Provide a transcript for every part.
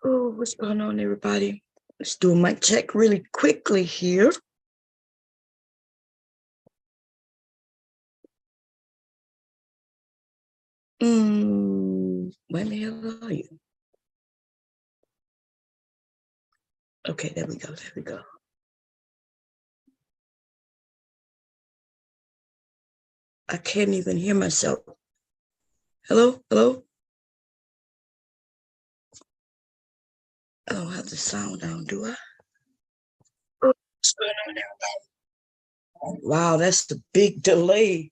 Oh, what's going on, everybody? Let's do a mic check really quickly here. Where the hell are you? Okay, there we go. There we go. I can't even hear myself. Hello? Hello? I don't have the sound down, do I? What's going on, everybody? Wow, that's the big delay.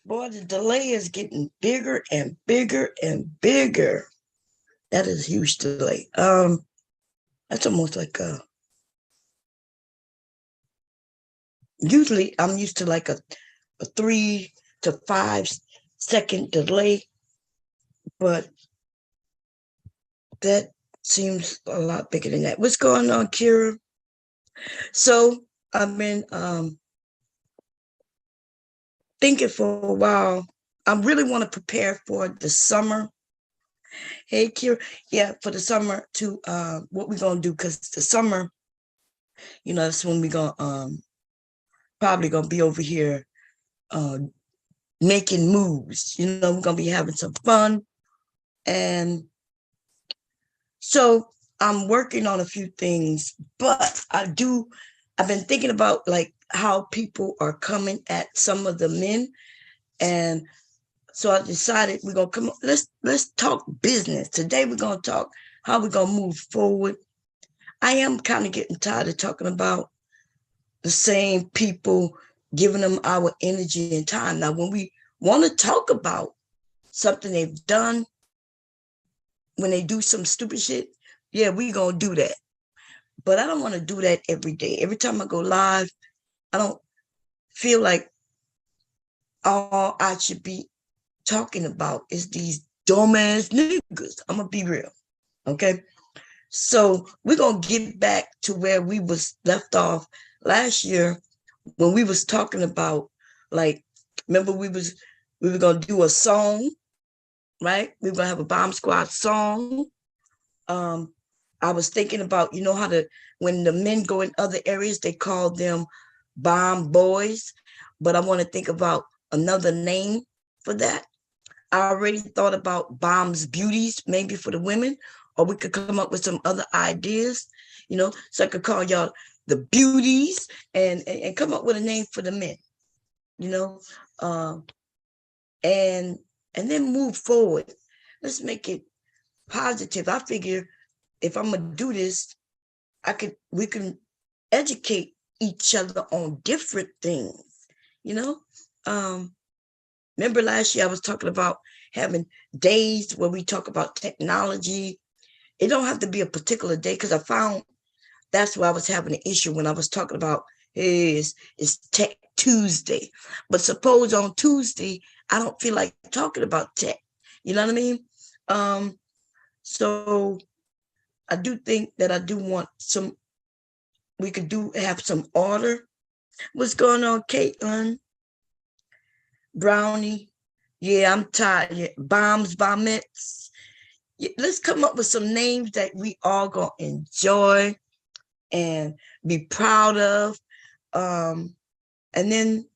Boy, the delay is getting bigger and bigger and bigger. That is a huge delay. That's almost like usually I'm used to like a 3 to 5 second delay, but that seems a lot bigger than that. What's going on, Kira? So I've been thinking for a while. I really want to prepare for the summer. Hey, Kira, yeah, for the summer to what we're gonna do, because the summer, that's when we're gonna probably gonna be over here making moves. We're gonna be having some fun, and so I'm working on a few things, but I've been thinking about like how people are coming at some of the men. And so I decided we're gonna come. Let's talk business. Today we're gonna talk how we're gonna move forward. I am kind of getting tired of talking about the same people, giving them our energy and time. Now, when we want to talk about something they've done, when they do some stupid shit, yeah, we gonna do that. But I don't want to do that every day. Every time I go live, I don't feel like all I should be talking about is these dumbass niggas. I'm gonna be real. Okay. So we're gonna get back to where we was left off last year when we was talking about, like, remember we were gonna do a song, right? We were gonna have a Bomb Squad song. I was thinking about, how when the men go in other areas, they call them bomb boys, but I want to think about another name for that. I already thought about bombs beauties, maybe for the women, or we could come up with some other ideas, so I could call y'all the beauties and come up with a name for the men, you know, um, and and then move forward. Let's make it positive. I figure if I'm gonna do this, we can educate each other on different things, you know. Remember last year I was talking about having days where we talk about technology. It don't have to be a particular day, because I found that's where I was having an issue when I was talking about, hey, it's Tech Tuesday. But suppose on Tuesday I don't feel like talking about tech. You know what I mean? So I do think that I do want we could have some order. What's going on, Caitlin? Brownie? Yeah, I'm tired. Bombs, bombettes. Yeah, let's come up with some names that we all gonna enjoy and be proud of. And then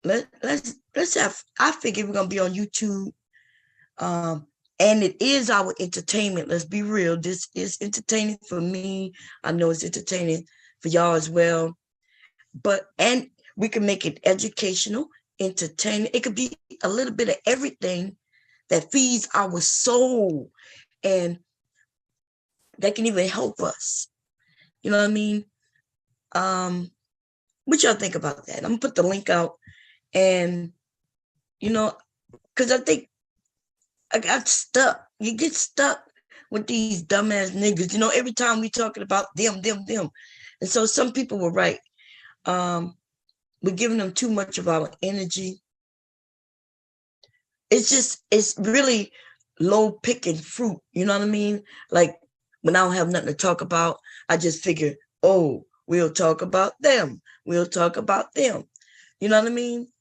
let's have. I figure we're gonna be on YouTube. And it is our entertainment. Let's be real. This is entertaining for me. I know it's entertaining for y'all as well. And we can make it educational, entertaining. It could be a little bit of everything that feeds our soul, and that can even help us. You know what I mean? What y'all think about that? I'm gonna put the link out, and because I think I got stuck. You get stuck with these dumbass niggas. Every time we talking about them. And so some people were right. We're giving them too much of our energy. It's really low picking fruit. You know what I mean? Like, when I don't have nothing to talk about, I just figure, oh, we'll talk about them. We'll talk about them. You know what I mean?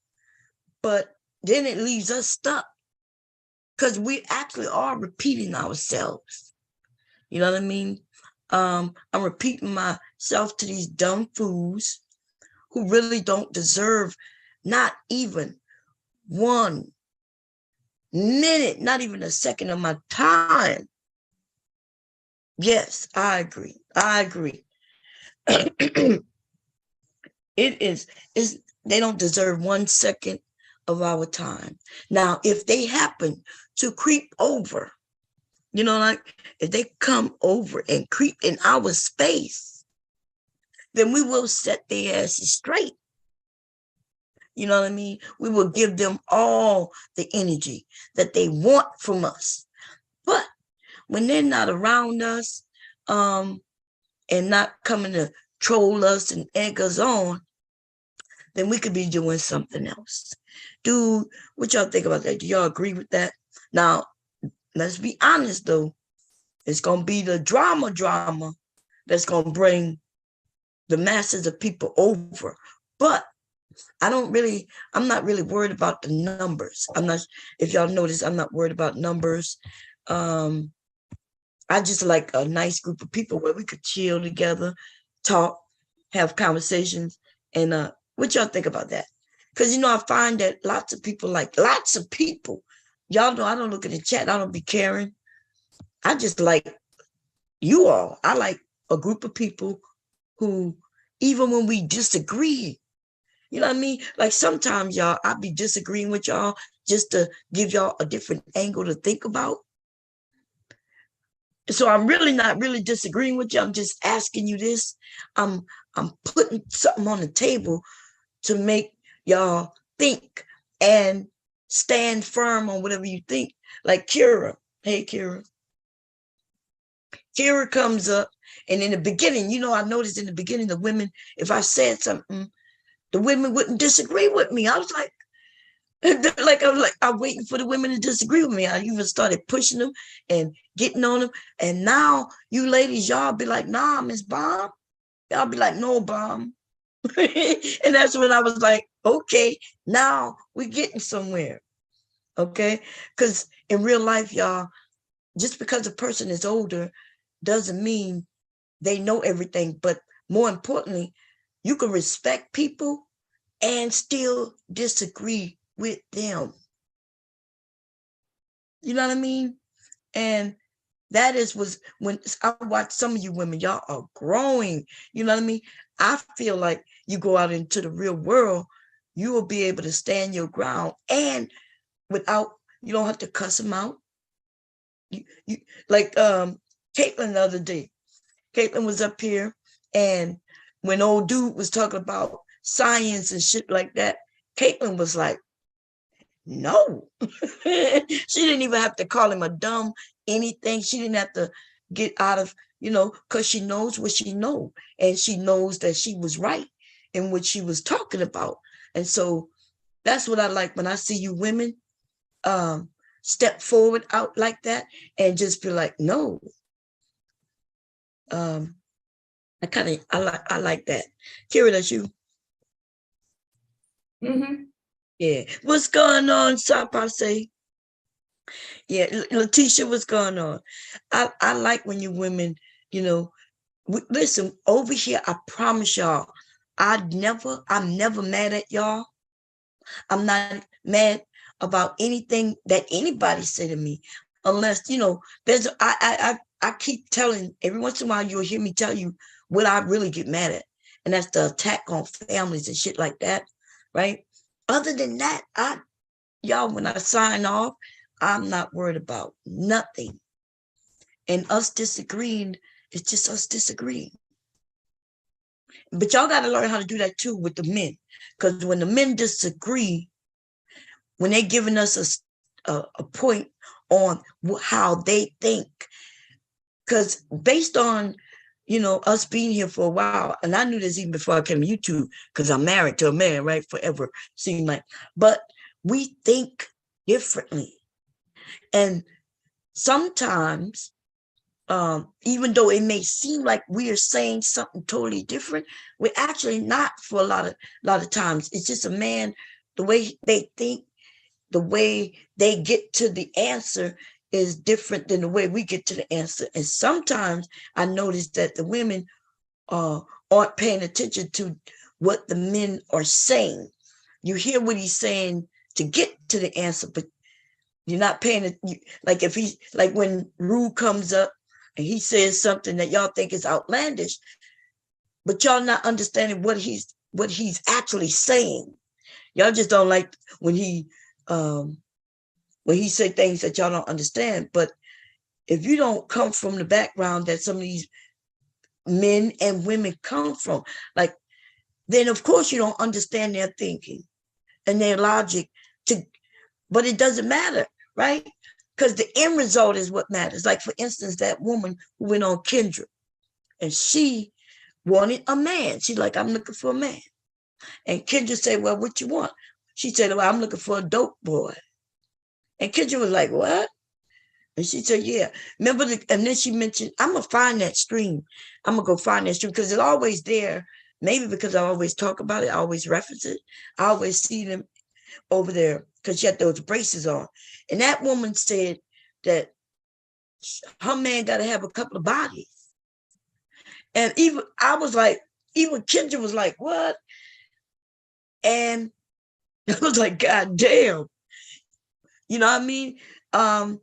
But then it leaves us stuck, because we actually are repeating ourselves. You know what I mean? I'm repeating myself to these dumb fools who really don't deserve not even 1 minute, not even a second of my time. Yes, I agree. I agree. It is they don't deserve 1 second of our time. Now, if they happen to creep over, like if they come over and creep in our space, then we will set their asses straight. You know what I mean? We will give them all the energy that they want from us. But when they're not around us, and not coming to troll us and egg us on, then we could be doing something else. Dude, what y'all think about that? Do y'all agree with that? Now, let's be honest though. It's going to be the drama that's going to bring the masses of people over. But I'm not really worried about the numbers. If y'all notice, I'm not worried about numbers. I just like a nice group of people where we could chill together, talk, have conversations. And what y'all think about that? Because, I find that lots of people, y'all know I don't look at the chat. I don't be caring. I just like you all. I like a group of people who, even when we disagree, you know what I mean? Like sometimes y'all, I be disagreeing with y'all just to give y'all a different angle to think about. So I'm really not really disagreeing with you. I'm just asking you this. I'm putting something on the table to make y'all think and stand firm on whatever you think. Like Kira. Hey, Kira. Kira comes up, and in the beginning, I noticed in the beginning, the women, if I said something, the women wouldn't disagree with me. I was like, I'm waiting for the women to disagree with me. I even started pushing them and getting on them. And now you ladies, y'all be like, nah, Miss Bomb. Y'all be like, no, Bomb. And that's when I was like, okay, now we're getting somewhere. Okay. Because in real life, y'all, just because a person is older doesn't mean they know everything. But more importantly, you can respect people and still disagree with them. You know what I mean? And that was when I watch some of you women, y'all are growing. You know what I mean? I feel like you go out into the real world, you will be able to stand your ground, and you don't have to cuss them out. You like Caitlin the other day. Caitlin was up here, and when old dude was talking about science and shit like that, Caitlin was like, no. She didn't even have to call him a dumb anything. She didn't have to get out of, because she knows what she knows. And she knows that she was right in what she was talking about. And so that's what I like when I see you women step forward out like that and just be like, no. I like that. Kira, that's you. Mm-hmm. Yeah. What's going on, Sapase? Yeah, Letitia, what's going on? I like when you women, listen, over here, I promise y'all, I'm never mad at y'all. I'm not mad about anything that anybody said to me, unless, I keep telling, every once in a while, you'll hear me tell you what I really get mad at. And that's the attack on families and shit like that, right? Other than that, y'all, when I sign off, I'm not worried about nothing. And us disagreeing, it's just us disagreeing. But y'all got to learn how to do that too with the men. Because when the men disagree, when they're giving us a point on how they think, because based on, us being here for a while, and I knew this even before I came to YouTube, because I'm married to a man, right? Forever, seemed like. But we think differently. And sometimes, even though it may seem like we are saying something totally different, we're actually not. For a lot of times, it's just a man, the way they think, the way they get to the answer is different than the way we get to the answer. And sometimes I notice that the women aren't paying attention to what the men are saying. You hear what he's saying to get to the answer, but you're not paying it. Like if he, like when Rue comes up and he says something that y'all think is outlandish, but y'all not understanding what he's actually saying. Y'all just don't like when he say things that y'all don't understand. But if you don't come from the background that some of these men and women come from, like, then of course you don't understand their thinking and their logic but it doesn't matter, right? Because the end result is what matters. Like, for instance, that woman who went on Kendra, and she wanted a man. She's like, I'm looking for a man. And Kendra said, well, what you want? She said, well, I'm looking for a dope boy. And Kendra was like, what? And she said, yeah. Remember, and then she mentioned, I'm going to find that stream. I'm going to go find that stream because it's always there. Maybe because I always talk about it. I always reference it. I always see them over there because she had those braces on. And that woman said that her man got to have a couple of bodies. And even Kendra was like, what? And I was like, God damn. You know what I mean? And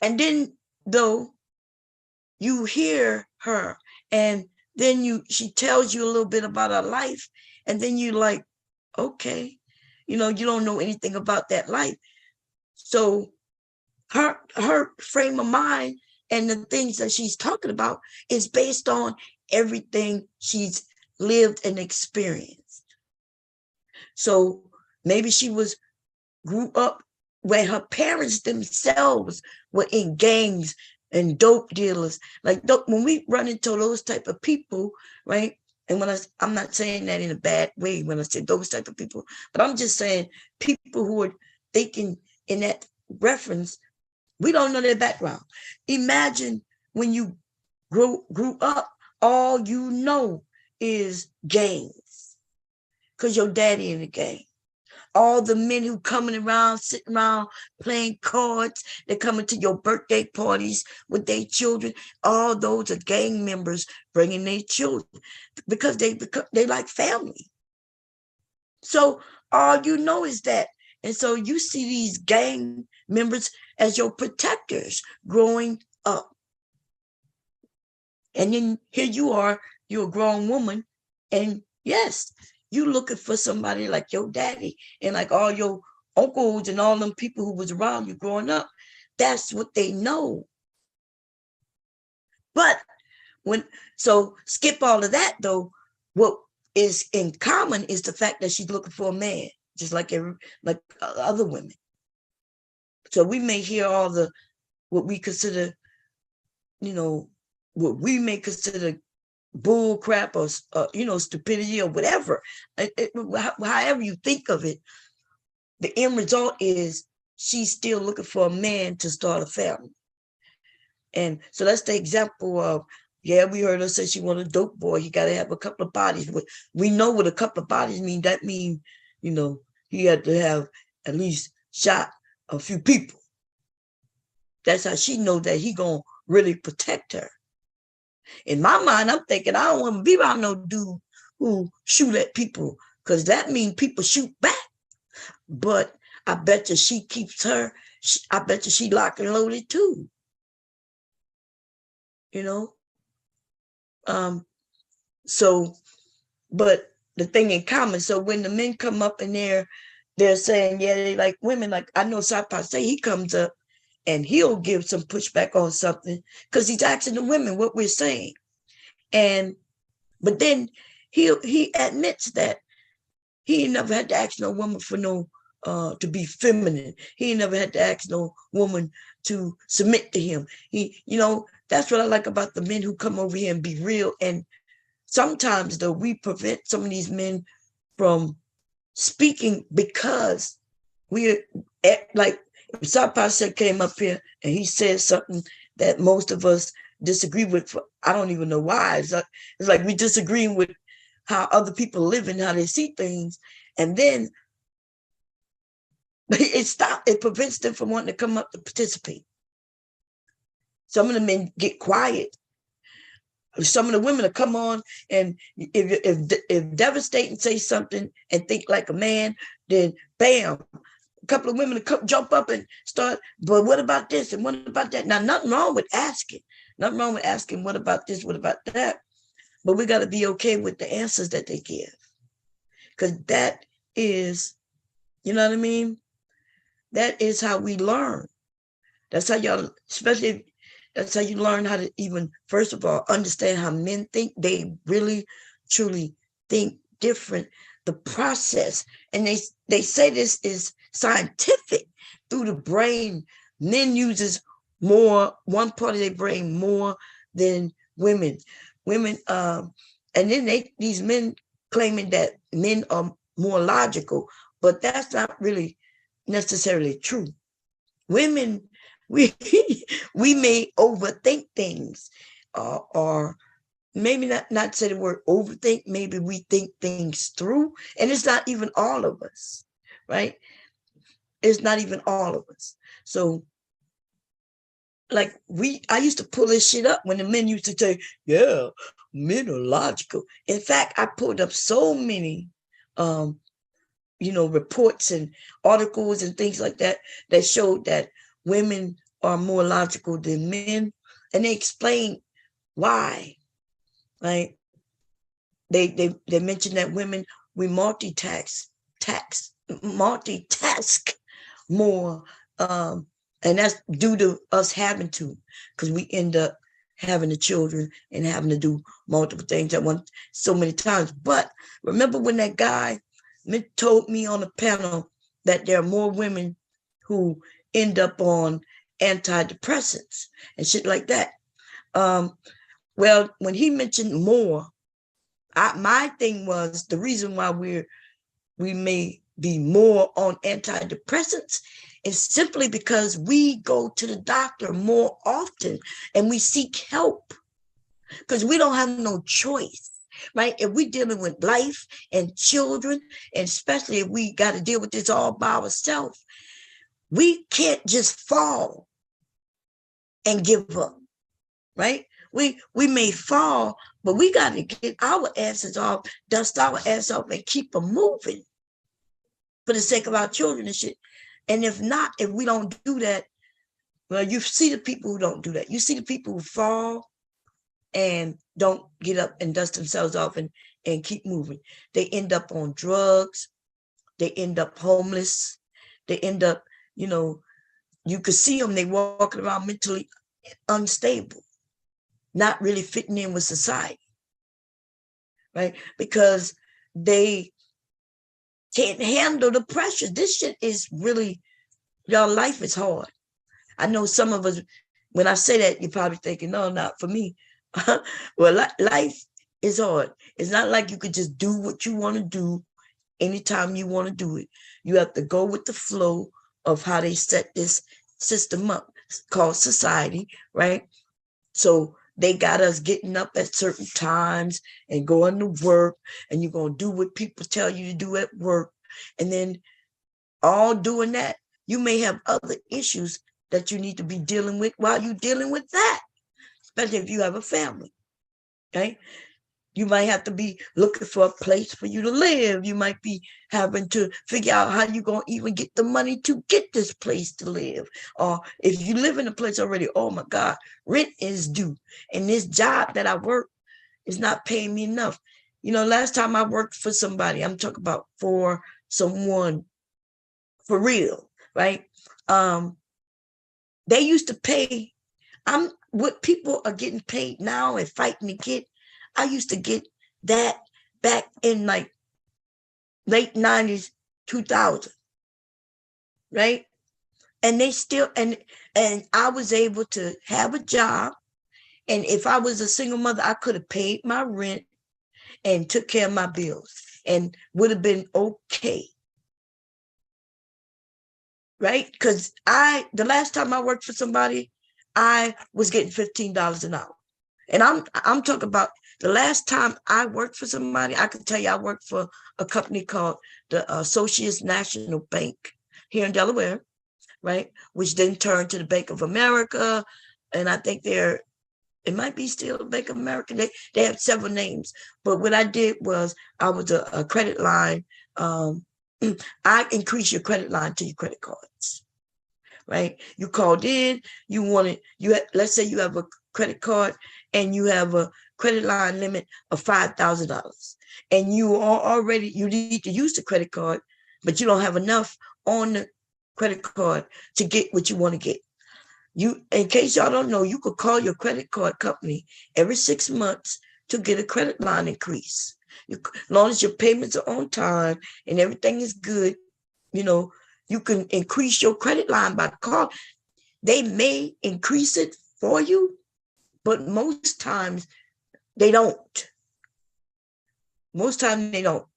then though you hear her and then she tells you a little bit about her life, and then you like, okay, you don't know anything about that life. So her frame of mind and the things that she's talking about is based on everything she's lived and experienced. So maybe she grew up where her parents themselves were in gangs and dope dealers. Like, when we run into those type of people, right? And when I'm not saying that in a bad way when I say those type of people, but I'm just saying people who are thinking in that reference, we don't know their background. Imagine when you grew up, all you know is gangs because your daddy in the gang. All the men who coming around, sitting around playing cards, they're coming to your birthday parties with their children. All those are gang members bringing their children because they like family. So all you know is that. And so you see these gang members as your protectors growing up. And then here you are, you're a grown woman, and yes, you looking for somebody like your daddy and like all your uncles and all them people who was around you growing up. That's what they know. But so skip all of that though. What is in common is the fact that she's looking for a man, just like other women. So we may hear all the what we consider, what we may consider bull crap or stupidity or whatever. However you think of it, the end result is she's still looking for a man to start a family. And so that's the example of, yeah, we heard her say she want a dope boy. He got to have a couple of bodies. We know what a couple of bodies mean. That means, he had to have at least shot a few people. That's how she knows that he gonna really protect her. In my mind, I'm thinking I don't want to be around no dude who shoot at people because that means people shoot back. But I bet you she keeps her. I bet you she locked and loaded too. So, but the thing in common. So when the men come up in there, they're saying, yeah, they like women. Like I know Sapa say he comes up and he'll give some pushback on something because he's asking the women what we're saying. But then he admits that he never had to ask no woman for no to be feminine. He never had to ask no woman to submit to him. That's what I like about the men who come over here and be real. And sometimes though we prevent some of these men from speaking because we're like Sapasha came up here and he said something that most of us disagree with. I don't even know why. It's like we disagreeing with how other people live and how they see things. And then It prevents them from wanting to come up to participate. Some of the men get quiet. Some of the women will come on, and if devastating say something and think like a man, then bam, a couple of women will jump up and start, but what about this and what about that? Now, nothing wrong with asking. Nothing wrong with asking, what about this, what about that? But we got to be okay with the answers that they give. Because that is, you know what I mean? That is how we learn. That's how y'all, especially, that's how you learn how to even, first of all, understand how men think. They really, truly think different. The process, and they say this is scientific through the brain. Men uses more, one part of their brain more than women. Women, and then these men claiming that men are more logical, but that's not really necessarily true. Women, we we may overthink things, or maybe not say the word overthink. Maybe we think things through, and it's not even all of us, right? It's not even all of us. So, like I used to pull this shit up when the men used to say, "Yeah, men are logical." In fact, I pulled up so many, reports and articles and things like that that showed that women are more logical than men, and they explain why. Right? They mentioned that women, we multitask more, and that's due to us having to, because we end up having the children and having to do multiple things at once so many times. But remember when that guy told me on a panel that there are more women who end up on antidepressants and shit like that. Well, when he mentioned more, my thing was the reason why we may be more on antidepressants is simply because we go to the doctor more often and we seek help because we don't have no choice, right? If we're dealing with life and children, and especially if we got to deal with this all by ourselves, we can't just fall and give up, right? We may fall, but we got to get our asses off, dust our ass off, and keep them moving for the sake of our children and shit. And if not, if we don't do that, well, you see the people who don't do that. You see the people who fall and don't get up and dust themselves off and keep moving. They end up on drugs. They end up homeless. They end up, you could see them, they walking around mentally unstable, not really fitting in with society, right? Because they can't handle the pressure. This shit is really, y'all, life is hard. I know some of us, when I say that, you're probably thinking, no, not for me. Well, life is hard. It's not like you could just do what you want to do anytime you want to do it. You have to go with the flow of how they set this system up called society, right? So they got us getting up at certain times and going to work, and you're going to do what people tell you to do at work. And then all doing that, you may have other issues that you need to be dealing with while you're dealing with that, especially if you have a family, okay? You might have to be looking for a place for you to live. You might be having to figure out how you're going to even get the money to get this place to live. Or if you live in a place already, oh my God, rent is due. And this job that I work is not paying me enough. Last time I worked for somebody, I'm talking about for someone for real, right? They used to pay, what people are getting paid now and fighting to get, I used to get that back in like late 90s, 2000, right? And they still, and I was able to have a job. And if I was a single mother, I could have paid my rent and took care of my bills and would have been okay. Right? Because the last time I worked for somebody, I was getting $15 an hour. And I'm talking about the last time I worked for somebody. I can tell you I worked for a company called the Associates National Bank. here in Delaware, right? Which then turned to the Bank of America. And I think it might be still Bank of America. They have several names. But what I did was I was a credit line. I increase your credit line to your credit cards, right? You called in, let's say you have a credit card and you have a credit line limit of $5,000. And you need to use the credit card, but you don't have enough on the credit card to get what you want to get. In case y'all don't know, you could call your credit card company every 6 months to get a credit line increase. As long as your payments are on time and everything is good, you can increase your credit line by call. They may increase it for you, but most times they don't. Most times they don't.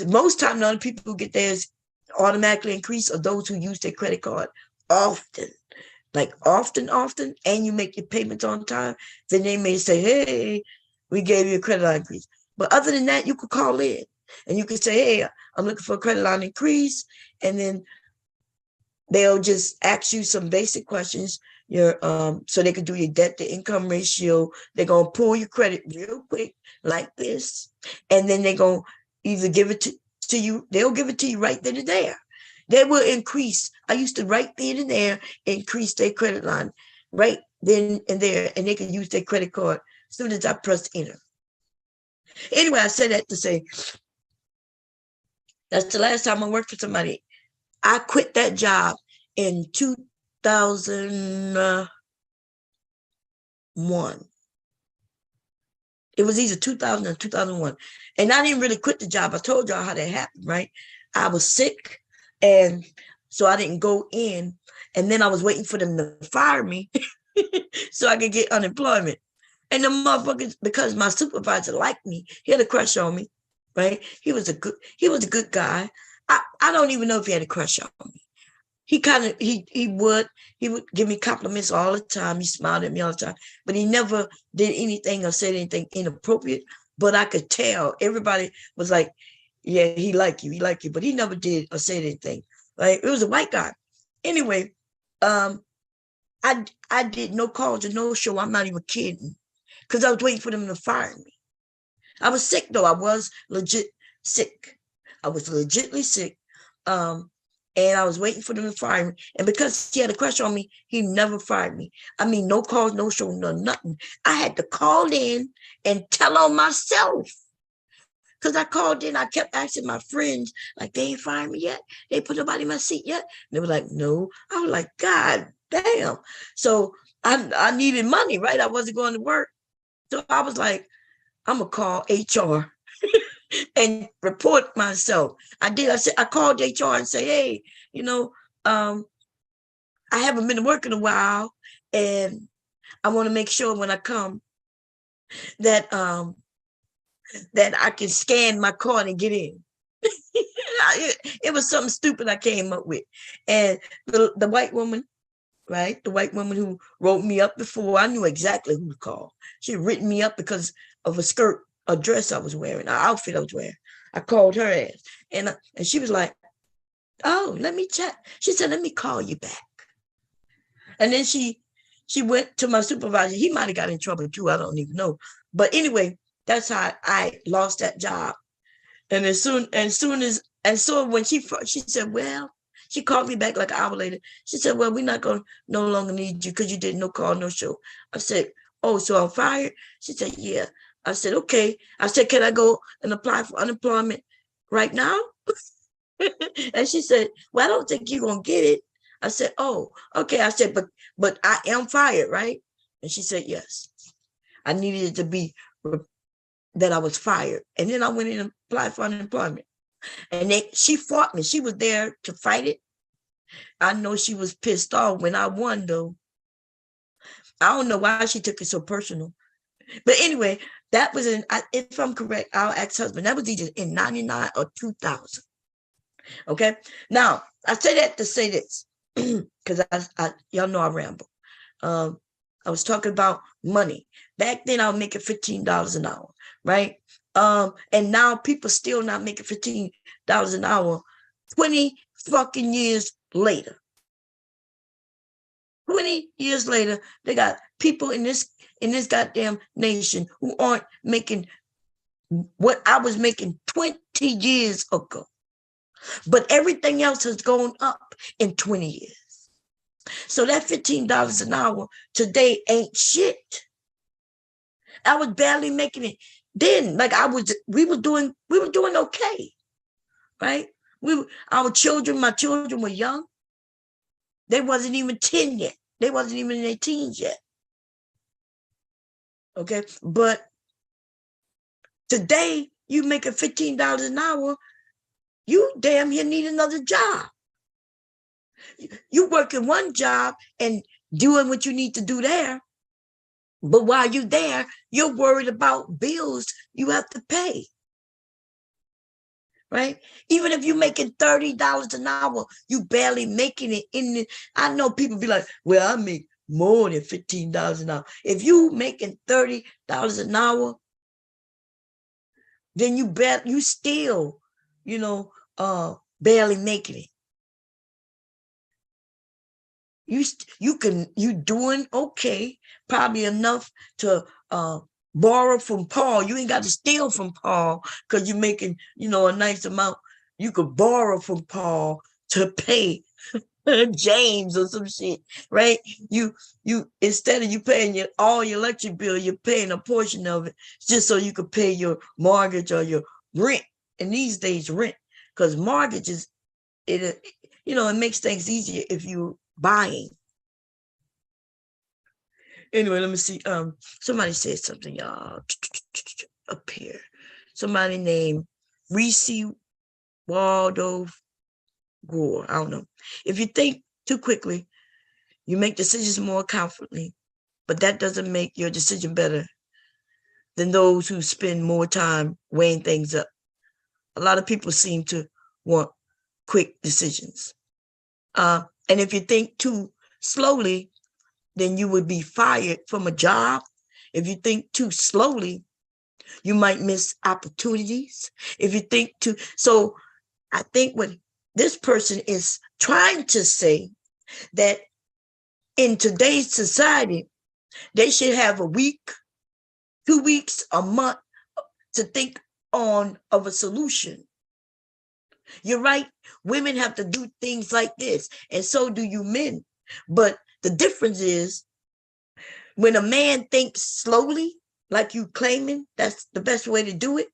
Most times the only people who get theirs automatically increase are those who use their credit card often. Like often, and you make your payments on time, then they may say, hey, we gave you a credit line increase. But other than that, you could call in and you could say, hey, I'm looking for a credit line increase. And then they'll just ask you some basic questions. So they could do your debt to income ratio. They're going to pull your credit real quick like this. And then they're going to either give it to you. They'll give it to you right then and there. They will increase. I used to right then and there increase their credit line right then and there, and they can use their credit card as soon as I pressed enter. Anyway, I said that to say that's the last time I worked for somebody. I quit that job in 2001. It was either 2000 or 2001. And I didn't really quit the job. I told y'all how that happened, right? I was sick. And so I didn't go in. And then I was waiting for them to fire me so I could get unemployment. And the motherfuckers, because my supervisor liked me, he had a crush on me, right? He was a good guy. I don't even know if he had a crush on me. He would give me compliments all the time. He smiled at me all the time, but he never did anything or said anything inappropriate. But I could tell everybody was like, yeah, he like you, but he never did or said anything. Like, it was a white guy. Anyway, I did no calls or no show. I'm not even kidding, because I was waiting for them to fire me. I was sick though. I was legit sick. I was legitimately sick. And I was waiting for them to fire me. And because he had a crush on me, he never fired me. I mean, no calls, no show, no nothing. I had to call in and tell on myself. Because I called in, I kept asking my friends, like, they ain't fired me yet? They put nobody in my seat yet? And they were like, no. I was like, God damn. So I needed money, right? I wasn't going to work. So I was like, I'm going to call HR and report myself. I did. I called HR and say, hey, I haven't been working a while, and I want to make sure when I come that I can scan my card and get in. It was something stupid I came up with. And the white woman, right? The white woman who wrote me up before, I knew exactly who to call. She had written me up because of a dress I was wearing, an outfit I was wearing. I called her ass. And she was like, oh, let me check. She said, let me call you back. And then she went to my supervisor. He might have got in trouble too. I don't even know. But anyway, that's how I lost that job. And so when she said, well, she called me back like an hour later. She said, well, we're not going to no longer need you because you did no call, no show. I said, oh, so I'm fired? She said, yeah. I said, okay. I said, can I go and apply for unemployment right now? And she said, well, I don't think you're going to get it. I said, oh, okay. I said, but I am fired, right? And she said, yes. I needed it to be that I was fired. And then I went in and applied for unemployment. And she fought me. She was there to fight it. I know she was pissed off when I won, though. I don't know why she took it so personal. But anyway, that was if I'm correct, our ex-husband, that was either in 99 or 2000. Okay. Now, I say that to say this, because y'all know I ramble. I was talking about money. Back then, I was making $15 an hour, right? And now people still not making $15 an hour 25 fucking years later. 20 years later, they got people in this goddamn nation who aren't making what I was making 20 years ago. But everything else has gone up in 20 years. So that $15 an hour today ain't shit. I was barely making it then. Like we were doing okay, right? My children were young. They wasn't even 10 yet. They wasn't even in their teens yet. Okay, but today you making $15 an hour, you damn near need another job. You working one job and doing what you need to do there. But while you're there, you're worried about bills you have to pay. Right? Even if you're making $30 an hour, you barely making it in the, I know people be like, well, I make more than $15 an hour. If you making $30 an hour, then you still, barely making it. You doing okay, probably enough to borrow from Paul. You ain't got to steal from Paul because you're making, a nice amount. You could borrow from Paul to pay James or some shit, right? You instead of you paying all your electric bill, you're paying a portion of it just so you could pay your mortgage or your rent. And these days, rent, because mortgage is it makes things easier if you buying. Anyway, let me see. Somebody said something, y'all, up here. Somebody named Reese Waldo Gore. I don't know. If you think too quickly, you make decisions more confidently, but that doesn't make your decision better than those who spend more time weighing things up. A lot of people seem to want quick decisions. And if you think too slowly, then you would be fired from a job. If you think too slowly, you might miss opportunities. If you think too, so I think what this person is trying to say that in today's society, they should have a week, 2 weeks, a month to think of a solution. You're right. Women have to do things like this, and so do you men. But the difference is when a man thinks slowly, like you claiming that's the best way to do it,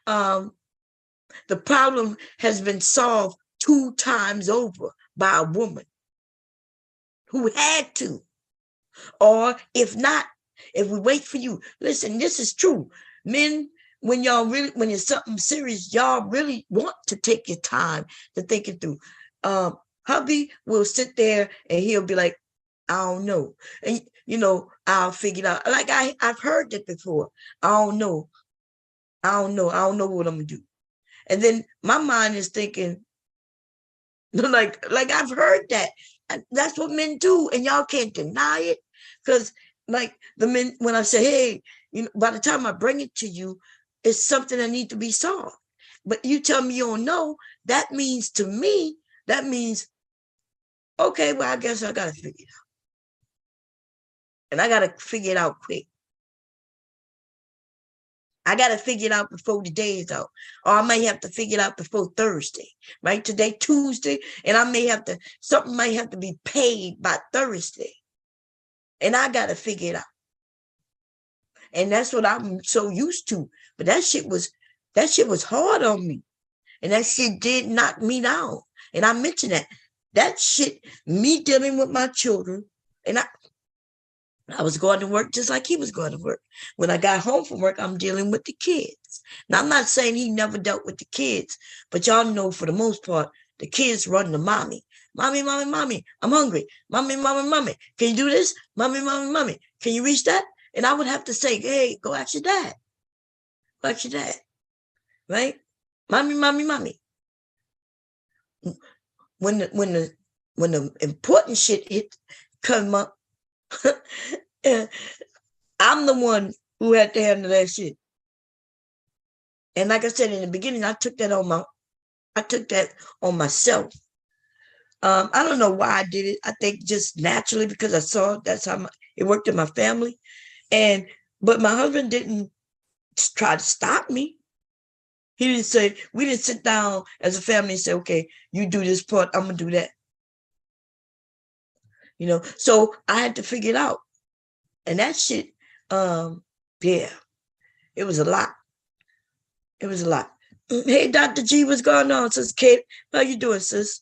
the problem has been solved 2 times over by a woman who had to. Or if not, if we wait for you, listen, this is true. Men, when it's something serious, y'all really want to take your time to think it through. Hubby will sit there and he'll be like, I don't know. And, I'll figure it out. Like I've heard that before. I don't know. I don't know what I'm going to do. And then my mind is thinking, like I've heard that. That's what men do. And y'all can't deny it. Because like the men, when I say, hey, by the time I bring it to you, it's something that needs to be solved. But you tell me you don't know, that means to me, okay, well, I guess I got to figure it out. And I got to figure it out quick. I got to figure it out before the day is out. Or I may have to figure it out before Thursday, right? Today, Tuesday, and something might have to be paid by Thursday. And I got to figure it out. And that's what I'm so used to. But that shit was hard on me. And that shit did knock me down. And I mentioned that shit, me dealing with my children, and I was going to work just like he was going to work. When I got home from work, I'm dealing with the kids. Now, I'm not saying he never dealt with the kids, but y'all know for the most part, the kids run to mommy. Mommy, mommy, mommy, I'm hungry. Mommy, mommy, mommy, can you do this? Mommy, mommy, mommy, can you reach that? And I would have to say, hey, go ask your dad. Go ask your dad, right? Mommy, mommy, mommy. When the important shit come up, I'm the one who had to handle that shit. And like I said in the beginning, I took that on I took that on myself. I don't know why I did it. I think just naturally because I saw that's how it worked in my family. But my husband didn't try to stop me. He didn't say, we didn't sit down as a family and say, okay, you do this part, I'm gonna do that. So I had to figure it out. And that shit, yeah, it was a lot. It was a lot. Hey, Dr. G, what's going on, sis Kate? How you doing, sis?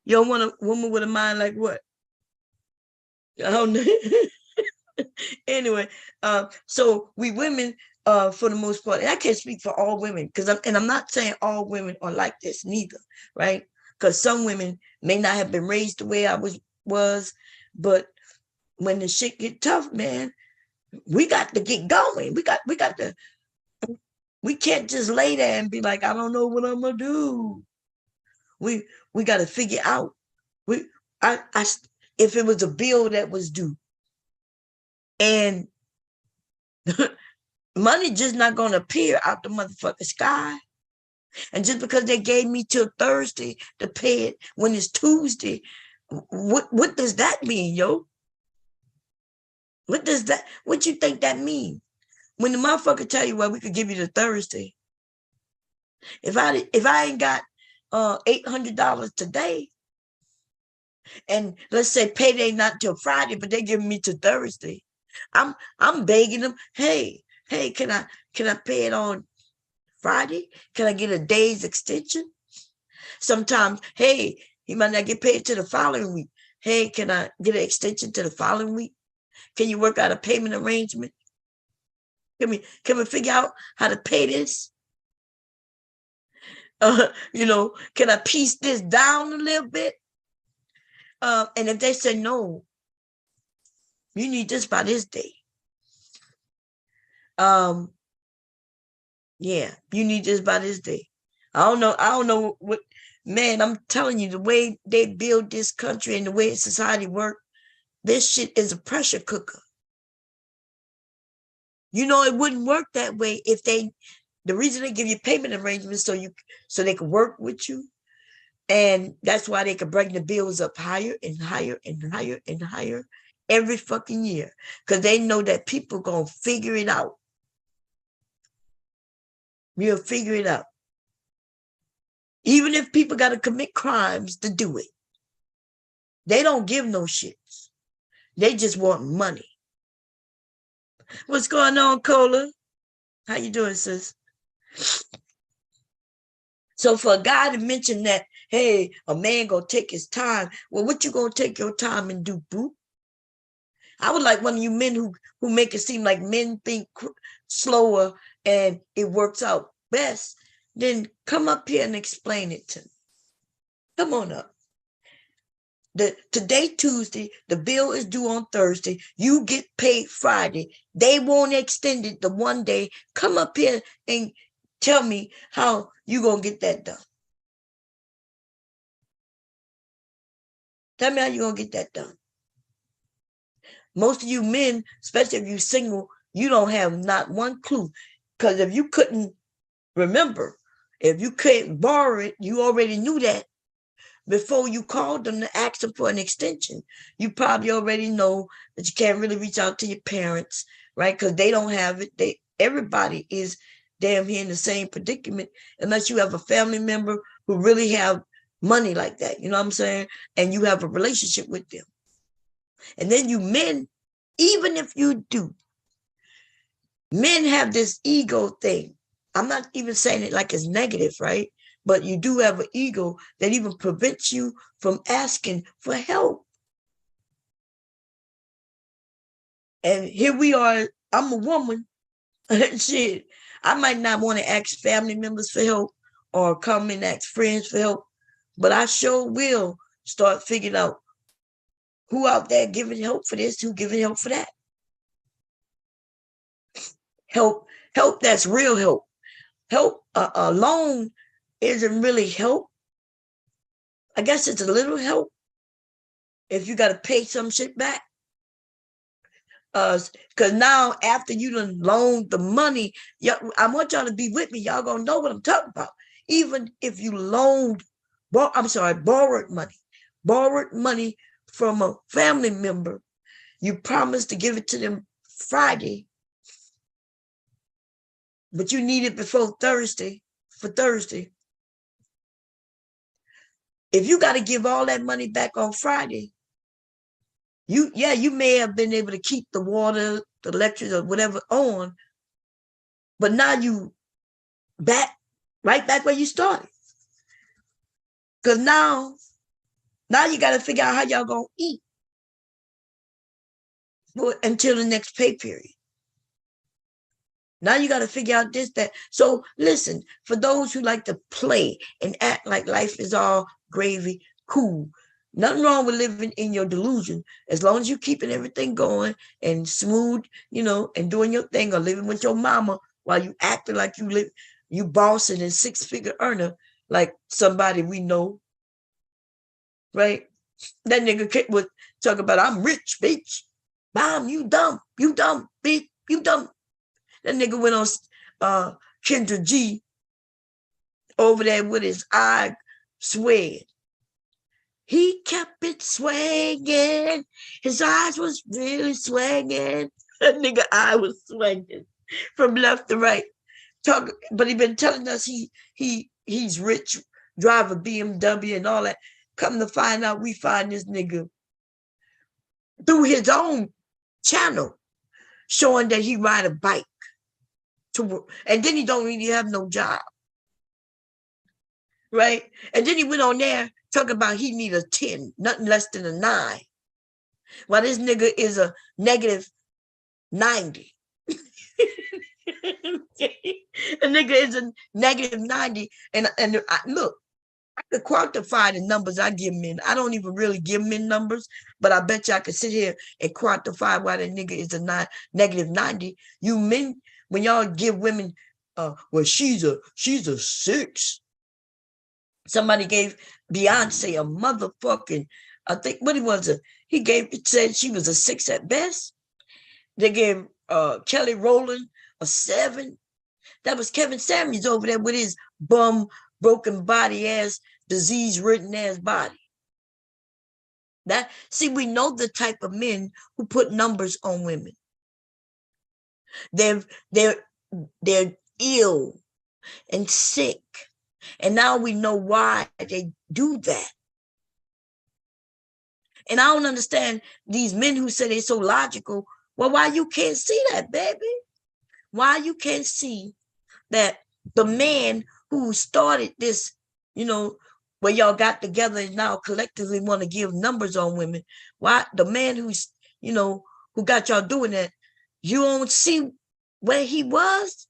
You don't want a woman with a mind like what? I don't know. Anyway, so we women, for the most part, and I can't speak for all women, I'm not saying all women are like this neither, right? Because some women may not have been raised the way I was, but when the shit get tough, man, we got to get going. We got to. We can't just lay there and be like, I don't know what I'm gonna do. We got to figure out. If it was a bill that was due, and money just not gonna appear out the motherfucking sky. And just because they gave me till Thursday to pay it when it's Tuesday, what does that mean, yo? What you think that means? When the motherfucker tell you, well, we could give you the Thursday. If I ain't got $800 today, and let's say payday not till Friday, but they giving me till Thursday, I'm begging them, hey, can I pay it on Friday? Can I get a day's extension? Sometimes, hey, he might not get paid to the following week. Hey, can I get an extension to the following week? Can you work out a payment arrangement? Can we figure out how to pay this? Can I piece this down a little bit? And if they say no, you need this by this day. Yeah, you need this by this day. I don't know what, man, I'm telling you, the way they build this country and the way society works, this shit is a pressure cooker. It wouldn't work that way if the reason they give you payment arrangements so they can work with you. And that's why they can bring the bills up higher and higher and higher and higher every fucking year. Because they know that people going to figure it out. We'll figure it out. Even if people got to commit crimes to do it. They don't give no shits. They just want money. What's going on, Cola? How you doing, sis? So for a guy to mention that, hey, a man gonna take his time. Well, what you gonna take your time and do, boo? I would like one of you men who make it seem like men think slower and it works out best. Then come up here and explain it to me. Come on up. Today, Tuesday, the bill is due on Thursday. You get paid Friday. They won't extend it the one day. Come up here and tell me how you gonna get that done. Tell me how you gonna get that done. Most of you men, especially if you're single, you don't have not one clue. Because if you couldn't remember, if you couldn't borrow it, you already knew that before you called them to ask them for an extension. You probably already know that you can't really reach out to your parents, right? Because they don't have it. Everybody is damn here in the same predicament, unless you have a family member who really have money like that. You know what I'm saying? And you have a relationship with them. And then you men, even if you do, men have this ego thing. I'm not even saying it like it's negative, right? But you do have an ego that even prevents you from asking for help. And here we are, I'm a woman. Shit, I might not want to ask family members for help or come and ask friends for help, but I sure will start figuring out who out there giving help for this, who giving help for that. Help that's real help. Help alone isn't really help. I guess it's a little help if you got to pay some shit back. Because now after you done loaned the money, I want y'all to be with me. Y'all gonna know what I'm talking about. Even if you borrowed money from a family member, you promised to give it to them Friday, but you need it before Thursday, for Thursday. If you got to give all that money back on Friday, you may have been able to keep the water, the electric, or whatever on, but now you right back where you started. Because now you got to figure out how y'all gonna eat until the next pay period. Now you got to figure out this, that. So listen, for those who like to play and act like life is all gravy, cool. Nothing wrong with living in your delusion, as long as you keeping everything going and smooth, and doing your thing, or living with your mama while you acting like you bossing and six-figure earner, like somebody we know, right? That nigga would talk about, I'm rich, bitch. Mom, you dumb, bitch, you dumb. That nigga went on Kendra G over there with his eye swayed. He kept it swinging. His eyes was really swinging. That nigga eye was swinging from left to right. But he been telling us he's rich, drive a BMW and all that. Come to find out, we find this nigga through his own channel showing that he ride a bike to work. And then he don't really have no job. Right? And then he went on there talking about he need a 10, nothing less than a 9. While this nigga is a negative 90. A nigga is a negative 90. And look, I could quantify the numbers I give men. I don't even really give men numbers, but I bet you I could sit here and quantify why that nigga is a negative 90. You men, when y'all give women, well, she's a 6. Somebody gave Beyonce a motherfucking, I think, what it was, said she was a 6 at best. They gave Kelly Rowland a 7. That was Kevin Samuels over there with his bum, broken body ass, disease-ridden ass body. We know the type of men who put numbers on women. They're ill and sick. And now we know why they do that. And I don't understand these men who say they're so logical. Well, why you can't see that, baby? Why you can't see that the man who started this, where y'all got together and now collectively want to give numbers on women, why the man who's, who got y'all doing that, you don't see where he was?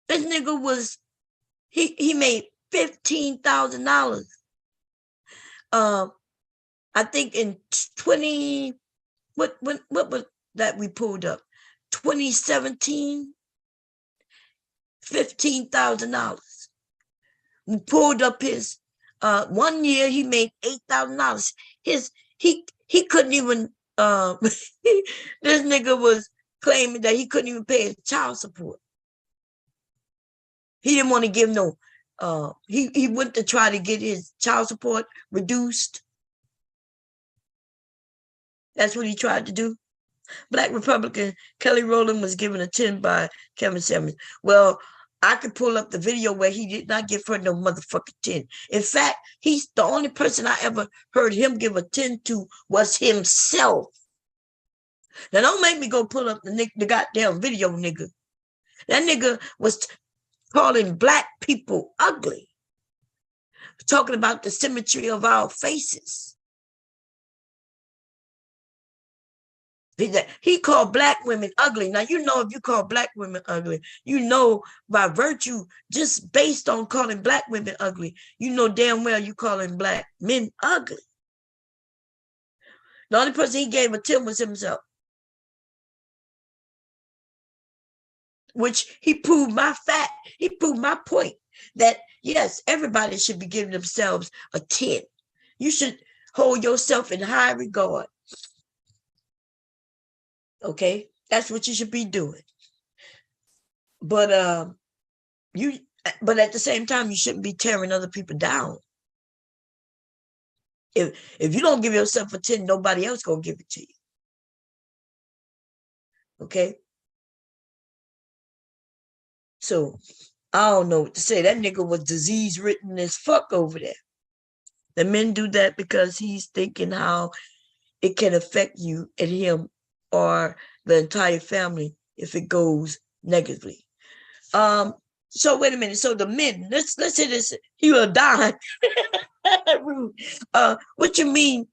This nigga was, he made $15,000. I think in 20, what was that we pulled up? 2017, $15,000. We pulled up his 1 year he made $8,000. He couldn't even this nigga was claiming that he couldn't even pay his child support. He didn't want to give no he went to try to get his child support reduced. That's what he tried to do. Black Republican Kelly Rowland was given a 10 by Kevin Samuels. Well, I could pull up the video where he did not give her no motherfucking 10. In fact, he's the only person I ever heard him give a 10 to was himself. Now, don't make me go pull up the goddamn video, nigga. That nigga was calling black people ugly, talking about the symmetry of our faces. He called black women ugly. Now, if you call black women ugly, by virtue, just based on calling black women ugly, damn well you calling black men ugly. The only person he gave a 10 was himself. Which he proved my point that, yes, everybody should be giving themselves a 10. You should hold yourself in high regard. Okay, that's what you should be doing. But but at the same time, you shouldn't be tearing other people down. If you don't give yourself a 10, nobody else gonna give it to you. Okay. So I don't know what to say. That nigga was disease written as fuck over there. The men do that because he's thinking how it can affect you and him or the entire family if it goes negatively. So wait a minute. So the men, let's say this, he will die. What you mean?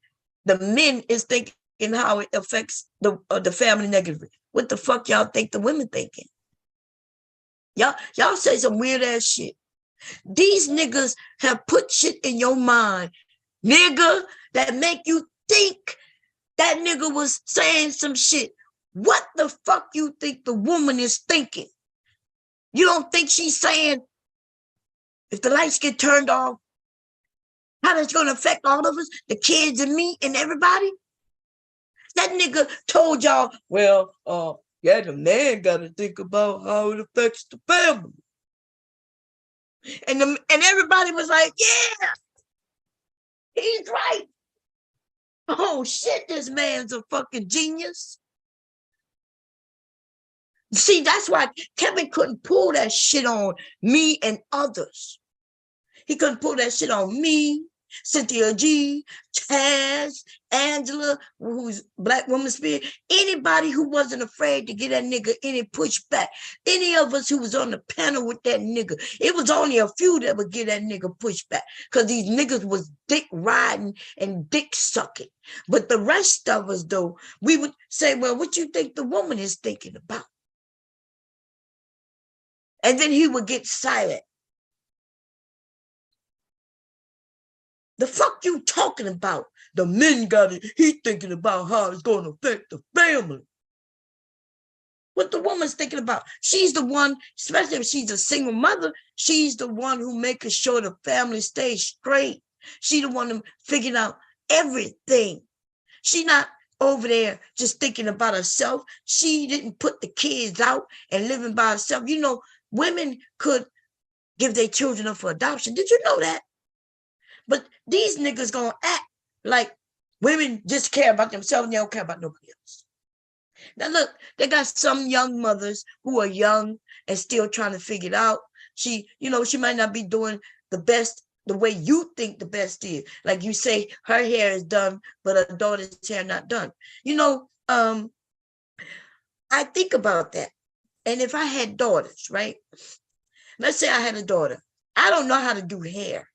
The men is thinking how it affects the family negatively. What the fuck y'all think the women thinking? Y'all say some weird ass shit. These niggas have put shit in your mind, nigga, that make you think that nigga was saying some shit. What the fuck you think the woman is thinking? You don't think she's saying, if the lights get turned off, how that's going to affect all of us, the kids and me and everybody? That nigga told y'all, well, yeah, the man got to think about how it affects the family. And everybody was like, yeah, he's right. Oh shit, this man's a fucking genius. See, that's why Kevin couldn't pull that shit on me and others. He couldn't pull that shit on me, Cynthia G, Taz, Angela, who's Black Woman Spirit, anybody who wasn't afraid to get that nigga any pushback. Any of us who was on the panel with that nigga. It was only a few that would get that nigga pushback because these niggas was dick riding and dick sucking. But the rest of us, though, we would say, well, what you think the woman is thinking about? And then he would get silent. The fuck you talking about? The men got it. He thinking about how it's going to affect the family. What the woman's thinking about? She's the one, especially if she's a single mother, she's the one who making sure the family stays straight. She's the one who figuring out everything. She not over there just thinking about herself. She didn't put the kids out and living by herself. You know, women could give their children up for adoption. Did you know that? But these niggas gonna act like women just care about themselves and they don't care about nobody else. Now look, they got some young mothers who are young and still trying to figure it out. She might not be doing the best the way you think the best is. Like you say, her hair is done, but her daughter's hair not done. I think about that. And if I had daughters, right? Let's say I had a daughter. I don't know how to do hair.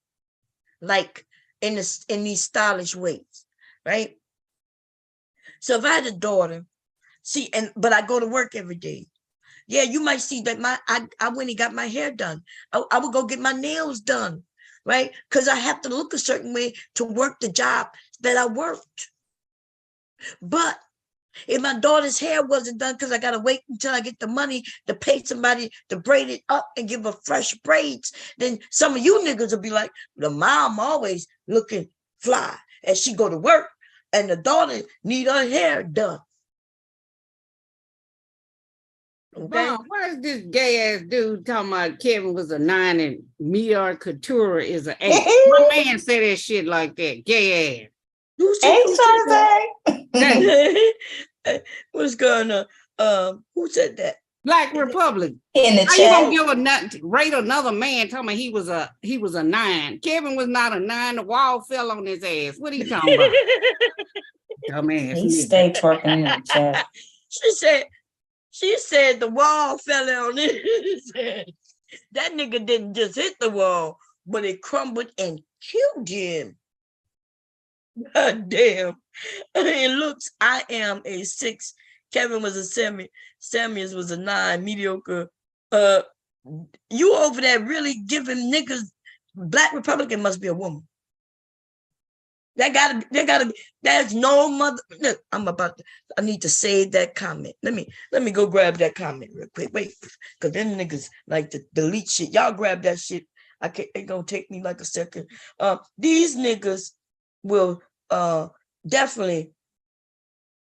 Like in these stylish ways, right? So if I had a daughter, but I go to work every day. Yeah, you might see that I went and got my hair done. I would go get my nails done, right? Because I have to look a certain way to work the job that I worked. But if my daughter's hair wasn't done because I got to wait until I get the money to pay somebody to braid it up and give her fresh braids, then some of you niggas will be like, the mom always looking fly as she go to work and the daughter need her hair done. Okay. Wow, what is this gay ass dude talking about Kevin was a 9 and Meteor Couture is an 8? My man said that shit like that. Gay ass. What's going on? Who said that? Black Republic. In the How chat. you gonna rate another man talking about he was a 9? Kevin was not a 9. The wall fell on his ass. What are you talking about? Dumbass. He stayed twerking in the chat. She said the wall fell on his head. That nigga didn't just hit the wall, but it crumbled and killed him. God damn. It looks, I am a 6. Kevin was a 7. Samuels was a 9. Mediocre. You over there really giving niggas, Black Republican must be a woman. There's no mother. Look, I need to save that comment. Let me go grab that comment real quick. Wait, because them niggas like to delete shit. Y'all grab that shit. It's gonna take me like a second. These niggas will definitely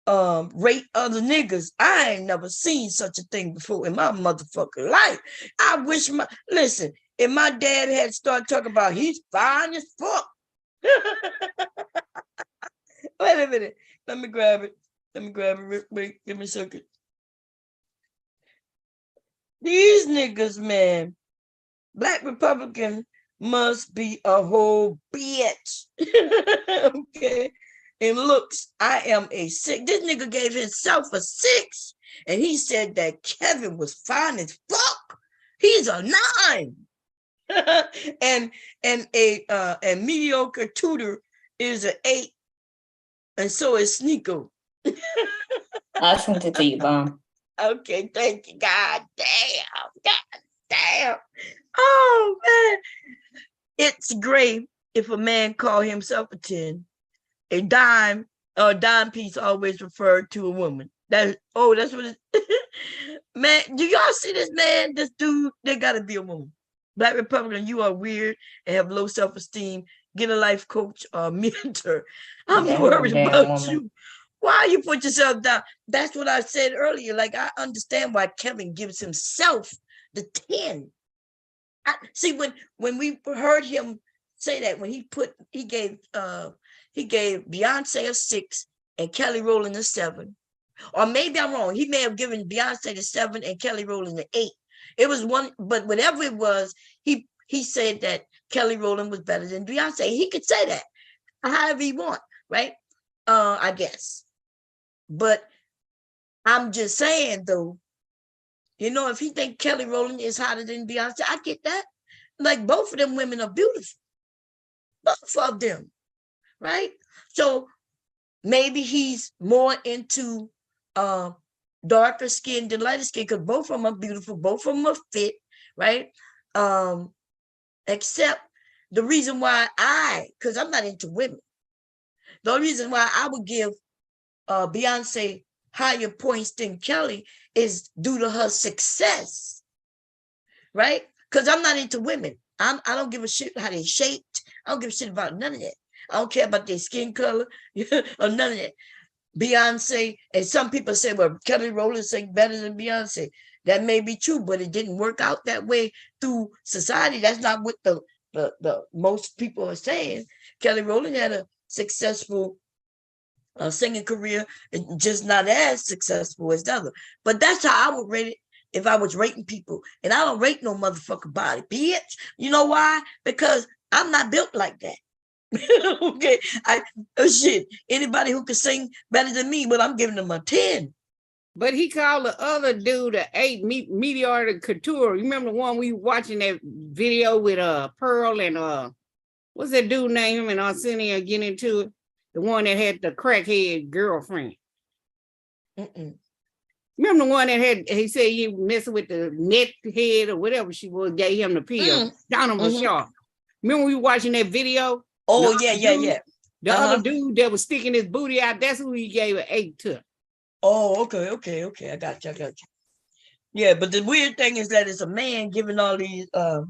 rate other niggas. I ain't never seen such a thing before in my motherfucking life. I wish listen, if my dad had started talking about he's fine as fuck. Wait a minute. Let me grab it real quick. Give me a second. These niggas, man. Black Republican must be a whole bitch. Okay. And looks, I am a 6. This nigga gave himself a 6. And he said that Kevin was fine as fuck. He's a 9. and mediocre tutor is an 8. And so is Sneeko. I sent it to you, Mom. Okay, thank you. God damn. Oh man. It's great if a man call himself a 10. A dime piece always referred to a woman. That's what it man, do y'all see this man? This dude, they gotta be a woman. Black Republican, you are weird and have low self-esteem. Get a life coach or mentor. I'm worried about you. Why you put yourself down? That's what I said earlier. Like, I understand why Kevin gives himself the 10. See, when we heard him say that, when he gave Beyonce a 6 and Kelly Rowland a 7. Or maybe I'm wrong. He may have given Beyonce the 7 and Kelly Rowland the 8. It was one, but whatever it was, he said that Kelly Rowland was better than Beyonce. He could say that however he want, right? I guess. But I'm just saying though, if he think Kelly Rowland is hotter than Beyonce, I get that. Like, both of them women are beautiful. Both of them, right? So maybe he's more into darker skin than lighter skin, because both of them are beautiful, both of them are fit, right? Except the reason why because I'm not into women. The only reason why I would give Beyonce higher points than Kelly is due to her success, right? Because I'm not into women. I don't give a shit how they shaped. I don't give a shit about none of that. I don't care about their skin color or none of that. Beyonce, and some people say, well, Kelly Rowland sang better than Beyonce. That may be true, but it didn't work out that way through society. That's not what the most people are saying. Kelly Rowland had a successful singing career, just not as successful as the other. But that's how I would rate it if I was rating people. And I don't rate no motherfucking body, bitch. You know why? Because I'm not built like that. Okay, shit. Anybody who can sing better than me, well, I'm giving them a 10. But he called the other dude a 8, mediocre couture. You remember the one we watching that video with Pearl and what's that dude name? Him and Arsenio getting into it. The one that had the crackhead girlfriend. Remember the one that he said he messing with the net head or whatever she was, gave him the pill. Donovan Shaw. Remember we were watching that video? Oh, yeah. The other dude that was sticking his booty out, that's who he gave an 8 to. Oh, okay. I got you. Yeah, but the weird thing is that it's a man giving all these 8s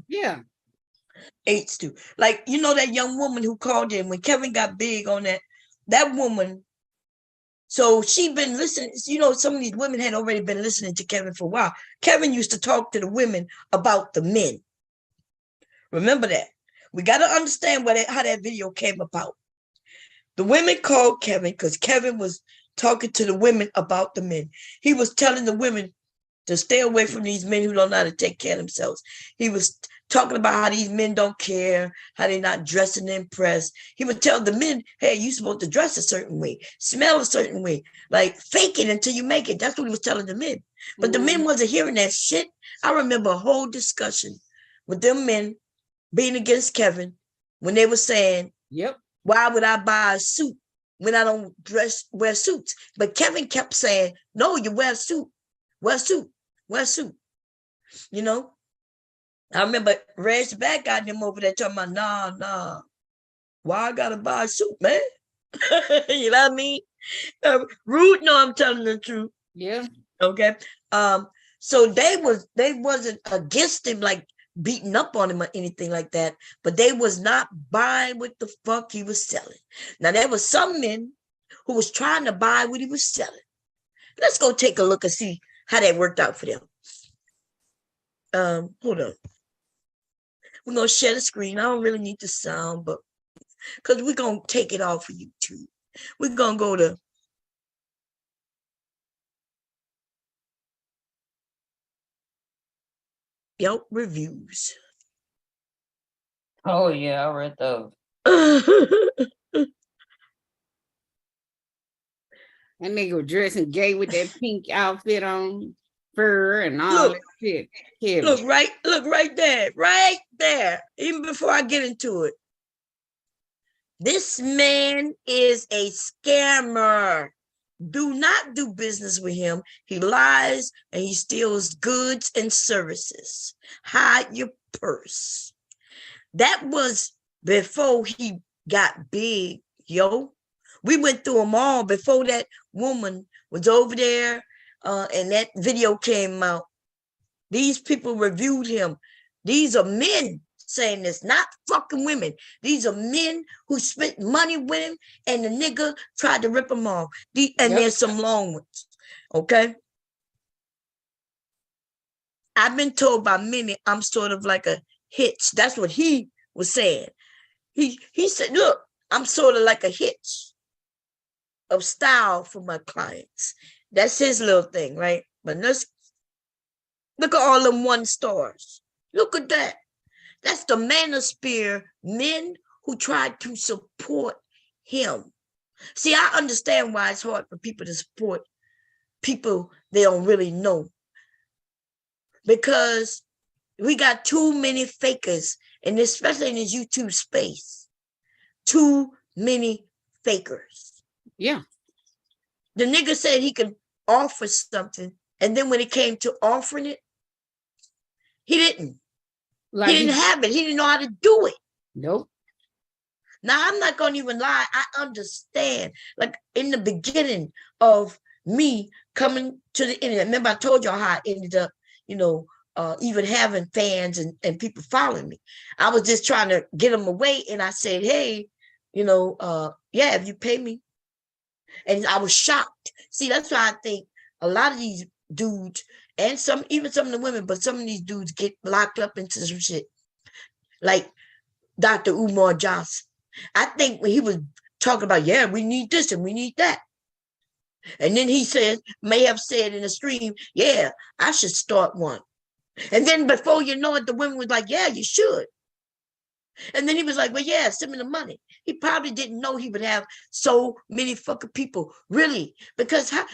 to. Like, that young woman who called in when Kevin got big on that woman. So she been listening. Some of these women had already been listening to Kevin for a while. Kevin used to talk to the women about the men. Remember that. We got to understand how that video came about. The women called Kevin because Kevin was talking to the women about the men. He was telling the women to stay away from these men who don't know how to take care of themselves. He was talking about how these men don't care, how they're not dressing to impress. He would tell the men, hey, you're supposed to dress a certain way, smell a certain way, like fake it until you make it. That's what he was telling the men. But the men wasn't hearing that shit. I remember a whole discussion with them men being against Kevin when they were saying, why would I buy a suit when I don't wear suits? But Kevin kept saying, no, you wear a suit. Wear a suit. I remember Reg back got him over there talking about, nah. Why I gotta buy a suit, man? You know what I mean? Rude, no, I'm telling the truth. Yeah. Okay. So they wasn't against him, like beating up on him or anything like that, but they was not buying what the fuck he was selling. Now there was some men who was trying to buy what he was selling. Let's go take a look and see how that worked out for them. Hold on. We're going to share the screen. I don't really need the sound, but because we're going to take it off of YouTube. We're going to go to Yelp reviews. Oh yeah, I read those. That nigga was dressing gay with that pink outfit on, fur and all that shit. Look right there. Even before I get into it. This man is a scammer. Do not do business with him. He lies and he steals goods and services. Hide your purse. That was before he got big, yo. We went through them all before that woman was over there and that video came out. These people reviewed him. These are men saying this, not fucking women. These are men who spent money with him and the nigga tried to rip them off. There's some long ones, okay? I've been told by many I'm sort of like a hitch. That's what he was saying. He said, look, I'm sort of like a hitch of style for my clients. That's his little thing, right? But let's look at all them 1 stars. Look at that. That's the manosphere men who tried to support him. See, I understand why it's hard for people to support people they don't really know. Because we got too many fakers, and especially in this YouTube space. Too many fakers. Yeah. The nigga said he could offer something, and then when it came to offering it, he didn't. Like he didn't have it. He didn't know how to do it. Nope. Now, I'm not going to even lie. I understand. Like in the beginning of me coming to the internet, remember I told y'all how I ended up, even having fans and people following me. I was just trying to get them away. And I said, hey, if you pay me. And I was shocked. See, that's why I think a lot of these dudes and even some of the women, but some of these dudes get locked up into some shit. Like Dr. Umar Johnson. I think when he was talking about, we need this and we need that. And then he may have said in a stream, I should start one. And then before you know it, the women was like, you should. And then he was like, send me the money. He probably didn't know he would have so many fucking people, really. Because I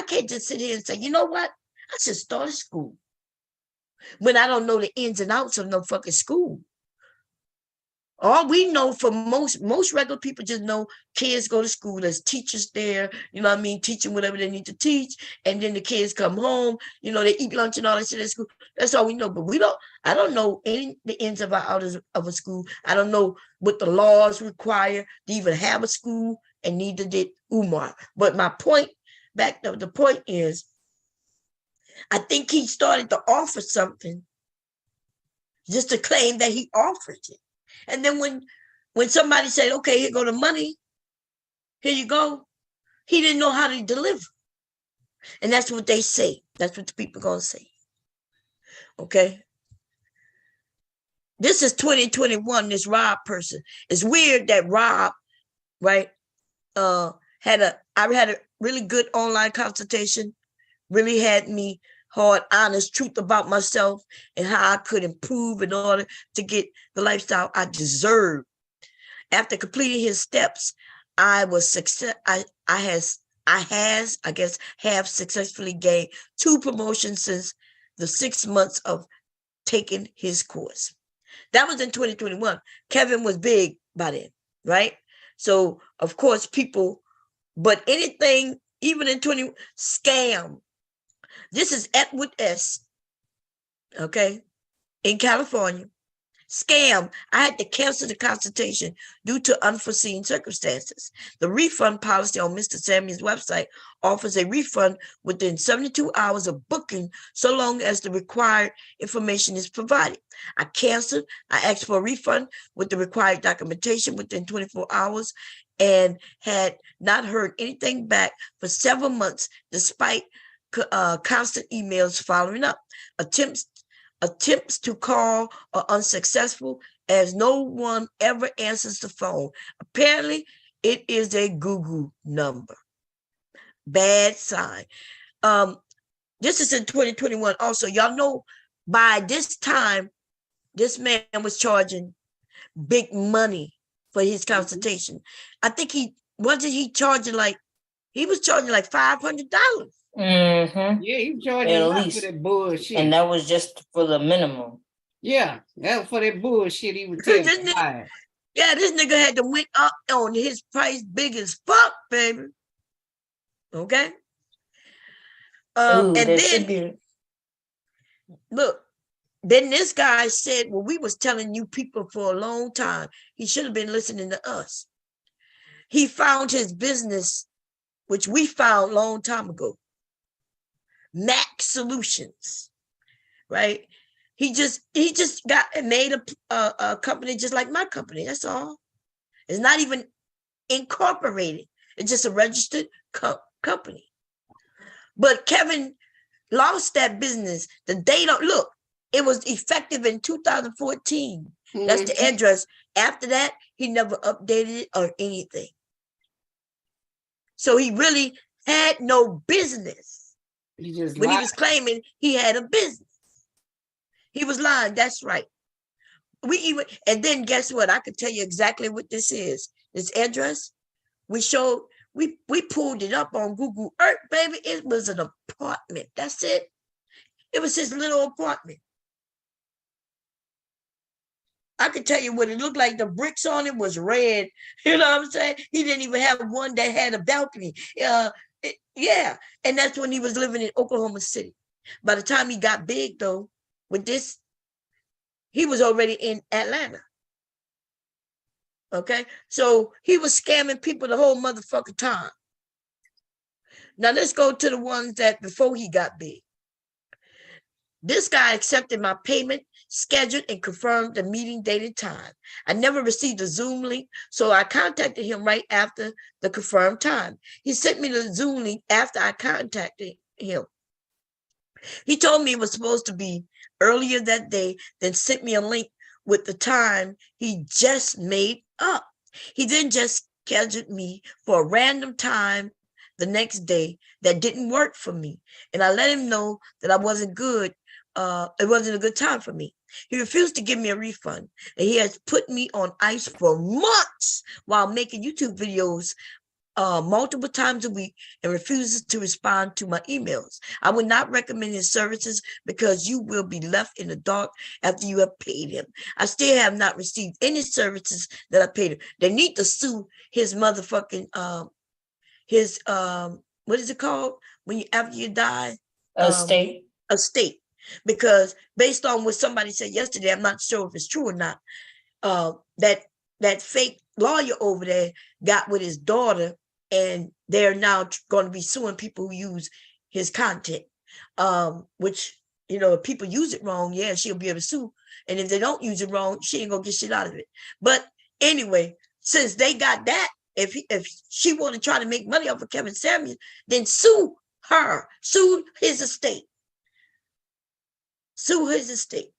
can't just sit here and say, you know what? I should start a school. When I don't know the ins and outs of no fucking school. All we know for most regular people just know kids go to school. There's teachers there, teaching whatever they need to teach. And then the kids come home, they eat lunch and all that shit at school. That's all we know. But I don't know the ins and outs of a school. I don't know what the laws require to even have a school, and neither did Umar. But the point is, I think he started to offer something just to claim that he offered it. And then when somebody said, okay, here go the money, here you go, he didn't know how to deliver. And that's what they say. That's what the people are going to say. Okay? This is 2021, this Rob person. It's weird that Rob, right, I had a really good online consultation, really had me hard, honest truth about myself and how I could improve in order to get the lifestyle I deserve. After completing his steps, I was success. I have successfully gained 2 promotions since the 6 months of taking his course. That was in 2021. Kevin was big by then, right? So of course but anything, even in scam. This is Edward S. Okay, in California. Scam. I had to cancel the consultation due to unforeseen circumstances. The refund policy on Mr. Sammy's website offers a refund within 72 hours of booking, so long as the required information is provided. I canceled. I asked for a refund with the required documentation within 24 hours and had not heard anything back for several months, despite constant emails following up. Attempts to call are unsuccessful as no one ever answers the phone. Apparently, it is a Google number. Bad sign. This is in 2021. Also, y'all know by this time, this man was charging big money for his consultation. I think he was charging like $500. Mm-hmm. Yeah, he charging At a lot least. for that bullshit. And that was just for the minimum. Yeah, that was for that bullshit he was telling This me. Yeah, this nigga had to went up on his price big as fuck, baby. Okay. Ooh, And there should then be. look, then this guy said, well, we was telling you people for a long time. He should have been listening to us. He found his business, which we found a long time ago. Mac Solutions, right? He just got made a company just like my company. That's all. It's not even incorporated. It's just a registered company. But Kevin lost that business. The date, look, it was effective in 2014. That's the address. After that, he never updated it or anything. So he really had no business. He just when he was claiming he had a business. He was lying. That's right. And then guess what? I could tell you exactly what this is. This address, we pulled it up on Google Earth, baby. It was an apartment. That's it. It was his little apartment. I could tell you what it looked like. The bricks on it was red. You know what I'm saying? He didn't even have one that had a balcony. Yeah. And that's when he was living in Oklahoma City. By the time he got big, though, with this, he was already in Atlanta. Okay? So he was scamming people the whole motherfucking time. Now let's go to the ones that before he got big. This guy accepted my payment, scheduled, and confirmed the meeting date and time. I never received a Zoom link, so I contacted him right after the confirmed time. He sent me the Zoom link after I contacted him. He told me it was supposed to be earlier that day, then sent me a link with the time he just made up. He then just scheduled me for a random time the next day that didn't work for me. And I let him know that I wasn't good. It wasn't a good time for me. He refused to give me a refund, and he has put me on ice for months while making YouTube videos multiple times a week and refuses to respond to my emails. I would not recommend his services because you will be left in the dark after you have paid him. I still have not received any services that I paid him. They need to sue his motherfucking what is it called when after you die? Estate. Estate. Because based on what somebody said yesterday, I'm not sure if it's true or not. That fake lawyer over there got with his daughter, and they're now going to be suing people who use his content. Which, if people use it wrong, yeah, she'll be able to sue. And if they don't use it wrong, she ain't gonna get shit out of it. But anyway, since they got that, if she want to try to make money off of Kevin Samuels, then sue her, sue his estate. Sue his estate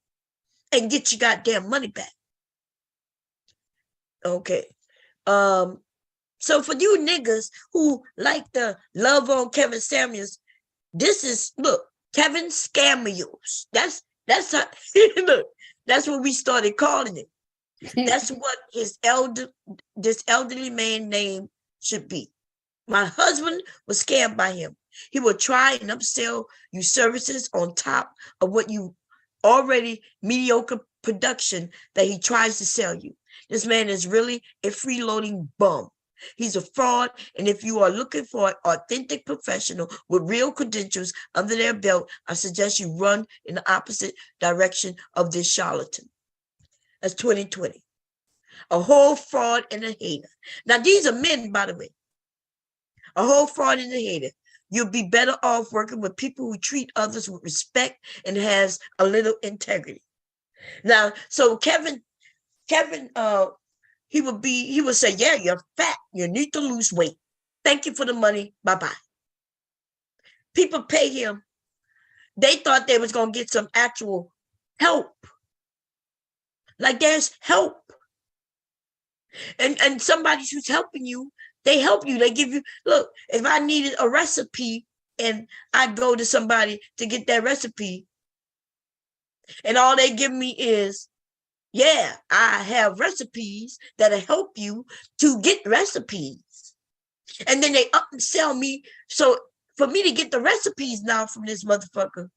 and get your goddamn money back. Okay. So for you niggas who like to love on Kevin Samuels, this is, look, Kevin Scammuels. That's how, look, that's what we started calling it. That's what this elderly man name should be. My husband was scammed by him. He will try and upsell you services on top of what you already mediocre production that he tries to sell you. This man is really a freeloading bum. He's a fraud, and if you are looking for an authentic professional with real credentials under their belt, I suggest you run in the opposite direction of this charlatan. That's 2020. A whole fraud and a hater. Now, these are men, by the way. A whole fraud and a hater. You'll be better off working with people who treat others with respect and has a little integrity. Now, so Kevin he would say, yeah, you're fat. You need to lose weight. Thank you for the money. Bye-bye. People pay him. They thought they was going to get some actual help. Like there's help. And somebody who's helping you, they help you. They give you, look, if I needed a recipe and I go to somebody to get that recipe and all they give me is, yeah, I have recipes that'll help you to get recipes. And then they upsell me. So for me to get the recipes now from this motherfucker,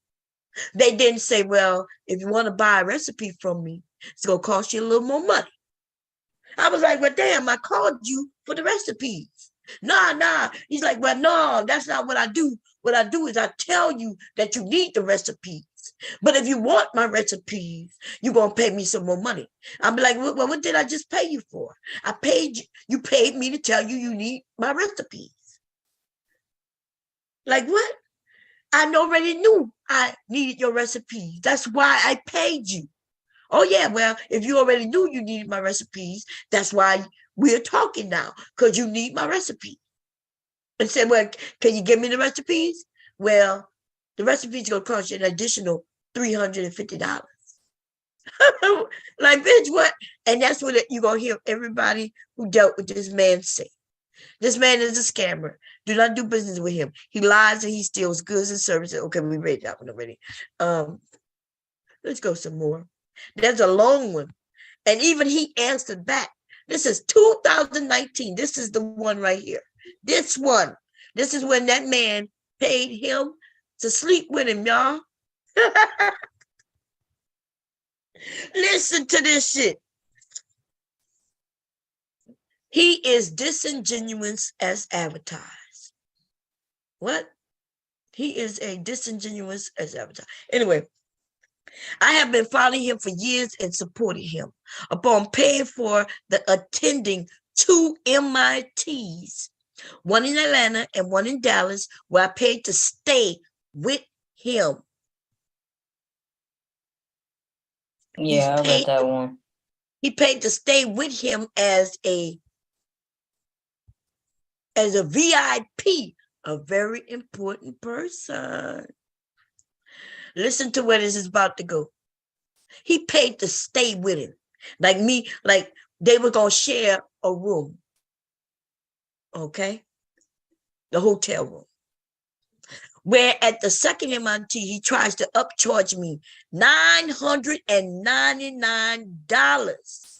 they didn't say, well, if you want to buy a recipe from me, it's going to cost you a little more money. I was like, well, damn, I called you for the recipes. Nah. He's like, well, no, that's not what I do. What I do is I tell you that you need the recipes. But if you want my recipes, you're going to pay me some more money. I'm like, well, what did I just pay you for? You paid me to tell you you need my recipes. Like what? I already knew I needed your recipes. That's why I paid you. Oh, yeah, well, if you already knew you needed my recipes, that's why we're talking now, because you need my recipe. And said, well, can you give me the recipes? Well, the recipe's going to cost you an additional $350. Like, bitch, what? And that's what you're going to hear everybody who dealt with this man say. This man is a scammer. Do not do business with him. He lies and he steals goods and services. Okay, we read that one already. Let's go some more. There's a long one. And even he answered back. This is 2019. This is the one right here. This one. This is when that man paid him to sleep with him, y'all. Listen to this shit. He is disingenuous as advertised. What? He is a disingenuous as advertised. Anyway, I have been following him for years and supported him. Upon paying for the attending 2 MITs, one in Atlanta and one in Dallas, where I paid to stay with him. Yeah, I read that one. He paid to stay with him as a VIP, a very important person. Listen to where this is about to go. He paid to stay with him. Like me, like they were going to share a room. Okay? The hotel room. Where at the second MIT, he tries to upcharge me $999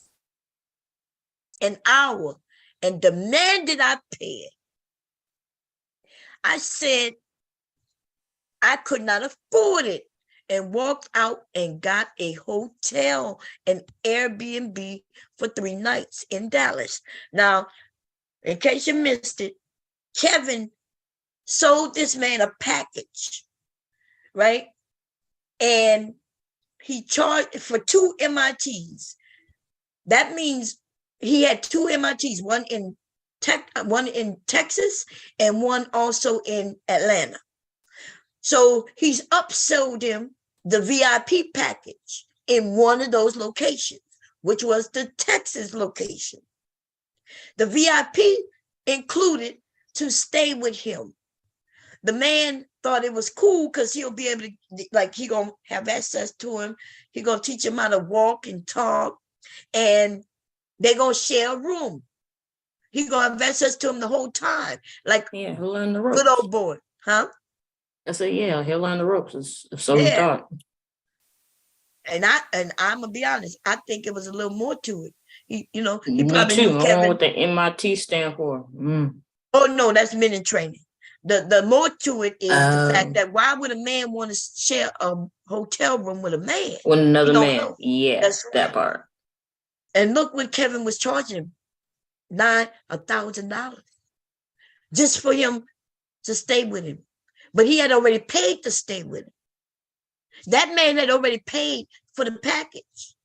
an hour and demanded I pay it. I said I could not afford it and walked out and got a hotel and Airbnb for 3 nights in Dallas. Now, in case you missed it, Kevin sold this man a package, right? And he charged for 2 MITs. That means he had 2 MITs, one in Texas and one also in Atlanta. So he's upsold him the VIP package in one of those locations, which was the Texas location. The VIP included to stay with him. The man thought it was cool because he'll be able to, like, he gonna have access to him. He gonna teach him how to walk and talk, and they gonna share a room. He gonna have access to him the whole time. Like, yeah, he'll learn the ropes. Good old boy, huh? I said, yeah, he'll learn the ropes. So he thought. And I'm gonna be honest, I think it was a little more to it. He probably Me too. knew I Kevin. know what the MIT stand for. Oh no, that's men in training. The more to it is the fact that why would a man want to share a hotel room with a man? With another man. Know. Yeah, that's that right. part. And look what Kevin was charging him. $1,000 just for him to stay with him. But he had already paid to stay with him. That man had already paid for the package.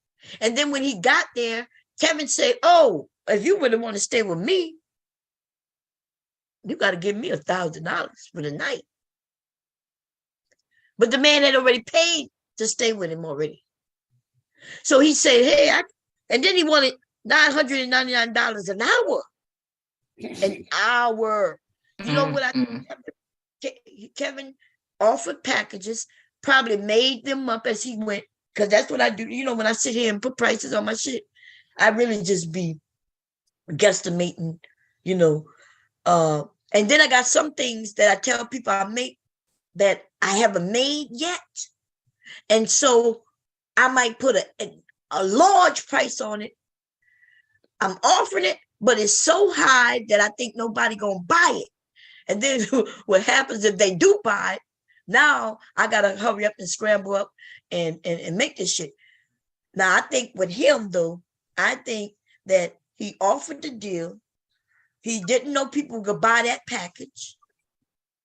And then when he got there, Kevin said, oh, if you really want to stay with me, you got to give me $1,000 for the night. But the man had already paid to stay with him already. So he said, hey, and then he wanted $999 an hour. An hour. You know what Kevin offered packages, probably made them up as he went, because that's what I do. You know, when I sit here and put prices on my shit, I really just be guesstimating, you know. And then I got some things that I tell people I make that I haven't made yet. And so I might put a large price on it. I'm offering it, but it's so high that I think nobody gonna buy it. And then what happens if they do buy it? Now I gotta hurry up and scramble up and make this shit. Now I think with him though, I think that he offered the deal. He didn't know people could buy that package.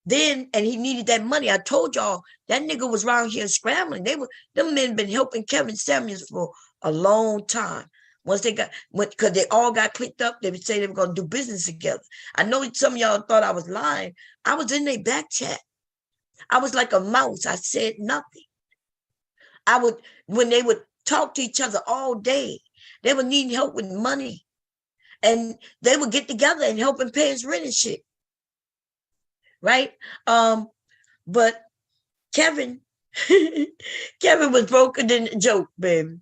Then, and he needed that money. I told y'all that nigga was around here scrambling. Them men been helping Kevin Samuels for a long time. Once they because they all got clicked up, they would say they were going to do business together. I know some of y'all thought I was lying. I was in their back chat. I was like a mouse. I said nothing. When they would talk to each other all day, they would need help with money. And they would get together and help him pay his rent and shit. Right? But Kevin was broken in a joke, baby.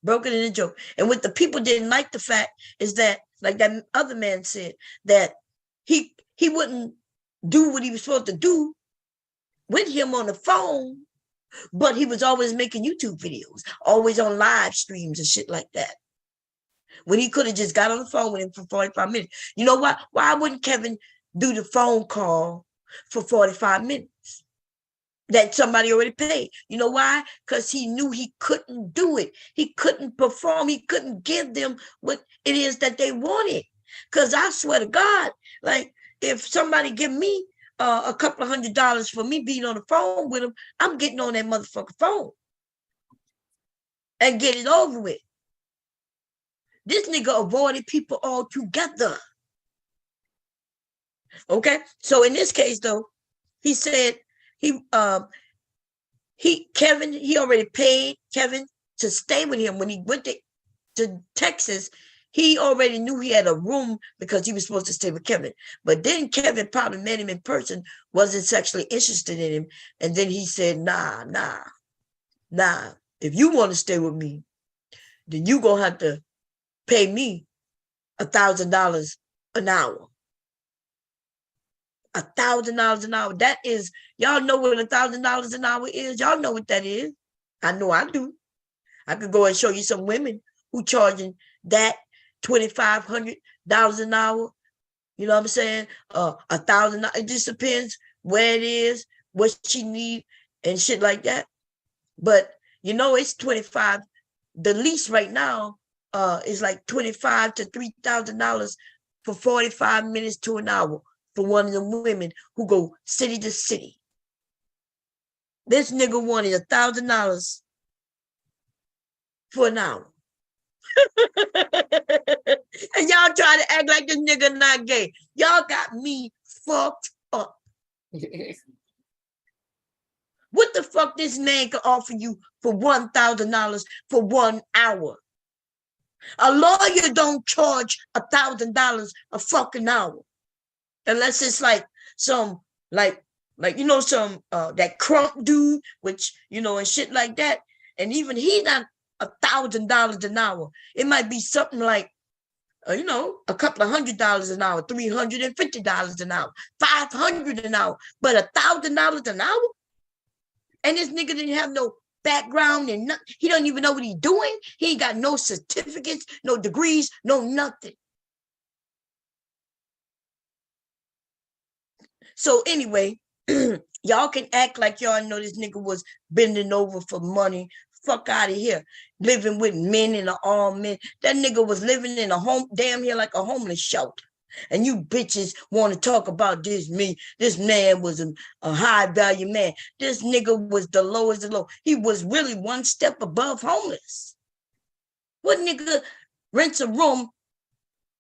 Broken in a joke. And what the people didn't like the fact is that, like that other man said, that he wouldn't do what he was supposed to do with him on the phone, but he was always making YouTube videos, always on live streams and shit like that. When he could have just got on the phone with him for 45 minutes. You know what? Why wouldn't Kevin do the phone call for 45 minutes that somebody already paid? You know why? Because he knew he couldn't do it. He couldn't perform. He couldn't give them what it is that they wanted. Because I swear to God, like if somebody give me a couple of $100 for me being on the phone with him, I'm getting on that motherfucking phone and get it over with. This nigga avoided people altogether. Okay, so in this case though, he said he already paid Kevin to stay with him when he went to Texas. He already knew he had a room because he was supposed to stay with Kevin. But then Kevin probably met him in person, wasn't sexually interested in him, and then he said, nah. If you want to stay with me, then you gonna have to pay me $1,000 an hour. $1,000 an hour. That is, y'all know what $1,000 an hour is. Y'all know what that is. I know I do. I could go and show you some women who charging that $2,500 an hour. You know what I'm saying? $1,000. It just depends where it is, what she need, and shit like that. But you know, it's 25. The lease right now is like $2,500 to $3,000 for 45 minutes to an hour for one of them women who go city to city. This nigga wanted $1,000 for an hour. And y'all try to act like this nigga not gay. Y'all got me fucked up. What the fuck this man can offer you for $1,000 for 1 hour? A lawyer don't charge $1,000 a fucking hour. Unless it's like some, like you know, some, that crump dude, which, you know, and shit like that. And even he not $1,000 an hour. It might be something like, you know, a couple of $100 an hour, $350 an hour, $500 an hour, but $1,000 an hour? And this nigga didn't have no background and nothing. He don't even know what he's doing. He ain't got no certificates, no degrees, no nothing. So anyway, y'all can act like y'all know this nigga was bending over for money. Fuck out of here. Living with men and all men. That nigga was living in a home, damn near like a homeless shelter. And you bitches want to talk about this me. This man was a high value man. This nigga was the lowest of low. He was really one step above homeless. What nigga rents a room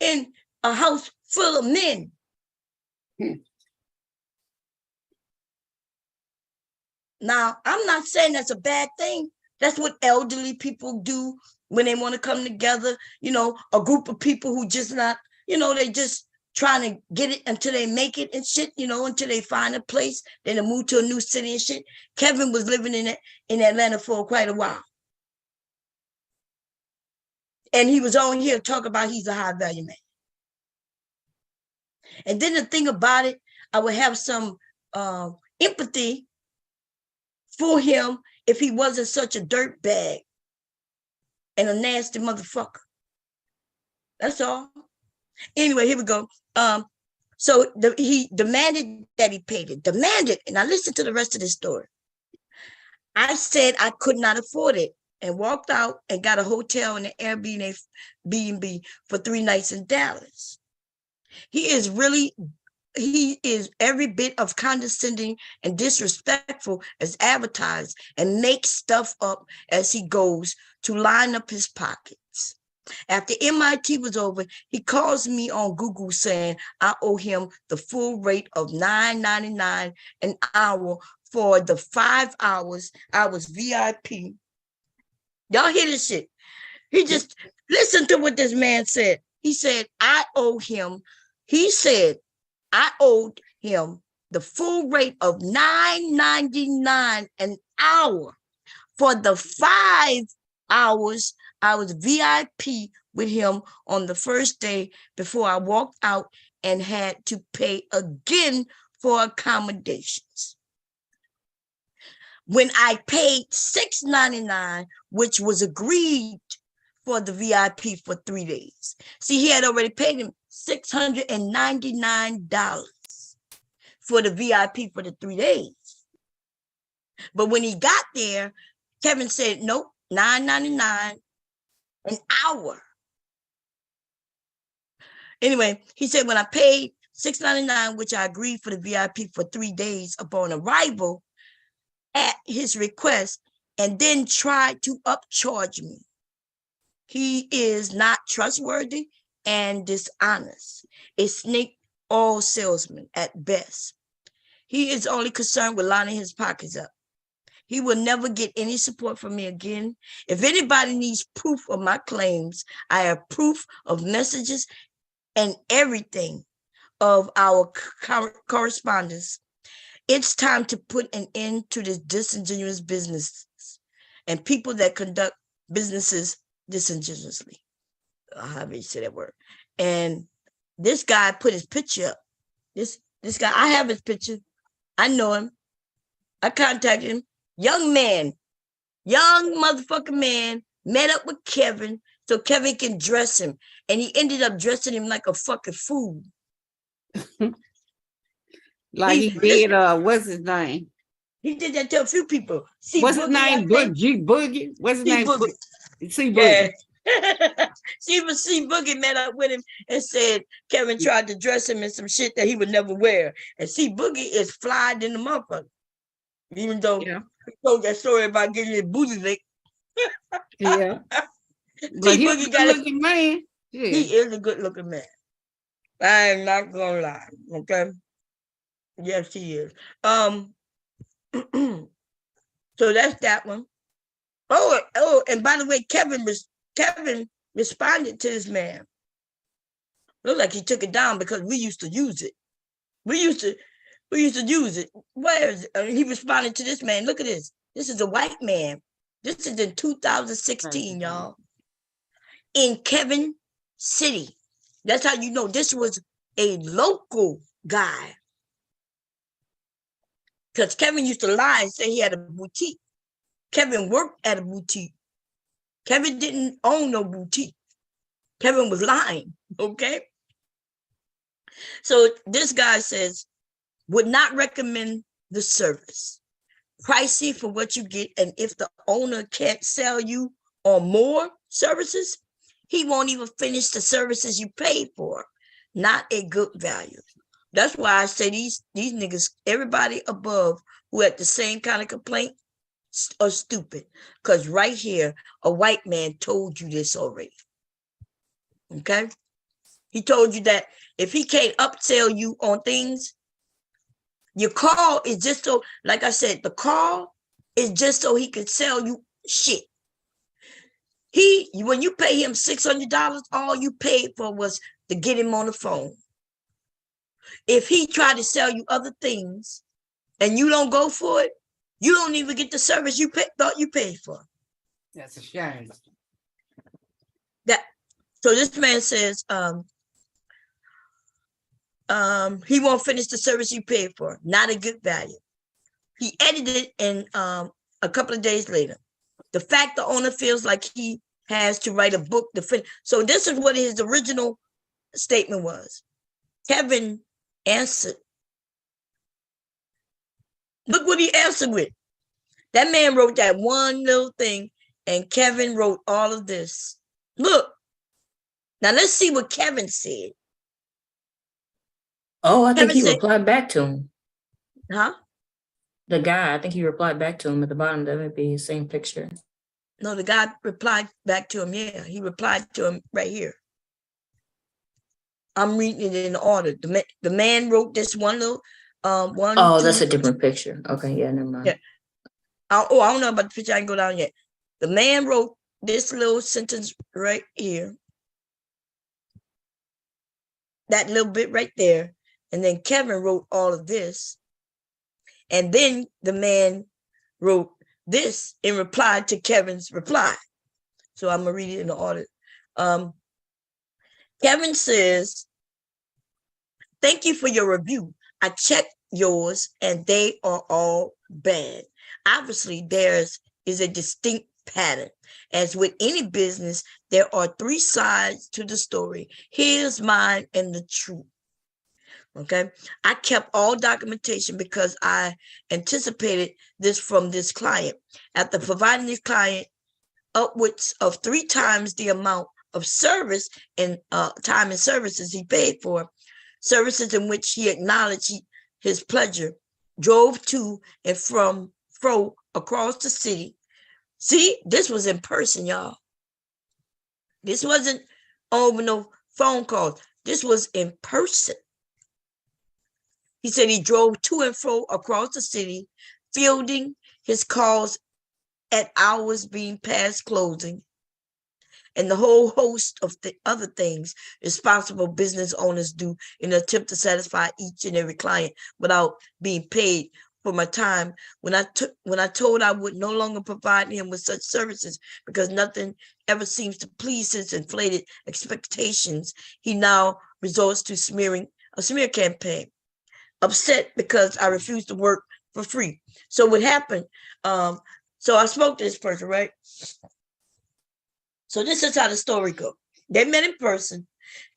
in a house full of men? Now, I'm not saying that's a bad thing. That's what elderly people do when they want to come together, a group of people who just not, they just trying to get it until they make it and shit, until they find a place, then they move to a new city and shit. Kevin was living in Atlanta for quite a while. And he was on here talking about he's a high value man. And then the thing about it, I would have some empathy for him if he wasn't such a dirtbag and a nasty motherfucker. That's all. Anyway, here we go. So he demanded that he paid it. Demanded, and I listened to the rest of this story. I said I could not afford it and walked out and got a hotel and an Airbnb for 3 nights in Dallas. He is every bit of condescending and disrespectful as advertised and makes stuff up as he goes to line up his pockets. After MIT was over, he calls me on Google saying I owe him the full rate of $9.99 an hour for the 5 hours I was VIP. Y'all hear this shit? He just listen to what this man said. He said, I owed him the full rate of $9.99 an hour for the 5 hours I was VIP with him on the first day before I walked out and had to pay again for accommodations. When I paid $6.99, which was agreed for the VIP for 3 days. See, he had already paid him $699 for the VIP for the 3 days. But when he got there, Kevin said, nope, $9.99 an hour. Anyway, he said, when I paid $6.99, which I agreed for the VIP for 3 days upon arrival at his request, and then tried to upcharge me. He is not trustworthy and dishonest, a snake oil salesman at best. He is only concerned with lining his pockets up. He will never get any support from me again. If anybody needs proof of my claims, I have proof of messages and everything of our correspondence. It's time to put an end to this disingenuous business and people that conduct businesses disingenuously. However you say that word. And this guy put his picture up. This guy, I have his picture. I know him. I contacted him. Young motherfucking man, met up with Kevin so Kevin can dress him. And he ended up dressing him like a fucking fool. Like he did, what's his name? He did that to a few people. What's his name? G Boogie? What's his name? C Boogie. C Boogie met up with him and said Kevin tried to dress him in some shit that he would never wear. And C Boogie is fly in the motherfucker. Even though he told that story about getting his booty licked. Yeah. But he's a good looking man. Yeah. He is a good looking man. I am not gonna lie. Okay. Yes, he is. So that's that one. Oh, and by the way, Kevin responded to this man. Looked like he took it down because we used to use it. We used to use it. Where is it? He responded to this man. Look at this. This is a white man. This is in 2016, y'all. In Kevin City. That's how you know this was a local guy. Because Kevin used to lie and say he had a boutique. Kevin worked at a boutique. Kevin didn't own no boutique. Kevin was lying, okay? So this guy says, would not recommend the service. Pricey for what you get, and if the owner can't sell you on more services, he won't even finish the services you paid for. Not a good value. That's why I say these niggas, everybody above who had the same kind of complaint are stupid. Because right here, a white man told you this already. Okay? He told you that if he can't upsell you on things, your call is just so, like I said, the call is just so he can sell you shit. When you pay him $600, all you paid for was to get him on the phone. If he tried to sell you other things and you don't go for it, you don't even get the service you thought you paid for. That's a shame. So this man says, he won't finish the service you paid for. Not a good value. He edited it, and a couple of days later, the fact the owner feels like he has to write a book to finish. So this is what his original statement was. Kevin answered. Look what he answered with. That man wrote that one little thing, and Kevin wrote all of this. Look. Now let's see what Kevin said. Oh, I think Kevin he said, replied back to him. huh? The guy, I think he replied back to him at the bottom. That would be the same picture. No, the guy replied back to him. Yeah, he replied to him right here. I'm reading it in order. The man wrote this one little one. Oh, two, that's a different picture. Okay, yeah, never mind. Yeah. I don't know about the picture. I can go down yet. The man wrote this little sentence right here. That little bit right there. And then Kevin wrote all of this. And then the man wrote this in reply to Kevin's reply. So I'm going to read it in the order. Kevin says, thank you for your review. I checked yours and they are all bad. Obviously, theirs is a distinct pattern. As with any business, there are three sides to the story. Here's mine and the truth. Okay. I kept all documentation because I anticipated this from this client. After providing this client upwards of 3 times the amount of service and time and services he paid for, services in which he acknowledged his pleasure, drove to and fro across the city. See, this was in person, y'all. This wasn't over no phone calls. This was in person. He said he drove to and fro across the city, fielding his calls at hours being past closing, and the whole host of the other things responsible business owners do in an attempt to satisfy each and every client without being paid for my time. When I told I would no longer provide him with such services because nothing ever seems to please his inflated expectations, he now resorts to a smear campaign. Upset because I refused to work for free. So what happened? So I spoke to this person, right? So this is how the story goes. They met in person.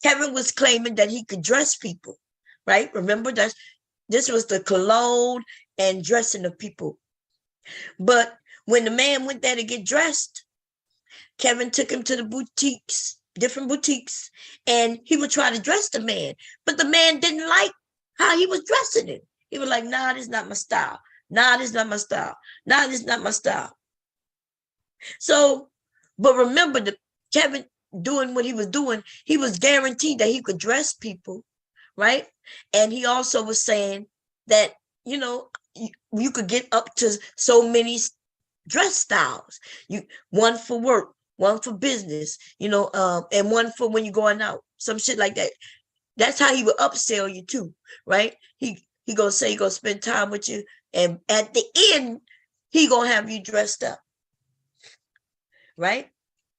Kevin was claiming that he could dress people, right? Remember that this was the cologne and dressing of people. But when the man went there to get dressed, Kevin took him to the boutiques, different boutiques, and he would try to dress the man. But the man didn't like how he was dressing him. He was like, nah, this is not my style. Nah, this is not my style. Nah, this is not my style. So, but remember that Kevin doing what he was doing, he was guaranteed that he could dress people, right? And he also was saying that, you could get up to so many dress styles. One for work, one for business, and one for when you're going out, some shit like that. That's how he would upsell you too, right? He gonna say he gonna spend time with you, and at the end, he gonna have you dressed up, right?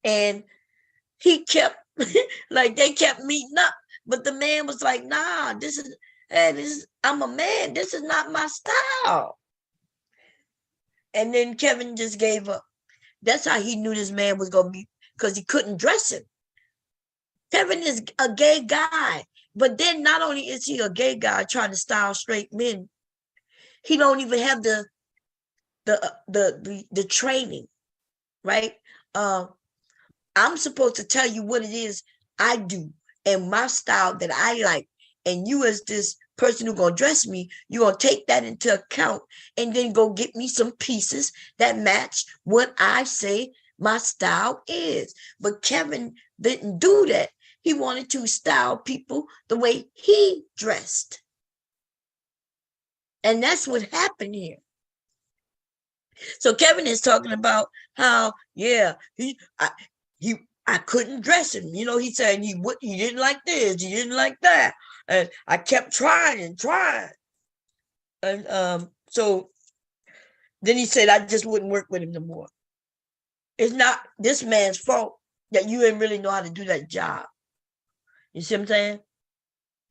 And he kept they kept meeting up, but the man was like, "Nah, I'm a man. This is not my style." And then Kevin just gave up. That's how he knew this man was gonna be, because he couldn't dress him. Kevin is a gay guy. But then not only is he a gay guy trying to style straight men, he don't even have the training, right? I'm supposed to tell you what it is I do and my style that I like. And you as this person who's going to dress me, you're going to take that into account and then go get me some pieces that match what I say my style is. But Kevin didn't do that. He wanted to style people the way he dressed. And that's what happened here. So Kevin is talking about how, I couldn't dress him. You know, he said he didn't like this, he didn't like that. And I kept trying and trying. And so then he said I just wouldn't work with him no more. It's not this man's fault that you didn't really know how to do that job. You see what I'm saying?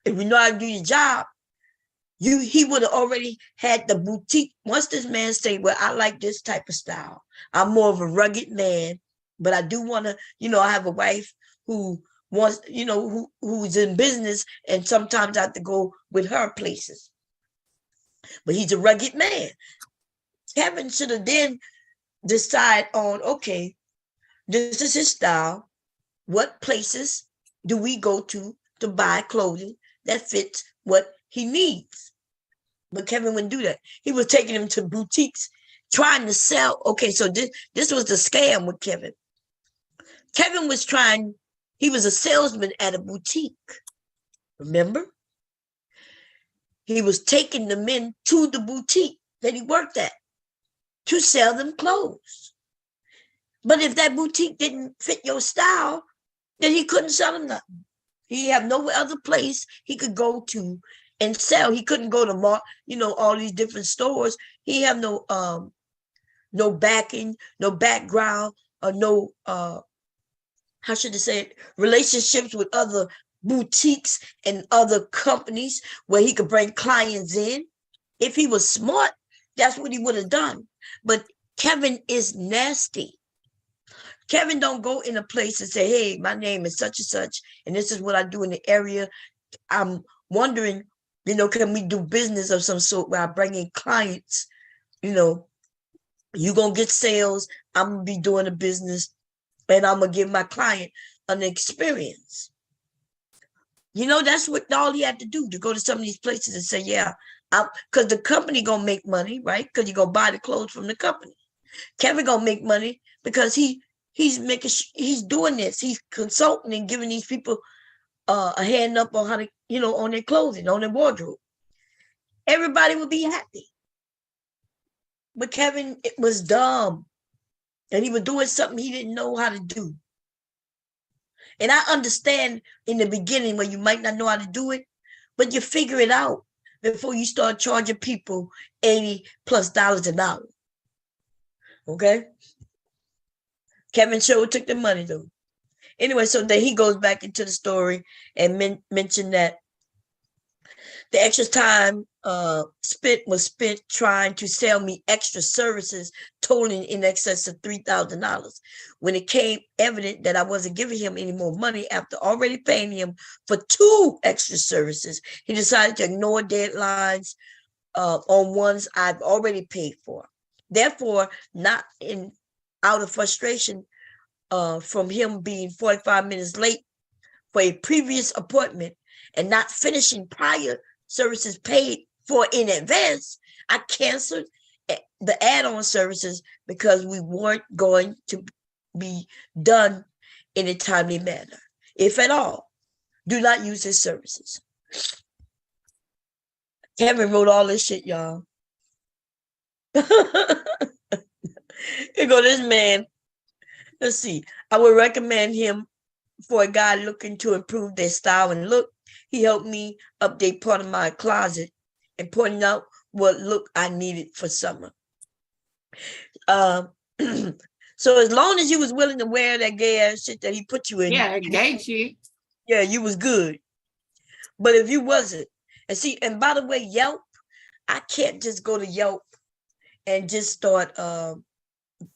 If you know how to do your job, he would have already had the boutique. Once this man say, well, I like this type of style. I'm more of a rugged man, but I do want to, I have a wife who wants, who's in business, and sometimes I have to go with her places. But he's a rugged man. Kevin should have then decide on, okay, this is his style. What places do we go to buy clothing that fits what he needs? But Kevin wouldn't do that. He was taking him to boutiques, trying to sell. Okay, so this was the scam with Kevin. Kevin was he was a salesman at a boutique. Remember? He was taking the men to the boutique that he worked at to sell them clothes. But if that boutique didn't fit your style, then he couldn't sell them nothing. He have no other place he could go to and sell. He couldn't go to all these different stores. He have no backing, no background, or no how should I say it? Relationships with other boutiques and other companies where he could bring clients in. If he was smart, that's what he would have done. But Kevin is nasty. Kevin don't go in a place and say, hey, my name is such and such, and this is what I do in the area. I'm wondering, can we do business of some sort where I bring in clients? You going to get sales. I'm going to be doing a business, and I'm going to give my client an experience. That's what all he had to do, to go to some of these places and say, yeah, because the company going to make money, right? Because you're going to buy the clothes from the company. Kevin going to make money because he's doing this. He's consulting and giving these people a hand up on how to, on their clothing, on their wardrobe. Everybody would be happy. But Kevin, it was dumb. And he was doing something he didn't know how to do. And I understand in the beginning when you might not know how to do it, but you figure it out before you start charging people $80+ an hour. Okay? Kevin sure took the money though. Anyway, so then he goes back into the story and mentioned that the extra time was spent trying to sell me extra services totaling in excess of $3,000. When it came evident that I wasn't giving him any more money after already paying him for 2 extra services, he decided to ignore deadlines on ones I've already paid for. Therefore, out of frustration from him being 45 minutes late for a previous appointment and not finishing prior services paid for in advance, I canceled the add-on services because we weren't going to be done in a timely manner. If at all, do not use his services. Kevin wrote all this shit, y'all. Here go this man. Let's see. I would recommend him for a guy looking to improve their style and look. He helped me update part of my closet and pointing out what look I needed for summer. So as long as you was willing to wear that gay ass shit that he put you in. Yeah, gay shit. Yeah, you was good. But if you wasn't, and by the way, Yelp, I can't just go to Yelp and just start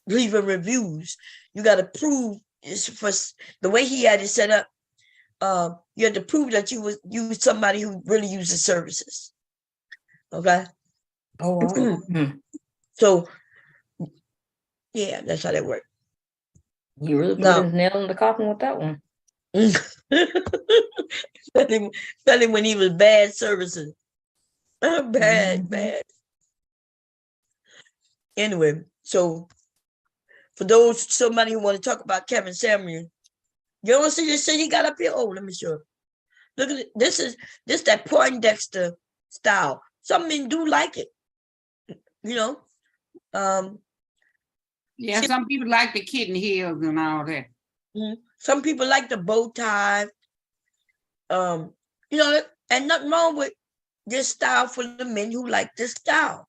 leaving reviews. You got to prove for the way he had it set up. You had to prove that you was somebody who really uses services. Okay. Oh, wow. So yeah, that's how that worked. You really put his nail in the coffin with that one. Especially when he was bad services. Bad. Anyway, so for somebody who want to talk about Kevin Samuel, you don't see this shit he got up here? Oh, let me show you. Look at it. This that Poindexter style. Some men do like it. Yeah, some people like the kitten heels and all that. Some people like the bow tie. You know, and nothing wrong with this style for the men who like this style.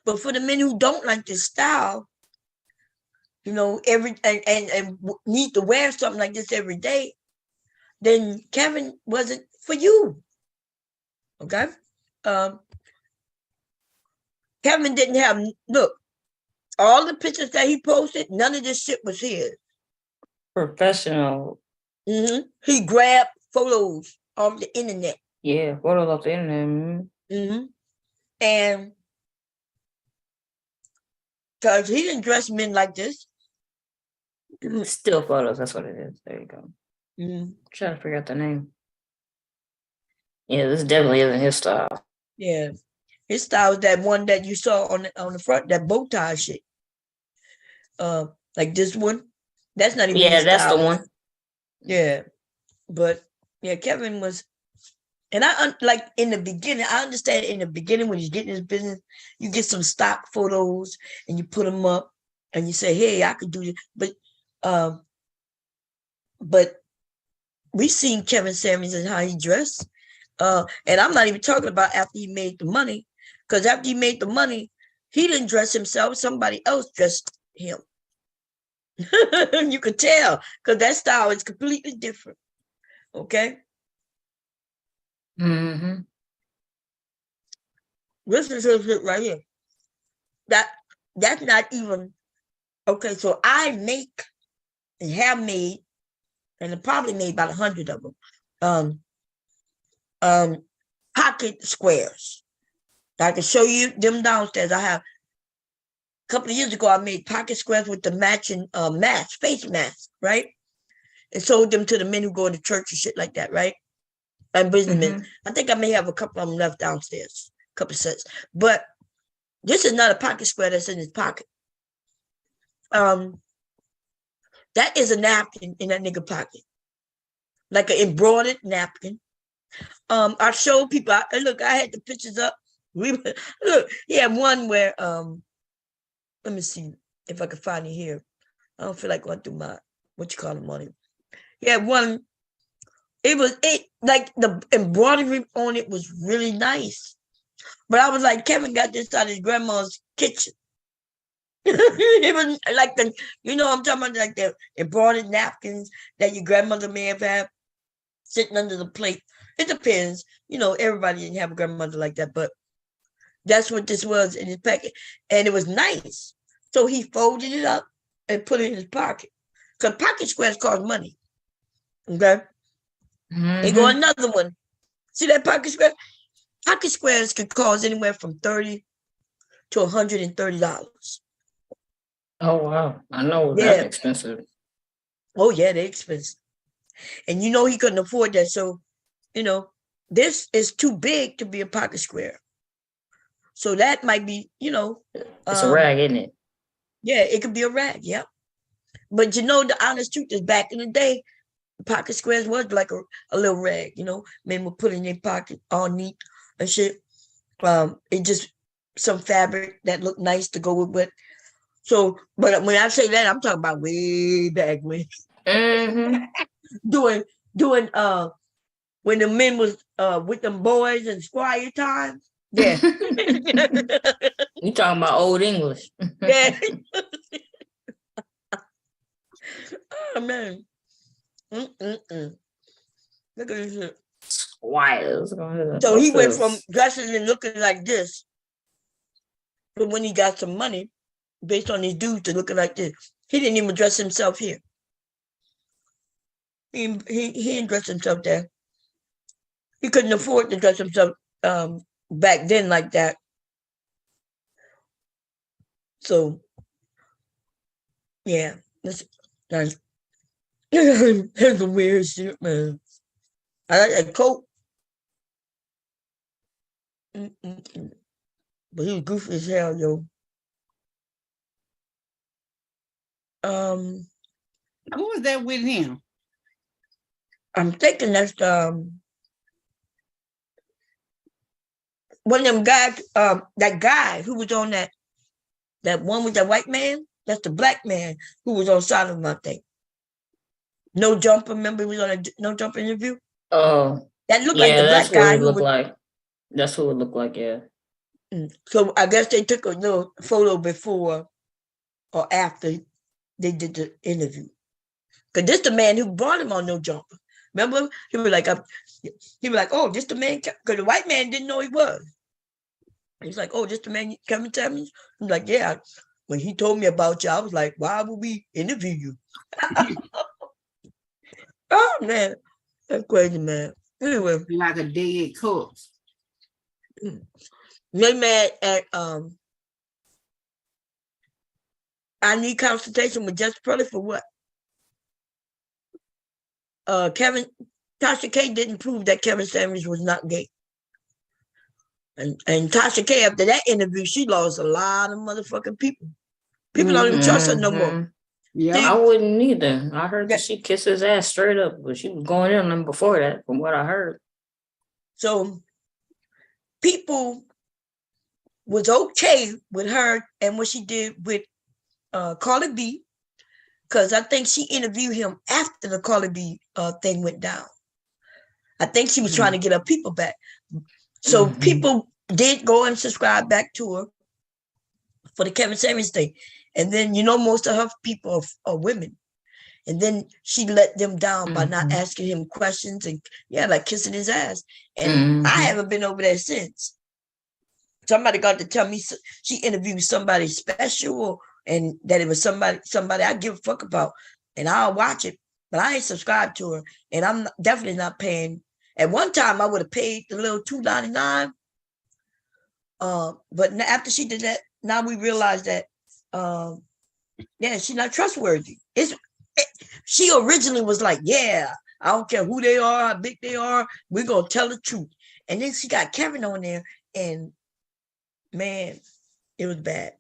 But for the men who don't like this style, you know, and need to wear something like this every day, then Kevin wasn't for you. Okay? Kevin didn't have, look, all the pictures that he posted, none of this shit was his. Professional. He grabbed photos off the internet. Yeah, photos off the internet. And because he didn't dress men like this. Still photos, that's what it is. There you go. Trying to figure out the name. Yeah, this definitely isn't his style. Yeah. His style is that one that you saw on the front, that bow tie shit. Like this one. That's not even his that's style. the one. Yeah. But yeah, Kevin was, and I like in the beginning, I understand in the beginning when he's getting his business, you get some stock photos and you put them up and you say, hey, I could do this. But we seen Kevin Samuels and how he dressed. And I'm not even talking about after he made the money, because after he made the money, he didn't dress himself. Somebody else dressed him. You could tell, because that style is completely different. Okay? Listen to this right here. That's not even, okay, so I make and have made, and I probably made about 100 of them, pocket squares. I can show you them downstairs. I have, a couple of years ago, I made pocket squares with the matching mask, face mask, right? And sold them to the men who go to church and shit like that, right? And businessmen. I think I may have a couple of them left downstairs, a couple of sets. But this is not a pocket square that's in his pocket. That is a napkin in that nigga pocket. Like an embroidered napkin. I showed people, look, I had the pictures up. Look, he had one where, let me see if I can find it here. I don't feel like going through my, what you call the money. He had one, like the embroidery on it was really nice. But I was like, Kevin got this out of his grandma's kitchen. It was like the, you know, I'm talking about like the embroidered napkins that your grandmother may have had sitting under the plate. It depends. You know, everybody didn't have a grandmother like that, but that's what this was in his packet. And it was nice. So he folded it up and put it in his pocket. Because pocket squares cost money. Okay? They go another one. See that pocket square? Pocket squares could cost anywhere from $30 to $130. Oh, wow. I know that's expensive. Oh, yeah, they're expensive. And you know he couldn't afford that. So, you know, this is too big to be a pocket square. So that might be, you know. It's a rag, isn't it? Yeah, it could be a rag, yeah. But you know, the honest truth is back in the day, pocket squares was like a little rag, you know. Men would put in their pocket all neat and shit. It just some fabric that looked nice to go with. So, but when I say that, I'm talking about way back when. doing when the men was with them boys and squire time. Yeah. You talking about old English. Yeah. Oh man. Look at this shit. Squires. So he went from dressing and looking like this, but when he got some money, based on his dudes to looking like this, he didn't even dress himself here. He didn't dress himself there. He couldn't afford to dress himself back then like that. So yeah, that's some weird shit, man. I like that coat. But he was goofy as hell, yo. Who was that with him? I'm thinking that's one of them guys, that guy who was on that one with that white man, that's the black man who was on side of him, I think. No Jumper. Remember, we was on a No Jumper interview. Oh, That looked like yeah, the that's black what guy it who looked was. like. That's what it looked like, yeah. So I guess they took a little photo before or after they did the interview. Cause this the man who brought him on No Jumper. Remember, he was like, oh, this the man. Cause the white man didn't know he was. He's like, oh, this the man, Kevin Samuels. I'm like, yeah. When he told me about you, I was like, why would we interview you? Oh man, that's crazy, man. Anyway, Like a dead corpse. they mad at I need consultation with Jess Pearly for what? Tasha K didn't prove that Kevin Samuels was not gay. And Tasha K, after that interview, she lost a lot of motherfucking people. People don't even trust her no more. Yeah, I wouldn't either. I heard that she kissed his ass straight up, but she was going in on him before that, from what I heard. So people was okay with her and what she did with Carly B, because I think she interviewed him after the Carly B thing went down. I think she was trying to get her people back. So people did go and subscribe back to her for the Kevin Samuels thing. And then, most of her people are women. And then she let them down by not asking him questions and, like kissing his ass. And I haven't been over there since. Somebody got to tell me she interviewed somebody special and that it was somebody I give a fuck about. And I'll watch it, but I ain't subscribed to her. And I'm definitely not paying. At one time, I would have paid the little $2.99. But after she did that, now we realize that, she's not trustworthy. She originally was like, I don't care who they are, how big they are, we're going to tell the truth. And then she got Kevin on there, and man, it was bad.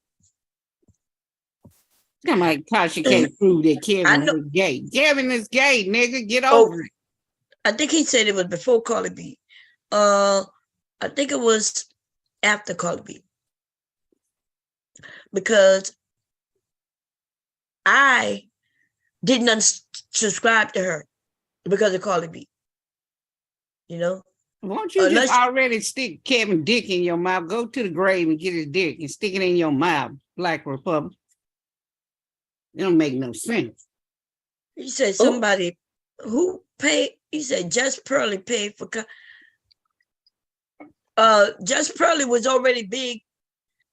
Come like Tasha can't prove that Kevin was gay. Kevin is gay, nigga. Get over it. I think he said it was before Carly B. I think it was after Carly B. Because I didn't subscribe to her because of Carly B. Won't you just already stick Kevin dick in your mouth? Go to the grave and get his dick and stick it in your mouth, Black Republic. It don't make no sense. He said somebody who paid, he said Jess Pearly paid for, Jess Pearly was already big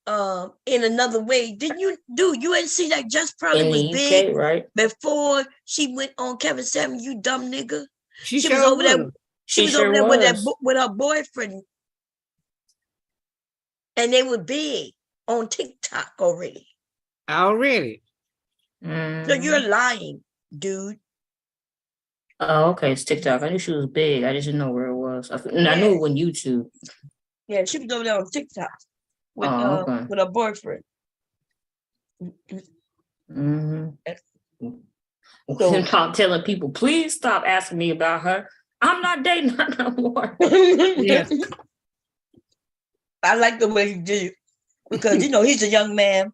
in another way. Didn't you ain't see that Jess Pearly was big, right? Before she went on Kevin Samuels, you dumb nigga. She was over there. She was over there with her boyfriend. And they were big on TikTok already. So you're lying, dude. Oh, okay. It's TikTok. I knew she was big. I just didn't know where it was. I knew it was YouTube. Yeah, she was over there on TikTok with her boyfriend. So I'm telling people, please stop asking me about her. I'm not dating her no more. Yes. I like the way he did it because he's a young man,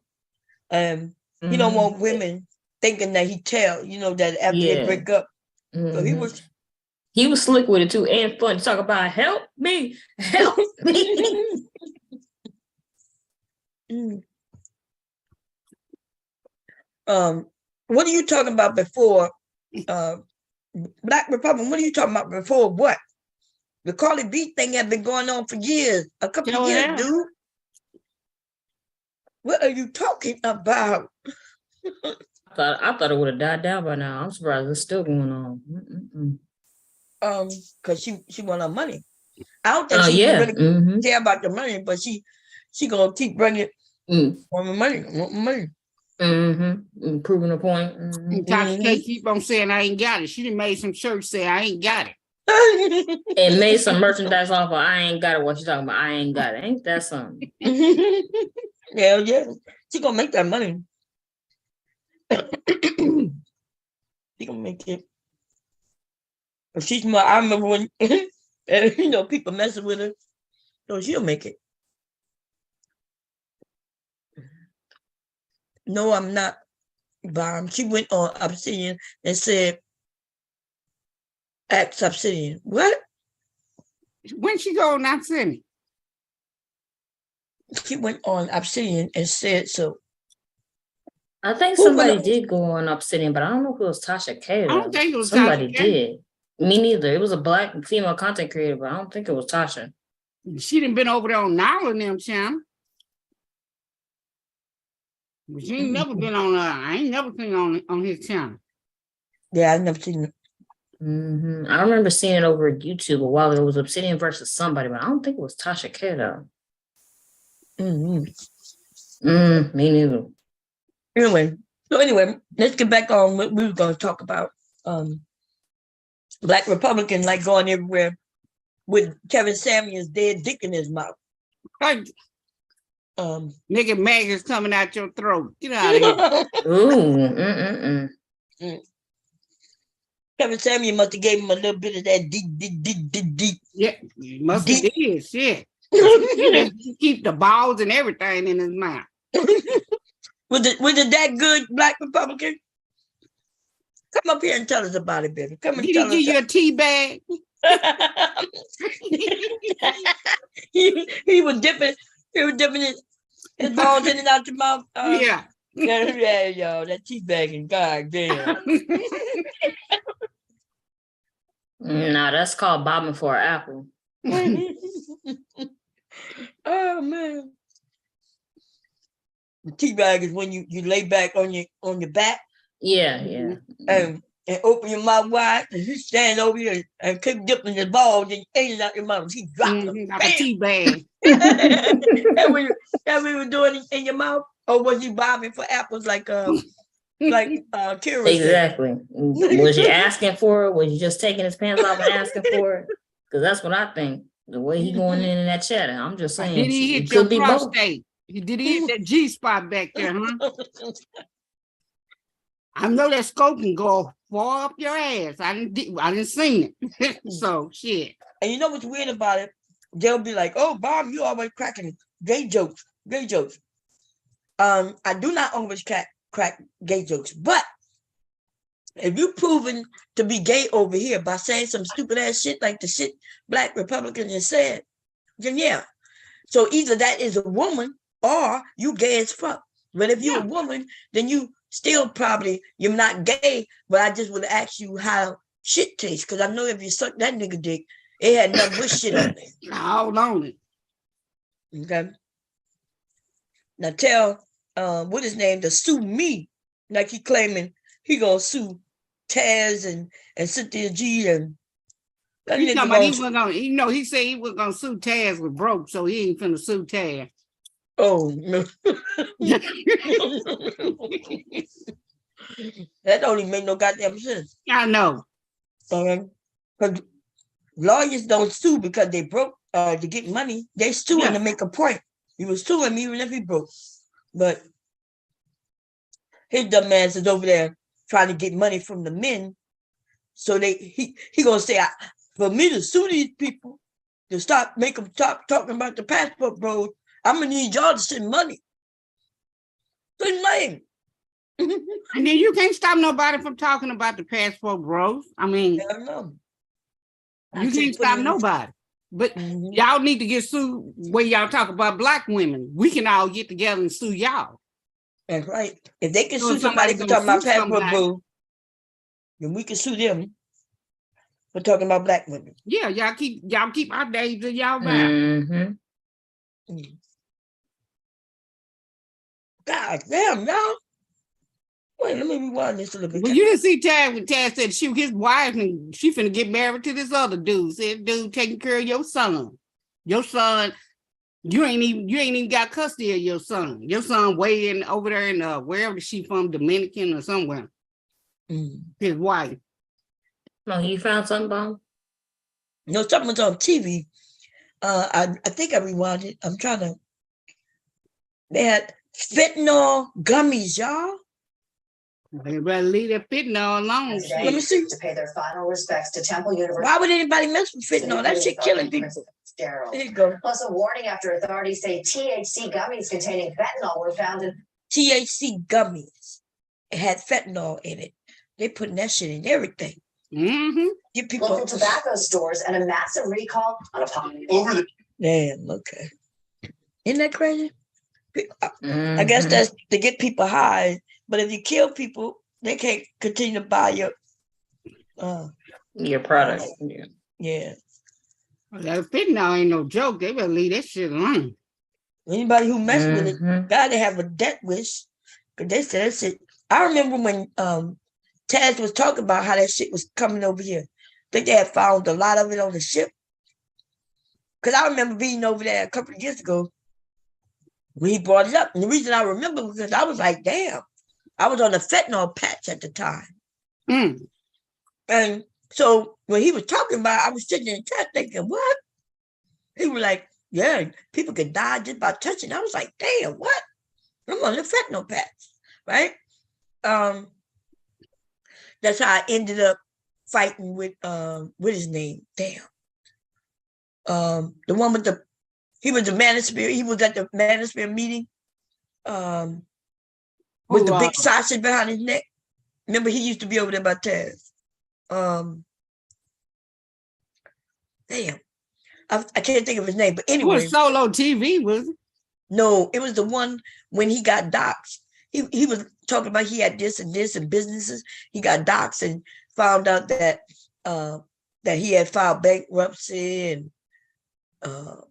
and he don't want women thinking that he tell that after they break up. So he was slick with it too, and fun to talk about. Help me. What are you talking about before? Black Republic, what are you talking about before what? The Carly B thing had been going on for years, a couple of years, dude. What are you talking about? I thought it would have died down by now. I'm surprised it's still going on. Because she want her money. I don't think she really care about the money, but she gonna keep bringing want my money, Proving a point. Tasha K keep on saying I ain't got it. She done made some shirts say I ain't got it. And made some merchandise off of I ain't got it. What you talking about? I ain't got it. Ain't that something? Yeah. She gonna make that money. She gonna make it. If she's more, I remember when people messing with her. So she'll make it. No, I'm not bomb. She went on Upselling and said At Obsidian. What? When she go on Upselling? She went on Obsidian and said so. I think Who somebody gonna- did go on Upselling, but I don't know if it was Tasha K. I don't though. think it was Somebody Tasha K. did. Me neither. It was a black female content creator, but I don't think it was Tasha. She done been over there on Nile and them channel. But she ain't never been on I ain't never seen on his channel. Yeah, I've never seen it. I remember seeing it over YouTube a while ago. It was Obsidian versus somebody, but I don't think it was Tasha K. though. Me neither. Anyway, let's get back on what we were going to talk about. Black Republican like going everywhere with Kevin Samuels' dead dick in his mouth. Like, nigga maggots coming out your throat. Get out of here. Kevin Samuel must have gave him a little bit of that deep. Yeah, must have did shit. He keep the balls and everything in his mouth. Was it that good, Black Republican? Come up here and tell us about it, baby. Come and Did tell he us. give you a tea bag? he was dipping his balls in and out your mouth. Yeah. Yeah, yo, that tea bagging, goddamn. Nah, that's called bobbing for an apple. Oh man. The tea bag is when you lay back on your back Yeah. and open your mouth wide and he stand over you and keep dipping the balls and ain't out your mouth. He dropped them. Like a tea bag. That we were doing in your mouth? Or was you bobbing for apples like Kira said? Exactly. Was you asking for it? Was you just taking his pants off and asking for it? Because that's what I think. The way he going in that chatter, I'm just saying. Did he hit your prostate? Did he hit that G spot back there, huh? I know that scope can go far up your ass. I didn't see it. So shit. And you know what's weird about it? They'll be like, "Oh, Bob, you always cracking gay jokes." I do not always crack gay jokes, but if you proven to be gay over here by saying some stupid ass shit like the shit Black Republicans just said, then yeah. So either that is a woman or you gay as fuck. But if you're a woman, then you still probably, you're not gay, but I just would ask you how shit tastes. Because I know if you suck that nigga dick, it had nothing but shit on it. All on it. Okay. Now tell what his name to sue me, like he claiming he gonna sue Taz and Cynthia G and that He nigga talking about he gonna, was gonna, you know, he said he was gonna sue Taz with broke, so he ain't finna sue Taz. oh no. That don't even make no goddamn sense. I know. Because lawyers don't sue because they broke to get money. They suing to make a point. He was suing me even if he broke. But his dumb ass is over there trying to get money from the men. So he gonna say, for me to sue these people, to make them stop talking about the passport bros, I'm gonna need y'all to send money. Good name. And then you can't stop nobody from talking about the passport bros. I mean, I don't know. you can't stop nobody. But y'all need to get sued where y'all talk about Black women. We can all get together and sue y'all. That's right. If they can So sue if somebody for somebody talking about gonna sue passport somebody- bros, then we can sue them for talking about Black women. Yeah, y'all keep our days in y'all mouth. God damn, y'all. Wait, let me rewind this a little bit. Well, you didn't see Taz when Taz said she his wife and she finna get married to this other dude. Said dude taking care of your son. Your son, you ain't even got custody of your son. Your son way in over there in wherever she from, Dominican or somewhere. His wife. No, you found something, Bob? No, something was on TV. I think I rewound it. I'm trying to. They had fentanyl gummies, y'all. They better leave that fentanyl alone. Let me see. To pay their final respects to Temple University. Why would anybody mess with fentanyl? That shit killing people. There you go. Plus a warning after authorities say THC gummies containing fentanyl were found in THC gummies. It had fentanyl in it. They putting that shit in everything. Give people local tobacco stores and a massive recall on a pop. Over the damn. Okay, isn't that crazy? I guess Mhm. that's to get people high. But if you kill people, they can't continue to buy your. Your product. Yeah. Yeah. That fentanyl ain't no joke. They better leave that shit alone. Anybody who mess with it Mhm. gotta have a death wish. Cause they said that shit. I remember when Taz was talking about how that shit was coming over here. I think they had found a lot of it on the ship. Cause I remember being over there a couple of years ago when he brought it up. And the reason I remember was because I was like, damn, I was on the fentanyl patch at the time. Mm. And so when he was talking about it, I was sitting in the chat thinking, what? He was like, yeah, people could die just by touching. I was like, damn, what? I'm on the fentanyl patch, right? That's how I ended up fighting with his name. Damn. The one with he was the manosphere. He was at the manosphere meeting. With the big sausage behind his neck. Remember, he used to be over there by Taz. Damn. I can't think of his name, but It anyway. was solo TV, was it? No, it was the one when he got doxxed. He was talking about he had this and businesses. He got doxxed and found out that that he had filed bankruptcy and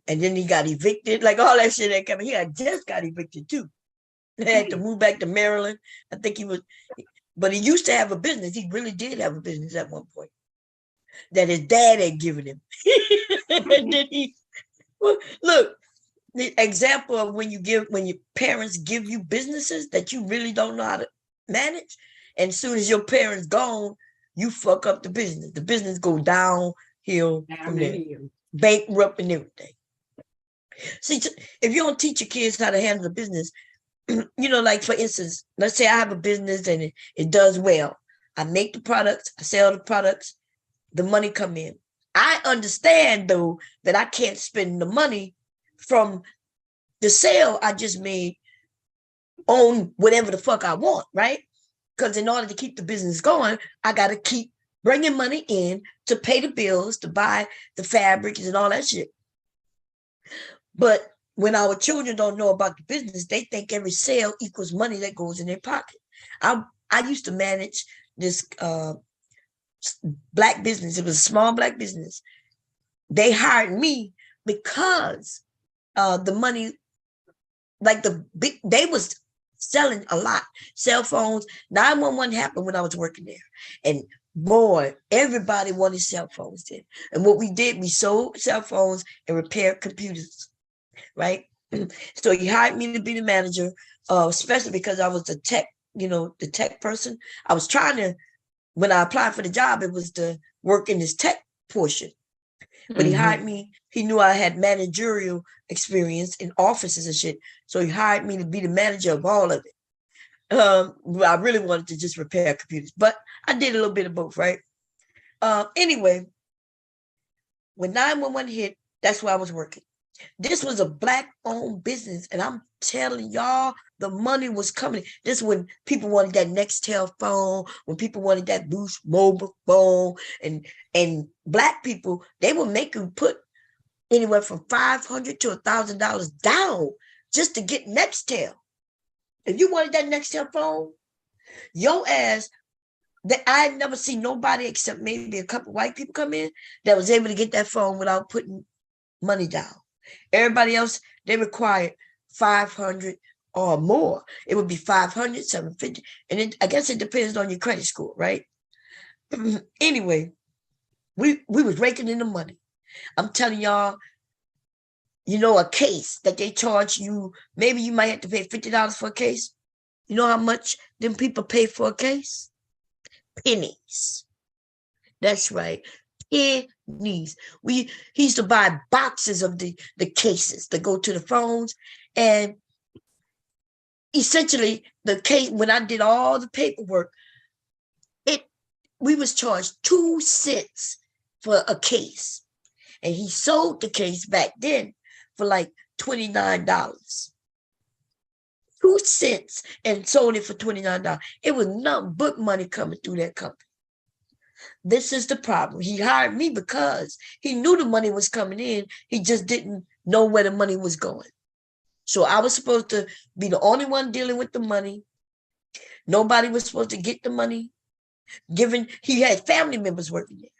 then he got evicted, like all that shit that came. He had just got evicted too. He had to move back to Maryland. I think he was, but he used to have a business. He really did have a business at one point that his dad had given him. And then look. The example of when your parents give you businesses that you really don't know how to manage, and as soon as your parents gone, you fuck up the business. The business go downhill from there, bankrupt and everything. See, if you don't teach your kids how to handle the business, like for instance, let's say I have a business and it does well. I make the products, I sell the products, the money come in. I understand though that I can't spend the money from the sale I just made on whatever the fuck I want, right? Because in order to keep the business going, I got to keep bringing money in to pay the bills, to buy the fabrics and all that shit. But when our children don't know about the business, they think every sale equals money that goes in their pocket. I used to manage this black business. It was a small black business. They hired me because the money, like they was selling a lot. Cell phones, 911 happened when I was working there. And boy, everybody wanted cell phones then. And what we did, we sold cell phones and repaired computers, right? So he hired me to be the manager, especially because I was the tech person. I was trying to, when I applied for the job, it was to work in this tech portion. But he hired me. He knew I had managerial experience in offices and shit. So he hired me to be the manager of all of it. I really wanted to just repair computers, but I did a little bit of both, right? Anyway, when 911 hit, that's where I was working. This was a black-owned business, and I'm telling y'all, the money was coming. This is when people wanted that Nextel phone, when people wanted that Boost mobile phone, and black people, they would make you put anywhere from $500 to $1,000 down just to get Nextel. If you wanted that Nextel phone, your ass, that I had never seen nobody except maybe a couple white people come in that was able to get that phone without putting money down. Everybody else, they required 500 or more. It would be 500, 750. And I guess it depends on your credit score, right? Anyway, we was raking in the money. I'm telling y'all, a case that they charge you, maybe you might have to pay $50 for a case. You know how much them people pay for a case? Pennies. That's right. Pennies. He used to buy boxes of the cases that go to the phones. And essentially, the case, when I did all the paperwork, we was charged 2 cents for a case. And he sold the case back then for like $29. 2 cents and sold it for $29. It was nothing but money coming through that company. This is the problem. He hired me because he knew the money was coming in. He just didn't know where the money was going. So I was supposed to be the only one dealing with the money. Nobody was supposed to get the money. Given he had family members working there.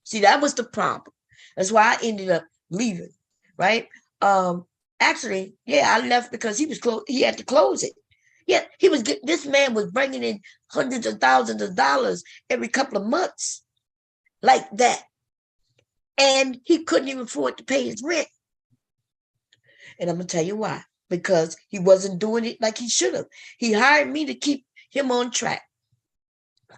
See, that was the problem. That's why I ended up leaving, right? Actually, yeah, I left because he was he had to close it. Yeah, this man was bringing in hundreds of thousands of dollars every couple of months, like that. And he couldn't even afford to pay his rent. And I'm gonna tell you why. Because he wasn't doing it like he should have. He hired me to keep him on track.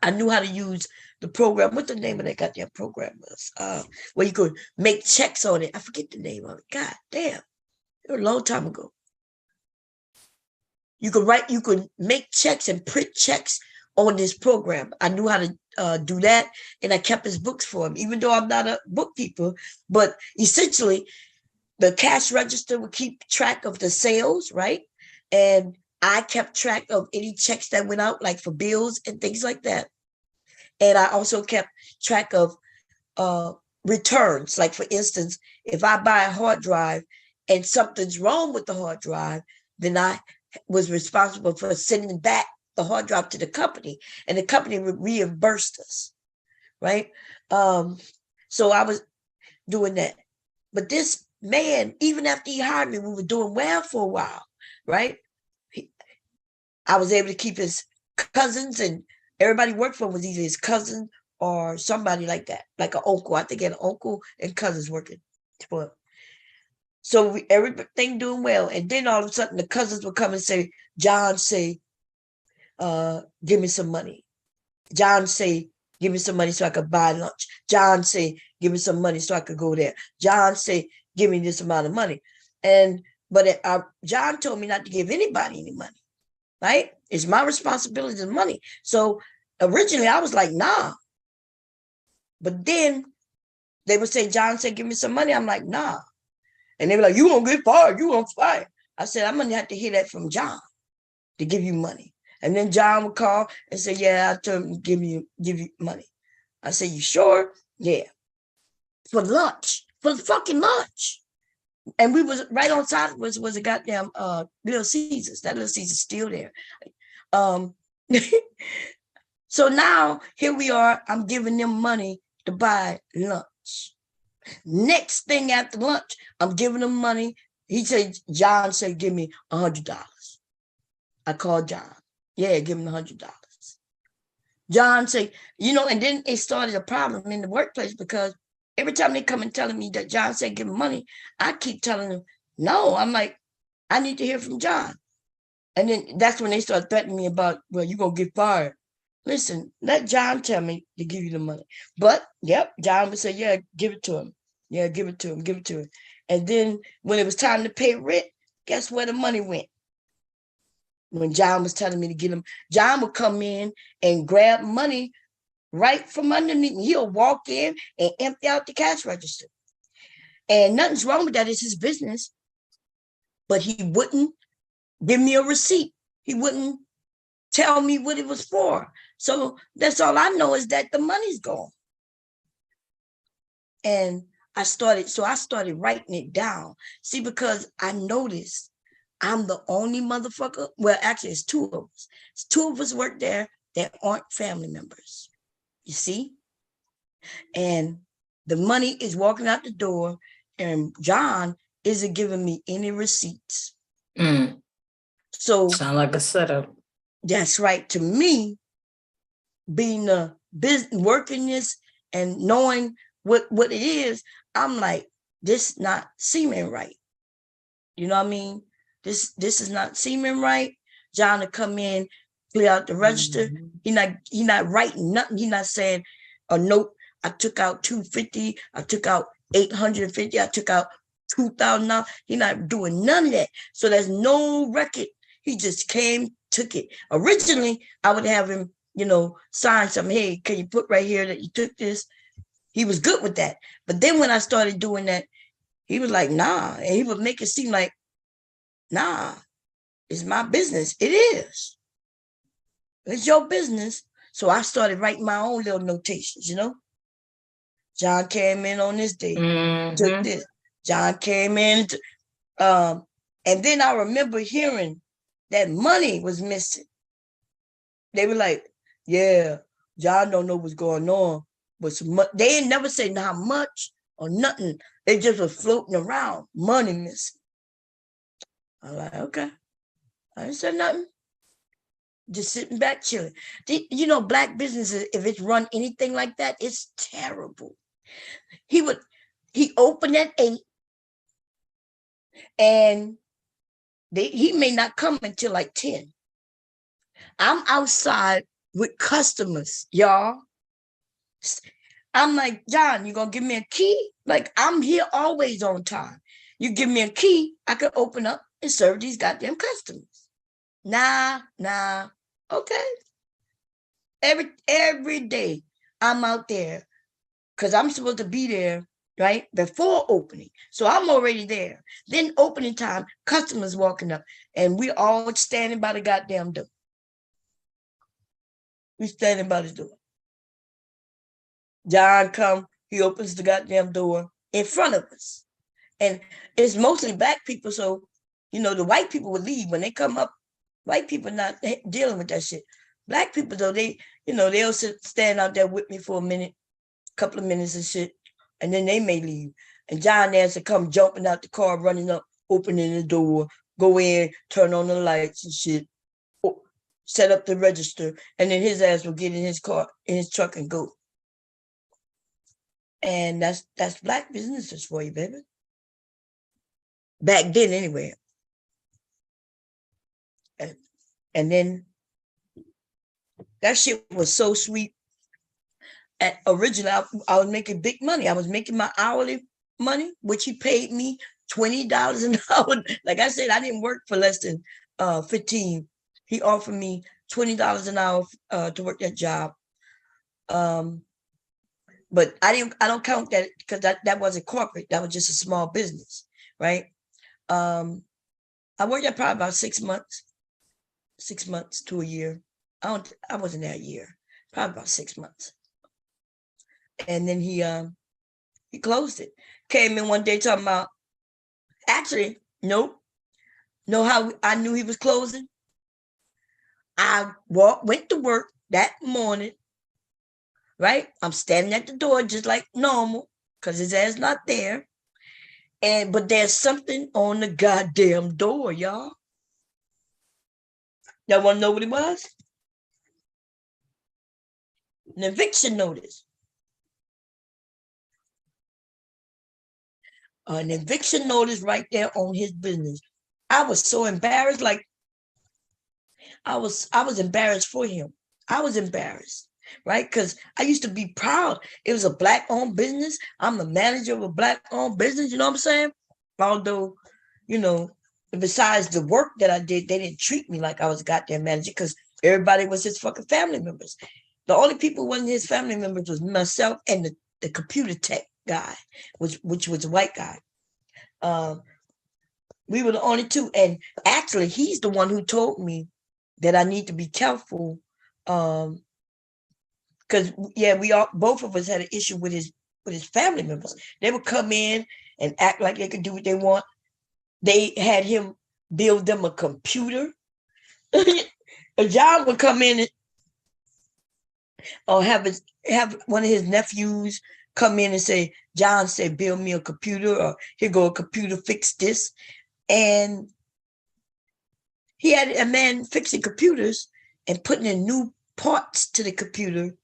I knew how to use the program. What's the name of that goddamn program was? Where you could make checks on it. I forget the name of it. God damn. It was a long time ago. You could make checks and print checks on this program. I knew how to do that, and I kept his books for him, even though I'm not a bookkeeper. But essentially, the cash register would keep track of the sales, right? And I kept track of any checks that went out, like for bills and things like that. And I also kept track of returns. Like, for instance, if I buy a hard drive and something's wrong with the hard drive, then I was responsible for sending back the hard drive to the company, and the company would reimburse us, right? So I was doing that. But this man, even after he hired me, we were doing well for a while, right? I was able to keep his cousins, and everybody worked for him was either his cousin or somebody like that, like an uncle. I think he had an uncle and cousins working for him. So everything doing well. And then all of a sudden the cousins would come and say, John say, give me some money. John say, give me some money so I could buy lunch. John say, give me some money so I could go there. John say, give me this amount of money. But John told me not to give anybody any money, right? It's my responsibility to money. So originally I was like, nah. But then they would say, John said, give me some money. I'm like, nah. And they were like, you won't get fired. You won't fire. I said, I'm going to have to hear that from John to give you money. And then John would call and say, yeah, I told him to give you money. I said, you sure? Yeah. For lunch, for the fucking lunch. And we was right on side was a goddamn Little Caesars. That Little Caesars still there. So now here we are. I'm giving them money to buy lunch. Next thing after lunch, I'm giving them money. John said, give me $100. I called John. Yeah, give him $100. John said, and then it started a problem in the workplace because every time they come and telling me that John said, give him money, I keep telling them, no. I'm like, I need to hear from John. And then that's when they start threatening me about, well, you're going to get fired. Listen, let John tell me to give you the money. But, yep, John would say, yeah, give it to him. Yeah, give it to him, give it to him. And then when it was time to pay rent, guess where the money went? When John was telling me to get him, John would come in and grab money right from underneath me. He'll walk in and empty out the cash register. And nothing's wrong with that. It's his business. But he wouldn't give me a receipt. He wouldn't tell me what it was for. So that's all I know is that the money's gone. And I started writing it down. See, because I noticed I'm the only motherfucker. Well, actually, it's two of us. It's two of us work there that aren't family members. You see? And the money is walking out the door, and John isn't giving me any receipts. So sound like a setup. That's right. To me, being a business, working this and knowing what it is, I'm like, this not seeming right. You know what I mean? This is not seeming right. John to come in, clear out the register. Mm-hmm. He not writing nothing. He not saying a note. I took out $250. I took out $850. I took out $2,000. He not doing none of that. So there's no record. He just came, took it. Originally, I would have him, sign something. Hey, can you put right here that you took this? He was good with that. But then when I started doing that, he was like, nah. And he would make it seem like, nah, it's my business. It is. It's your business. So I started writing my own little notations, you know. John came in on this day, took this. John came in, and then I remember hearing that money was missing. They were like, yeah, John don't know what's going on. But they ain't never say how much or nothing. They just was floating around, money missing. I'm like, okay. I didn't say nothing. Just sitting back chilling. You know, black businesses, if it's run anything like that, it's terrible. He opened at 8 and he may not come until like 10. I'm outside with customers, y'all. I'm like, John, you gonna give me a key? Like, I'm here always on time. You give me a key, I can open up and serve these goddamn customers. Nah. Okay. Every day I'm out there because I'm supposed to be there, right, before opening. So I'm already there. Then opening time, customers walking up, and we all standing by the goddamn door. We standing by the door. John come, he opens the goddamn door in front of us. And it's mostly black people, so, you know, the white people would leave when they come up. White people not dealing with that shit. Black people, though, they, you know, they'll stand out there with me for a minute, couple of minutes and shit, and then they may leave. And John has to come jumping out the car, running up, opening the door, go in, turn on the lights and shit, set up the register, and then his ass will get in his car, in his truck and go. And that's black businesses for you, baby. Back then, anyway. And then that shit was so sweet. And originally, I was making big money. I was making my hourly money, which he paid me $20 an hour. Like I said, I didn't work for less than 15. He offered me $20 an hour to work that job. But I don't count that because that wasn't corporate. That was just a small business, right? I worked there probably about 6 months. 6 months to a year. I wasn't there a year. Probably about 6 months. And then he closed it. Came in one day talking about, actually, nope. Know how I knew he was closing? I went to work that morning, right? I'm standing at the door just like normal because his ass not there. But there's something on the goddamn door, y'all. Y'all want to know what it was? An eviction notice. An eviction notice right there on his business. I was so embarrassed. Like, I was embarrassed for him. I was embarrassed, right? Because I used to be proud. It was a black-owned business. I'm the manager of a black-owned business. You know what I'm saying? Although, you know, besides the work that I did, they didn't treat me like I was a goddamn manager because everybody was his fucking family members. The only people who wasn't his family members was myself and the computer tech guy, which was a white guy. We were the only two. And actually, he's the one who told me that I need to be careful. Because, yeah, both of us had an issue with his family members. They would come in and act like they could do what they want. They had him build them a computer. A job would come in or have one of his nephews come in and say, John said, build me a computer, or here go a computer, fix this. And he had a man fixing computers and putting in new parts to the computer,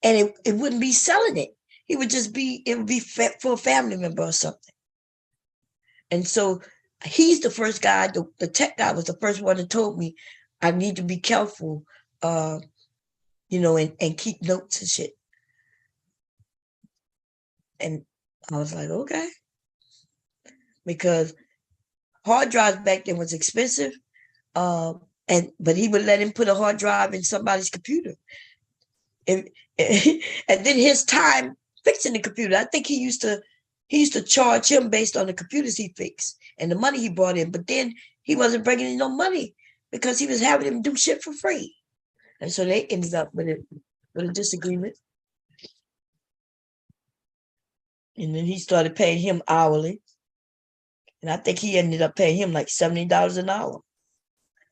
and it wouldn't be selling it. It would be for a family member or something. And so he's the first guy, the tech guy was the first one that told me I need to be careful, you know, and keep notes and shit. And I was like, okay. Because hard drives back then was expensive. But he would let him put a hard drive in somebody's computer. And then his time fixing the computer, I think he used to charge him based on the computers he fixed and the money he brought in. But then he wasn't bringing in no money because he was having him do shit for free. And so they ended up with a disagreement. And then he started paying him hourly. And I think he ended up paying him like $70 an hour.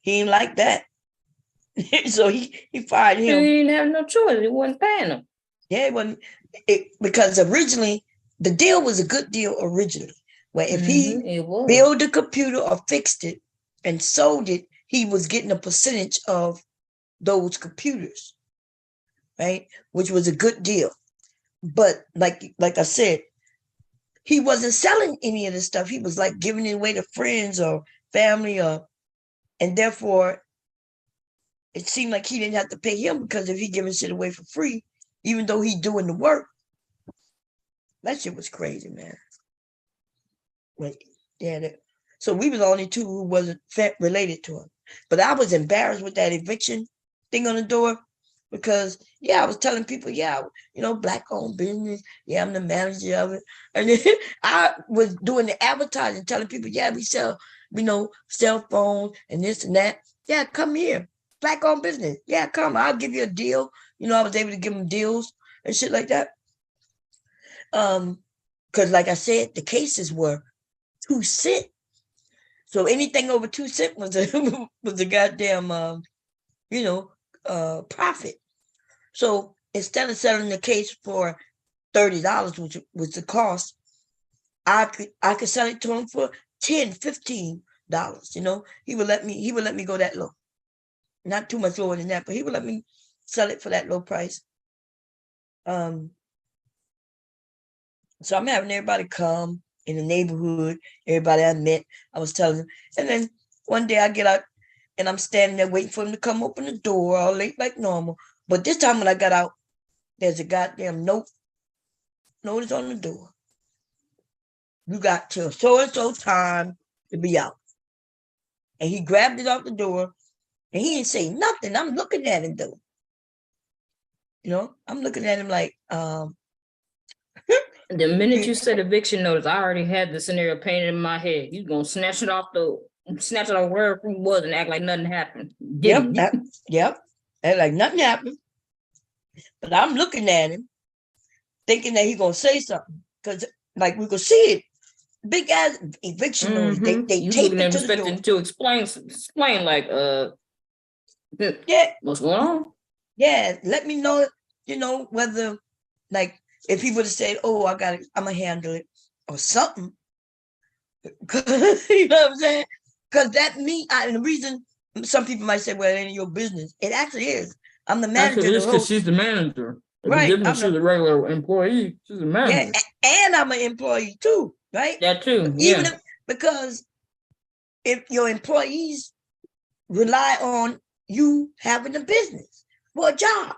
He didn't like that. So he fired He him. didn't have no choice. He wasn't paying him. Yeah, it wasn't because originally the deal was a good deal originally. Where if he It was. built the computer or fixed it and sold it, he was getting a percentage of those computers, right? Which was a good deal. But like I said, he wasn't selling any of this stuff. He was like giving it away to friends or family, and therefore it seemed like he didn't have to pay him, because if he giving shit away for free, even though he doing the work, that shit was crazy, man. Like, yeah. So we was the only two who wasn't related to him. But I was embarrassed with that eviction thing on the door, because I was telling people, black owned business. Yeah, I'm the manager of it. And then I was doing the advertising, telling people, we sell, cell phone and this and that. Yeah, come here. Black owned business. Yeah, come. I'll give you a deal. I was able to give them deals and shit like that. Because like I said, the cases were 2 cents. So anything over 2 cents was a goddamn profit. So instead of selling the case for $30, which was the cost, I could sell it to him for $10, $15. He would let me go that low. Not too much lower than that, but he would let me sell it for that low price. So I'm having everybody come in the neighborhood, everybody I met, I was telling them. And then one day I get out and I'm standing there waiting for him to come open the door, all late like normal. But this time when I got out, there's a goddamn notice on the door. You got till so-and-so time to be out. And he grabbed it off the door and he didn't say nothing. I'm looking at him though. I'm looking at him like, the minute you said eviction notice, I already had the scenario painted in my head. You gonna snatch it off wherever it was and act like nothing happened. Yep. And like nothing happened. But I'm looking at him, thinking that he's gonna say something. Because like we could see it. Big ass eviction notice. They you tape looking it at to the door. expecting to explain like Yeah. what's going on? Yeah. Let me know, whether like if he would have said, oh, I'm gonna handle it or something. You know what I'm saying? Because and the reason some people might say, well, it ain't your business. It actually is. I'm the manager. It's because she's the manager. Right. She's a regular employee. She's a manager. Yeah, and I'm an employee too, right? That too. Even because if your employees rely on you having a business for a job.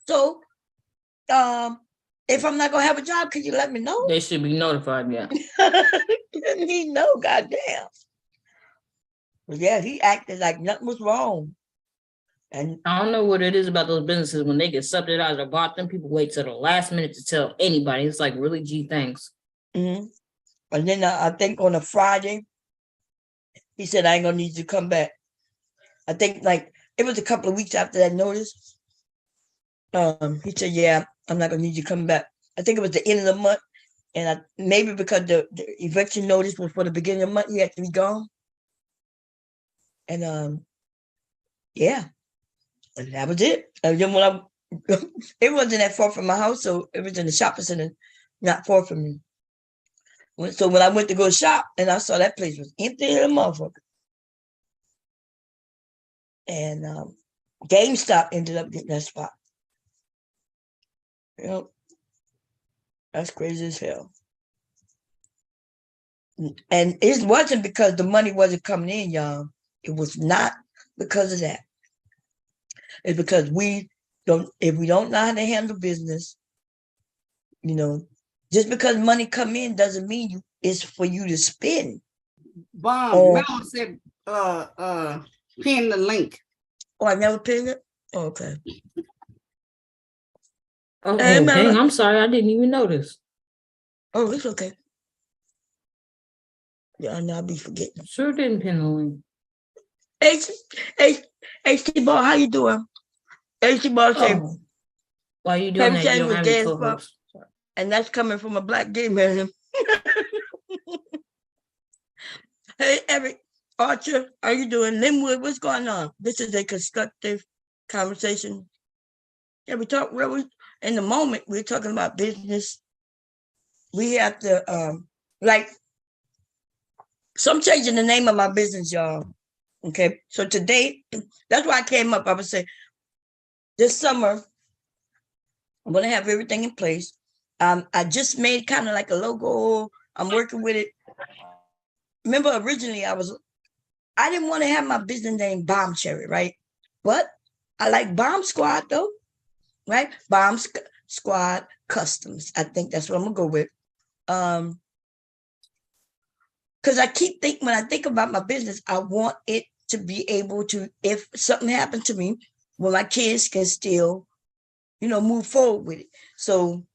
So if I'm not gonna have a job, could you let me know? They should be notified, yeah. He know, goddamn. But yeah, he acted like nothing was wrong. And I don't know what it is about those businesses when they get subsidized or bought them. People wait till the last minute to tell anybody. It's like, really, gee, thanks. and then I think on a Friday, he said, I ain't gonna need you to come back. I think like it was a couple of weeks after that notice. He said, yeah, I'm not gonna need you to come back. I think it was the end of the month. And maybe because the eviction notice was for the beginning of the month, he had to be gone. And yeah, and that was it. And then when it wasn't that far from my house, so it was in the shopping center, not far from me. So when I went to go shop, and I saw that place was empty as a motherfucker. And GameStop ended up getting that spot. That's crazy as hell. And it wasn't because the money wasn't coming in, y'all. It was not because of that. It's because if we don't know how to handle business, just because money come in doesn't mean it's for you to spend. Mel said pin the link. Oh, I never pinned it? Oh, okay. Oh, dang, I'm sorry. I didn't even notice. Oh, it's okay. Yeah, I know I'll be forgetting. Sure didn't pin the link. Hey, Steve-Ball, how you doing? AC Ball say, Oh, while you doing Kevin that, you Samuels don't was have gay any as fuck, co-hosts. Sorry. and that's coming from a black gay man. Hey, Eric Archer, how you doing? Linwood, what's going on? This is a constructive conversation. Yeah, we talk really in the moment. We're talking about business. We have to like. So I'm changing the name of my business, y'all. Okay, so today, that's why I came up. I would say this summer, I'm gonna have everything in place. I just made kind of like a logo. I'm working with it. Remember, originally I didn't want to have my business name Bomb Cherry, right? But I like Bomb Squad though, right? Squad Customs. I think that's what I'm gonna go with. Because I keep thinking, when I think about my business, I want it to be able to, if something happened to me, well, my kids can still, move forward with it. So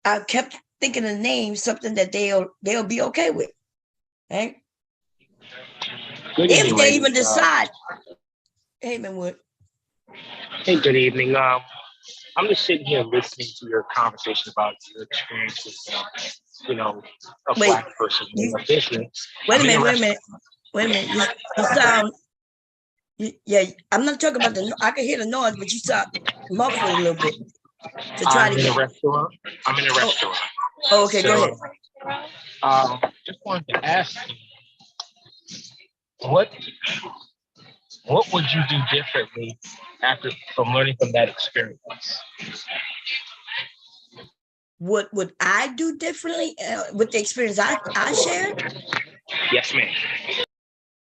I kept thinking of names, something that they'll be okay with, right? Good If evening, they ladies. even decide. Hey, Manwood. Hey, good evening. I'm just sitting here listening to your conversation about your experience with, a Wait, black person in a business. Wait a I'm in minute. You sound, yeah, I'm not talking about I can hear the noise, but you sound muffled a little bit. So try I'm to in get. a restaurant. I'm in a restaurant. Oh, okay, go ahead. Just wanted to ask you, what would you do differently from learning from that experience? What would I do differently with the experience I shared? Yes, ma'am.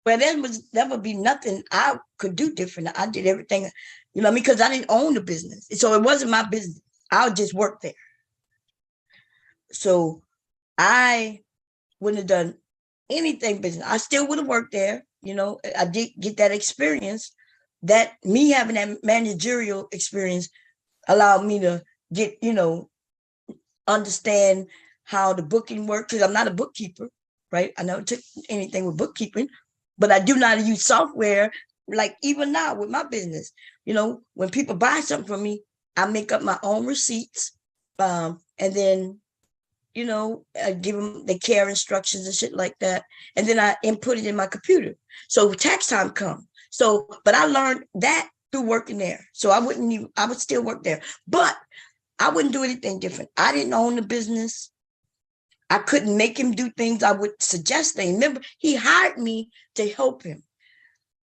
Well, that would be nothing I could do different. I did everything, because I didn't own the business. So it wasn't my business. I would just work there. So I wouldn't have done anything business. I still would have worked there. I did get that experience. That me having that managerial experience allowed me to get, understand how the booking works, because I'm not a bookkeeper, right? I never took anything with bookkeeping, but I do know how to use software. Like even now with my business, when people buy something from me, I make up my own receipts, and then I give them the care instructions and shit like that, and then I input it in my computer. So tax time comes. So, but I learned that through working there. So I would still work there, but I wouldn't do anything different. I didn't own the business. I couldn't make him do things. I would suggest things. Remember, he hired me to help him.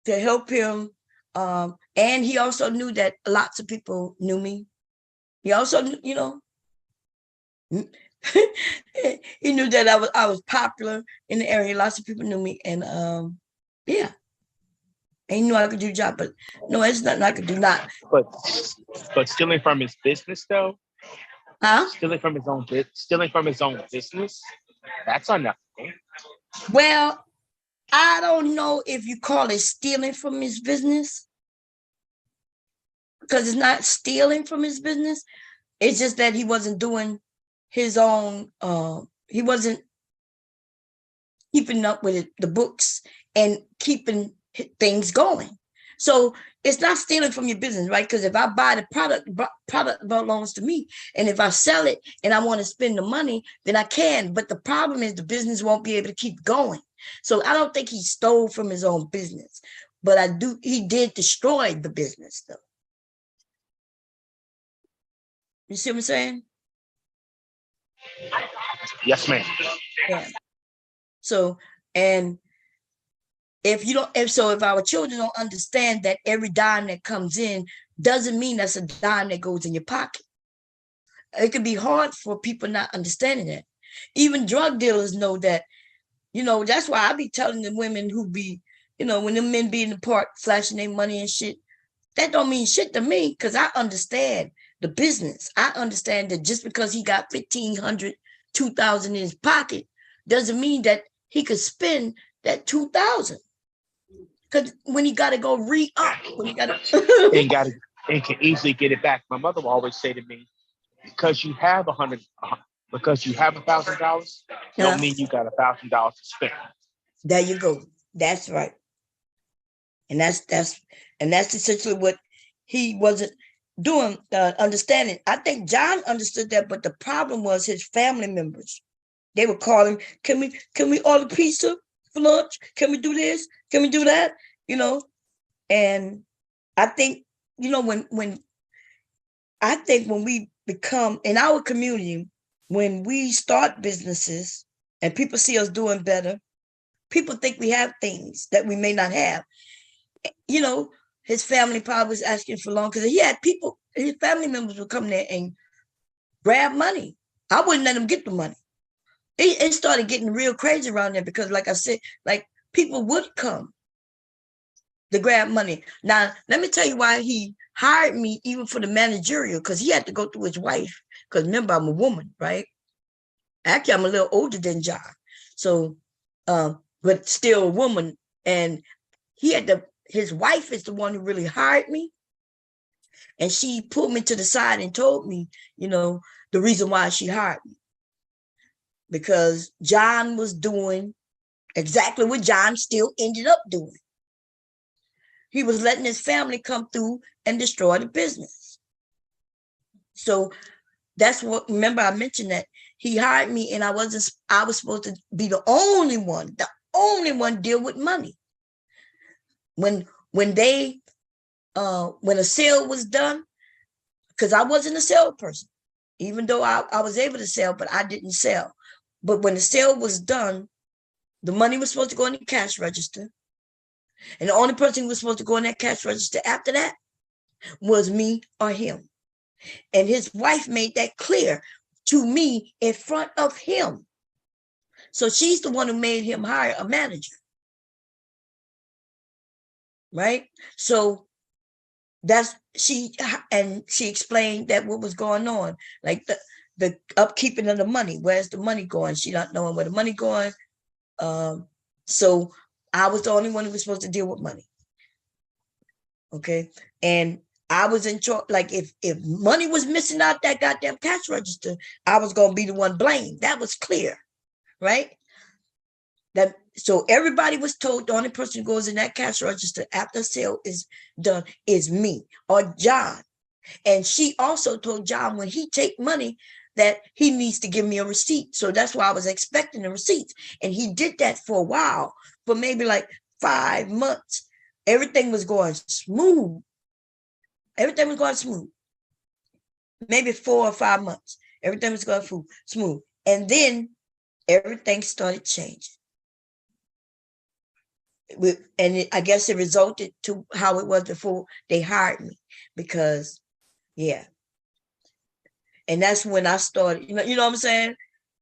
And he also knew that lots of people knew me. He also, he knew that I was popular in the area. Lots of people knew me, and yeah, and he knew I could do the job. But no, it's nothing I could do. Not. But stealing from his business, though. Huh? Stealing from his own business. That's unethical. Well, I don't know if you call it stealing from his business, because it's not stealing from his business. It's just that he wasn't doing his own. He wasn't keeping up with the books and keeping things going. So it's not stealing from your business, right? Because if I buy the product belongs to me. And if I sell it and I want to spend the money, then I can. But the problem is the business won't be able to keep going. So I don't think he stole from his own business, but he did destroy the business though. You see what I'm saying? Yes, ma'am. Yeah. So, and if our children don't understand that every dime that comes in doesn't mean that's a dime that goes in your pocket. It can be hard for people not understanding that. Even drug dealers know that, that's why I be telling the women who be, when the men be in the park flashing their money and shit, that don't mean shit to me, because I understand the business. I understand that just because he got $1,500, $2,000 in his pocket doesn't mean that he could spend that $2,000. Because when he got to go re-up, when he got to, and can easily get it back. My mother will always say to me, because you have $1,000, don't mean you got $1,000 to spend. There you go. That's right. And that's essentially what he wasn't doing understanding. I think John understood that, but the problem was his family members. They would call him, can we order pizza for lunch? Can we do this? Can we do that? You know, and I think, you know, when we become in our community, when we start businesses and people see us doing better, people think we have things that we may not have. You know, his family probably was asking for loan because he had people, his family members would come there and grab money. I wouldn't let them get the money. It started getting real crazy around there because, like I said, like people would come to grab money. Now, let me tell you why he hired me even for the managerial, because he had to go through his wife. Because remember, I'm a woman, right? Actually, I'm a little older than John. So, but still a woman. And his wife is the one who really hired me. And she pulled me to the side and told me, you know, the reason why she hired me. Because John was doing exactly what John still ended up doing. He was letting his family come through and destroy the business. So that's what, remember I mentioned that he hired me and I was supposed to be the only one deal with money. When a sale was done, because I wasn't a salesperson, even though I was able to sell, but I didn't sell. But when the sale was done, the money was supposed to go in the cash register. And the only person who was supposed to go in that cash register after that was me or him. And his wife made that clear to me in front of him. So she's the one who made him hire a manager. Right? So she explained that what was going on, like the upkeeping of the money. Where's the money going? She not knowing where the money going. So I was the only one who was supposed to deal with money. Okay. And I was in charge. Like if money was missing out that goddamn cash register, I was going to be the one blamed. That was clear. Right. So everybody was told the only person who goes in that cash register after sale is done is me or John. And she also told John when he take money that he needs to give me a receipt. So that's why I was expecting a receipt. And he did that for a while, for maybe like 5 months. Everything was going smooth. Everything was going smooth. Maybe 4 or 5 months. Everything was going smooth. And then everything started changing. I guess it resulted to how it was before they hired me, because yeah. And that's when I started, you know what I'm saying?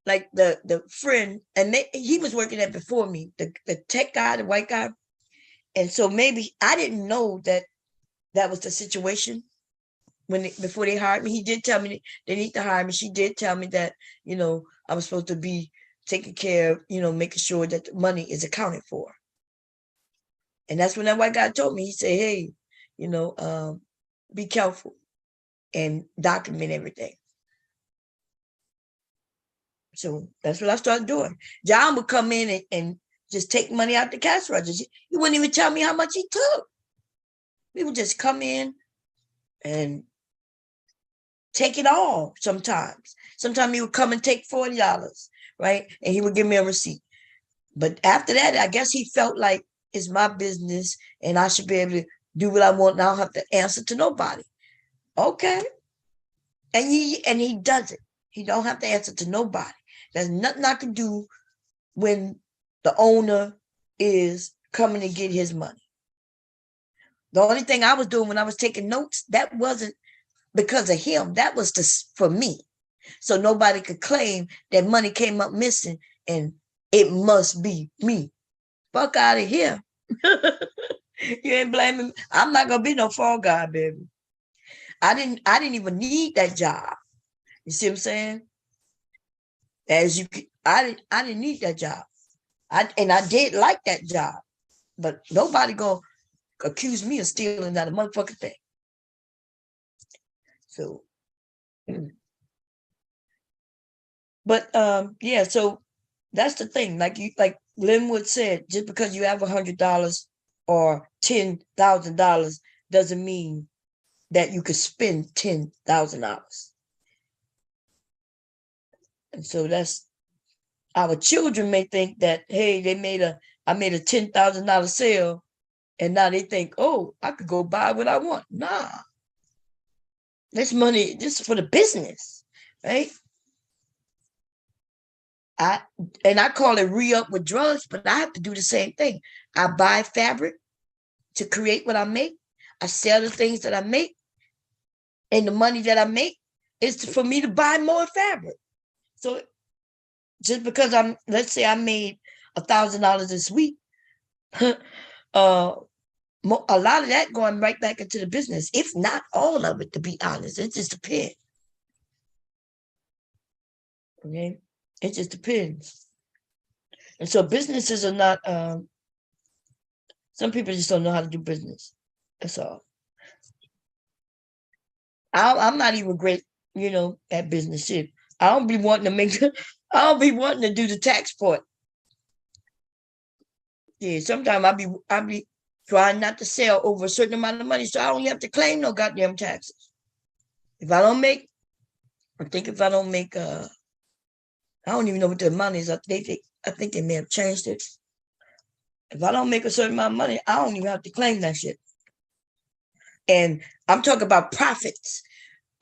Like the friend, and he was working there before me, the tech guy, the white guy. And so maybe I didn't know that was the situation before they hired me. He did tell me they need to hire me. She did tell me that, you know, I was supposed to be taking care of, you know, making sure that the money is accounted for. And that's when that white guy told me, he said, hey, you know, be careful and document everything. So that's what I started doing. John would come in and just take money out the cash register. He wouldn't even tell me how much he took. He would just come in and take it all sometimes. Sometimes he would come and take $40, right? And he would give me a receipt. But after that, I guess he felt like it's my business and I should be able to do what I want and I don't have to answer to nobody. Okay. And he does it. He don't have to answer to nobody. There's nothing I can do when the owner is coming to get his money. The only thing I was doing when I was taking notes, that wasn't because of him. That was just for me. So nobody could claim that money came up missing and it must be me. Fuck out of here. You ain't blaming me. I'm not gonna be no fall guy, baby. I didn't even need that job. You see what I'm saying? I didn't need that job. I did like that job, but nobody gonna accuse me of stealing that motherfucking thing. So, but yeah, so that's the thing. Like Linwood said, just because you have $100 or $10,000 doesn't mean that you could spend $10,000. And so that's, our children may think that, hey, I made a $10,000 sale, and now they think, oh, I could go buy what I want. Nah, this money, this is for the business, right? I call it re-up with drugs, but I have to do the same thing. I buy fabric to create what I make. I sell the things that I make, and the money that I make is for me to buy more fabric. So just because let's say I made $1,000 this week, a lot of that going right back into the business, if not all of it, to be honest. It just depends. Okay, it just depends. And so businesses are not, some people just don't know how to do business. That's all. I'm not even great, at business shit. I don't be wanting to do the tax part. Yeah, sometimes I be trying not to sell over a certain amount of money, so I don't have to claim no goddamn taxes. I don't even know what the amount is. I think they may have changed it. If I don't make a certain amount of money, I don't even have to claim that shit. And I'm talking about profits.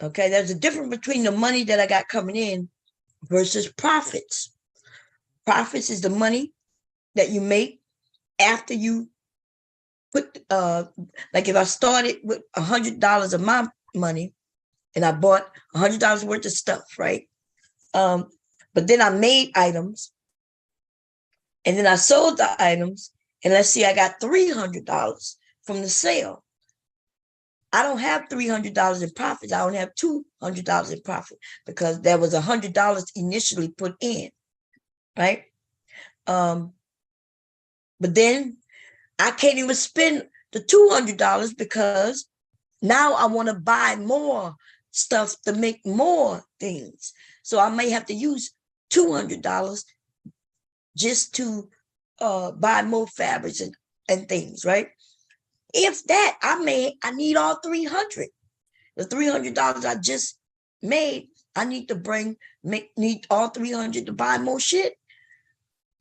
Okay, there's a difference between the money that I got coming in versus profits. Profits is the money that you make after you put, like if I started with $100 of my money and I bought $100 worth of stuff, right? But then I made items and then I sold the items, and let's see, I got $300 from the sale. I don't have $300 in profits. I only have $200 in profit because there was $100 initially put in, right? But then I can't even spend the $200 because now I want to buy more stuff to make more things. So I may have to use $200 just to buy more fabrics and things, right? If that, I need all 300. The $300 I just made, I need to need all 300 to buy more shit.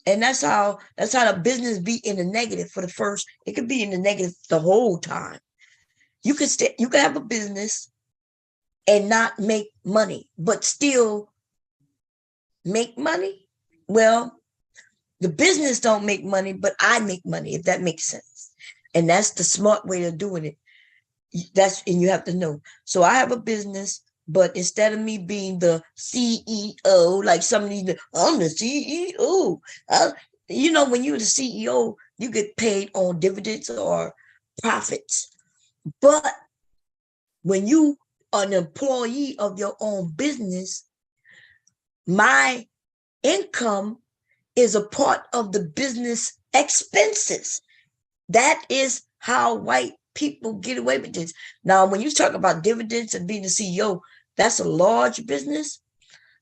And that's how the business be in the negative for the first. It could be in the negative the whole time. You could have a business and not make money, but still make money. Well, the business don't make money, but I make money, if that makes sense. And that's the smart way of doing it. And you have to know. So I have a business, but instead of me being the CEO, like some of these, I'm the CEO. When you're the CEO, you get paid on dividends or profits. But when you are an employee of your own business, my income is a part of the business expenses. That is how white people get away with this. Now, when you talk about dividends and being the CEO, that's a large business.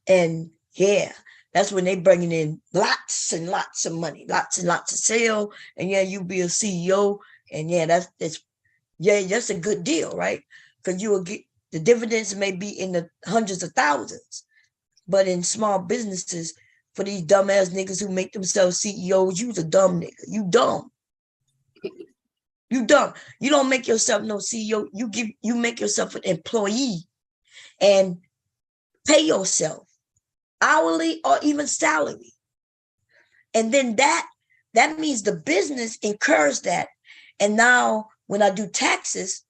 And yeah, that's when they bringing in lots and lots of money, lots and lots of sale. And yeah, you be a CEO. And yeah, that's a good deal, right? Because you will get the dividends may be in the hundreds of thousands. But in small businesses, for these dumbass niggas who make themselves CEOs, you's a dumb nigga. You dumb. You dumb. You don't make yourself no CEO. You make yourself an employee and pay yourself hourly or even salary. And then that means the business incurs that. And now when I do taxes,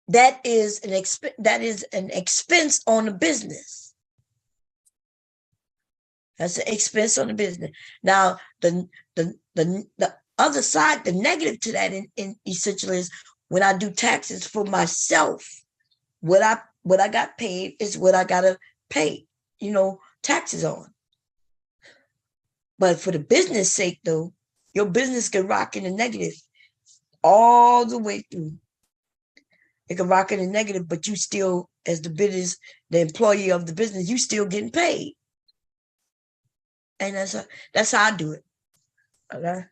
that is an expense on the business. That's an expense on the business. Now the other side, the negative to that in essentially is when I do taxes for myself, what I got paid is what I gotta pay, taxes on. But for the business sake though, your business can rock in the negative all the way through. It can rock in the negative, but you still, as the employee of the business, you still getting paid. And that's how I do it. Okay.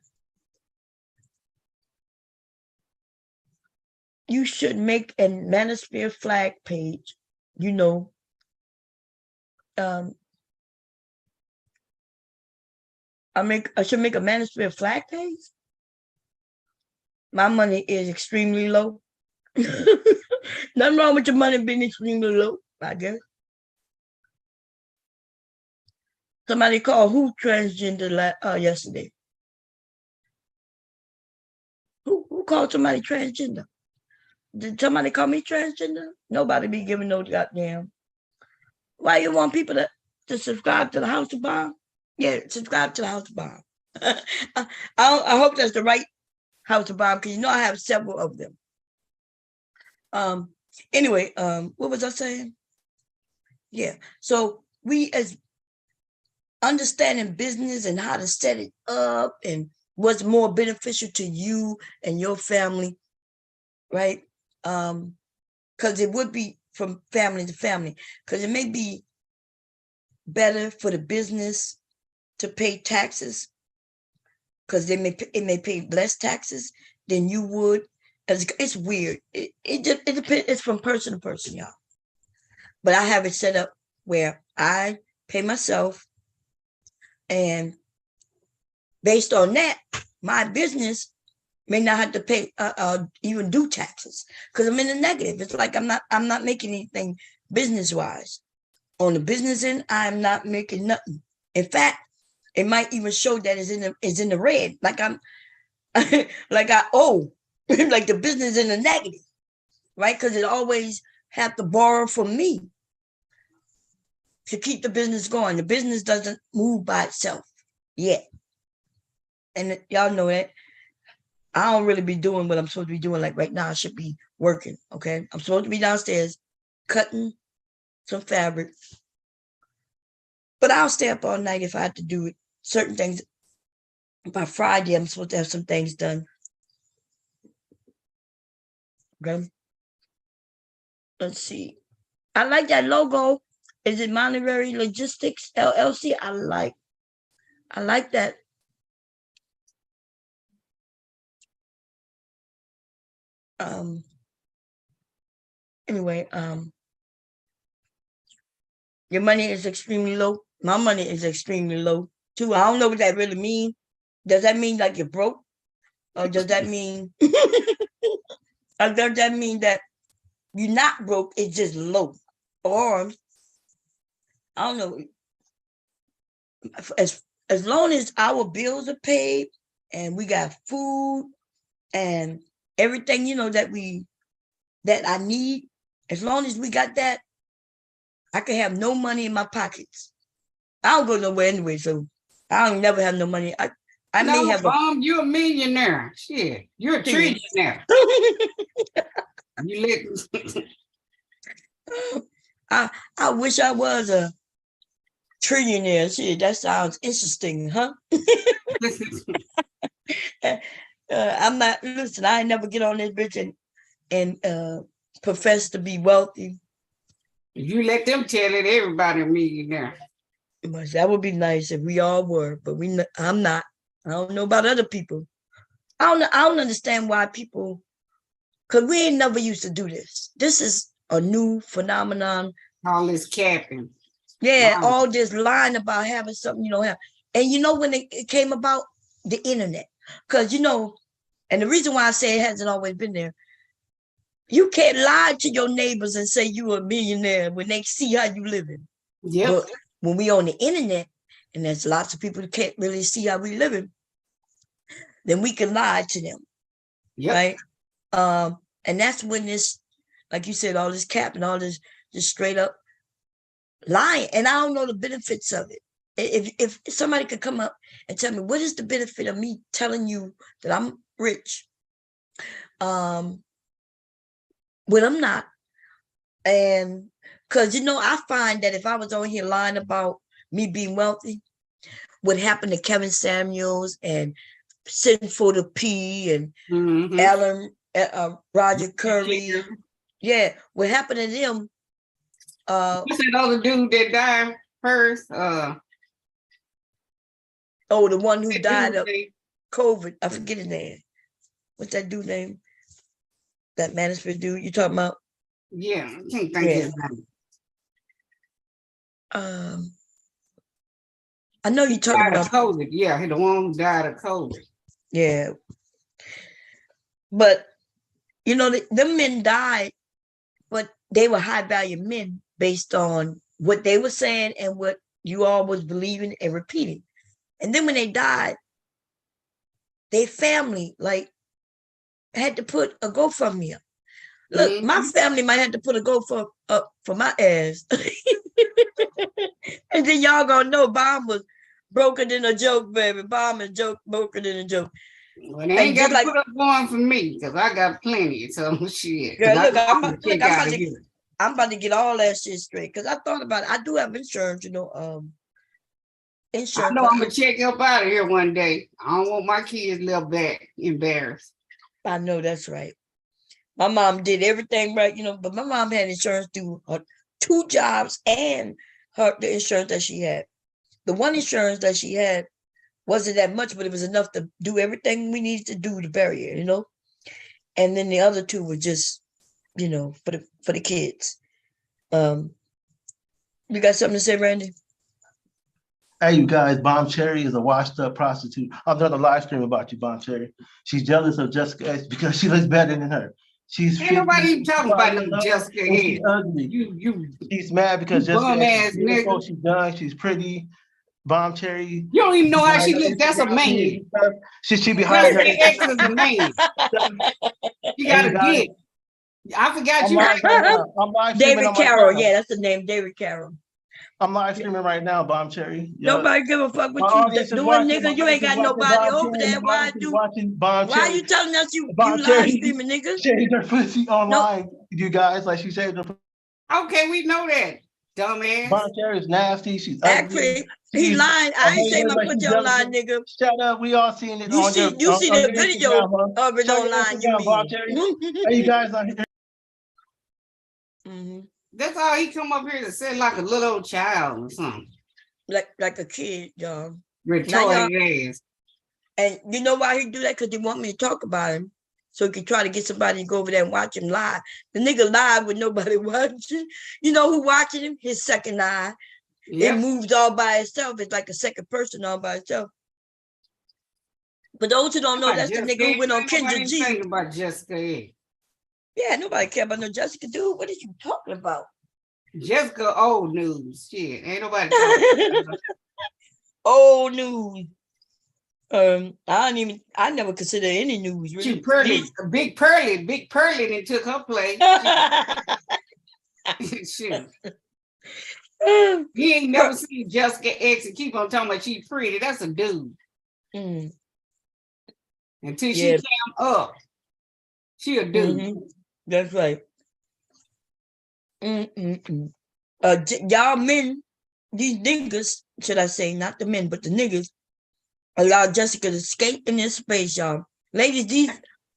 you should make a manosphere flag page, you know. I should make a manosphere flag page. My money is extremely low. Nothing wrong with your money being extremely low, I guess. Somebody called who transgender yesterday? Who called somebody transgender? Did somebody call me transgender? Nobody be giving no goddamn. Why you want people to subscribe to the House of Bomb? Yeah, subscribe to the House of Bomb. I hope that's the right House of Bomb, because you know I have several of them. Anyway, what was I saying? Yeah, so we as understanding business and how to set it up and what's more beneficial to you and your family, right? Because it would be from family to family, because it may be better for the business to pay taxes, because it may pay less taxes than you would. It's weird. It depends. It's from person to person, y'all. But I have it set up where I pay myself, and based on that, my business may not have to pay even do taxes, because I'm in the negative. It's like I'm not making anything business wise. On the business end, I'm not making nothing. In fact, it might even show that it's in the red, like I'm like I owe, like the business in the negative, right? Because it always have to borrow from me to keep the business going. The business doesn't move by itself yet. And y'all know that. I don't really be doing what I'm supposed to be doing. Like right now, I should be working, okay? I'm supposed to be downstairs cutting some fabric. But I'll stay up all night if I have to do it. Certain things. By Friday, I'm supposed to have some things done. Okay. Let's see. I like that logo. Is it Monterey Logistics LLC? I like that. Anyway, your money is extremely low. My money is extremely low too. I don't know what that really means. Does that mean like you're broke? Or does that mean or does that mean that you're not broke, it's just low? Or I don't know. As long as our bills are paid and we got food and everything, you know, that I need, as long as we got that, I can have no money in my pockets. I don't go nowhere anyway, so I don't never have no money. I may have you're a millionaire. Shit, you're a trillionaire. You let I wish I was a trillionaire. Shit, that sounds interesting, huh? I'm not. Listen, I ain't never get on this bitch and profess to be wealthy. You let them tell it. Everybody a millionaire. That would be nice if we all were, but I'm not. I don't know about other people. I don't understand why people, because we ain't never used to do this. This is a new phenomenon. All this capping. Yeah, wow. All this lying about having something you don't have. And you know when it came about? The internet. Because, you know, and the reason why I say it hasn't always been there, you can't lie to your neighbors and say you're a millionaire when they see how you living. Yep. But when we on the internet, and there's lots of people who can't really see how we living, then we can lie to them. Yep. Right? And that's when this, like you said, all this cap and all this just straight up lying. And I don't know the benefits of it. If somebody could come up and tell me, what is the benefit of me telling you that I'm rich when I'm not? And because, you know, I find that if I was on here lying about me being wealthy, what happened to Kevin Samuels and Sinful to P and Alan, Roger Curry. Yeah, what happened to them? What's that other dude that died first? The one who died of COVID. I forget his name. What's that dude name? that management dude you talking about? Yeah, I can't think his name. I know you're talking Died of about. COVID. Yeah, he the one who died of COVID. Yeah. But, you know, them men died, but they were high value men based on what they were saying and what you all was believing and repeating. And then when they died, their family, like, had to put a GoFundMe up. Look, my family might have to put a GoFundMe up for my ass. And then y'all gonna know Bomb was broken than a joke, baby. Bomb and joke broker than a joke. Well, they ain't got to put up one for me because I got plenty. So shit. Girl, look, I'm about to get all that shit straight because I thought about it. I do have insurance, you know. Insurance. I know I'm gonna check up out of here one day. I don't want my kids left back embarrassed. I know that's right. My mom did everything right, you know, but my mom had insurance through her 2 jobs and the insurance that she had. The one insurance that she had wasn't that much, but it was enough to do everything we needed to do to bury her, you know. And then the other 2 were just, you know, for the kids. You got something to say, Randy? Hey, you guys, Bomb Cherry is a washed up prostitute. I'm doing a live stream about you, Bomb Cherry. She's jealous of Jessica X because she looks better than her. She's ain't nobody even talking about no Jessica X. She's ugly. She's mad because Jessica X is beautiful. She's young. She's pretty. Bomb Cherry. You don't even know how she looks. That's a man. She behind her. Jessica X is a man. You got a dick. I forgot you. I'm live David Carroll. Yeah, that's the name, David Carroll. I'm live streaming right now, Bomb Cherry. Nobody give a fuck what you doing, nigga. You ain't got nobody over there. Why you telling us you live streaming, nigga? Shaved her pussy online, you guys. Like she shaved her. Okay, we know that, dumbass. Bomb Cherry is nasty. She's ugly. He lying. I ain't saying my pussy online, nigga. Shut up. We all seen it. You see the video of it online. You mean? Hey, you guys are here. That's all he come up here to say, like a little old child or something. Like a kid, y'all. Retarded ass. And you know why he do that? Because they want me to talk about him. So he can try to get somebody to go over there and watch him live. The nigga live with nobody watching. You know who watching him? His second eye. Yep. It moves all by itself. It's like a second person all by itself. But those who don't know, that's the nigga who went on Kendra G. Think about Jessica X. Yeah, nobody care about no Jessica, dude. What are you talking about? Jessica old news. Shit. Ain't nobody talking about old news. I never consider any news. Really. She Pearly, big Pearly that took her place. Shit. He ain't never seen Jessica X and keep on talking about she pretty. That's a dude. Until she came up. She a dude. That's right. Y'all men, these niggas, should I say, not the men, but the niggas, allow Jessica to skate in this space, y'all. Ladies,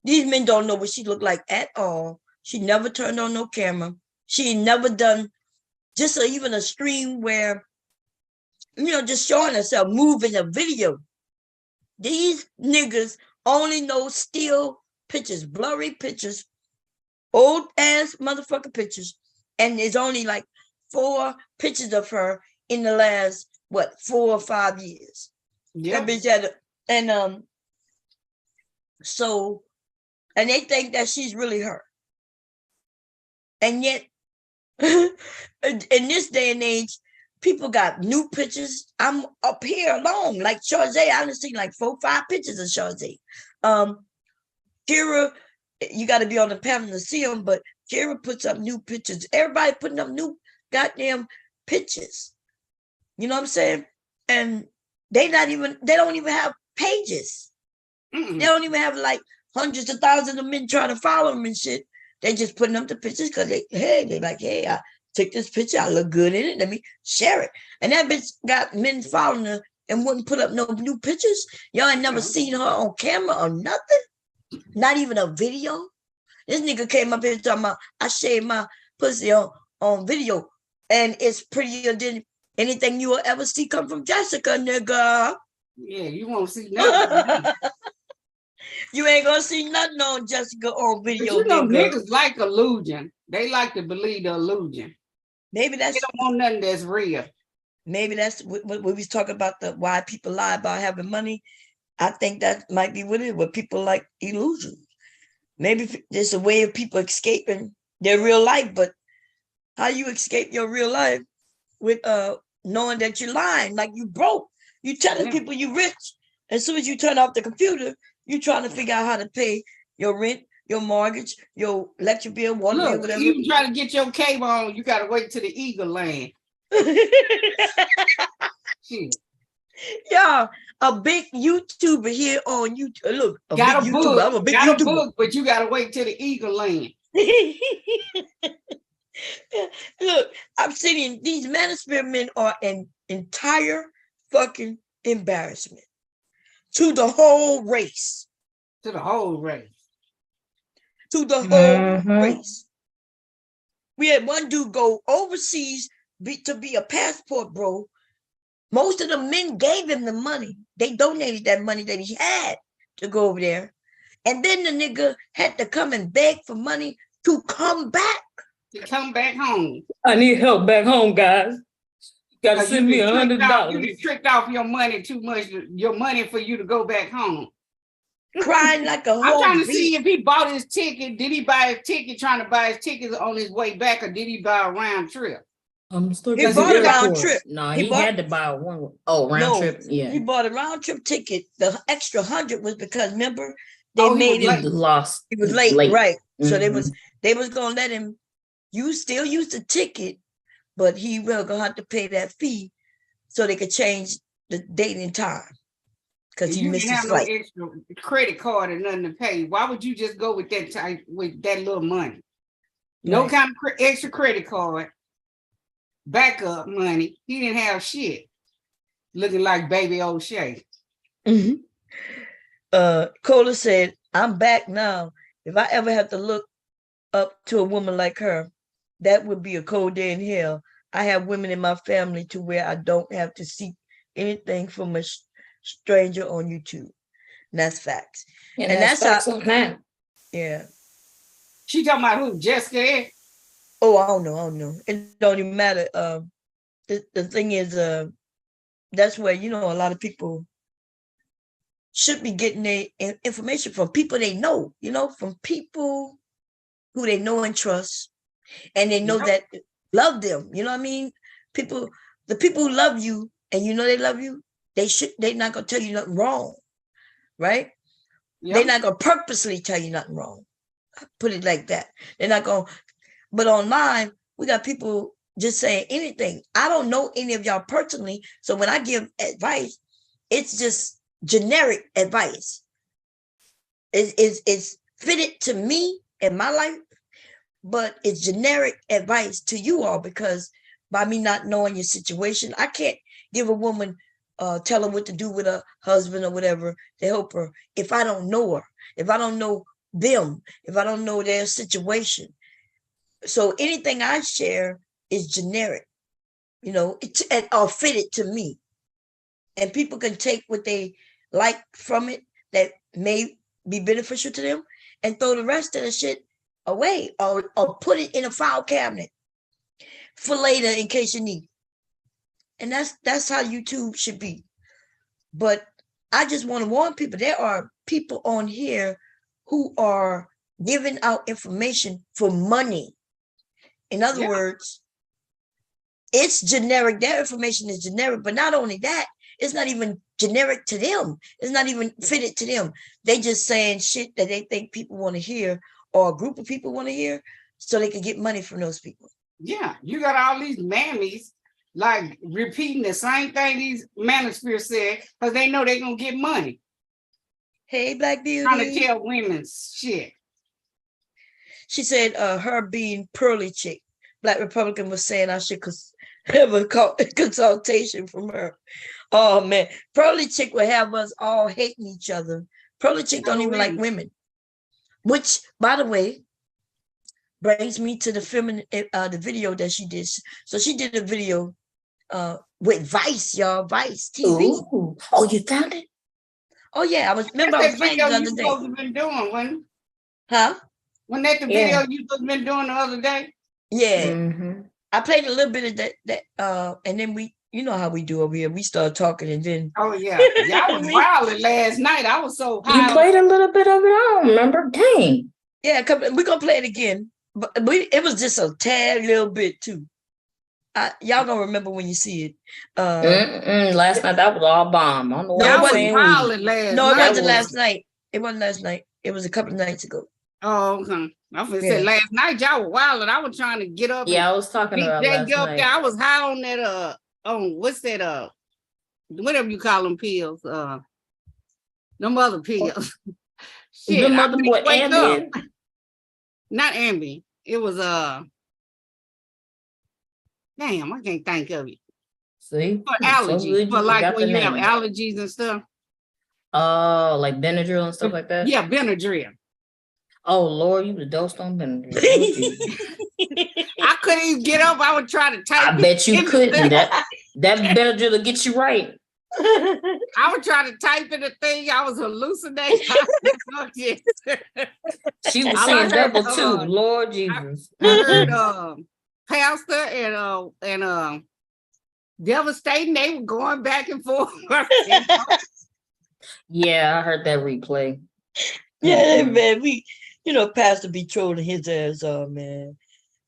these men don't know what she looked like at all. She never turned on no camera. She never done just even a stream where, you know, just showing herself moving a video. These niggas only know still pictures, blurry pictures, old ass motherfucking pictures, and there's only like 4 pictures of her in the last 4 or 5 years. Yeah, that bitch had and they think that she's really her, and yet in this day and age, people got new pictures. I'm up here alone, like Charze. I done seen like 4 or 5 pictures of Charze. Kira, you got to be on the panel to see them, but Kira puts up new pictures. Everybody putting up new goddamn pictures. You know what I'm saying? And they don't even have pages. They don't even have like hundreds of thousands of men trying to follow them and shit. They just putting up the pictures because they're like, hey, I took this picture, I look good in it, let me share it. And that bitch got men following her and wouldn't put up no new pictures. Y'all ain't never seen her on camera or nothing. Not even a video. This nigga came up here talking about I shaved my pussy on video, and it's prettier than anything you will ever see come from Jessica, nigga. Yeah, you won't see nothing. You ain't gonna see nothing on Jessica on But video. you know, There, girl. niggas like illusion. They like to believe the illusion. Maybe They that's don't want nothing that's real. what we was talking about, the why people lie about having money. I think that might be what it is. What people like illusion. Maybe there's a way of people escaping their real life, but how you escape your real life with knowing that you're lying, like you broke. You telling people you rich. As soon as you turn off the computer, you trying to figure out how to pay your rent, your mortgage, your electric bill, water bill, Look, whatever. you try to get your cable on, you gotta wait till the eagle land. Shit. Yeah, a big YouTuber here on YouTube. Look, a Got big a YouTuber. I'm a book, big got a YouTuber. book, but you gotta wait till the eagle land. Look, I'm saying these manosphere men are an entire fucking embarrassment to the whole race. To the whole race. To the whole race. We had one dude go overseas to be a passport bro. Most of the men gave him the money. They donated that money that he had to go over there. And then the nigga had to come and beg for money to come back. To come back home. I need help back home, guys. You gotta send me You $100. just tricked off your money too much, your money for you to go back home. Crying like a whole I'm trying to beast. see if he bought his ticket. Did he buy his ticket trying to buy his tickets on his way back, or did he buy a round trip? I'm still He bought a round trip. No, He he bought- had to buy one. Oh, round No, trip. Yeah. he bought a round trip ticket. The extra 100 was because remember they Oh, he made was him late. Lost. he was late, right? So they Mhm. was gonna let him still use the ticket, but he will gonna have to pay that fee so they could change the date and time because he You missed didn't his have no flight. extra credit card or nothing to pay. Why would you just go with that type with that little money? No Right. kind of extra credit card, backup money. He didn't have shit. Looking like baby O'Shea. Mhm. Cola said, "I'm back now. If I ever have to look up to a woman like her, that would be a cold day in hell. I have women in my family to where I don't have to seek anything from a stranger on YouTube." And that's facts. And And that's that's facts on that. Yeah. She talking about who? Jessica? Oh, I don't know. It don't even matter. The thing is, that's where a lot of people should be getting their information from people they know. From people who they know and trust, and they know that love them. You know what I mean? The people who love you, and they love you, they're not gonna tell you nothing wrong, right? Yep. They're not gonna purposely tell you nothing wrong. Put it like that. They're not gonna. But online, we got people just saying anything. I don't know any of y'all personally, so when I give advice, it's just generic advice. It's fitted to me in my life, but it's generic advice to you all because by me not knowing your situation, I can't give a woman tell her what to do with a husband or whatever to help her if I don't know her, if I don't know them, if I don't know their situation. So anything I share is generic, or fitted to me. And people can take what they like from it that may be beneficial to them and throw the rest of the shit away or put it in a file cabinet for later in case you need it. And that's how YouTube should be. But I just want to warn people, there are people on here who are giving out information for money. In other words, it's generic. Their information is generic, but not only that, it's not even generic to them. It's not even fitted to them. They just saying shit that they think people want to hear or a group of people want to hear so they can get money from those people. Yeah, you got all these mammies like repeating the same thing these manosphere said because they know they're going to get money. Hey, Black Beauty. Trying to tell women shit. She said her being pearly chick. Black Republican was saying I should have a consultation from her. Oh, man. Pearly chick will have us all hating each other. Pearly chick don't even like women. Which, by the way, brings me to the video that she did. So she did a video with Vice, y'all. Vice TV. Ooh. Oh, you found it? Oh yeah, I was That's remember I was that playing video the you other day. supposed to been doing, Huh? when that the Yeah. video you supposed to been doing the other day? Yeah. Mm-hmm. I played a little bit of that and then we, you know how we do over here. We start talking and then Oh yeah, y'all was wilding last night. I was so You high. played a little bit of it. I don't remember. Dang. yeah, we're gonna play it again. But it was just a tad little bit too. Y'all gonna remember when you see it. Last night that was all bomb. I don't know No, why it Y'all I'm was wasn't. saying we. wilding last No, it night. wasn't was- last night. It wasn't last night. It was a couple of nights ago. Oh, okay. I was gonna Yeah. say last night y'all were wilding. I was trying to get up. Yeah, I was talking and about beat last Jake up night. there. I was high on that what's that whatever you call them pills, them other pills. Shit, The I mother couldn't boy wake up. Ambien. Not Ambien. It was damn, I can't think of it. See, For It's so allergies, good for you like forgot when the you have name. allergies and stuff. Oh, like Benadryl and stuff like that. Yeah, Benadryl. Oh Lord, you the dosed on Benadryl. Oh, Jesus. I couldn't even get up. I would try to type. I bet you in the couldn't. thing. That Benadryl will get you right. I would try to type in the thing. I was hallucinating. She was I saying heard, double too. Lord Jesus. I heard Pastor and Devastating. They were going back and forth. Yeah, I heard that replay. Yeah, man, Pastor be trolling his ass off, man.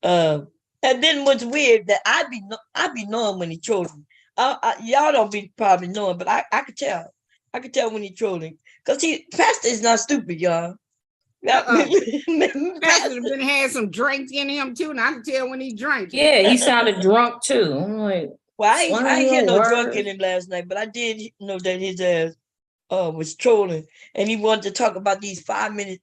And then what's weird that I be knowing when he trolling. Y'all don't be probably knowing, but I could tell. I could tell when he trolling because Pastor is not stupid, y'all. Pastor been had some drinks in him too, and I can tell when he drank. Yeah, he sounded drunk too. I'm like, Well, I ain't hear no drunk words. in him last night, but I did know that his ass was trolling, and he wanted to talk about these 5 minutes,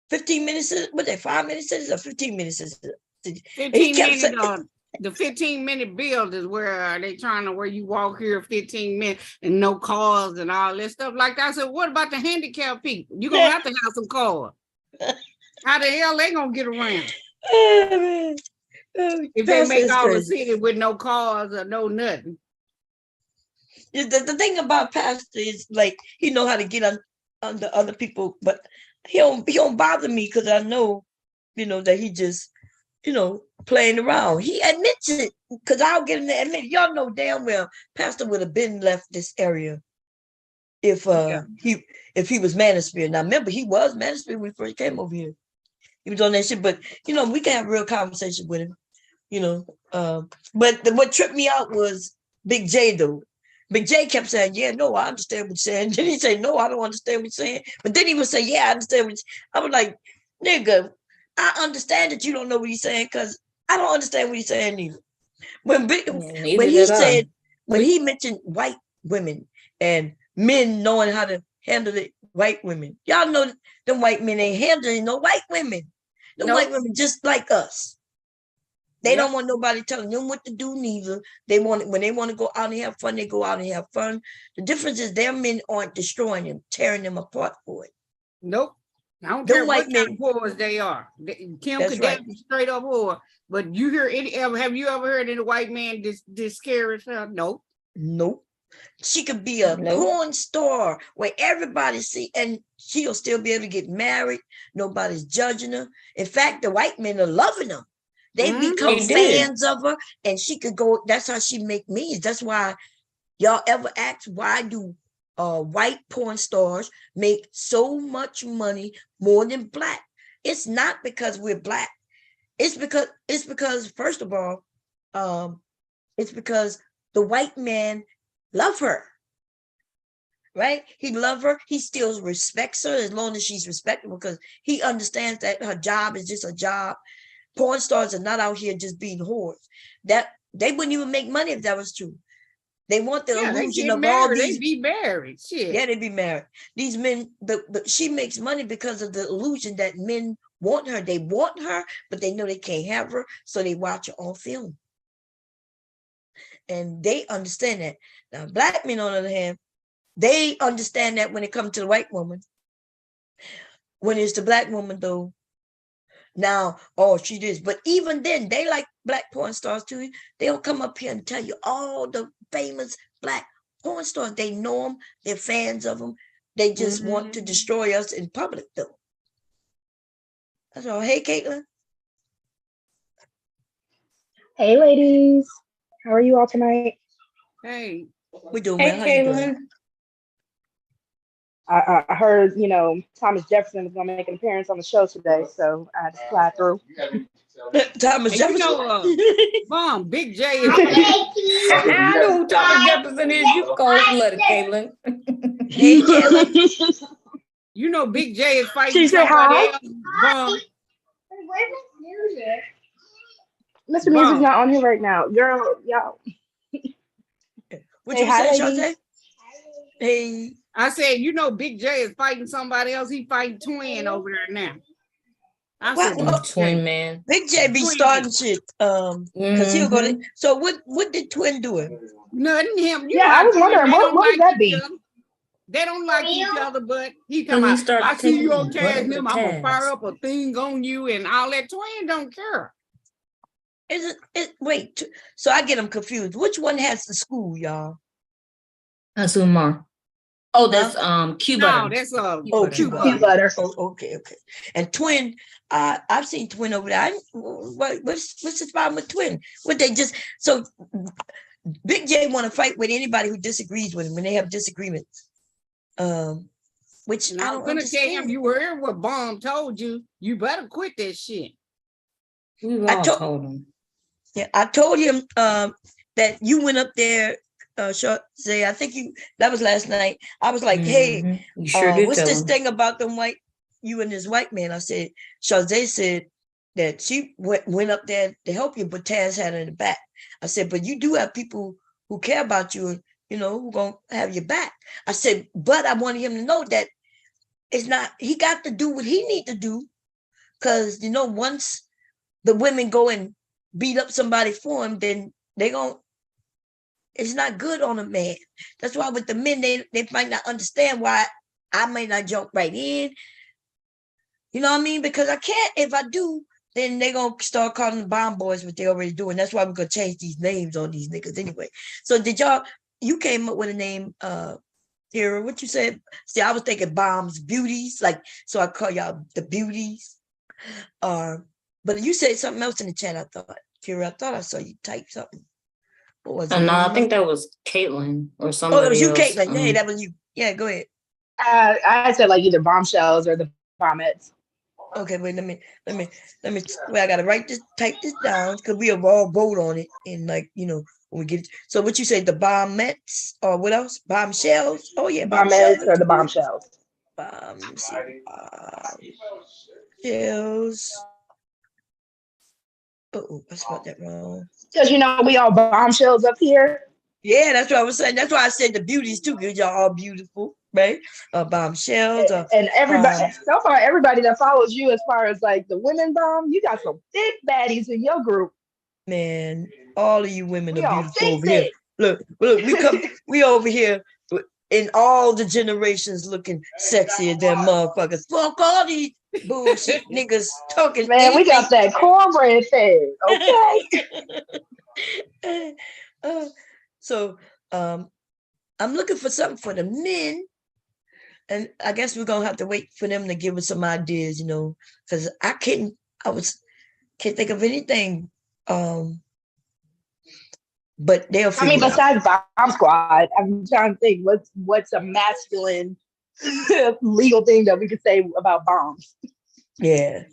15 minutes. What they 5 minutes or 15 minutes? 15 minutes. The 15-minute build is where they trying to where you walk here 15 minutes and no cars and all that stuff like that. I said, what about the handicapped people? You're gonna have to have some cars. How the hell they gonna get around if they make all the city with no cars or no nothing? The thing about Pastor is like he know how to get under other people, but he don't bother me because I know, that he just, playing around. He admits it because I'll get him to admit. Y'all know damn well Pastor would have been left this area if he was Manosphere. Now remember, he was Manosphere when he first came over here. He was on that shit, but we can have a real conversation with him. But what tripped me out was Big J though. Big J kept saying, yeah, no, I understand what you're saying. Then he said, no, I don't understand what you're saying. But then he would say, yeah, I understand what I was like, nigga, I understand that you don't know what he's saying because I don't understand what he's saying either. When he mentioned white women and men knowing how to handle the white women, y'all know them white men ain't handling no white women. The white women just like us. They don't want nobody telling them what to do neither. When they want to go out and have fun, they go out and have fun. The difference is their men aren't destroying them, tearing them apart for it. Nope. I don't care what kind of whores they are. Kim Kardashian straight up whore. But have you ever heard any white man this scary stuff? Nope. Nope. She could be a porn star where everybody see, and she'll still be able to get married. Nobody's judging her. In fact, the white men are loving her. They become fans of her, and she could go. That's how she make millions. That's why y'all ever ask why do white porn stars make so much money more than black? It's not because we're black. It's because first of all, it's because the white man love her, right? He love her. He still respects her as long as she's respectable because he understands that her job is just a job. Porn stars are not out here just being whores. That they wouldn't even make money if that was true. They want the illusion of all these. They be married. Shit. Yeah, they be married. These men, she makes money because of the illusion that men want her. They want her, but they know they can't have her, so they watch her on film. And they understand that. Now, black men, on the other hand, they understand that when it comes to the white woman. When it's the black woman, though, now, she this. But even then, they like black porn stars too. They'll come up here and tell you all the famous black porn stars. They know them. They're fans of them. They just want to destroy us in public, though. That's all. Hey, Caitlin. Hey, ladies. How are you all tonight? Hey, We doing Hey, well. How you doing? Caitlin. I heard, Thomas Jefferson was going to make an appearance on the show today, so I had to slide through. Thomas you Jefferson. know, Mom, Big J is I know who Thomas Jefferson is. You cold-blooded, Caitlin. Hey, Caitlin. you know Big J is fighting She said somebody hi. else. Mom, Mr. Music's not on here right now. Girl, y'all. What Say you hi, say, ladies. Shante? Hey. I said, you know Big J is fighting somebody else. He fighting Twin over there now. I said, What? Twin man. Big J be Twin. starting shit. Because he'll go to. Mhm. So what did Twin do it? nothing him. You Yeah, know, I was Twin, wondering, they what don't does like that each be? other. They don't like each other, but he Because come he out. started I see you on taking Taz butt him. to I'm gonna fire Taz. up a thing on you and all that. Twin don't care. Is it? Wait. So I get them confused. Which one has the school, y'all? That's Umar. Oh, that's Q No, butter. that's Oh, Cuba. Cute butter. Oh, okay. And Twin, I've seen Twin over there. What's the problem with Twin? What they just so Big J want to fight with anybody who disagrees with him when they have disagreements. Which And I I'm don't gonna tell him, understand. you heard what Bomb told you. You better quit that shit. We've I all told- told him. Yeah, I told him that you went up there, say I think that was last night. I was like, hey, Mhm. You sure did what's tell this him. thing about you and this white man? I said, Shazay said that she went up there to help you, but Taz had her in the back. I said, but you do have people who care about you and, who gonna have your back. I said, but I wanted him to know that it's not, he got to do what he need to do. Cause once the women go and beat up somebody for him, then it's not good on a man. That's why with the men, they might not understand why I may not jump right in. You know what I mean? Because I can't. If I do, then they're going to start calling the bomb boys what they already doing. That's why we're going to change these names on these niggas anyway. So you came up with a name, Kira, what you said? See, I was thinking bombs, beauties. So I call y'all the beauties. But you said something else in the chat, I thought. Kira, I thought I saw you type something. What was it? No, I think that was Caitlin or somebody Oh, it was you, else. Caitlin. Yeah, that was you. Yeah, go ahead. I said like either bombshells or the bombets. Okay, wait, let me wait, I gotta type this down because we have all vote on it and when we get it. So what you say, the bombets or what else? Bombshells? Oh yeah, Bombets or the bombshells. Bombshells. Oh, I spelled that wrong. Because we all bombshells up here. Yeah, that's what I was saying. That's why I said the beauties too, because y'all all beautiful, right? Bombshells. And everybody, so far, everybody that follows you as far as like the women bomb, you got some big baddies in your group. Man, all of you women We are all beautiful over here. big. Look, we over here in all the generations looking sexier than motherfuckers. Fuck all these bullshit niggas talking. Man, we got that cornbread fed, okay? So I'm looking for something for the men. And I guess we're gonna have to wait for them to give us some ideas, because I can't think of anything. But they'll figure it out. Besides Bomb Squad, I'm trying to think what's a masculine legal thing that we could say about bombs. Yeah,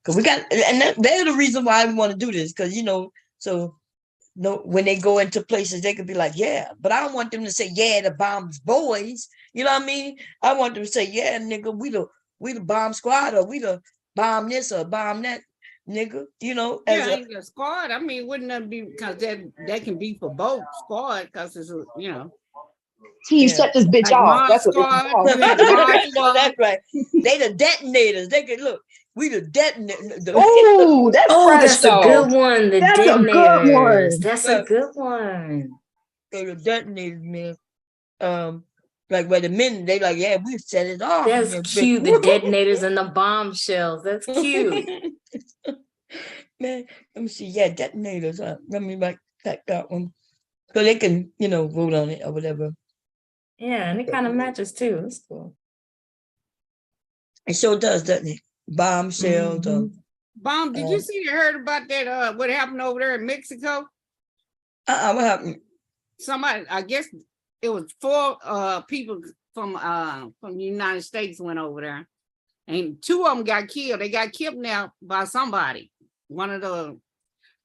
because we got, and they're the reason why we want to do this, because when they go into places, they could be like, yeah, but I don't want them to say, yeah, the bombs boys. You know what I mean? I want them to say, yeah, nigga, we the bomb squad, or we the bomb this or bomb that, nigga. Ain't the squad. I mean, wouldn't that be because that can be for both squad because it's Team set this bitch like off. That's what squad, it's called. you had Mod squad. That's right. They the detonators. They could look. We the detonators. Ooh, that's fresh, that's a good one. The That's detonators. a good one. That's a good one. So the detonators, man. Like where the men, they like, yeah, we set it off. That's cute. The detonators and the bombshells. That's cute. Man, let me see. Yeah, detonators. Let me like that one. So they can, vote on it or whatever. Yeah, and it kind of matches too. That's cool. It sure does, doesn't it? Bombshells. Bomb, did you see or heard about that? What happened over there in Mexico? What happened? Somebody, I guess it was 4 people from the United States went over there, and 2 of them got killed. They got kidnapped by somebody. One of the,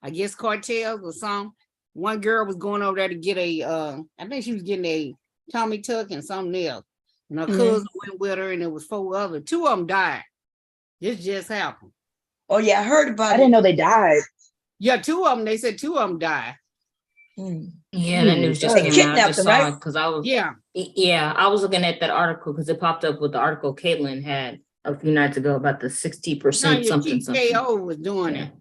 I guess, cartels or something. One girl was going over there to get I think she was getting a tummy tuck and something else. And her cousin went with her, and it was 4 others. 2 of them died. This just happened. Oh yeah, I heard about it. I didn't know they died. Yeah, 2 of them. They said 2 of them died. Yeah, the news just They came out. I kidnapped just them, saw right? it because I was Yeah. I was looking at that article because it popped up with the article Caitlin had a few nights ago about the 60% something. TKO was doing it.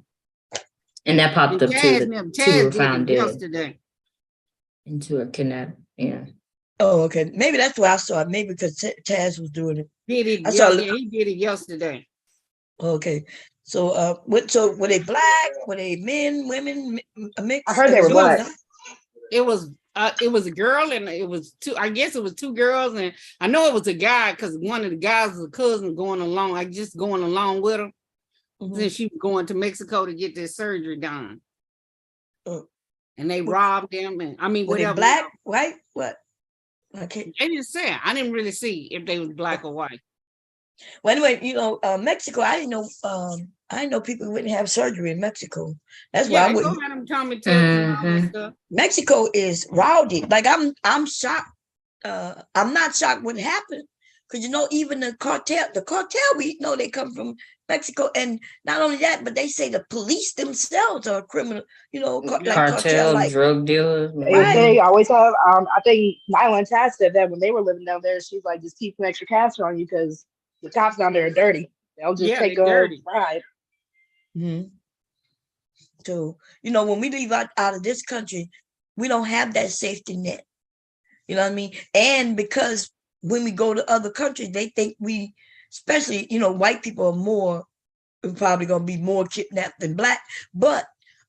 And that popped up too. Taz 2 were did found it dead. yesterday. And 2 are kidnapped. Yeah. Oh, okay. Maybe that's why I saw it. Maybe because Taz was doing it. Did it? I saw He did it yesterday. Okay. So so were they black? Were they men, women, a mix? I heard they were black. It was a girl and it was 2. I guess it was 2 girls, and I know it was a guy because one of the guys was a cousin going along, like just going along with her. Then she was going to Mexico to get this surgery done. And they robbed them, and I mean, were whatever. they black, white, what? Okay. They didn't say. I didn't really see if they was black or white. Well, anyway, Mexico. I didn't know people wouldn't have surgery in Mexico. That's why I they wouldn't. go at them tummy tucks and all that stuff. Mexico is rowdy. Like I'm shocked. I'm not shocked what happened because even the cartel we know they come from Mexico, and not only that, but they say the police themselves are criminal. Like cartel, like drug dealers. They always have. I think Nyland Tass said that when they were living down there, she's like, just keep some extra cash on you because the cops down there are dirty. They'll just take a ride. So when we leave out of this country, we don't have that safety net. You know what I mean? And because when we go to other countries, they think we, especially white people are probably going to be more kidnapped than black. But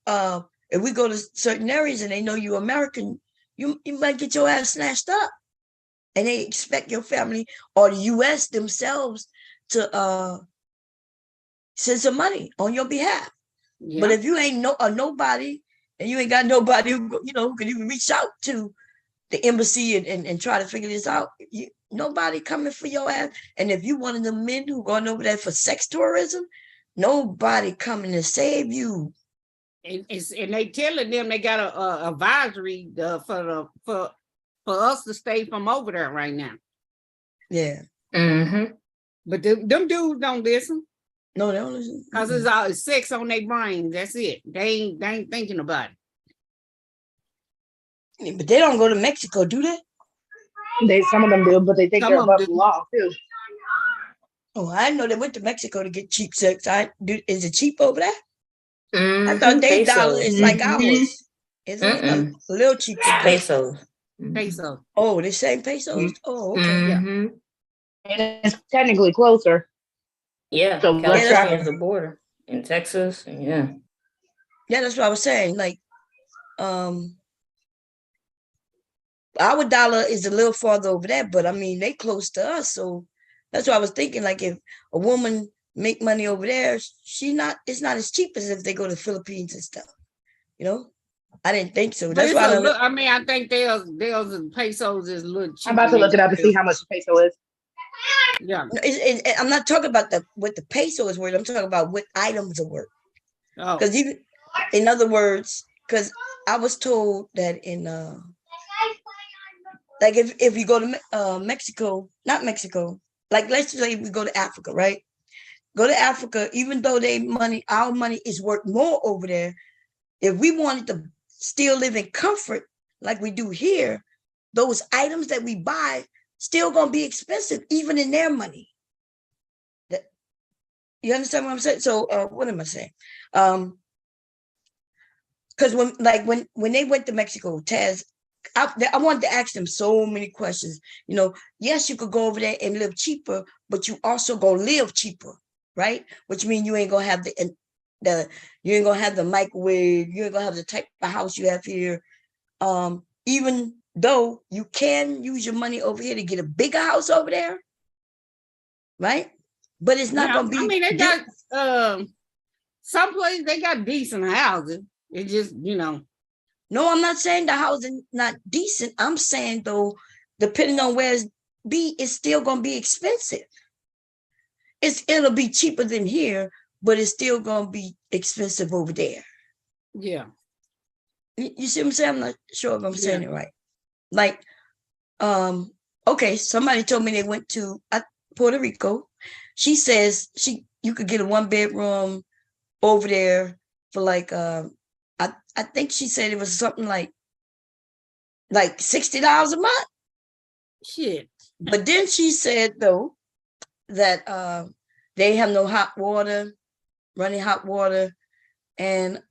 if we go to certain areas and they know you're American, you might get your ass snatched up, and they expect your family or the U.S. themselves to send some money on your behalf. Yeah. But if you ain't nobody, and you ain't got nobody who can even reach out to the embassy and try to figure this out, nobody coming for your ass. And if you one of the men who going over there for sex tourism, nobody coming to save you. And they telling them they got a advisory for us to stay from over there right now. Yeah. But them dudes don't listen. No, they don't listen. Because it's sex on their brains. That's it. They ain't thinking about it. But they don't go to Mexico, do they? Some of them do, but they think they're above the law too. Oh, I know they went to Mexico to get cheap sex. Is it cheap over there? I thought their dollar is like ours. Is it a little cheaper? Pesos. Pesos. Oh, the same pesos. Oh, okay. Yeah. And it's technically closer. Yeah, so California is the border in Texas. Yeah, that's what I was saying. Like, our dollar is a little farther over there, but I mean they close to us, so that's what I was thinking. Like, if a woman make money over there, it's not as cheap as if they go to the Philippines and stuff. I didn't think so. That's why I think there's pesos is a little cheaper. I'm about to look it up and see how much the peso is. Yeah, I'm not talking about what the peso is worth. I'm talking about what items are worth. Because even, in other words, because I was told that in like if you go to Mexico, not Mexico, like let's say we go to Africa, right? Go to Africa, even though our money is worth more over there. If we wanted to still live in comfort like we do here, those items that we buy still gonna be expensive, even in their money. You understand what I'm saying? So what am I saying? Because when they went to Mexico, Taz, I wanted to ask them so many questions. Yes, you could go over there and live cheaper, but you also gonna live cheaper, right? Which means you ain't gonna have you ain't gonna have the microwave, you ain't gonna have the type of house you have here. Even though you can use your money over here to get a bigger house over there, right? But it's not gonna be. I mean, they got some places they got decent houses. It just, No, I'm not saying the housing not decent. I'm saying though, depending on where it's still gonna be expensive. It'll be cheaper than here, but it's still gonna be expensive over there. yeah. You see what I'm saying? I'm not sure if I'm saying it right. Like, okay, somebody told me they went to Puerto Rico. She says you could get a 1-bedroom over there for like I think she said it was something like $60 a month. Shit. But then she said though that they have no running hot water, and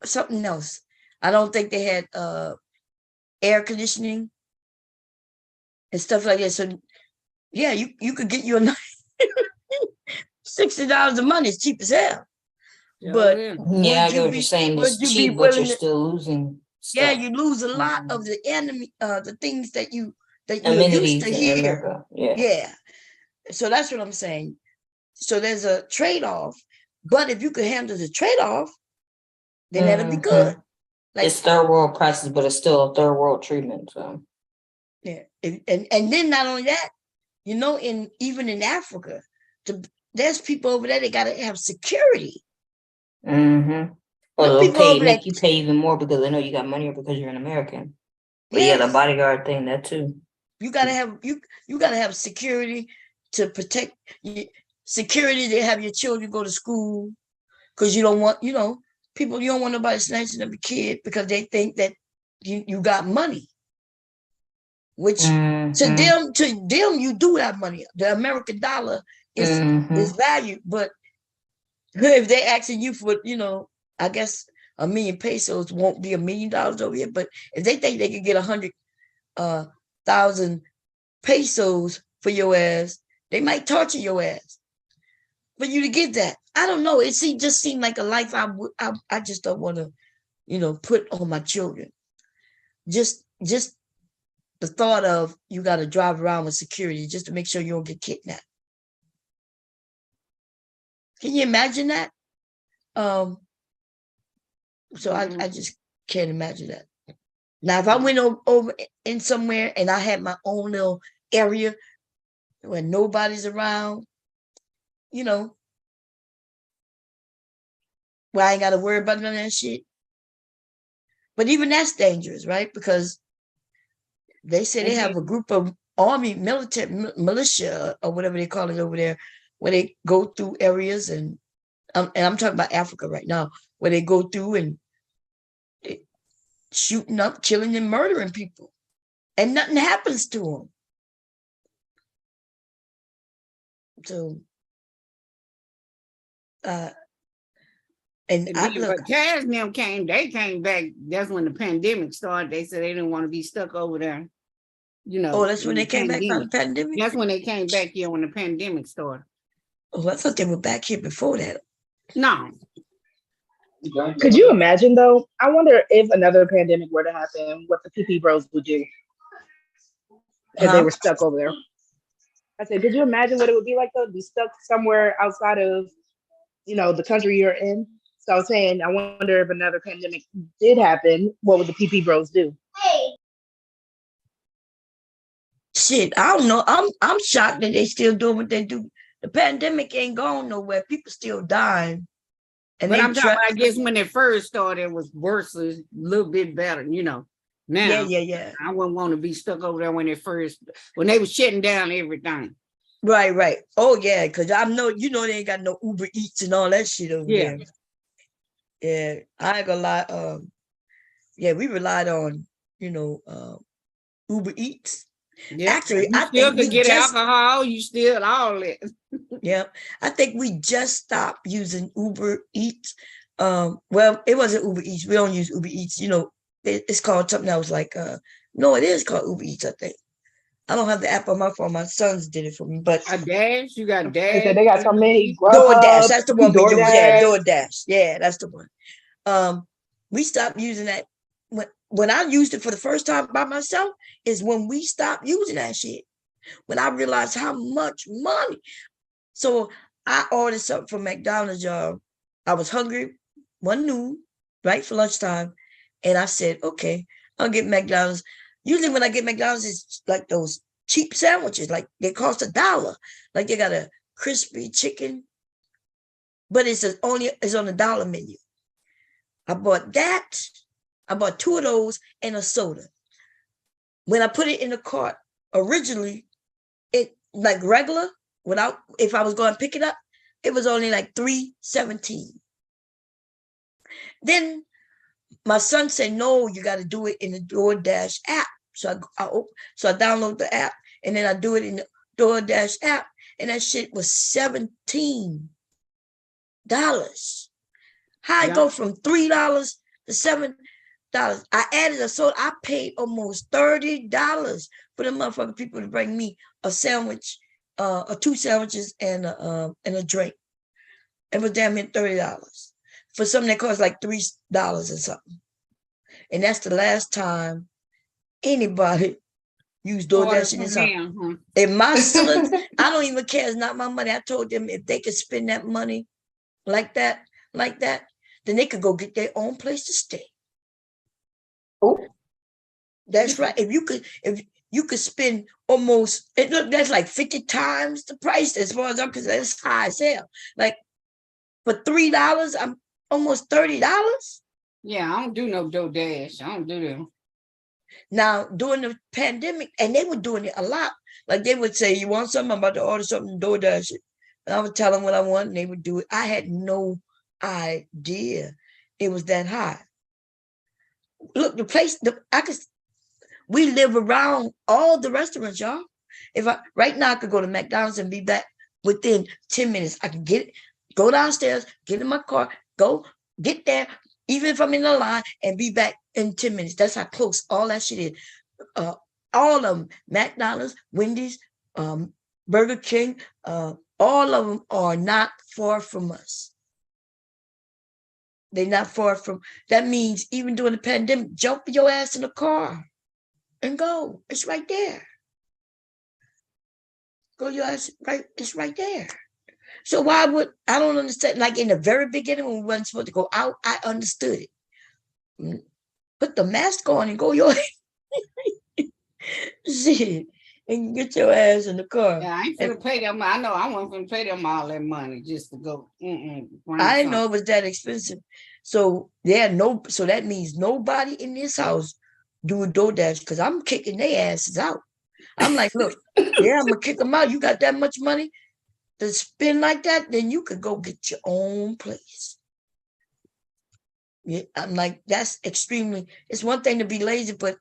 something else. I don't think they had air conditioning and stuff like that. So yeah, you could get you a $60 a month is cheap as hell. But yeah, I get what you're saying. It's cheap, but you're still losing stuff. Yeah, you lose a lot of the enemy, the things that you're Amenities used to hear. Yeah. So that's what I'm saying. So there's a trade-off, but if you could handle the trade-off, then that'll be good. Like, it's third world prices, but it's still a third world treatment. So yeah, and then not only that, even in Africa, there's people over there that gotta have security. Or they'll make you pay even more because they know you got money or because you're an American. But yeah, the bodyguard thing, that too. You gotta have security to protect security to have your children go to school, because you don't want, people, you don't want nobody snatching up your kid because they think that you got money. Which to them you do have money. The American dollar is valued, but if they asking you for, I guess $1 million pesos won't be $1 million over here. But if they think they can get 100,000 pesos for your ass, they might torture your ass for you to get that. I don't know. It just seemed like a life I just don't want to, put on my children. Just the thought of you got to drive around with security just to make sure you don't get kidnapped. Can you imagine that? So I just can't imagine that. Now, if I went over in somewhere and I had my own little area where nobody's around, where I ain't got to worry about none of that shit. But even that's dangerous, right? Because they say they have a group of army, military, militia, or whatever they call it over there, where they go through areas and I'm talking about Africa right now, where they go through and shooting up, killing and murdering people, and nothing happens to them. So, but Cass and them came back. That's when the pandemic started. They said they didn't want to be stuck over there. Oh, that's when they came back from the pandemic? That's when they came back here when the pandemic started. Oh, I thought they were back here before that. No. Could you imagine though? I wonder if another pandemic were to happen, what the PP bros would do if they were stuck over there. I said, could you imagine what it would be like though, to be stuck somewhere outside of, the country you're in? So I was saying, I wonder if another pandemic did happen, what would the PP bros do? Shit, I don't know. I'm shocked that they still doing what they do. The pandemic ain't gone nowhere. People still dying. But I'm talking about, I guess when it first started, it was worse, a little bit better, Now, yeah. I wouldn't want to be stuck over there when they was shutting down everything. Right. Oh yeah, because I know they ain't got no Uber Eats and all that shit over there. Yeah, I ain't gonna lie. We relied on Uber Eats. Yeah, actually, I think we get alcohol. You still all that. Yeah, I think we just stopped using Uber Eats. Well, it wasn't Uber Eats. We don't use Uber Eats. It's called something else. Like, no, it is called Uber Eats. I think. I don't have the app on my phone. My sons did it for me. But a Dash, you got Dash. They got so many. DoorDash, that's the one we use. DoorDash. Yeah, DoorDash. Yeah, that's the one. We stopped using that when I used it for the first time by myself is when we stopped using that shit. When I realized how much money. So I ordered something from McDonald's, y'all. I was hungry one noon, right, for lunchtime. And I said, okay, I'll get McDonald's. Usually when I get McDonald's, it's like those cheap sandwiches, like they cost $1. Like they got a crispy chicken, but it's on the dollar menu. I bought that. I bought 2 of those and a soda. When I put it in the cart, originally, it like regular, if I was going to pick it up, it was only like $3.17. Then my son said, no, you got to do it in the DoorDash app. So I download the app and then I do it in the DoorDash app. And that shit was $17. How I go from $3 to $7? I added a soda. I paid almost $30 for the motherfucking people to bring me a sandwich, or 2 sandwiches and a drink. It was damn near $30 for something that cost like $3 or something. And that's the last time anybody used DoorDash in this house. And my sons, I don't even care. It's not my money. I told them if they could spend that money like that, then they could go get their own place to stay. Oh, that's right. If you could spend almost, that's like 50 times the price as far as I'm concerned. That's high as hell. Like for $3, I'm almost $30. Yeah, I don't do no DoorDash. I don't do them. Now, during the pandemic, and they were doing it a lot. Like they would say, you want something? I'm about to order something, DoorDash it. And I would tell them what I want, and they would do it. I had no idea it was that high. Look, the place, we live around all the restaurants, y'all. Right now I could go to McDonald's and be back within 10 minutes. I can go downstairs, get in my car, go get there, even if I'm in the line, and be back in 10 minutes. That's how close all that shit is. All of them, McDonald's, Wendy's, Burger King, all of them are not far from us. They're not far from, that means even during the pandemic, jump your ass in the car and go. It's right there. Go your ass, right, it's right there. So why would, I don't understand, like in the very beginning when we weren't supposed to go out, I understood it. Put the mask on and go your shit and get your ass in the car. Yeah, I ain't finna pay them. I know I wasn't finna pay them all that money just to go. I didn't know it was that expensive. So so that means nobody in this house doing DoorDash because I'm kicking their asses out. I'm like, look, yeah, I'm gonna kick them out. You got that much money to spend like that, then you could go get your own place. Yeah, I'm like, that's extremely, it's one thing to be lazy, but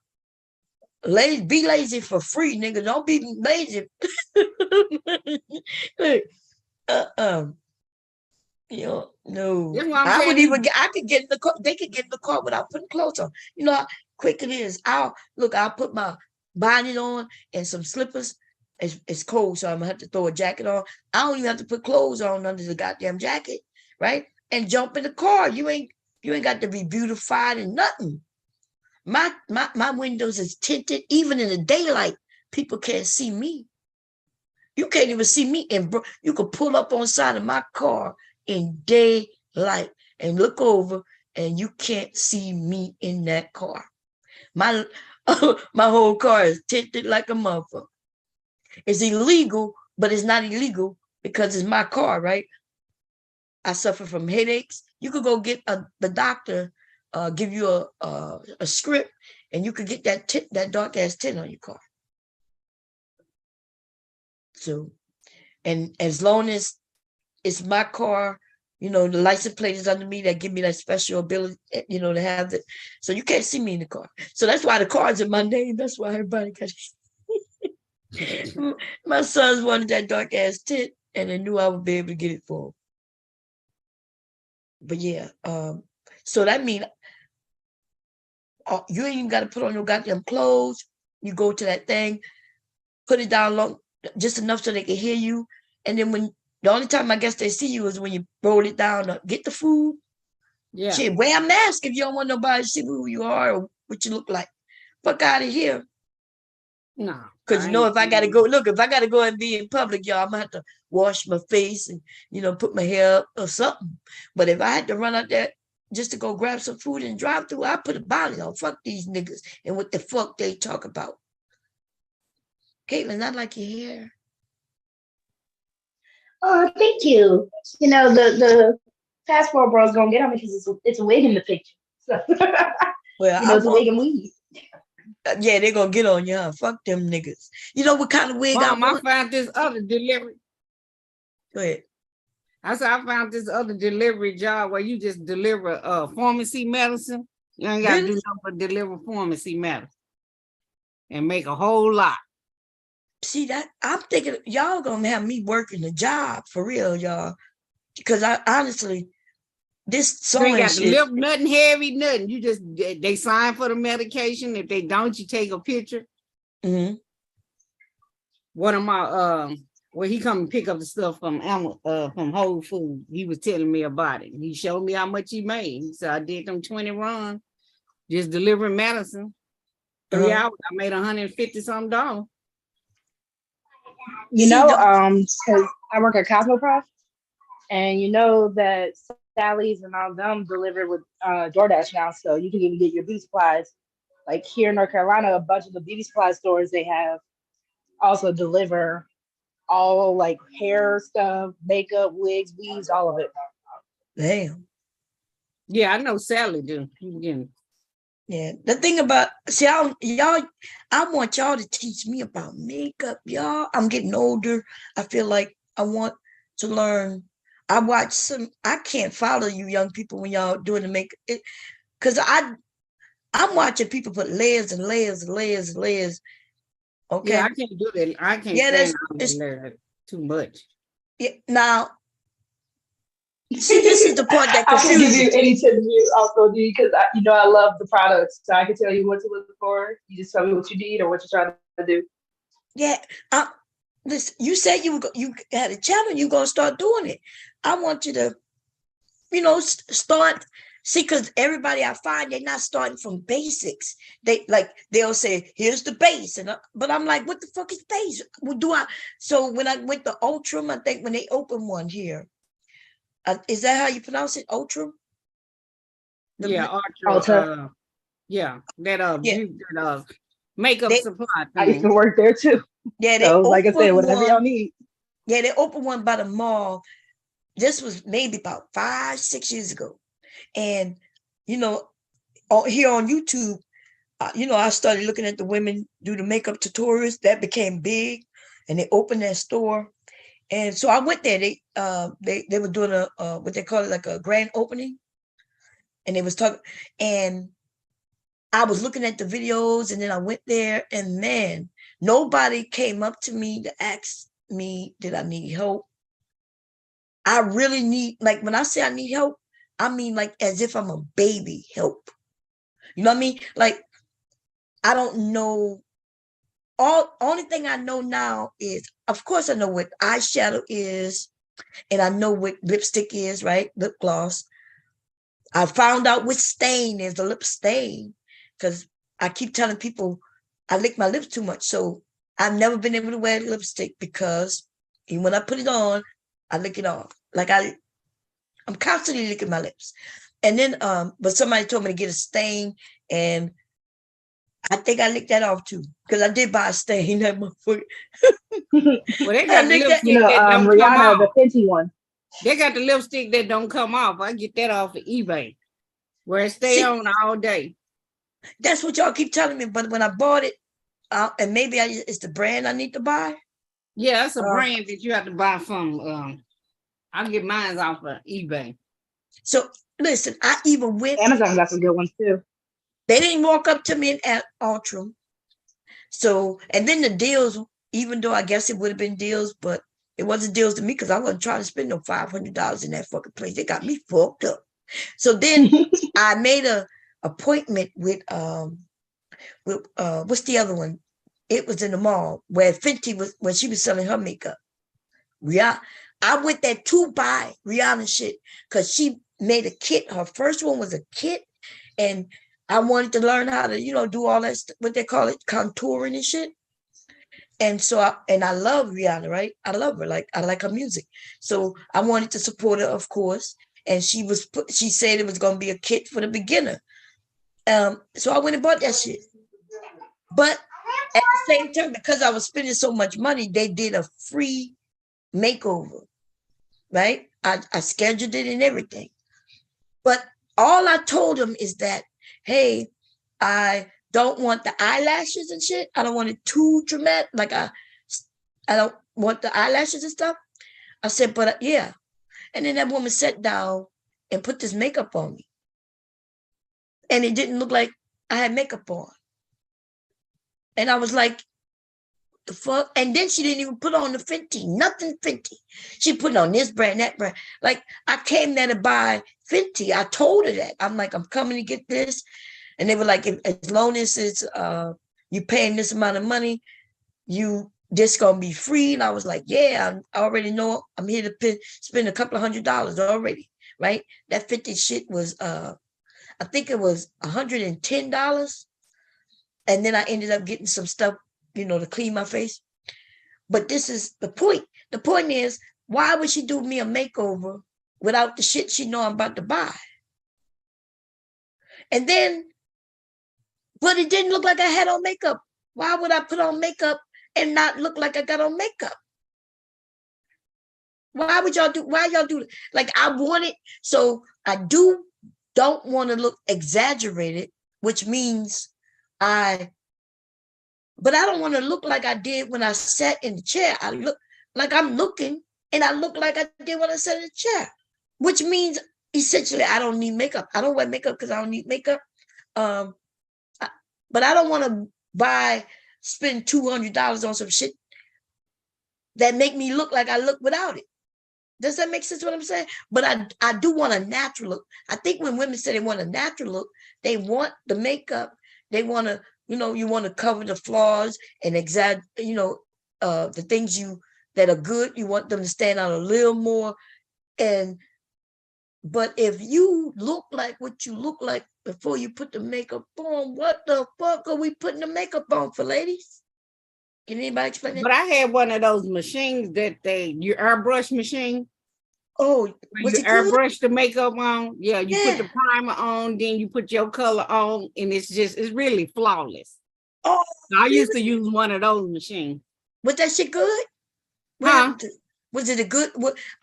be lazy for free, nigga. Don't be lazy. No. I could get in the car. They could get in the car without putting clothes on. You know how quick it is. I'll put my bonnet on and some slippers. It's cold, so I'm gonna have to throw a jacket on. I don't even have to put clothes on under the goddamn jacket, right? And jump in the car. You ain't got to be beautified and nothing. My windows is tinted. Even in the daylight, people can't see me. You can't even see me. And you can pull up on the side of my car in daylight and look over, and you can't see me in that car. My whole car is tinted like a motherfucker. It's illegal, but it's not illegal because it's my car, right? I suffer from headaches. You could go get the doctor, give you a script, and you could get that dark ass tint on your car. So, and as long as it's my car, the license plate is under me, that give me that special ability, to have it. So you can't see me in the car. So that's why the car's in my name. That's why everybody got my sons wanted that dark ass tint, and they knew I would be able to get it for them. But yeah, so that means you ain't even got to put on your goddamn clothes. You go to that thing, put it down low, just enough so they can hear you. And then the only time I guess they see you is when you roll it down to get the food. Yeah. Shit, wear a mask if you don't want nobody to see who you are or what you look like. Fuck out of here. No. Because you know, if I gotta go, look, if I gotta go and be in public, y'all, I'm gonna have to wash my face and, you know, put my hair up or something. But if I had to run out there just to go grab some food and drive through, I put a bonnet on. Fuck these niggas and what the fuck they talk about. Caitlin, I like your hair. Oh, thank you. You know, the passport bro's gonna get on me because it's a wig in the picture. So, Well, you know, it's a wig and weave. Yeah, they're gonna get on you, huh? Fuck them niggas. You know what kind of wig Mom, I I want? found this other delivery. Go ahead. I said I found this other delivery job where you just deliver pharmacy medicine. You ain't got to Really? do nothing but deliver pharmacy medicine and make a whole lot. See that? I'm thinking y'all gonna have me working the job for real, y'all. Because I honestly, this You ain't sewing got to shit. lift nothing heavy, nothing. You just they sign for the medication. If they don't, you take a picture. Mm-hmm. One of my where he come and pick up the stuff from Whole Foods. He was telling me about it. He showed me how much he made. He said I did them 20 runs, just delivering medicine. 3 hours, I made $150 something. You See, know, because I work at Cosmoprof, and you know that Sally's and all them deliver with DoorDash now, so you can even get your beauty supplies. Like here in North Carolina, a bunch of the beauty supply stores they have also deliver all like hair stuff, makeup, wigs, weaves, all of it. Damn. Yeah, I know Sally do. Yeah. The thing about I want y'all to teach me about makeup, y'all. I'm getting older. I feel like I want to learn. I can't follow you young people when y'all doing the makeup. Because I'm watching people put layers and layers and layers and layers. Okay. Yeah, I can't do that. I can't stand that too much. Yeah, now, see, this is the part that I can give confuses you any tips you also need because you know I love the products, so I can tell you what to look for. You just tell me what you need or what you're trying to do. Yeah, listen, you said you had a channel, you're gonna start doing it. I want you to, you know, start. See, because everybody I find they're not starting from basics. They'll say, "Here's the base," but I'm like, "What the fuck is base? What do I?" So when I went to Ultram, I think when they opened one here, is that how you pronounce it, Ultram? Yeah, Ultra. Yeah, that makeup supply thing. I used to work there too. Yeah, so like I said, whatever y'all need. Yeah, they opened one by the mall. This was maybe about 5-6 years ago. And, you know, here on YouTube, you know, I started looking at the women do the makeup tutorials. That became big, and they opened that store. And so I went there. They were doing a what they call it, like a grand opening. And they was talking, and I was looking at the videos, and then I went there, and man, nobody came up to me to ask me, did I need help? I really need, like, when I say I need help, I mean like as if I'm a baby help. You know what I mean? Like, I don't know. Only thing I know now is, of course, I know what eyeshadow is, and I know what lipstick is, right? Lip gloss. I found out what stain is, the lip stain, because I keep telling people I lick my lips too much. So I've never been able to wear lipstick because even when I put it on, I lick it off. Like I'm constantly licking my lips. And then, but somebody told me to get a stain, and I think I licked that off too, because I did buy a stain that motherfucker. Well, they got the lipstick you know, that don't Rihanna, come off. the Fenty one. They got the lipstick that don't come off. I get that off of eBay, where it stay on all day. That's what y'all keep telling me. But when I bought it, and maybe it's the brand I need to buy. Yeah, it's a brand that you have to buy from. I get mine off of eBay. So listen, I even went. Amazon got some good ones too. They didn't walk up to me at Ultram. So, and then the deals, even though I guess it would have been deals, but it wasn't deals to me because I wasn't trying to spend no $500 in that fucking place. They got me fucked up. So then I made a appointment with what's the other one? It was in the mall where Fenty was, when she was selling her makeup. Rihanna, I went there to buy Rihanna shit because she made a kit. Her first one was a kit, and I wanted to learn how to, do all that, what they call it, contouring and shit. And so, I love Rihanna, right? I love her. Like, I like her music. So I wanted to support her, of course. And she said it was going to be a kit for the beginner. So I went and bought that shit. But at the same time, because I was spending so much money, they did a free makeover, right? I scheduled it and everything. But all I told them is that, hey, I don't want the eyelashes and shit. I don't want it too dramatic. Like I don't want the eyelashes and stuff. I said, but yeah. And then that woman sat down and put this makeup on me. And it didn't look like I had makeup on. And I was like, the fuck? And then she didn't even put on the Fenty, nothing Fenty. She put on this brand, that brand. Like, I came there to buy Fenty. I told her that. I'm like, I'm coming to get this. And they were like, as long as it's you paying this amount of money, this gonna be free. And I was like, yeah, I already know I'm here to spend a couple of $100 already, right? That Fenty shit was I think it was $110. And then I ended up getting some stuff, to clean my face. But this is the point. The point is, why would she do me a makeover without the shit she know I'm about to buy? And then, but it didn't look like I had on makeup. Why would I put on makeup and not look like I got on makeup? Why y'all do it? Like, I want it, so I don't want to look exaggerated, which means but I don't want to look like I did when I sat in the chair. I look like I'm looking, and I look like I did when I sat in the chair, which means essentially I don't need makeup. I don't wear makeup because I don't need makeup. But I don't want to spend $200 on some shit that make me look like I look without it. Does that make sense what I'm saying? But I do want a natural look. I think when women say they want a natural look, they want the makeup. They want to, you want to cover the flaws and the things that are good. You want them to stand out a little more. But if you look like what you look like before you put the makeup on, what the fuck are we putting the makeup on for, ladies? Can anybody explain that? But I had one of those machines that your airbrush machine. Oh, you airbrush the makeup on. Yeah, you put the primer on, then you put your color on, and it's really flawless. Oh, so I used to use one of those machines. Was that shit good? Huh? Was it a good?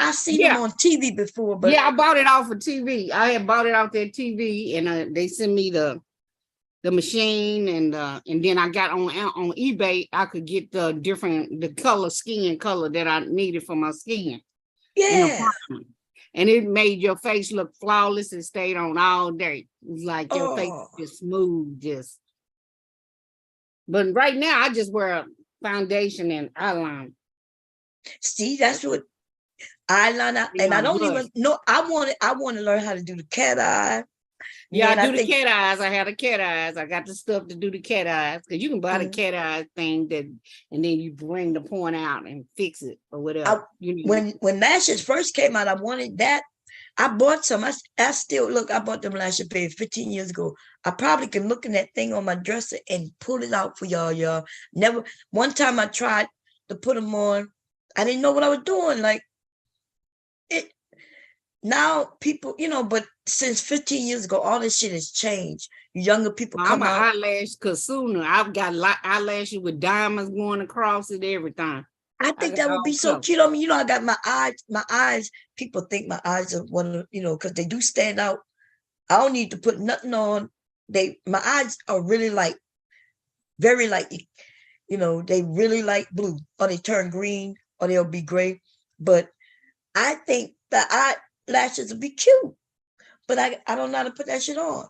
I've seen them on TV before, but I bought it off of TV. I had bought it off their TV, and they sent me the machine, and then I got on eBay. I could get the skin color that I needed for my skin. Yeah. And it made your face look flawless and stayed on all day. It was like your face just smooth, But right now I just wear foundation and eyeliner. See, that's what eyeliner, and I don't even know. I want to learn how to do the cat eye. Yeah, I do the cat eyes. I have the cat eyes. I got the stuff to do the cat eyes, because you can buy the cat eye thing and then you bring the point out and fix it or whatever. When lashes first came out, I wanted that. I bought some. I still look. I bought them lashes 15 years ago. I probably can look in that thing on my dresser and pull it out for y'all. Never. One time I tried to put them on. I didn't know what I was doing. Like it. Now people, but since 15 years ago, all this shit has changed. Younger people come out. I'm an eyelash consumer. I've got eyelashes with diamonds going across it, everything. I think that would be so cute. I mean, I got my eyes. People think my eyes are one of, because they do stand out. I don't need to put nothing on. My eyes are really light, very light. They really light blue, or they turn green, or they'll be gray. But I think the eyelashes would be cute. But I don't know how to put that shit on.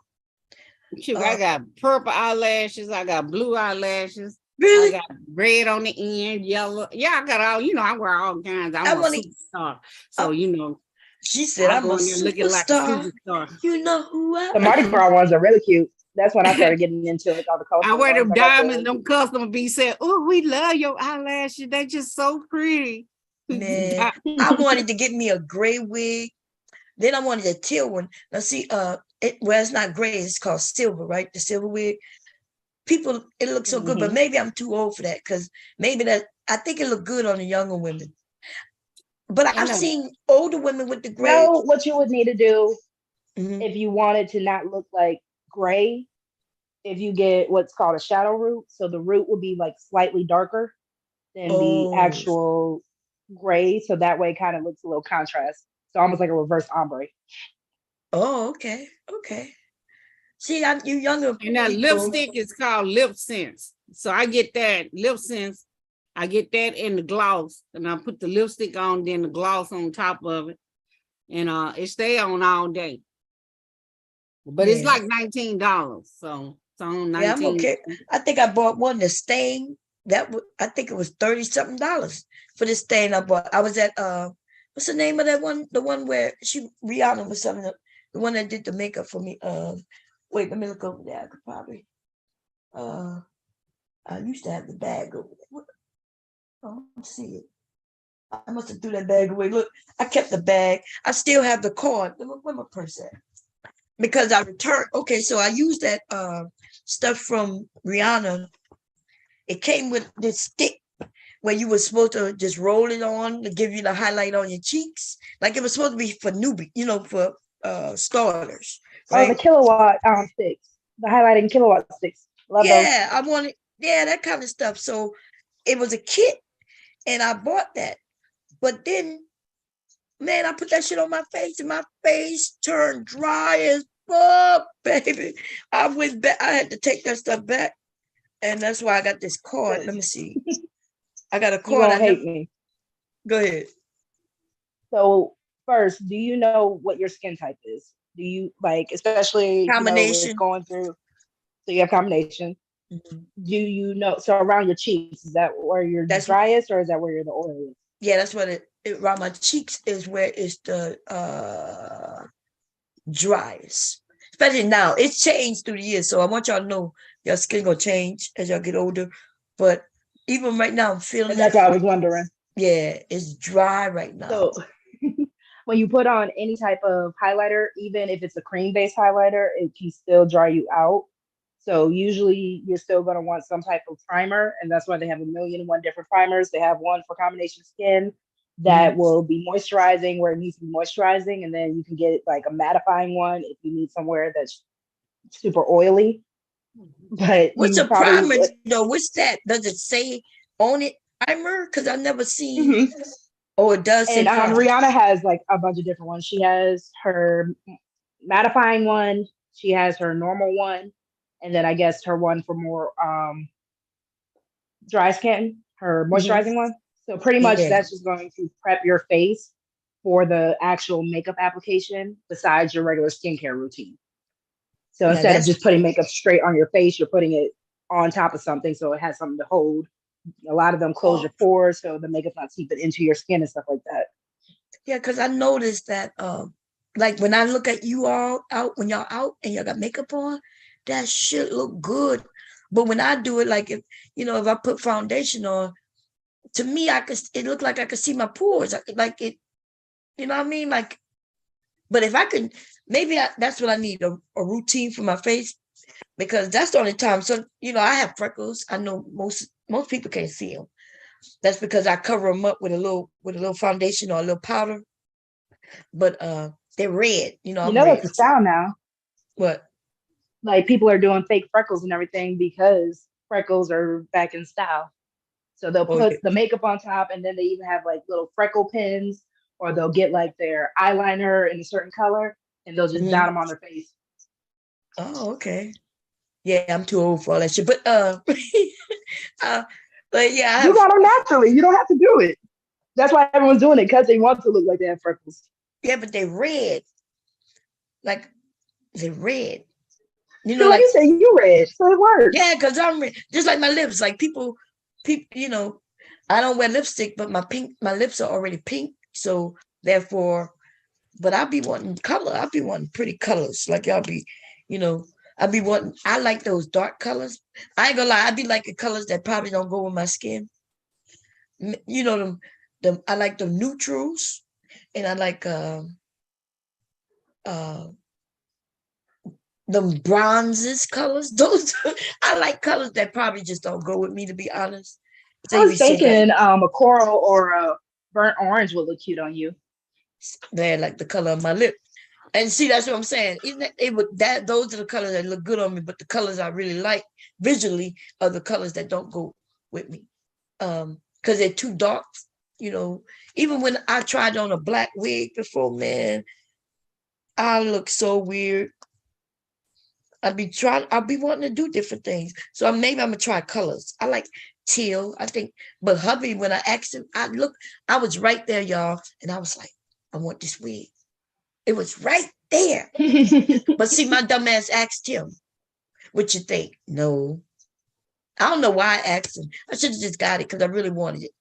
I got purple eyelashes. I got blue eyelashes. Really? I got red on the end, yellow. Yeah, I got all, I wear all kinds. I'm a superstar. So, she said, I'm a superstar. Looking like a superstar. You know who I am. The Mardi Gras ones are really cute. That's when I started getting into it, all the colors. I wear them diamonds, them customers be saying, oh, we love your eyelashes. They're just so pretty. Man, I wanted to get me a gray wig. Then I wanted a teal one. Now see, well, it's not gray, it's called silver, right? The silver wig. People, it looks so good, but maybe I'm too old for that because maybe I think it looked good on the younger women. But I've seen older women with the gray. No, what you would need to do if you wanted to not look like gray, if you get what's called a shadow root, so the root will be like slightly darker than the actual gray, so that way it kind of looks a little contrast. So almost like a reverse ombre. Oh, okay. See, you younger. And that lipstick is called Lip Sense. So I get that Lip Sense. I get that in the gloss, and I put the lipstick on, then the gloss on top of it, and it stay on all day. But it's like $19, so it's on $19. Yeah, I'm okay. I think I bought one, the stain. I think it was $30-something for this stain I bought. I was at what's the name of that one? The one where Rihanna was something. The one that did the makeup for me. Wait, let me look over there. I could probably. I used to have the bag over there. I don't see it. I must have threw that bag away. Look, I kept the bag. I still have the card. Where my purse at? Because I returned. Okay, so I used that stuff from Rihanna. It came with this stick where you were supposed to just roll it on to give you the highlight on your cheeks. Like it was supposed to be for newbie, for starters. Right? Oh, the kilowatt sticks, the highlighting kilowatt sticks. Love those. I wanted, that kind of stuff. So it was a kit, and I bought that. But then, man, I put that shit on my face, and my face turned dry as fuck, baby. I went back. I had to take that stuff back, and that's why I got this card. Let me see. I got a card. You won't hate me. Go ahead. So first, do you know what your skin type is? Do you especially combination going through? So you have combination. Mm-hmm. Do you know? So around your cheeks, is that where you're the driest, or is that where you're the oiliest? Yeah, that's what it around my cheeks is where it's the driest. Especially now, it's changed through the years. So I want y'all to know your skin gonna change as y'all get older. But even right now, I'm feeling. And that's what I was wondering. Yeah, it's dry right now. So when you put on any type of highlighter, even if it's a cream-based highlighter, it can still dry you out. So usually you're still going to want some type of primer, and that's why they have 1,000,001 different primers. They have one for combination skin that will be moisturizing where it needs to be moisturizing, and then you can get like a mattifying one if you need somewhere that's super oily. But what's a primer? What's that? Does it say on it primer? Because I've never seen. Oh, it does. And Rihanna has like a bunch of different ones. She has her mattifying one. She has her normal one. And then I guess her one for more dry skin, her moisturizing one. So pretty much that's just going to prep your face for the actual makeup application besides your regular skincare routine. So instead of just putting makeup straight on your face, you're putting it on top of something so it has something to hold. A lot of them close your pores so the makeup's not seeping into your skin and stuff like that. Yeah, because I noticed that like when I look at you all out, when y'all out and y'all got makeup on, that shit look good. But when I do it, like if I put foundation on, to me, it looked like I could see my pores. Like it, you know what I mean? Like, but if I could, maybe that's what I need, a routine for my face, because that's the only time. So, I have freckles. I know most people can't see them. That's because I cover them up with a little foundation or a little powder. But they're red. That's a style now. What? Like people are doing fake freckles and everything because freckles are back in style. So they'll put the makeup on top, and then they even have like little freckle pins, or they'll get like their eyeliner in a certain color, and they'll just dot them on their face. Oh, okay. Yeah, I'm too old for all that shit. But but yeah, you got them naturally. You don't have to do it. That's why everyone's doing it, because they want to look like they have freckles. Yeah, but they're red. Like they're red. So like you say, you red, so it works. Yeah, because I'm red. Just like my lips. Like people, I don't wear lipstick, but my lips are already pink. So therefore, but I'll be wanting color. I'll be wanting pretty colors. Like y'all be, I'll be wanting. I like those dark colors. I ain't gonna lie. I be liking colors that probably don't go with my skin. Them. I like the neutrals, and I like the bronzes colors. Those I like colors that probably just don't go with me, to be honest. I was thinking a coral or a burnt orange would look cute on you. They're like the color of my lip. And see, that's what I'm saying. Isn't that those are the colors that look good on me, but the colors I really like visually are the colors that don't go with me. Because they're too dark, you know. Even when I tried on a black wig before, man, I look so weird. I'll be wanting to do different things. So maybe I'm gonna try colors. I like teal, I think. But hubby, when I asked him, I was right there, y'all. And I was like, I want this wig. It was right there. But see, my dumb ass asked him, what you think? No. I don't know why I asked him. I should have just got it because I really wanted it.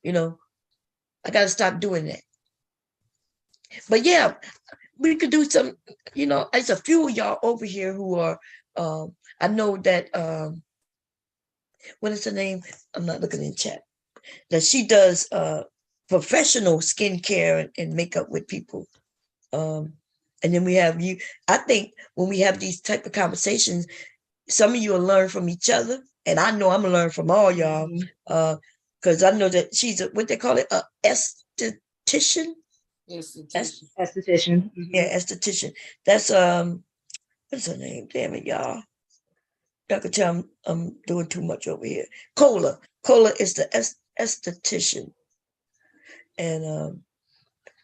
You know, I got to stop doing that. But yeah, we could do some, you know, there's a few of y'all over here who are, I know that, what is her name? I'm not looking in chat. That she does professional skincare and makeup with people. And then we have you. I think when we have these type of conversations, some of you will learn from each other. And I know I'm gonna learn from all y'all. Because I know that she's what they call it, a esthetician. Esthetician. Yeah, esthetician. That's what's her name? Damn it, y'all. Y'all can tell I'm doing too much over here. Cola is the esthetician. And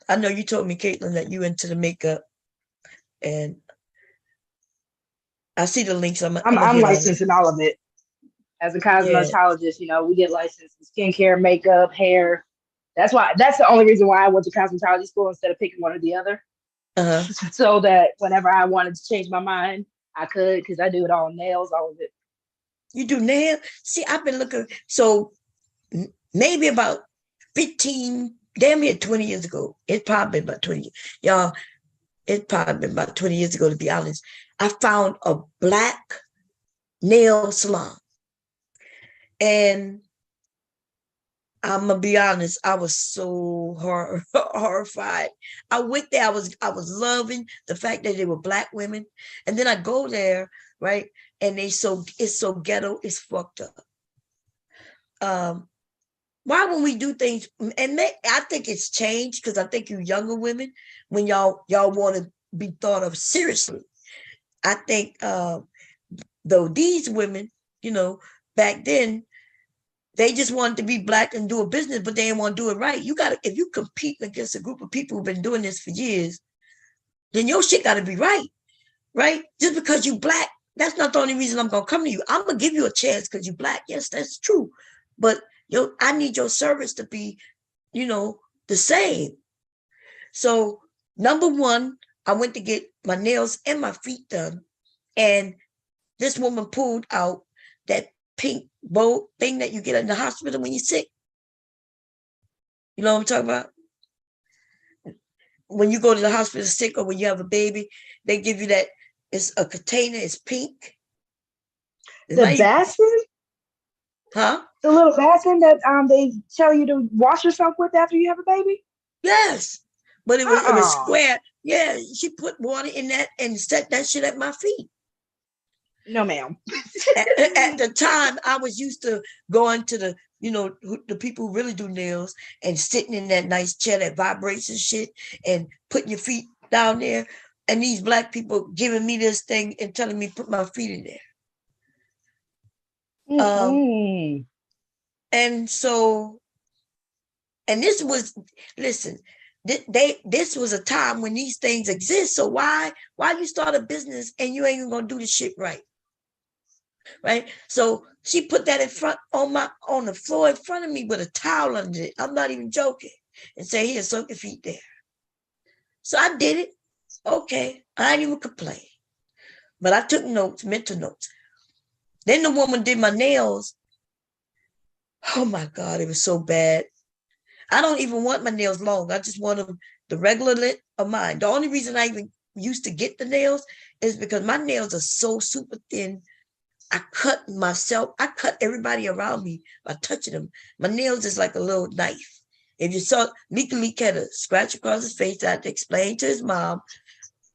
I know you told me, Caitlin, that you into the makeup, and I see the links. I'm licensed in all of it. As a cosmetologist, you know, we get licensed in skincare, makeup, hair. That's the only reason why I went to cosmetology school instead of picking one or the other. So that whenever I wanted to change my mind, I could, because I do it all, nails, all of it. You do nails? See, I've been looking, so maybe about 15, damn near 20 years ago. It's probably been about 20 years. Y'all, it's probably been about 20 years ago, to be honest. I found a black nail salon. And I'm gonna be honest, I was so horrified. I went there, I was loving the fact that they were black women. And then I go there, right? And it's so ghetto, it's fucked up. Why when we do things, and I think it's changed, because I think you younger women, when y'all want to be thought of seriously. I think though these women, you know, back then, they just wanted to be black and do a business, but they didn't want to do it right. If you compete against a group of people who've been doing this for years, then your shit got to be right, right? Just because you black, that's not the only reason I'm gonna come to you. I'm gonna give you a chance because you black. Yes, that's true, but I need your service to be, you know, the same. So number one, I went to get my nails and my feet done, and this woman pulled out that pink bow thing that you get in the hospital when you're sick. You know what I'm talking about? When you go to the hospital sick or when you have a baby, they give you that. It's a container. It's pink. The bathroom? Huh? The little bathroom that they tell you to wash yourself with after you have a baby? Yes. But it was square. Yeah, she put water in that and set that shit at my feet. No, ma'am. At the time, I was used to going to the, you know, the people who really do nails and sitting in that nice chair that vibrates and shit and putting your feet down there. And these black people giving me this thing and telling me put my feet in there. And so, and this was, listen, this was a time when these things exist. So why you start a business and you ain't even gonna do the shit right? Right? So she put that in front on the floor in front of me with a towel under it. I'm not even joking. And say, here, soak your feet there. So I did it. Okay. I didn't even complain. But I took notes, mental notes. Then the woman did my nails. Oh my God, it was so bad. I don't even want my nails long. I just want them the regular length of mine. The only reason I even used to get the nails is because my nails are so super thin. I cut myself. I cut everybody around me by touching them. My nails is like a little knife. If you saw Leak had a scratch across his face, I had to explain to his mom.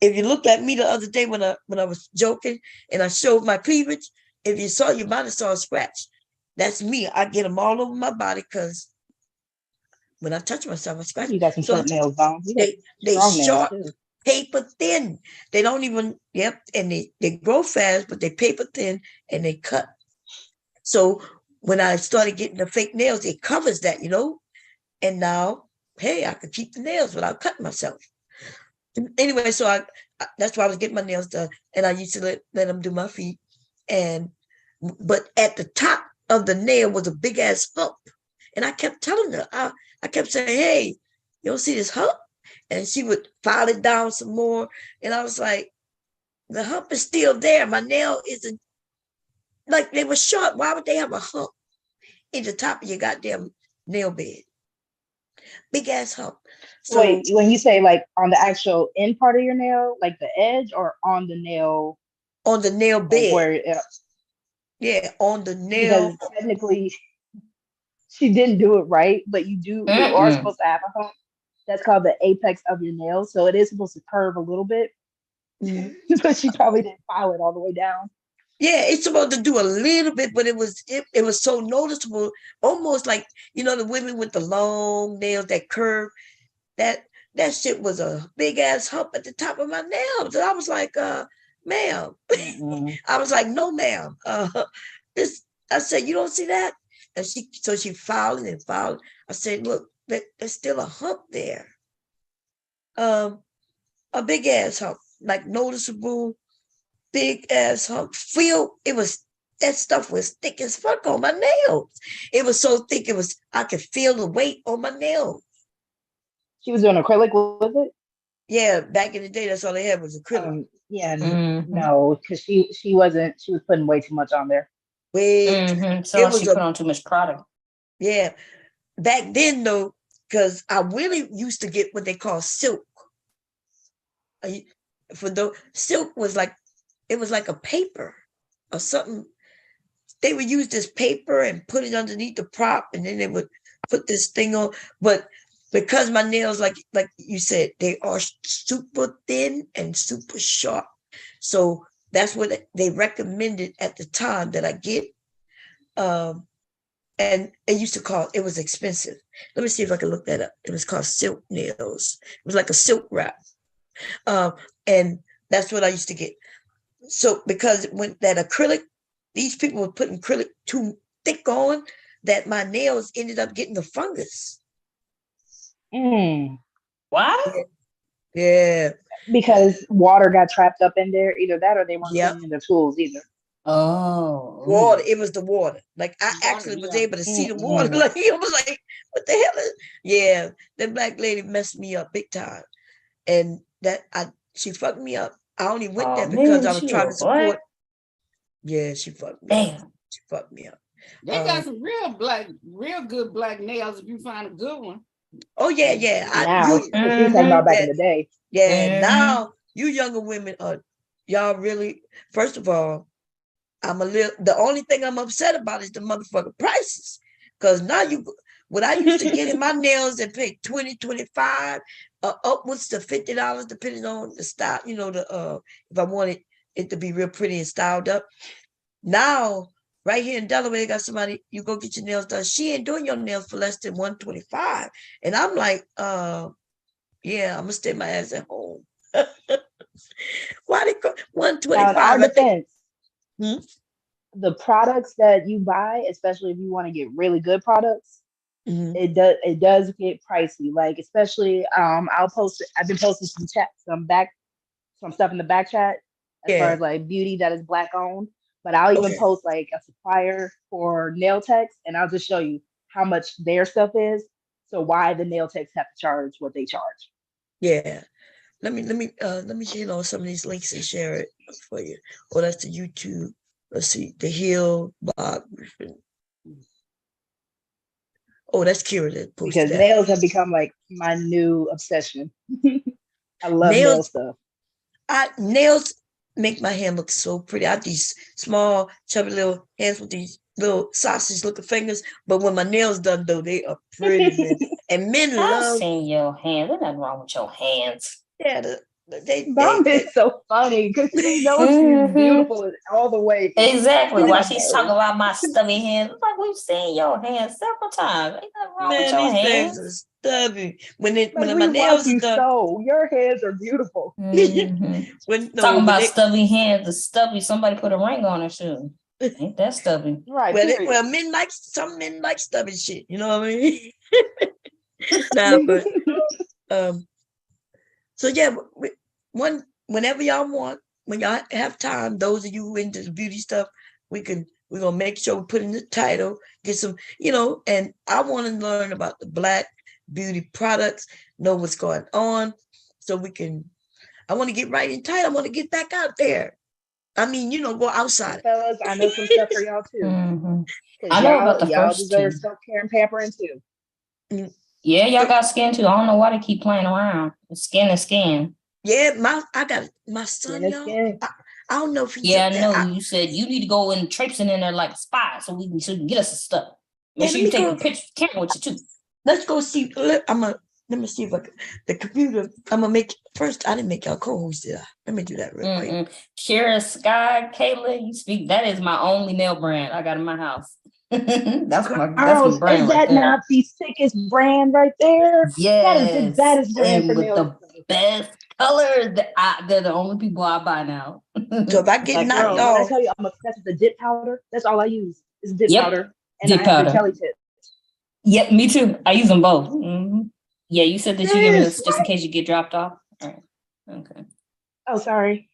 if you looked at me the other day when I was joking and I showed my cleavage, if you saw, you might have saw a scratch. That's me. I get them all over my body because when I touch myself, I scratch. You got some So short nails, Bob. You got they strong nails short, too. paper thin. They don't even, and they grow fast, but they paper thin and they cut. So when I started getting the fake nails, it covers that, and now, hey, I could keep the nails without cutting myself. Anyway, so I that's why I was getting my nails done, and I used to let them do my feet, but at the top of the nail was a big ass hump, and I kept telling her, I kept saying, hey, you don't see this hump? And she would file it down some more, and I was like, the hump is still there. My nail isn't, like, they were short. Why would they have a hump in the top of your goddamn nail bed? Big ass hump. So Wait, when you say like on the actual end part of your nail, like the edge, or on the nail, on the nail like bed, where? yeah, on the nail. Because technically, she didn't do it right, but you are supposed to have a hump. That's called the apex of your nail, so it is supposed to curve a little bit. So she probably didn't file it all the way down. Yeah, it's supposed to do a little bit, but it was so noticeable, almost like, the women with the long nails that curve. That shit was a big ass hump at the top of my nails. And I was like, ma'am. I was like, no, ma'am. I said, you don't see that? And she filed and filed. I said, look, there's still a hump there. A big ass hump, like noticeable, big ass hump. That stuff was thick as fuck on my nails. It was so thick, I could feel the weight on my nails. She was doing acrylic with it? Yeah, back in the day, that's all they had was acrylic. No, because she was putting way too much on there. So she put on too much product. Yeah. Back then, though, because I really used to get what they call silk. Silk was like, it was like a paper or something. They would use this paper and put it underneath the prop, and then they would put this thing on. But because my nails, like you said, they are super thin and super sharp. So that's what they recommended at the time that I get. And it was expensive. Let me see if I can look that up. It was called silk nails. It was like a silk wrap. And that's what I used to get. So because when that acrylic, these people were putting acrylic too thick on, that my nails ended up getting the fungus. What? Yeah. Because water got trapped up in there. Either that or they weren't cleaning the tools either. Oh. Water. It was the water. Like I actually was able to see the water. Like I was like, what the hell is? Yeah, the black lady messed me up big time. And she fucked me up. I only went there because I was trying to support. Yeah, she fucked me up. She fucked me up. They got some real good black nails if you find a good one. Oh yeah. Now, we talking about back in the day. Yeah, now you younger women y'all really, first of all, the only thing I'm upset about is the motherfucking prices. Because now what I used to get in my nails and pay $20, $25, upwards to $50, depending on the style, if I wanted it to be real pretty and styled up. Now, right here in Delaware, got somebody, you go get your nails done. She ain't doing your nails for less than $125. And I'm like, yeah, I'm gonna stay my ass at home. Why they go $125? Now, in our defense, the products that you buy, especially if you want to get really good products, it does get pricey. Like especially, I've been posting some stuff in the back chat as far as like beauty that is black owned. But I'll even post like a supplier for nail techs, and I'll just show you how much their stuff is. So why the nail techs have to charge what they charge. Yeah. Let me hit on some of these links and share it for you. Oh, that's the YouTube. Let's see, the Hill blog. Oh, that's Kira that posted because nails have become like my new obsession. I love nail stuff. Nails make my hand look so pretty. I have these small, chubby little hands with these little sausage looking fingers. But when my nails done, though, they are pretty. And men love. I've seen your hands. There's nothing wrong with your hands. Yeah, Mom is so funny because she knows she's beautiful all the way. Exactly. Why she's Whatever. talking about my stubby hands. It's like we've seen your hands several times. Ain't nothing wrong with Man, your these things hands. are stubby. When Like, my we nails watch are you done, sew. Your hands are beautiful. when no, Talking when about they, stubby hands, the stubby, somebody put a ring on her shoe. Ain't that stubby? Right. well, some men like stubby shit. You know what I mean? Nah, but so yeah, whenever y'all want, when y'all have time, those of you who into the beauty stuff, we're gonna make sure we put in the title, get some, and I want to learn about the Black beauty products, know what's going on, so I want to get right in tight. I want to get back out there. I mean, go outside. Fellas, I know some stuff for y'all too. I know about the y'all first deserve two. self-care and pampering too. Yeah, y'all got skin too. I don't know why they keep playing around. Skin is skin. Yeah, I got my son, y'all. Skin. I don't know if he's Yeah, up I there. know. You said you need to go and traipsing in there like a spy so we can get us some stuff. Make Yeah, sure let you me take go. a picture camera with you too. Let's go see. Let me see if the computer. I'm gonna make first. I didn't make y'all co-host, did I? Let me do that real quick. Kira, Sky, Kayla, you speak. That is my only nail brand I got in my house. that's my Girls, brand is right that there. not the sickest brand right there? Yes, That is the baddest brand and for with nails. the best colors. They're the only people I buy now. So if I get Like, knocked girl, when I off, tell you I'm obsessed with the dip powder, that's all I use. Is dip Yep, powder, and dip I have the powder. jelly tip. Yep, me too. I use them both. Yeah, you said that you give us just in case you get dropped off. All right. Okay. Oh, sorry.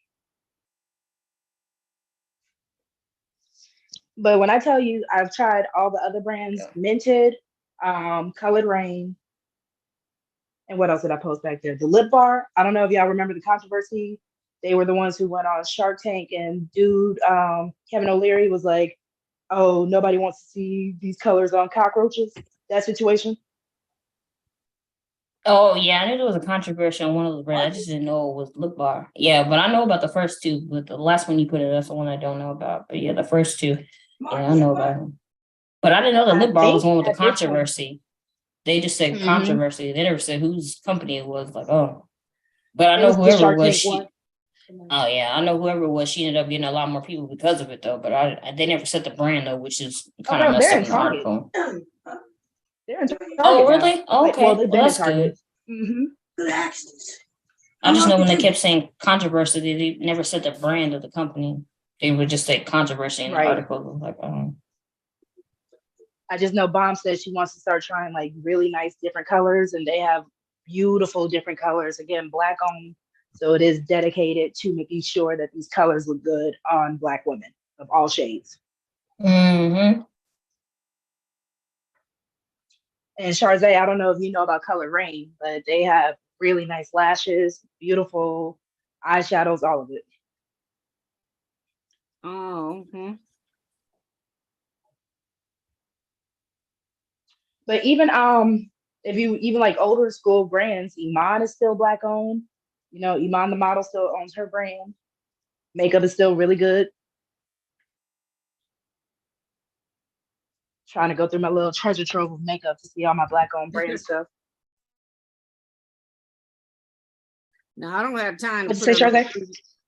But when I tell you, I've tried all the other brands, Minted, Colored Rain, and what else did I post back there? The lip bar. I don't know if y'all remember the controversy. They were the ones who went on Shark Tank, and Kevin O'Leary was like, "Oh, nobody wants to see these colors on cockroaches." That situation. Oh yeah, I knew there was a controversy on one of the brands. I just didn't know it was lip bar. Yeah, but I know about the first two. But the last one you put in, that's the one I don't know about. But yeah, the first two, yeah, I know about them. But I didn't know the lip bar was one with the controversy. They just said controversy. They never said whose company it was. Like, oh, but I know whoever it was. Oh yeah, I know whoever it was. She ended up getting a lot more people because of it, though. But they never said the brand though, which is kind of messed up in the article. They're in Target. Oh really? Now. Okay, Well, they've been in that's Target. good. good access. I just know when they kept saying controversy, they never said the brand of the company. They would just say controversy in the article. Like, I just know Bomb said she wants to start trying like really nice different colors, and they have beautiful different colors. Again, Black owned, so it is dedicated to making sure that these colors look good on Black women of all shades. And Charzay, I don't know if you know about Color Rain, but they have really nice lashes, beautiful eyeshadows, all of it. Oh, But even if you even like older school brands, Iman is still Black owned. You know, Iman the model still owns her brand. Makeup is still really good. Trying to go through my little treasure trove of makeup to see all my Black owned brand stuff. no, I don't have time to What'd you say, Charzay?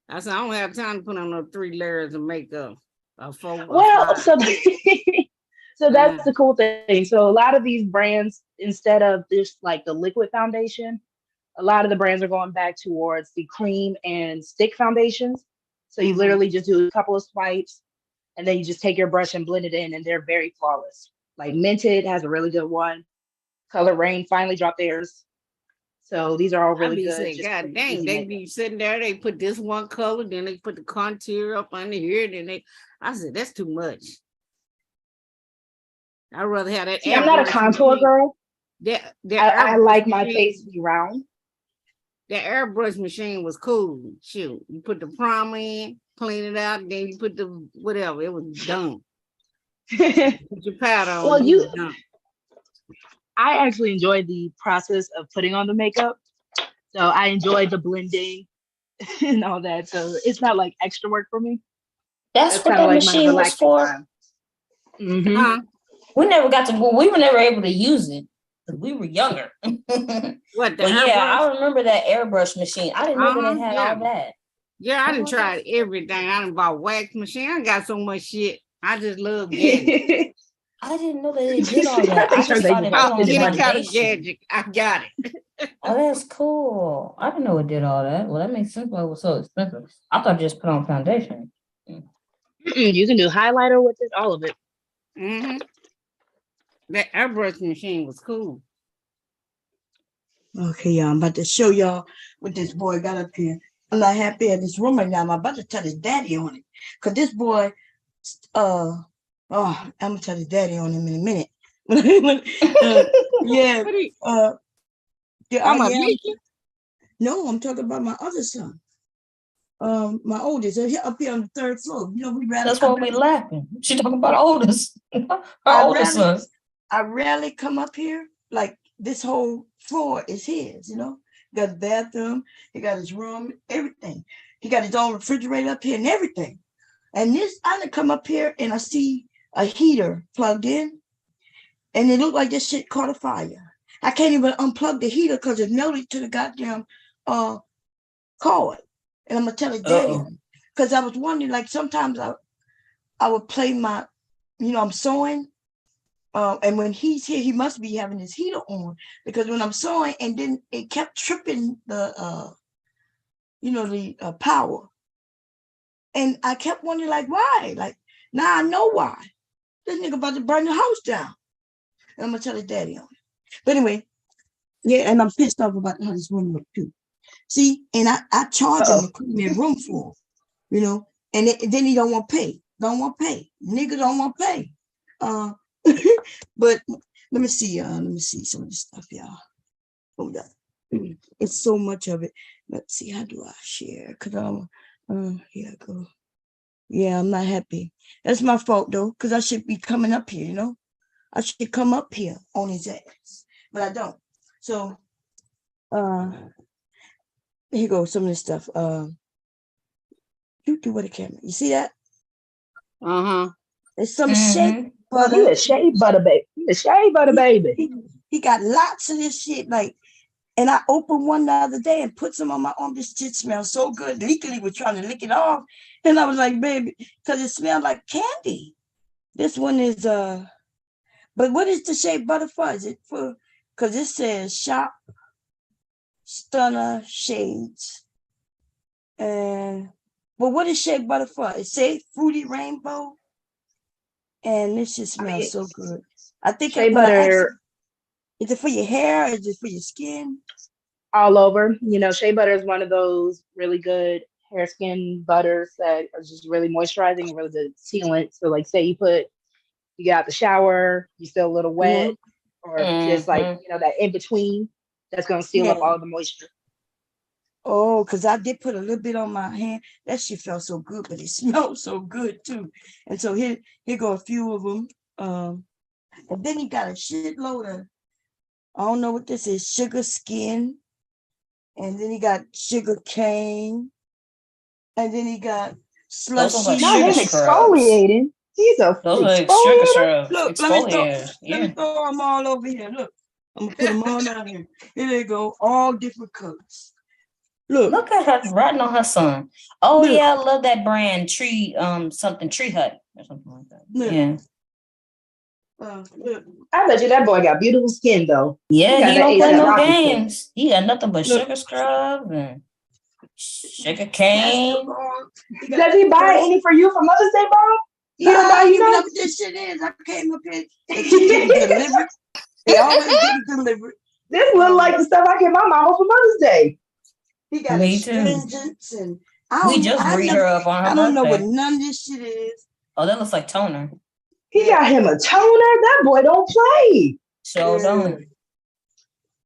I said I don't have time to put on no 3 layers of makeup. Well, so that's the cool thing. So a lot of these brands, instead of just like the liquid foundation, a lot of the brands are going back towards the cream and stick foundations. So you literally just do a couple of swipes, and then you just take your brush and blend it in, and they're very flawless. Like Minted has a really good one. Color Rain finally dropped theirs. So these are all really good. Saying, God dang, they be sitting there, they put this one color, then they put the contour up under here, then I said, that's too much. I'd rather have that. See, I'm not a contour girl. I like my face to be round. The airbrush machine was cool. Shoot, you put the primer in, clean it out, then you put the whatever. It was done. Put your powder on. Well, I actually enjoyed the process of putting on the makeup. So I enjoyed the blending and all that. So it's not like extra work for me. That's what that machine was for. Mm-hmm. We never got to. We were never able to use it. We were younger. What the But yeah, airbrush? I remember that airbrush machine. I didn't know that they had Yeah. all that. Yeah, I done tried everything. I done bought wax machine. I got so much shit. I just love gadgets. I didn't know that they did all that. I Make sure just they thought it put bought on this Any money. kind of foundation. gadget, I got it. Oh, that's cool. I didn't know it did all that. Well, that makes sense why it was so expensive. I thought it just put on foundation. You can do highlighter with it, all of it. Mm-hmm. That airbrush machine was cool. Okay, y'all, I'm about to show y'all what this boy got up here. I'm not happy at this room right now. I'm about to tell his daddy on it. Because this boy, I'm going to tell his daddy on him in a minute. Yeah. What are you, Yeah, talking about yeah. Mickey? No, I'm talking about my other son. My oldest, up here on the third floor. You know, we rarely. That's why we laughing. She talking about oldest. Her oldest son. I rarely come up here. Like this whole floor is his. You know, got the bathroom, he got his room, everything. He got his own refrigerator up here and everything. And this, I done come up here and I see a heater plugged in, and it looked like this shit caught a fire. I can't even unplug the heater because it's melted to the goddamn cord. And I'm gonna tell his daddy, because I was wondering, like sometimes I would play my, I'm sewing, and when he's here, he must be having his heater on, because when I'm sewing, and then it kept tripping the power, and I kept wondering, like, why? Like, now I know why. This nigga about to burn the house down, and I'm gonna tell his daddy on it. But anyway, yeah, and I'm pissed off about how this room look too. See, and I charge him to clean me a room for him, and then he don't want to pay. Nigga don't want to pay. But let me see some of this stuff, y'all. Hold up. It's so much of it. Let's see, how do I share? Because here I go. Yeah, I'm not happy. That's my fault though, because I should be coming up here, I should come up here on his ass, but I don't. So here goes some of this stuff. You do with the camera. You see that? Uh-huh. There's some shea butter. He a shea butter baby. He a shea butter baby. He got lots of this shit. And I opened one the other day and put some on my arm. This shit smells so good. Legally was trying to lick it off. And I was like, baby, because it smelled like candy. This one is but what is the shea butter for? Is it for, because it says Shop Stunner Shades. And but what is shea butter for? It say Fruity Rainbow. And this just smells so good. I think shea butter. Is it for your hair? Is it for your skin? All over. Shea butter is one of those really good hair skin butters that are just really moisturizing and really good sealant. So like say you get out the shower, you still a little wet, or just like, that in between, that's going to seal up all the moisture. Oh, because I did put a little bit on my hand. That shit felt so good, but it smelled so good too. And so here go a few of them. And then he got a shitload of, I don't know what this is, sugar skin. And then he got sugar cane. And then he got slushy. Not him exfoliating. He's a exfoliator. Look, let me throw them all over here. Look, I'm gonna put them all down here. Here they go, all different colors. Look at her writing on her son. Oh yeah, I love that brand. Tree Hut or something like that. Yeah. I bet you that boy got beautiful skin though. Yeah, he don't play no games. Skin. He got nothing but sugar scrub and sugar cane. Does he buy any for you for Mother's Day, Bob? You don't buy, you know what this shit is. I came up here. They keep getting delivered. They always get delivered. This look like the stuff I get my mama for Mother's Day. He got astringents and we just read her up on her. I don't know what none of this shit is. Oh, that looks like toner. He got him a toner. That boy don't play. So don't.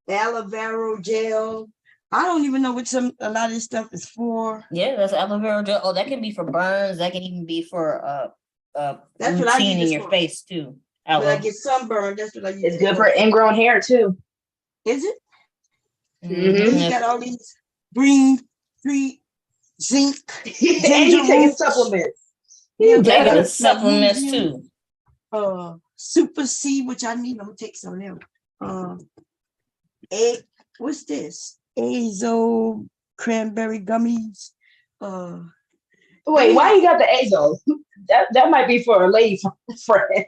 Aloe vera gel. I don't even know what a lot of this stuff is for. Yeah, that's aloe vera gel. Oh, that can be for burns. That can even be for that's what I routine in your for. Face too. When I get sunburned, that's what I use. It's good for ingrown hair too. Is it? Mm-hmm. He got all these green, zinc. And you taking supplements. You taking supplements too. Super C, which I need. I'm gonna take some of them. What's this? Azo cranberry gummies. Wait, why you got the Azo? That might be for a lady friend.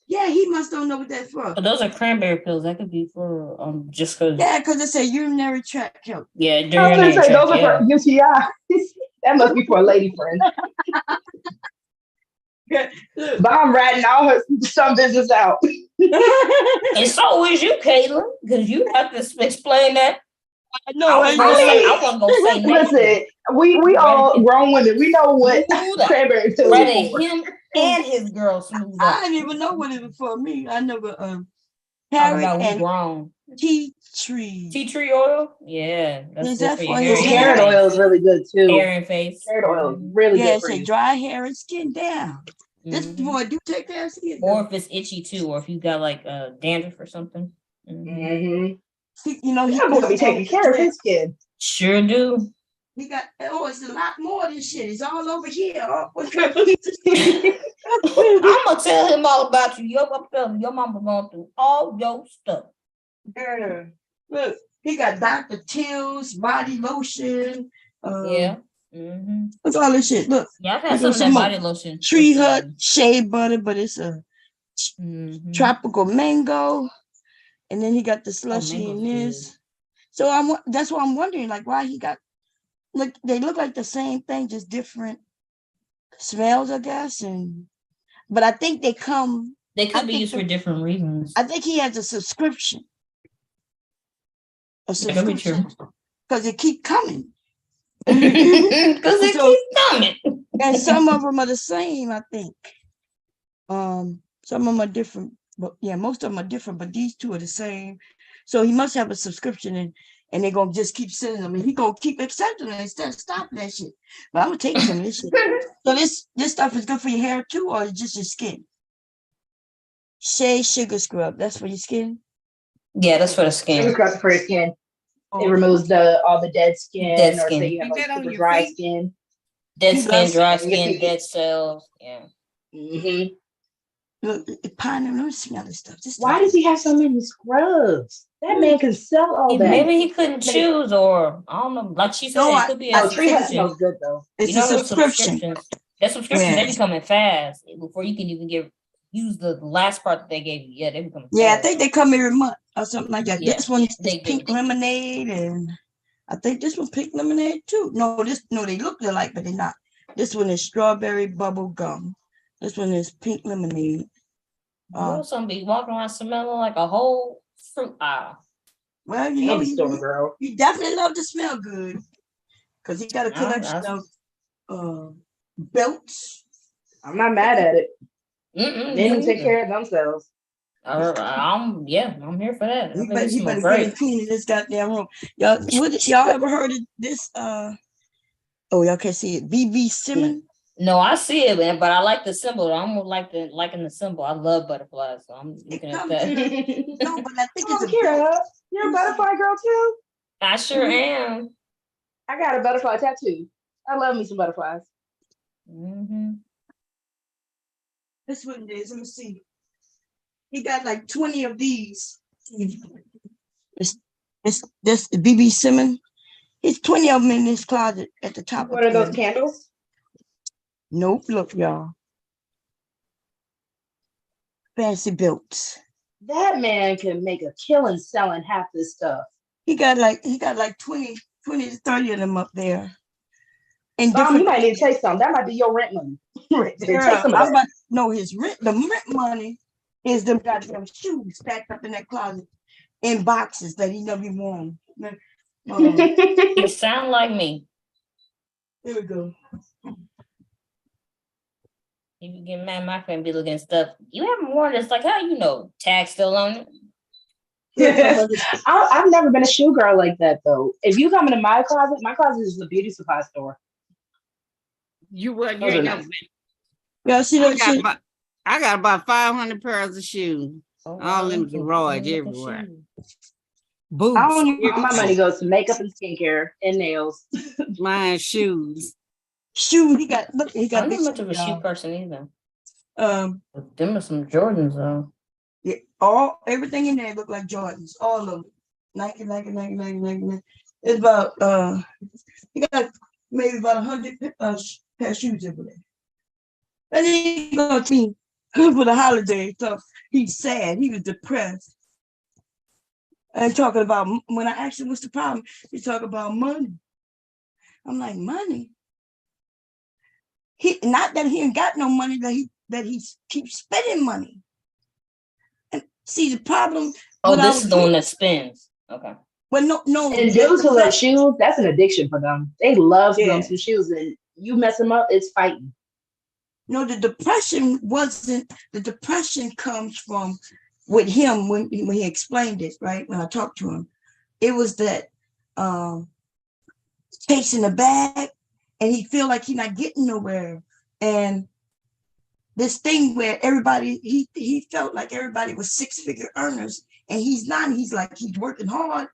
Yeah, he must don't know what that's for. But those are cranberry pills. That could be for just because. Yeah, because it say urinary tract health. Yeah, I was gonna say those are for UTI. That must be for a lady friend. But I'm ratting all her some business out. And so is you, Caitlin, because you have to explain that. No, I wasn't gonna say nothing. Listen, we all grown women. We know what cranberry pills are Rather for. him and his girl smooth I up. didn't even know what it was for me. I never Talk carrot about we and grown. tea tree. Tea tree oil? Yeah, that's Is good that for for your his hair. Carrot oil is really good too. Hair and face. Carrot oil is really Yeah, good it for say you. dry hair and skin down. This boy do take care of skin. Or if it's itchy too, or if you got like dandruff or something. Mm-hmm. You know, That boy be taking care of his skin. Sure do. He got, it's a lot more than shit. It's all over here. I'm gonna tell him all about you. Your mama going through all your stuff. Yeah. Look, he got Dr. Till's body lotion. Yeah. Mm-hmm. Look all this shit. Look. Yeah, I've had some of that body lotion. Tree Hut shea butter, but it's a tropical mango. And then he got the slushy in this. Good. So that's why I'm wondering, like, why he got, like, they look like the same thing, just different smells, I guess. But I think they could be used for different reasons. I think he has a subscription. Because it keep coming. Because it keeps coming. And some of them are the same, I think. Some of them are different. But yeah, most of them are different, but these two are the same. So he must have a subscription and they're gonna just keep sending them and he's gonna keep accepting them instead of stopping that shit. But I'm gonna take some of this shit. So this stuff is good for your hair too, or just your skin? Shea sugar scrub, that's for your skin? Yeah, that's for the skin. Sugar scrub for your skin. It removes all the dead skin, or say you have like super dry skin. Dead skin, dry skin, dead cells. Yeah. Mm-hmm. Look, let me smell this stuff. Why does he have so many scrubs? That man can sell all that. Maybe he couldn't choose, or I don't know. Like she said, it could be a Tree Hut smells good though. It's a subscription. That subscription, they be coming fast before you can even use the last part that they gave you. Yeah, they become fast. Yeah, I think they come every month or something like that. Yeah, this one is pink lemonade, and I think this one pink lemonade too. No, they look alike, but they're not. This one is strawberry bubble gum. This one is pink lemonade. Some be walking around smelling like a whole fruit aisle. Well, you know, you definitely love to smell good because he got a collection of belts. I'm not mad at it. They can take care of themselves. I'm here for that. He better get and clean this goddamn room. Y'all ever heard of this? Y'all can't see it. BB Simmons. No, I see it, man, but I like the symbol. I'm liking the symbol. I love butterflies, so I'm looking at that. No, but I think it's you're a butterfly girl too? I sure am. I got a butterfly tattoo. I love me some butterflies. Mm-hmm. This one is. Let me see. He got like 20 of these. It's this BB Simmons. It's 20 of them in this closet at the top. What are those candles? Nope, look, y'all. Fancy belts. That man can make a killing selling half this stuff. He got like 20 to 30 of them up there. And Mom, you might need to take some. That might be your rent money. His rent, the rent money is them goddamn shoes stacked up in that closet in boxes that he never even worn. You sound like me. Here we go. You be getting mad, my friend be looking at stuff. You haven't worn this. Like, how you know? Tag still on it? I've never been a shoe girl like that though. If you come into my closet is the beauty supply store. You ain't never been. Yeah, see that I got about 500 pairs of shoes, all in the garage everywhere. Boots. My money goes to makeup and skincare and nails. Mine shoes. Shoe. He got. I'm not much of a shoe person either. Them are some Jordans though. Yeah, everything in there looked like Jordans, all of them. Nike. It's about you got maybe about 100 pair of shoes over there. And then he go to me for the holiday. So he's sad. He was depressed. And talking about, when I asked him what's the problem, he talking about money. I'm like, money? Not that he ain't got no money, that he keeps spending money. And see the problem. Oh, this is the one that spins. Okay. Well, no. And dudes who love shoes, that's an addiction for them. They love them some shoes, and you mess them up, it's fighting. No, the depression comes from with him when he explained it, right? When I talked to him, it was that chasing the bag, and he feel like he's not getting nowhere. And this thing where everybody, he felt like everybody was 6-figure earners, and he's not. He's like, he's working hard,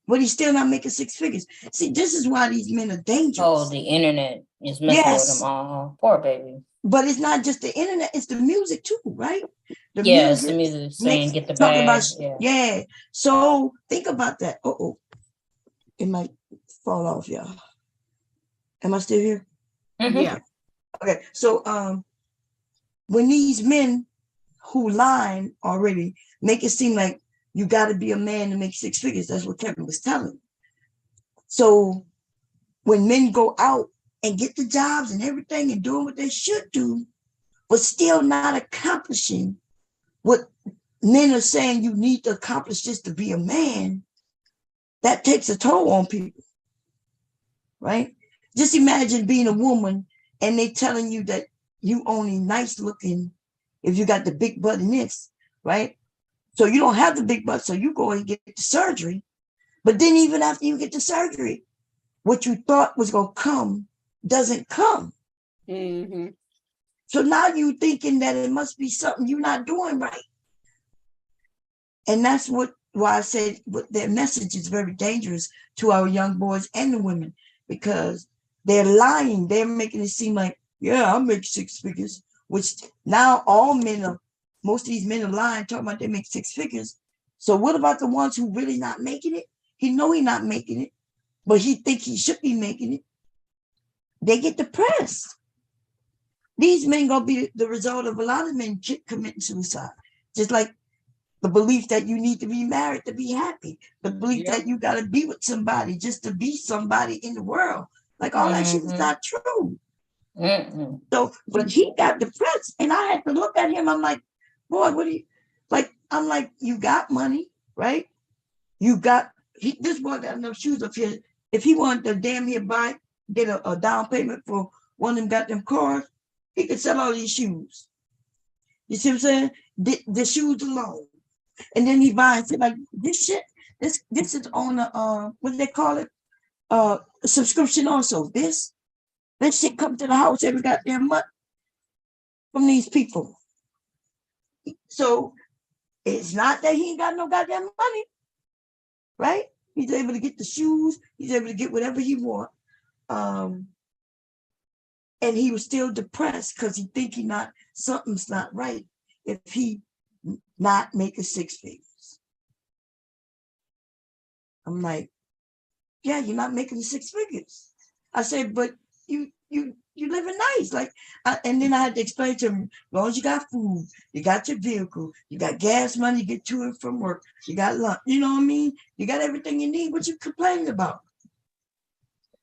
but he's still not making 6 figures. See, this is why these men are dangerous. Oh, the internet is messing with them. Poor baby. But it's not just the internet, it's the music too, right? It's the music saying get the bag. So think about that. It might fall off, y'all. Am I still here? Mm-hmm. Yeah. Okay, so when these men who line already make it seem like you got to be a man to make 6 figures, that's what Kevin was telling. So when men go out and get the jobs and everything and doing what they should do, but still not accomplishing what men are saying you need to accomplish just to be a man, that takes a toll on people, right? Just imagine being a woman and they telling you that you only nice looking if you got the big butt and this, right? So you don't have the big butt, so you go and get the surgery. But then even after you get the surgery, what you thought was going to come doesn't come. Mm-hmm. So now you thinking that it must be something you're not doing right. And that's why I said their message is very dangerous to our young boys and the women, because they're lying. They're making it seem like, yeah, I'll make 6 figures, which now most of these men are lying, talking about they make 6 figures. So what about the ones who really not making it? He know he's not making it, but he think he should be making it. They get depressed. These men gonna be the result of a lot of men committing suicide. Just like the belief that you need to be married to be happy, the belief that you gotta be with somebody just to be somebody in the world. Like all that shit is not true. So, but he got depressed, and I had to look at him. I'm like, boy, what do you like? I'm like, you got money, right? This boy got enough shoes up here. If he wanted to damn near get a down payment for one of them goddamn cars, he could sell all these shoes. You see what I'm saying? The shoes alone. And then he buys it like this shit. This is on a what do they call it? Subscription also. This shit come to the house every goddamn month from these people. So it's not that he ain't got no goddamn money, right? He's able to get the shoes. He's able to get whatever he want. And he was still depressed because he think something's not right if he not making 6 figures. I'm like, yeah, you're not making the 6 figures. I said, but you living nice. Like, and then I had to explain to him, as long as you got food, you got your vehicle, you got gas money to get to and from work, you got lunch, you know what I mean? You got everything you need. What you complaining about?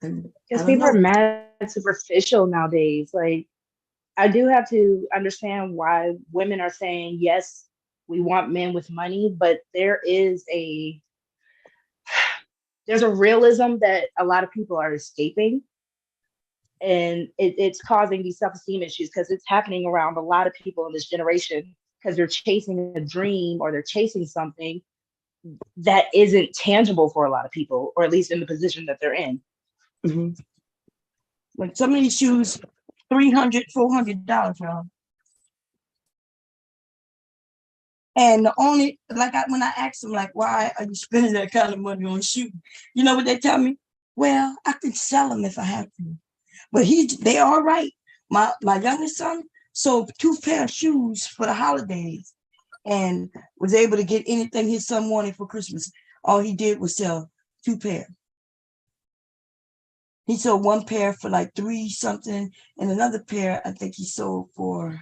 Because people are mad superficial nowadays. Like, I do have to understand why women are saying, yes, we want men with money, but there's a realism that a lot of people are escaping. And it's causing these self-esteem issues because it's happening around a lot of people in this generation because they're chasing a dream or they're chasing something that isn't tangible for a lot of people, or at least in the position that they're in. Mm-hmm. Like some of these shoes, $300, $400, y'all. And the only, when I asked them, like, why are you spending that kind of money on shoes? You know what they tell me? Well, I can sell them if I have to. But they are right. My youngest son sold 2 pair of shoes for the holidays. and was able to get anything his son wanted for Christmas. All he did was sell 2 pair. He sold 1 pair for like 3 something, and another pair I think he sold for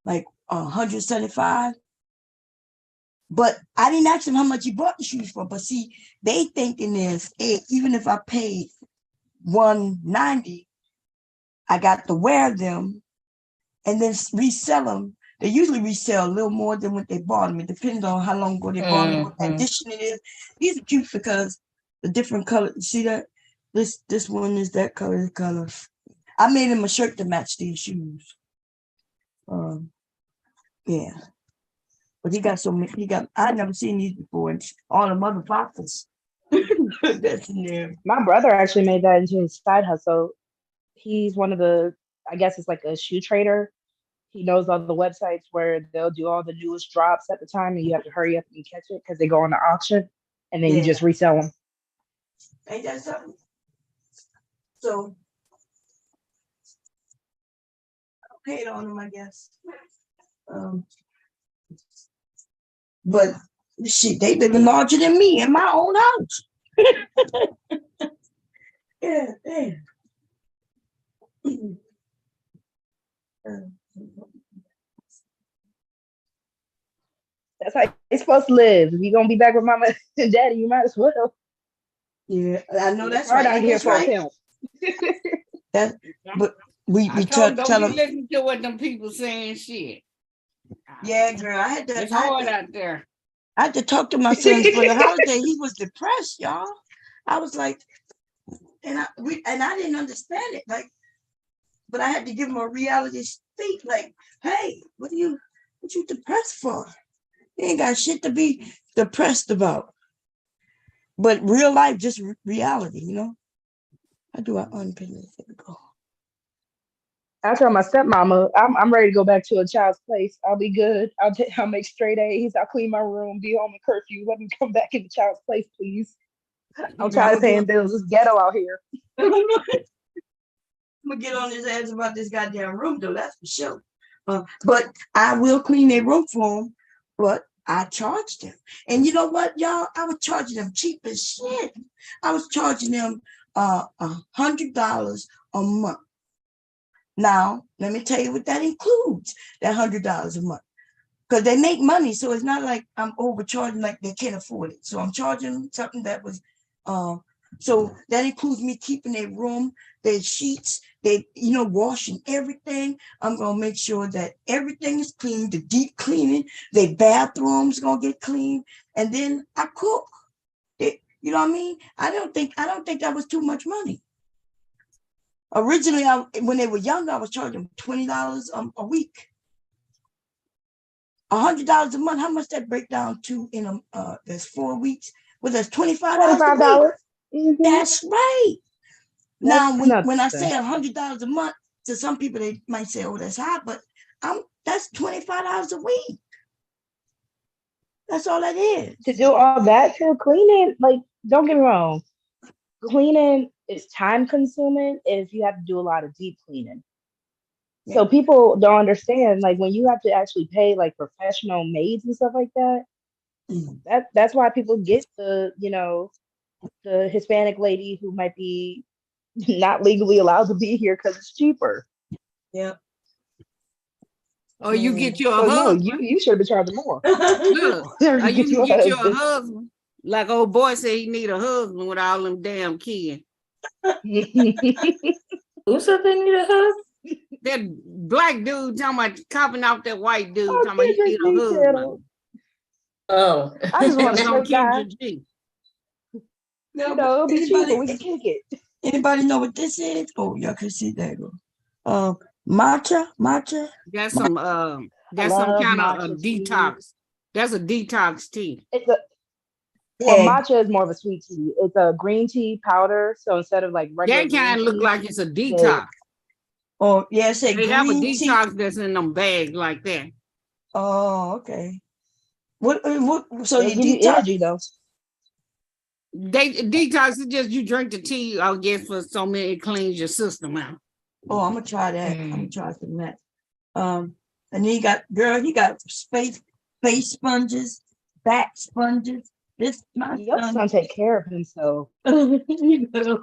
like 175. But I didn't ask him how much he bought the shoes for. But see, they thinking is, hey, even if I paid $190, I got to wear them and then resell them. They usually resell a little more than what they bought them. It depends on how long ago they bought them, what condition it is. These are cute because the different colors. See that? This one is that color. I made him a shirt to match these shoes. Yeah. But he got so many. I'd never seen these before. And all the mother boxes. That's in there. My brother actually made that into his side hustle. He's one of the, I guess it's like a shoe trader. He knows all the websites where they'll do all the newest drops at the time, and you have to hurry up and catch it because they go on the auction, and then you just resell them. Ain't that something? So I paid on them, I guess. But shit, they living larger than me in my own house. Yeah, damn. That's how you're supposed to live. If you're gonna be back with mama and daddy, you might as well. Yeah, I know that's Hard right. out here That's for a right. pimp. That, but we I tell told don't them. be listening to what them people saying shit. Yeah, girl, I had to. It's hard out there. I had to talk to my son for the holiday. He was depressed, y'all. I was like, and I didn't understand it. Like, but I had to give him a reality speak. Like, hey, what you depressed for? You ain't got shit to be depressed about. But real life, just reality, you know. How do I unpin this? There we go. I told my stepmama, I'm ready to go back to a child's place. I'll be good. I'll make straight A's. I'll clean my room, be home in curfew. Let me come back in the child's place, please. I'm tired of paying bills. It's ghetto out here. I'm gonna get on his ass about this goddamn room, though. That's for sure. But I will clean their room for him. But I charged them, and you know what, y'all? I was charging them cheap as shit. I was charging them $100 a month. Now, let me tell you what that includes, that $100 a month. Because they make money, so it's not like I'm overcharging like they can't afford it. So I'm charging them something that was, so that includes me keeping their room, their sheets, they, washing everything. I'm going to make sure that everything is clean, the deep cleaning, their bathrooms going to get clean, and then I cook. You know what I mean? I don't think that was too much money. Originally, when they were young, I was charging them $20 a week. $100 a month. How much that break down to in there's 4 weeks? Well, that's $25 a week. Mm-hmm. That's right. Now, when I say $100 a month, to some people they might say, "Oh, that's high," but that's $25 a week. That's all that is. To do all that to cleaning, like, don't get me wrong, cleaning is time consuming if you have to do a lot of deep cleaning. Yeah. So people don't understand, like, when you have to actually pay like professional maids and stuff like that, that's why people get the Hispanic lady who might be not legally allowed to be here because it's cheaper. Yeah. Or you get your husband. No, you should have been charging more. Look, or you can get your husband. Like old boy said he need a husband with all them damn kids. Who said they need a husband? That black dude talking about copping off that white dude talking about he need a husband. Oh. I just want to know Kendra G. It'll be cheaper. We can kick it. Anybody know what this is? Oh, y'all can see that. Matcha. That's some kind of a detox. That's a detox tea. Matcha is more of a sweet tea. It's a green tea powder. So instead of like regular, that kind of look like it's a detox. Oh, yeah, they have a detox that's in them bags like that. Oh, okay. What? So you give you energy though. Detox is just you drink the tea, I guess, for so many, it cleans your system out. Oh, I'm gonna try that. I'm gonna try some of that. And then he got space face sponges, back sponges. This my Your son. son take care of himself. You know,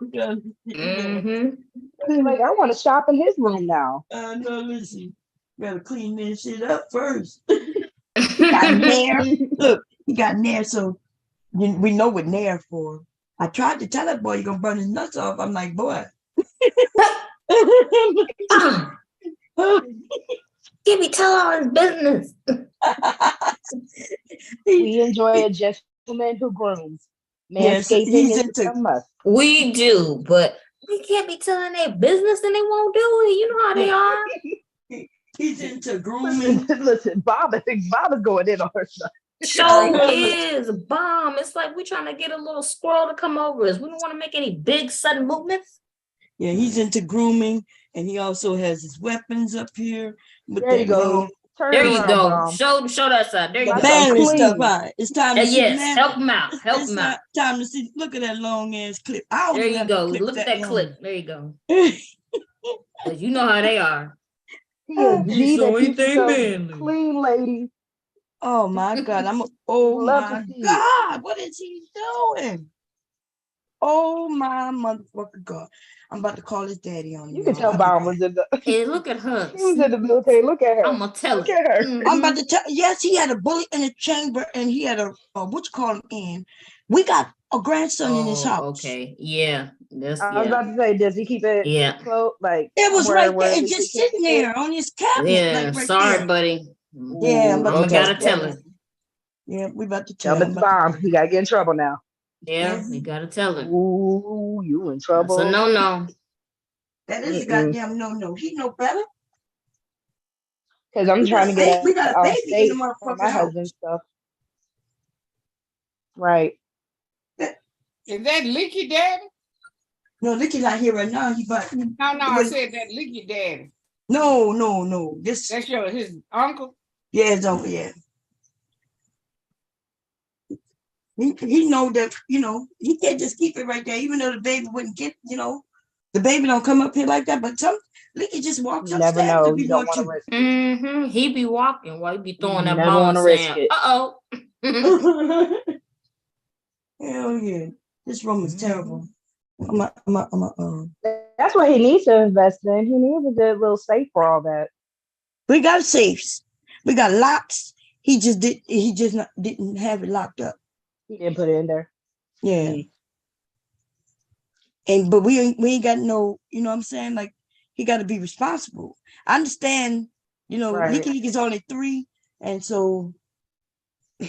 Mm-hmm. Like, I want to shop in his room now. no, listen, you gotta clean this shit up first. Got Nair. Look, he got Nair, so we know what Nair for. I tried to tell that boy you're gonna burn his nuts off. I'm like, boy. Give me tell all his business. We enjoy a gentleman who grooms. Yes, Manscaping he's is into- a must. We do, but we can't be telling their business and they won't do it. You know how they are. He's into grooming. Listen, Bob is going in on her son. Show is bomb. It's like we're trying to get a little squirrel to come over us. We don't want to make any big sudden movements. Yeah, he's into grooming, and he also has his weapons up here. With There you that go. little Turn There it you around, go. Bob. Show that side. There you That's go. all manly clean. stuff. It's time to see Yes, man- help him out. Help It's him out. time to see. Look at that long ass clip. I don't There even you have go. the clip Look at that long. clip. There you go. 'Cause you know how they are. He a G So that keeps anything himself manly. clean, ladies. Oh my God! Oh Love to my see it. God! What is he doing? Oh my motherfucker God! I'm about to call his daddy on him. You can y'all. tell Bob was in the Hey, look at her. he was in the military. Look at her. I'm gonna tell Look it. at her. I'm about to tell. Yes, he had a bullet in the chamber, and he had a what you call him in. We got a grandson in his house. Okay. Yeah. That's I was yeah. about to say, does he keep it Yeah. close? Like It was somewhere right where there, at and least just he can't sitting get it? there on his cabinet. Yeah. like right Sorry, there. buddy. Yeah, I'm but gonna okay. gotta tell him. Yeah, we about to Tell tell Mr. Bomb. He gotta get in trouble now. Yeah, we gotta tell him. Ooh, you in That's trouble. a no. That is a Mm-mm. goddamn no. He know better. Because I'm trying to get We got a out baby in state the for motherfucking my house. husband's stuff. Right. Is that Licky Daddy? No, Licky not here right now. He but No, I said that Licky Daddy. no. This That's his uncle. yeah, it's over. Yeah. He know that, he can't just keep it right there, even though the baby wouldn't get, the baby don't come up here like that. But Licky just walks You never upstairs know. if he You don't want want to to. risk it. He be walking while he be throwing that Never ball wanna and risk saying, it. uh-oh. Hell yeah. This room is terrible. That's what he needs to invest in. He needs a good little safe for all that. We got safes. We got locks. He just didn't have it locked up. He didn't put it in there. Yeah. But we ain't got no, you know what I'm saying? Like, he got to be responsible. I understand, Right. Licky is only 3, and so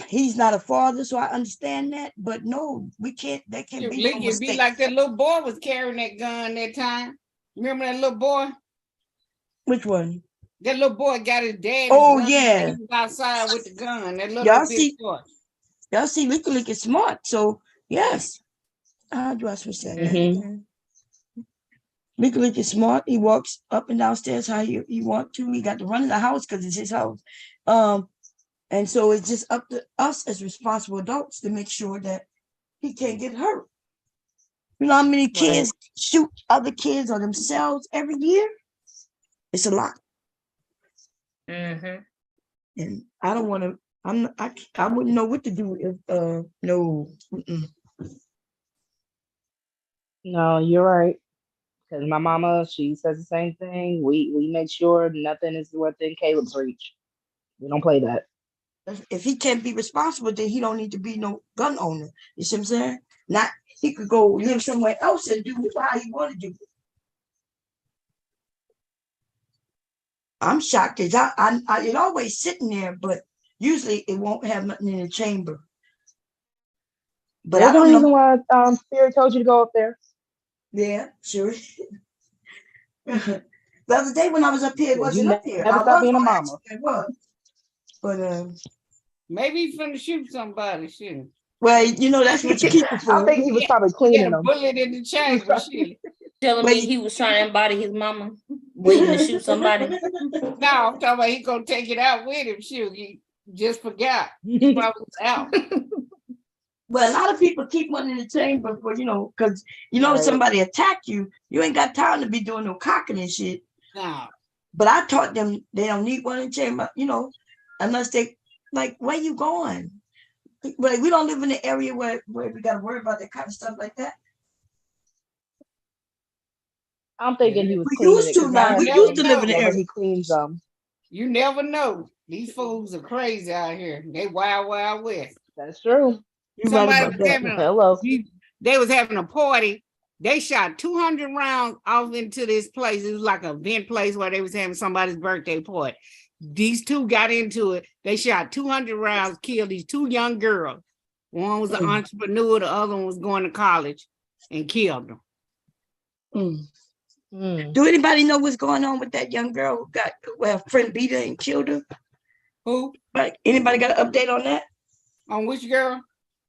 he's not a father, so I understand that. But no, we can't. That can't be no Licky be mistake. like that little boy was carrying that gun that time. Remember that little boy? Which one? That little boy got his dad. Oh, gun, yeah. and he was outside with the gun. That little Y'all big see- boy. Y'all see, Licky is smart. So yes. How do I switch that? Licky is smart. He walks up and downstairs how he want to. He got to run in the house because it's his house. And so it's just up to us as responsible adults to make sure that he can't get hurt. You know how many kids shoot other kids or themselves every year? It's a lot. And I don't want to. I wouldn't know what to do if no. No, you're right. Because my mama, she says the same thing. We make sure nothing is within Caleb's reach. We don't play that. If he can't be responsible, then he don't need to be no gun owner. You see what I'm saying? Not he could go live somewhere else and do how he want to do it. I'm shocked because it always sitting there, but usually it won't have nothing in the chamber. But That's I the don't reason know. why Spirit told you to go up there. Yeah, sure. The other day when I was up here, it wasn't up here. Never I stop was being a on mama. accident, it was. But Maybe he's finna shoot somebody. Shit. well, that's what you keep it for. I think he was probably He cleaning had a them. bullet in the chamber. Shit. Telling me he was trying to embody his mama, waiting to shoot somebody. No, I'm talking about he gonna take it out with him. Shoot, he just forgot. He probably was out. Well, a lot of people keep one in the chamber for, because Right. if somebody attack you, you ain't got time to be doing no cocking and shit. No. But I taught them they don't need one in the chamber, unless they Like, where you going? Like, we don't live in an area where we got to worry about that kind of stuff like that. I'm thinking he was We cleaning used it to because now. now We has used to been live in an whenever area. he cleans them. You never know. These fools are crazy out here. They wild, wild west. That's true. You're right Somebody about was that. having Hello. they was having a party. They shot 200 rounds off into this place. It was like a event place where they was having somebody's birthday party. These two got into it. They shot 200 rounds, killed these two young girls. One was an entrepreneur, the other one was going to college, and killed them. Do anybody know what's going on with that young girl who got a friend beat her and killed her? Who? Like, anybody got an update on that? On which girl?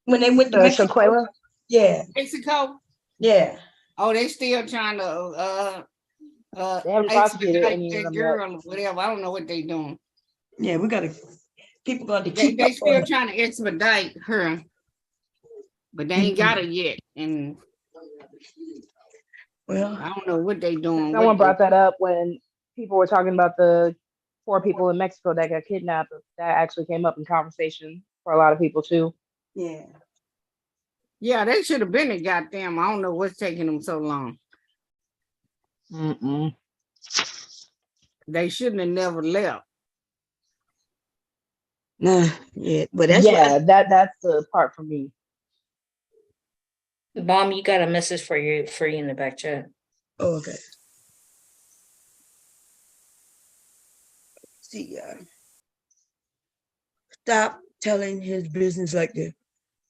When they went to Mexico? Shaquela? Yeah. Mexico? Yeah. Oh, they still trying to They haven't prosecuted expedite any of that them girl yet. or whatever. I don't know what they doing. Yeah, we gotta people got to They keep up still on it. trying to expedite her, but they ain't got her yet. And Well, I don't know what they doing. Someone brought that up when people were talking about the 4 people in Mexico that got kidnapped. That actually came up in conversation for a lot of people too. yeah. Yeah, they should have been a goddamn. I don't know what's taking them so long. They shouldn't have never left. Nah, yeah, but that's Yeah, that's the part for me. Bomb, you got a message for you in the back chat. Oh, okay. See, stop telling his business like that.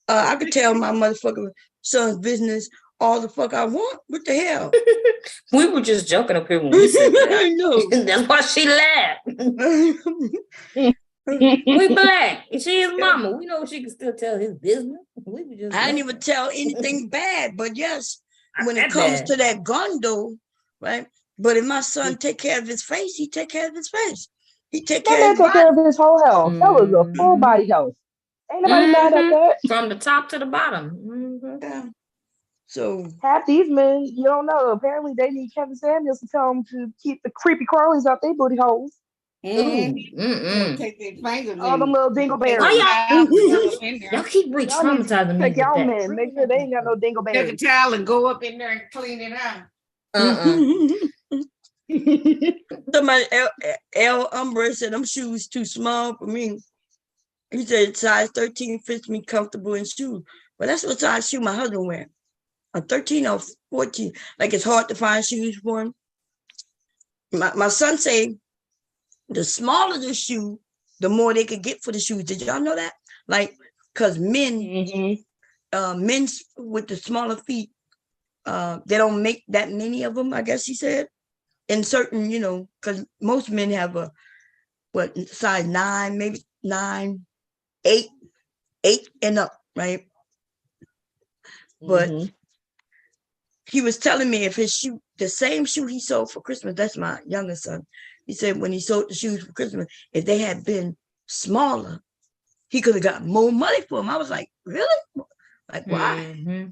I could tell my motherfucking son's business all the fuck I want. What the hell? We were just joking up here when we said that. I know. That's why she laughed. We black. She his mama. We know she can still tell his business. We were just I didn't joking. even tell anything bad, but yes, when Not it comes bad. to that gun though, right? But if my son take care of his face, he take care of his face. He take That care man of his take care body. of his whole health. That was a full body health. Ain't nobody mad at that. From the top to the bottom. Yeah. So Half these men, you don't know. Apparently, they need Kevin Samuels to tell them to keep the creepy crawlies out their booty holes. Take their fingers All them and little dingleberries. Why y'all y'all keep Y'all need to re-traumatizing me check with y'all that? men. Make sure they ain't got no take a dingleberries. towel and go up in there and clean it out. somebody L Umbra said them shoes too small for me. He said size 13 fits me comfortable in shoes. But that's what size shoe my husband wear. A 13 or 14. Like it's hard to find shoes for him. My son say the smaller the shoe, the more they could get for the shoes. Did y'all know that? Like, cause men's with the smaller feet, they don't make that many of them, I guess he said. In certain, because most men have a size 9, maybe 9, 8 and up, right? But he was telling me if his shoe, the same shoe he sold for Christmas, that's my youngest son. He said when he sold the shoes for Christmas, if they had been smaller, he could have got more money for them. I was like, really? Like, why?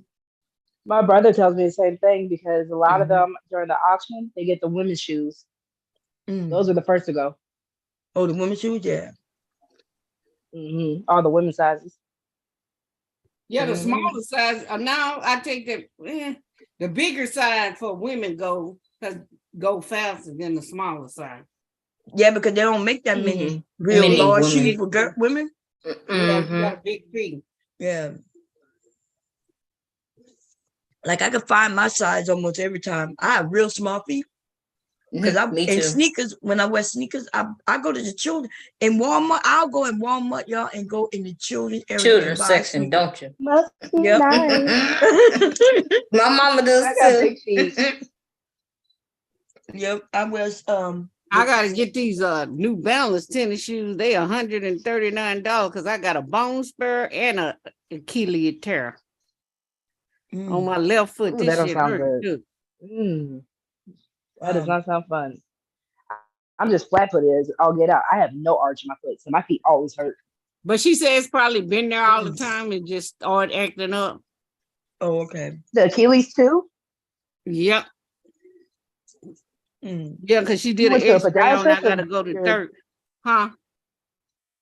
My brother tells me the same thing because a lot of them during the auction, they get the women's shoes. Those are the first to go. Oh, the women's shoes, yeah. All the women's sizes. Yeah, the smaller size. Now I take the bigger size for women go faster than the smaller size. Yeah, because they don't make that many real large shoes for women. Yeah, you got a big feet. Yeah. Like I could find my size almost every time. I have real small feet. Because in sneakers, when I wear sneakers, I go to the children in Walmart. I'll go in Walmart, y'all, and go in the children's area. Children's section, don't you? Must be nice. My mama does I got too. big feet. Yep, I wear I gotta get these New Balance tennis shoes. They $139 because I got a bone spur and a Achilles tear on my left foot. Ooh, This that don't shit sound hurt good. too. That does not sound fun. I'm just flat-footed. I'll get out. I have no arch in my foot, so my feet always hurt. But she said it's probably been there all the time and just started acting up. Oh, okay. The Achilles too? Yep. Yeah, because she did You an went to a X-ray on. I podiatrist gotta or go to your- third. Huh?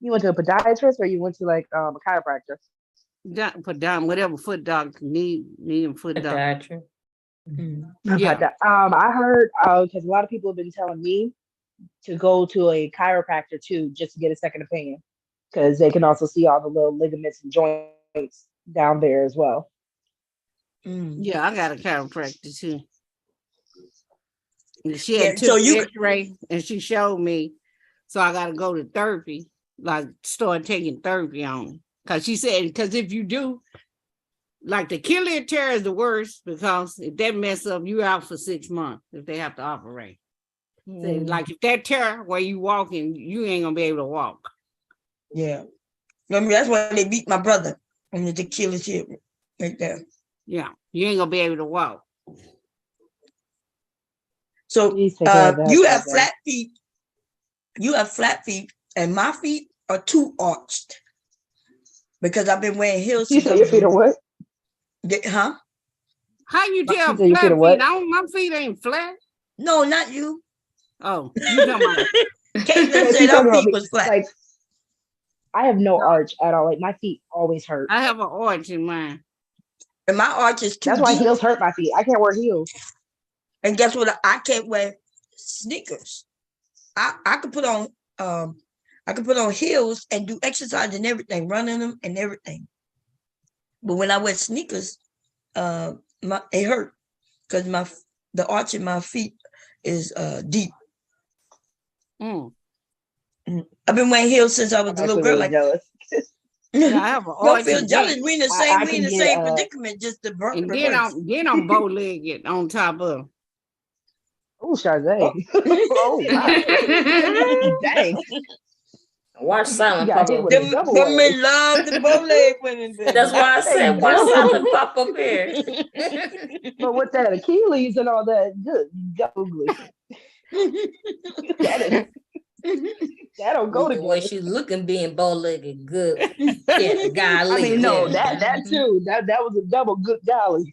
You went to a podiatrist or you went to like a chiropractor? Put down whatever foot doctor need foot doctor. Podiatry. Yeah. I heard because a lot of people have been telling me to go to a chiropractor too, just to get a second opinion, because they can also see all the little ligaments and joints down there as well. Yeah, I got a chiropractor too. And she Yeah, had so took you X-ray and she showed me, so I got to go to therapy, like start taking therapy on it. Because she said, because if you do, like the Achilles tear is the worst, because if that mess up, you out for 6 months if they have to operate. So, like if that tear where you walking, you ain't gonna be able to walk. Yeah. Remember, that's why they beat my brother on the Achilles heel right there. Yeah, you ain't gonna be able to walk. So Please take care of that, you have brother. flat feet. You have flat feet, and my feet are too arched because I've been wearing heels. You say your feet are what? Huh? How you tell You say your flat feet are feet? what? My feet ain't flat. No, not you. Oh, you talking about? Caitlin No, said she's her talking about feet me. was flat. Like I have no arch at all. Like my feet always hurt. I have an arch in mine. And my arch is too That's why deep. heels hurt my feet. I can't wear heels. And guess what? I can't wear sneakers. I could put on heels and do exercise and everything, running them and everything. But when I wear sneakers, it hurt because the arch in my feet is deep. I've been wearing heels since I was a little girl. Like jealous. Yeah, I have an don't arch. feel and jealous. then- We in the same predicament, just the And reverse. then I'm bow legged on top of. Oh, Chardonnay. Oh, wow. Dang. Watch Silent You got pop hit up with a here. double Them leg. men love the bow leg women. baby. That's why I said watch do. Silent pop up here. But with that Achilles and all that, good ugly. That don't go The way together. she's looking, being bow-legged, good. Yeah, golly. I mean, no, yeah. that too. That was a double good golly.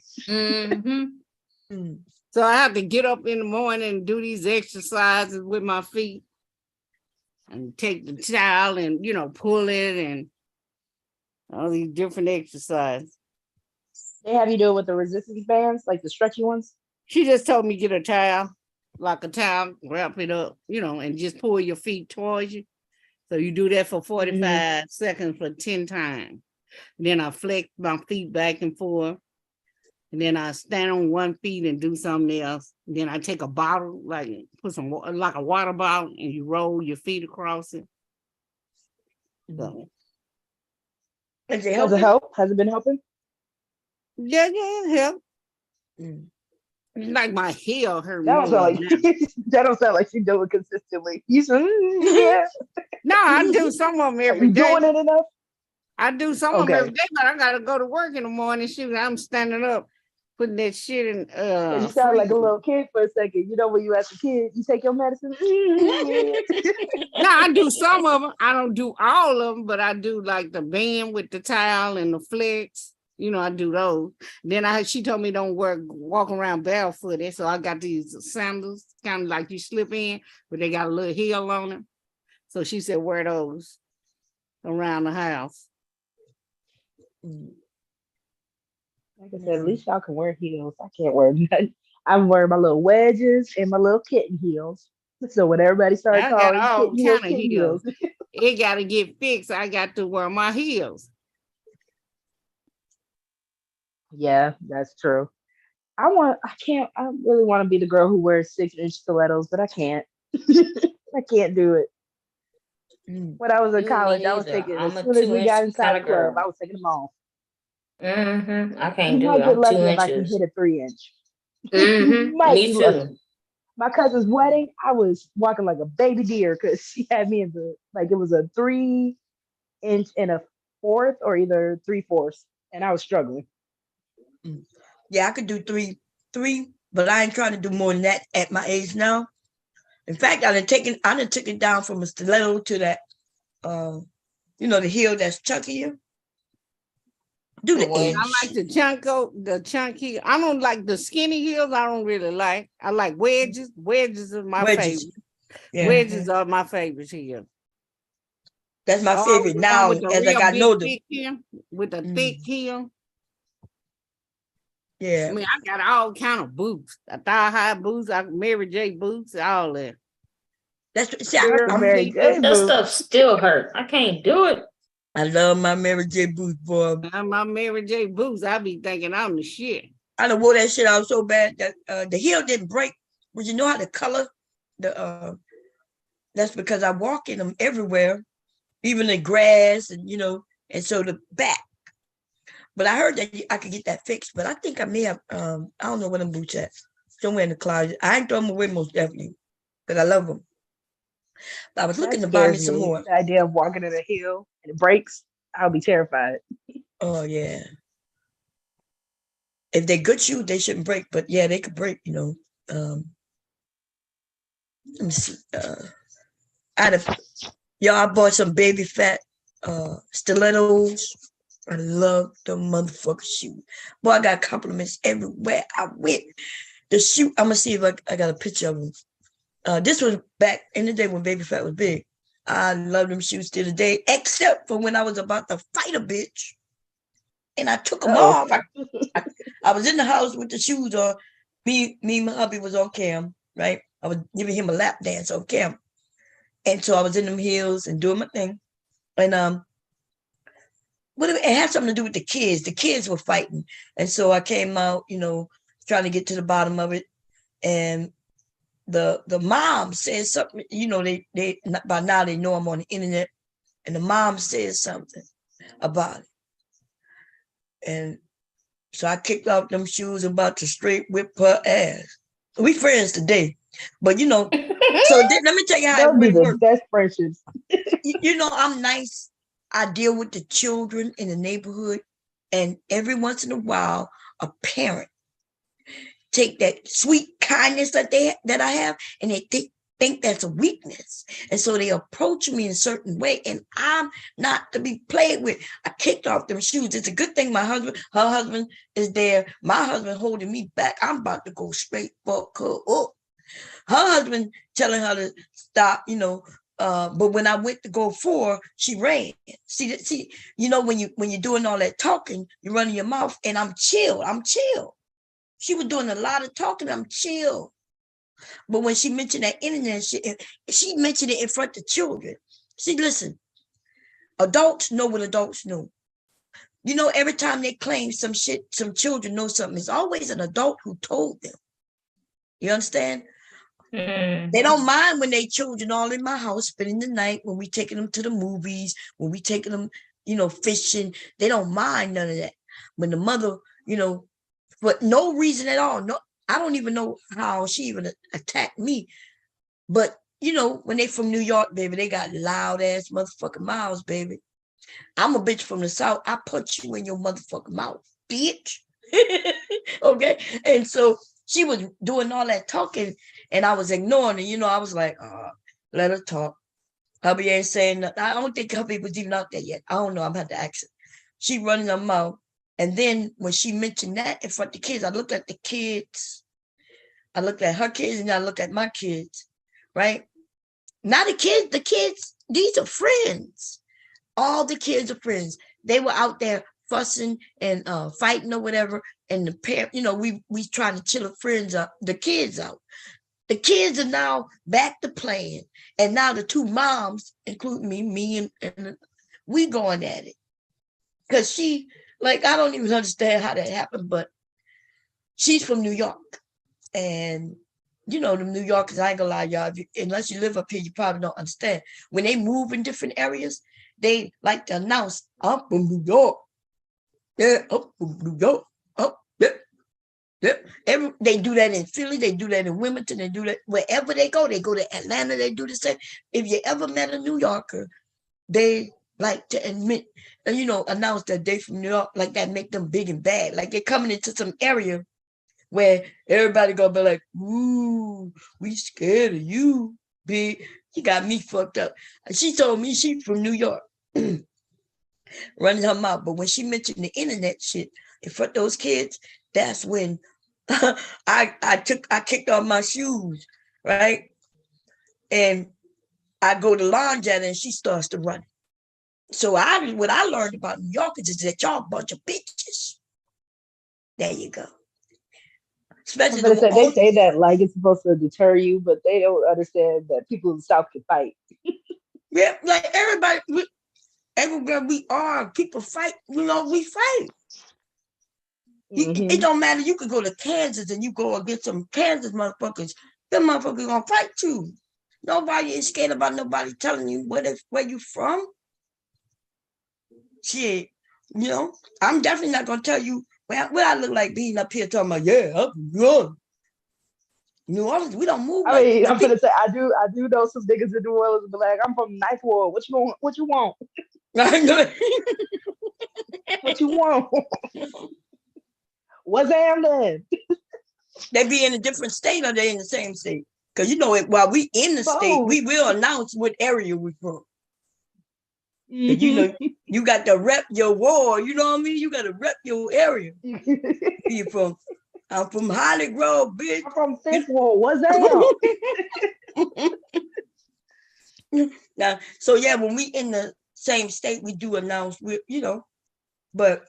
So I have to get up in the morning and do these exercises with my feet and take the towel and, pull it and all these different exercises. They have you do it with the resistance bands, like the stretchy ones. She just told me get a towel, like a towel, wrap it up, and just pull your feet towards you. So you do that for 45 seconds for 10 times. Then I flex my feet back and forth. And then I stand on one feet and do something else. And then I take a bottle, put some like a water bottle, and you roll your feet across it. So, Has it Has it helped? Has it been helping? yeah, it helped. Like my heel hurt That don't more. sound like that don't sound like you do it consistently. You said, yeah. No, I do some of them Are every you day. doing it enough? I do some of them every day, but I gotta go to work in the morning. Shoot, I'm standing up, putting that shit in. You sound like a little kid for a second. You know when you ask a kid, you take your medicine. No, I do some of them. I don't do all of them, but I do like the band with the towel and the flex. I do those. Then she told me don't walk around barefooted, so I got these sandals, kind of like you slip in, but they got a little heel on them. So she said wear those around the house. Like I said, at least y'all can wear heels. I can't wear nothing. I'm wearing my little wedges and my little kitten heels. So when everybody started I got calling all kind of kitten heels. It got to get fixed. I got to wear my heels. Yeah, that's true. I really want to be the girl who wears 6-inch stilettos, but I can't. I can't do it. When I was in college, I was taking, as soon as we got inside the club, I was taking them off. I can't do might it. get I'm lucky 2 if I can inches. hit a 3-inch. Me be too. lucky. My cousin's wedding, I was walking like a baby deer because she had me in it was a 3-inch and a fourth or either 3/4, and I was struggling. Yeah, I could do three, but I ain't trying to do more than that at my age now. In fact, I done took it down from a stiletto to that, the heel that's chunkier. Do the edge. I like the chunky. I don't like the skinny heels. I don't really like. I like wedges. Wedges are my favorite. Yeah. Wedges are my favorite heel. That's my Oh, favorite the one now with the as I real got big older. thick heel, with the Mm, thick heel. I yeah. mean, I got all kind of boots, thigh high boots, Mary J boots, all that. That's see, Not the I'm Mary J. That boots. stuff still hurt. I can't do it. I love my Mary J. Booth, boy. My Mary J boots, I be thinking I'm the shit. I done wore that shit out so bad that the heel didn't break. But you know how the color, that's because I walk in them everywhere, even in grass and and so the back. But I heard that I could get that fixed. But I think I may have I don't know where them boots at. Somewhere in the closet. I ain't throw them away most definitely because I love them. But I was looking That to buy me scares some me. more. The idea of walking in a hill and it breaks, I'll be terrified. Oh yeah. If they're good shoes, they shouldn't break. But yeah, they could break. Let me see. I bought some baby fat stilettos. I love the motherfucking shoe. Boy, I got compliments everywhere I went. The shoe, I'm gonna see if I got a picture of them. This was back in the day when baby fat was big. I love them shoes to the day, except for when I was about to fight a bitch. And I took them off. I was in the house with the shoes on. Me, my hubby was on cam, right? I was giving him a lap dance on cam. And so I was in them heels and doing my thing. And it had something to do with the kids. The kids were fighting. And so I came out, trying to get to the bottom of it. And the mom said something, they by now they know I'm on the internet. And the mom said something about it. And so I kicked off them shoes about to straight whip her ass. We friends today. But so let me tell you how They'll it be really the works. best friendships. I'm nice. I deal with the children in the neighborhood. And every once in a while, a parent take that sweet kindness that I have, and they think that's a weakness. And so they approach me in a certain way, and I'm not to be played with. I kicked off them shoes. It's a good thing her husband is there. My husband holding me back. I'm about to go straight fuck her up. Her husband telling her to stop, but when I went to go for her, she ran. See, when you're doing all that talking, you're running your mouth, and I'm chill. She was doing a lot of talking. I'm chill. But when she mentioned that internet shit, she mentioned it in front of children. See, listen, adults know what adults know. Every time they claim some shit, some children know something, it's always an adult who told them. You understand? Mm. They don't mind when they children all in my house spending the night, when we taking them to the movies, when we taking them, fishing. They don't mind none of that. When the mother, for no reason at all. No, I don't even know how she even attacked me. But, when they from New York, baby, they got loud ass motherfucking mouths, baby. I'm a bitch from the South. I punch you in your motherfucking mouth, bitch. Okay. And so she was doing all that talking and I was ignoring it. I was like, let her talk. Hubby ain't saying nothing. I don't think hubby was even out there yet. I don't know. I'm about to ask her. She running her mouth. And then when she mentioned that in front of the kids, I looked at the kids. I looked at her kids and I looked at my kids, right? Not the kids, these are friends. All the kids are friends. They were out there fussing and fighting or whatever. And the parent, we trying to chill the kids out. The kids are now back to playing. And now the two moms, including me and we going at it. Because she, I don't even understand how that happened, but she's from New York. And, the New Yorkers, I ain't gonna lie, y'all, unless you live up here, you probably don't understand. When they move in different areas, they like to announce, I'm from New York. Yeah, I'm from New York. Oh, yeah. Yeah. They do that in Philly, they do that in Wilmington, they do that wherever they go to Atlanta, they do the same. If you ever met a New Yorker, they like to admit, announce that they from New York, like that make them big and bad. Like they're coming into some area where everybody gonna be like, ooh, we scared of you, big. You got me fucked up. And she told me she from New York. Running her mouth. But when she mentioned the internet shit in front of those kids, that's when I kicked off my shoes, right? And I go to lunge at her and she starts to run. So what I learned about New Yorkers is that y'all a bunch of bitches. There you go. Especially But they say that like it's supposed to deter you, but they don't understand that people in the South can fight. Yeah, like everybody, everywhere we are, people fight. You know, we fight. It don't matter. You could go to Kansas and you go against some Kansas motherfuckers. Them motherfuckers gonna fight you. Nobody is scared about nobody telling you where you from. Shit, you know, I'm definitely not gonna tell you what I look like being up here talking about. Yeah, I'm from New Orleans. New Orleans, we don't move. I mean, I'm gonna say I do know some niggas in New Orleans, but like I'm from Ninth Ward. What you want? What you want? What you want? What's happening? They be in a different state or they in the same state? Because you know, while we in the state, we will announce what area we from. You know, you got to rep your ward. You know what I mean? You got to rep your area. You from? I'm from Holly Grove, bitch. I'm from Fifth Ward. What's that? Now, so yeah, when we in the same state, we do announce. You know, but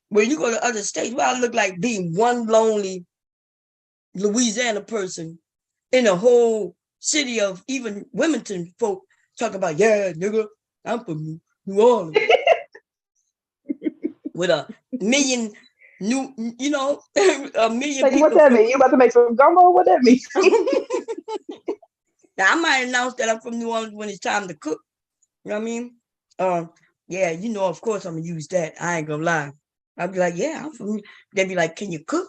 when you go to other states, well, I look like being one lonely Louisiana person in a whole city of even Wilmington folk talk about, yeah, nigga, I'm from New Orleans. With a million a million like, people. what that mean? You about to make some gumbo? What that mean? Now, I might announce that I'm from New Orleans when it's time to cook. You know what I mean? Yeah, you know, of course I'm gonna use that. I ain't gonna lie. I'll be like, yeah, I'm from. They'd be like, can you cook?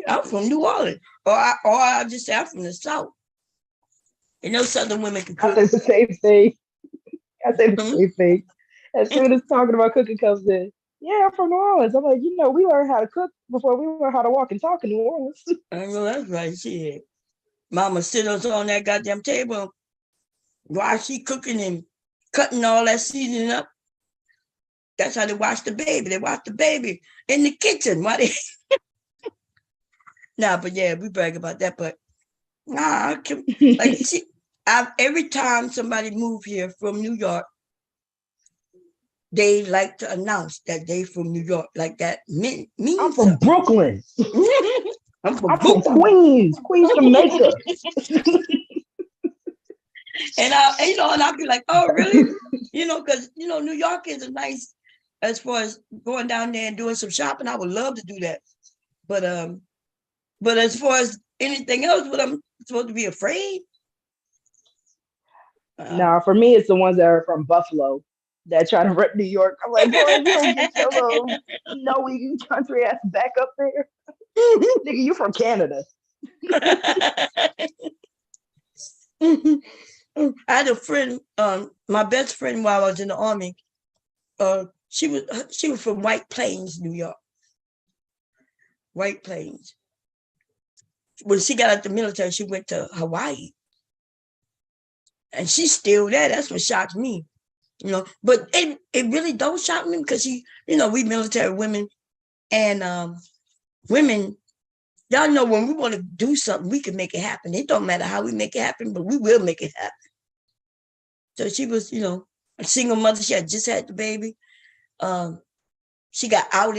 I'm from New Orleans. Or I'll just say I'm from the South. And those Southern women can cook. I say the same thing. Same thing. As soon as talking about cooking comes in, yeah, I'm from New Orleans. I'm like, you know, we learned how to cook before we learned how to walk and talk in New Orleans. I know that's right. Shit. Mama sit us on that goddamn table while she cooking and cutting all that seasoning up. That's how they watch the baby. They watch the baby in the kitchen. Why they? Nah, but yeah, we brag about that. But nah, like see, every time somebody move here from New York, they like to announce that they from New York. Like that means I'm from Brooklyn. I'm from Queens, Jamaica. And I'll be like, oh, really? Because New York is a nice, as far as going down there and doing some shopping. I would love to do that, but as far as anything else, what I'm supposed to be afraid? No, for me, it's the ones that are from Buffalo that try to rep New York. I'm like, boy, you don't get your little snowy country ass back up there. Nigga, you from Canada. I had a friend, my best friend while I was in the Army. She was from White Plains, New York. White Plains. When she got out the military, she went to Hawaii. And she's still there. That's what shocked me. But it really don't shock me because we military women and women, y'all know when we want to do something, we can make it happen. It don't matter how we make it happen, but we will make it happen. So she was, a single mother. She had just had the baby. She got out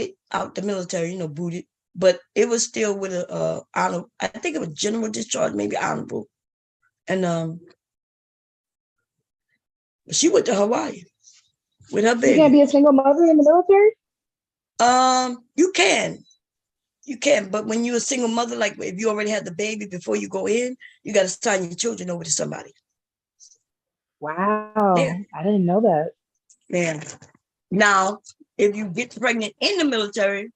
the military, booted, but it was still with a honor. I think it was general discharge, maybe honorable. And she went to Hawaii with her baby. You can't be a single mother in the military? You can, but when you're a single mother, like if you already had the baby before you go in, you got to sign your children over to somebody. Wow, yeah. I didn't know that. Man, now if you get pregnant in the military,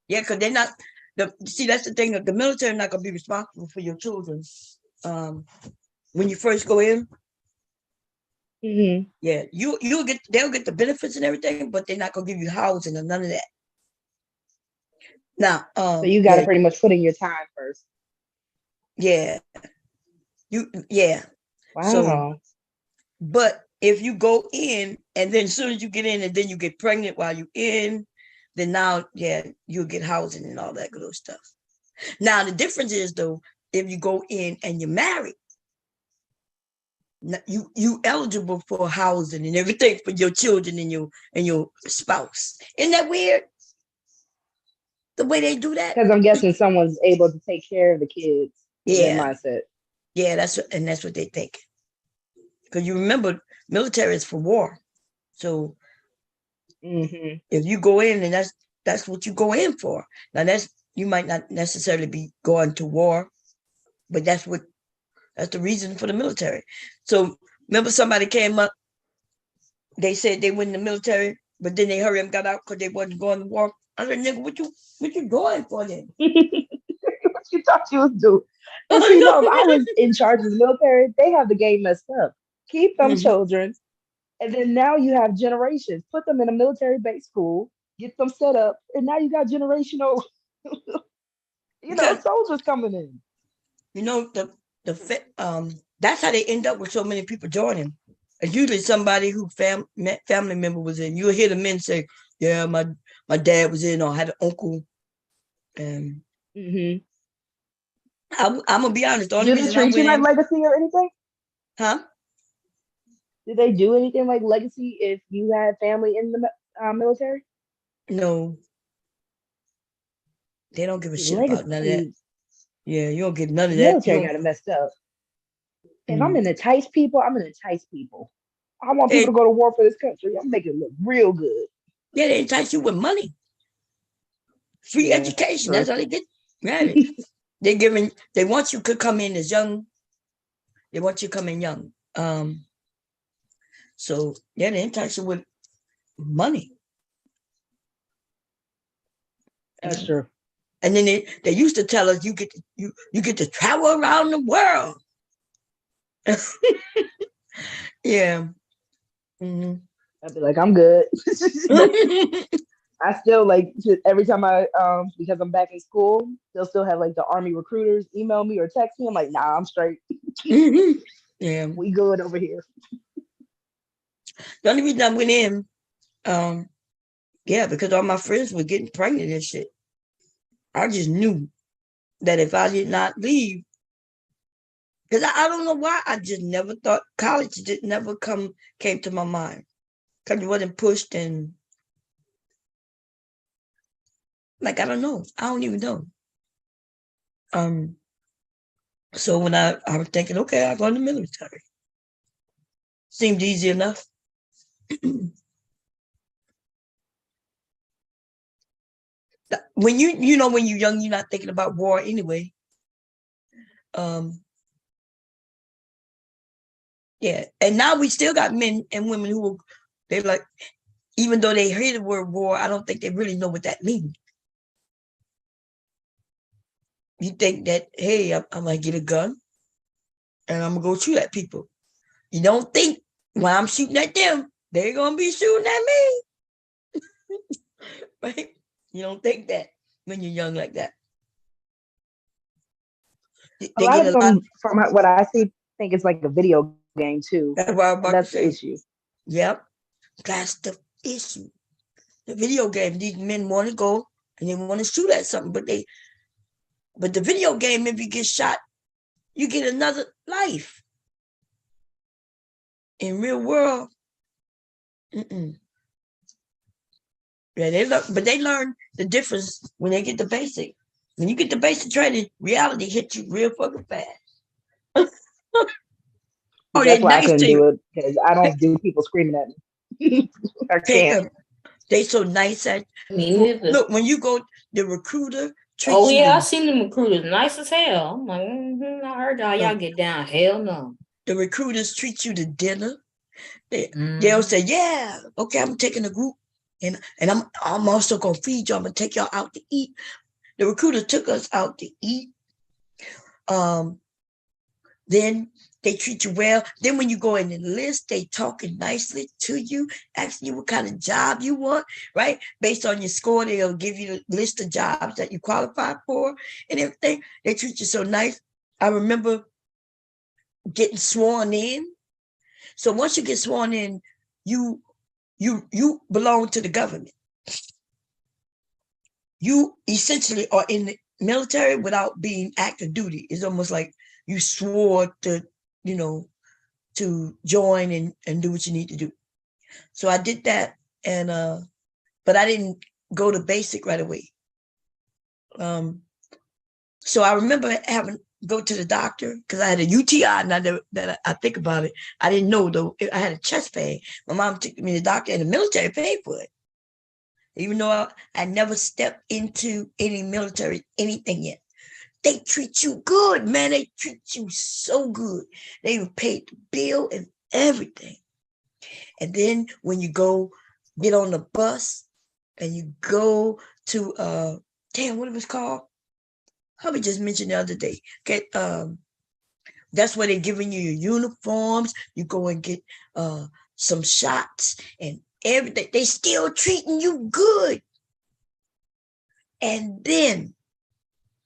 yeah, because they're not. That's the thing. The military not gonna be responsible for your children. When you first go in. Mm-hmm. Yeah, they'll get the benefits and everything, but they're not gonna give you housing or none of that. Now, so you got to pretty much put in your time first. Yeah, Wow. So, but if you go in and then as soon as you get in and then you get pregnant while you're in, then now, you'll get housing and all that good stuff. Now the difference is though, if you go in and you're married, You eligible for housing and everything for your children and your spouse. Isn't that weird? The way they do that? Because I'm guessing someone's able to take care of the kids in their Yeah. mindset. Yeah, that's what they think. Because you remember, military is for war. So Mm-hmm. if you go in, and that's what you go in for. Now you might not necessarily be going to war, but that's the reason for the military. So remember, somebody came up, they said they went in the military, but then they hurry and got out because they wasn't going to war. I said, nigga, what you going for then? What you thought you was doing? And I see, know. no, if I was in charge of the military, they have the game messed up. Keep them children, and then now you have generations. Put them in a military-based school, get them set up, and now you got generational, soldiers coming in. That's how they end up with so many people joining. It's usually somebody who family member was in. You'll hear the men say, "Yeah, my dad was in, or I had an uncle." And I'm gonna be honest. The only Do they reason I treat you went like in, legacy or anything? huh? Did they do anything like legacy if you had family in the military? No, they don't give a shit about none of that. Legacy, Yeah, you don't get none the of that. military got it messed up. If I'm gonna entice people, I'm gonna entice people. I want people to go to war for this country. I'm making it look real good. Yeah, they entice you with money, free education. True. That's how they get. Right. They want you to come in as young. They want you to come in young. So yeah, they entice you with money. That's true. And then they used to tell us you get to travel around the world. Yeah. Mm-hmm. I'd be like, I'm good. I still every time I because I'm back in school, they'll still have like the Army recruiters email me or text me. I'm like, nah, I'm straight. Yeah, we good over here. The only reason I went in, because all my friends were getting pregnant and shit. I just knew that if I did not leave, because I don't know why, I just never thought college never came to my mind. Because it wasn't pushed, and I don't know. I don't even know. So when I was thinking, okay, I'll go in the military. Seemed easy enough. When when you're young, you're not thinking about war anyway. Yeah, and now we still got men and women who they're like, even though they hear the word war, I don't think they really know what that means. You think that, hey, I'm gonna get a gun and I'm gonna go shoot at people. You don't think when I'm shooting at them, they're gonna be shooting at me. Right? You don't think that when you're young like that. A lot of them, from what I see, think it's like a video game too. That's what I'm about That's to say. the issue. Yep. That's the issue. The video game, these men want to go and they want to shoot at something, but the video game, if you get shot, you get another life. In real world, yeah, they learn the difference when they get the basic. When you get the basic training, reality hits you real fucking fast. That's why I couldn't do it, because I don't do people screaming at me. I can't. They so nice at me. Look, when you go, the recruiter. Oh yeah, I seen them recruiters, nice as hell. I'm like, I heard y'all get down. Hell no. The recruiters treat you to dinner. They'll say, yeah, okay, I'm taking a group, and I'm also gonna feed you. I'm gonna take y'all out to eat. The recruiter took us out to eat. Then they treat you well. Then when you go in the list, they talking nicely to you, asking you what kind of job you want, right? Based on your score, they'll give you the list of jobs that you qualify for and everything. They treat you so nice. I remember getting sworn in. So once you get sworn in, you belong to the government. You essentially are in the military without being active duty. It's almost like you swore to, to join and do what you need to do. So I did that, and but I didn't go to basic right away. So I remember having go to the doctor because I had a UTI. Now that I think about it, I didn't know though. I had a chest pain. My mom took me to the doctor, and the military paid for it. Even though I never stepped into any military anything yet. They treat you good, man. They treat you so good. They even paid the bill and everything. And then when you go get on the bus and you go to damn, what it was called? Hubby just mentioned the other day. Okay, that's where they're giving you your uniforms. You go and get some shots and everything. They still treating you good. And then,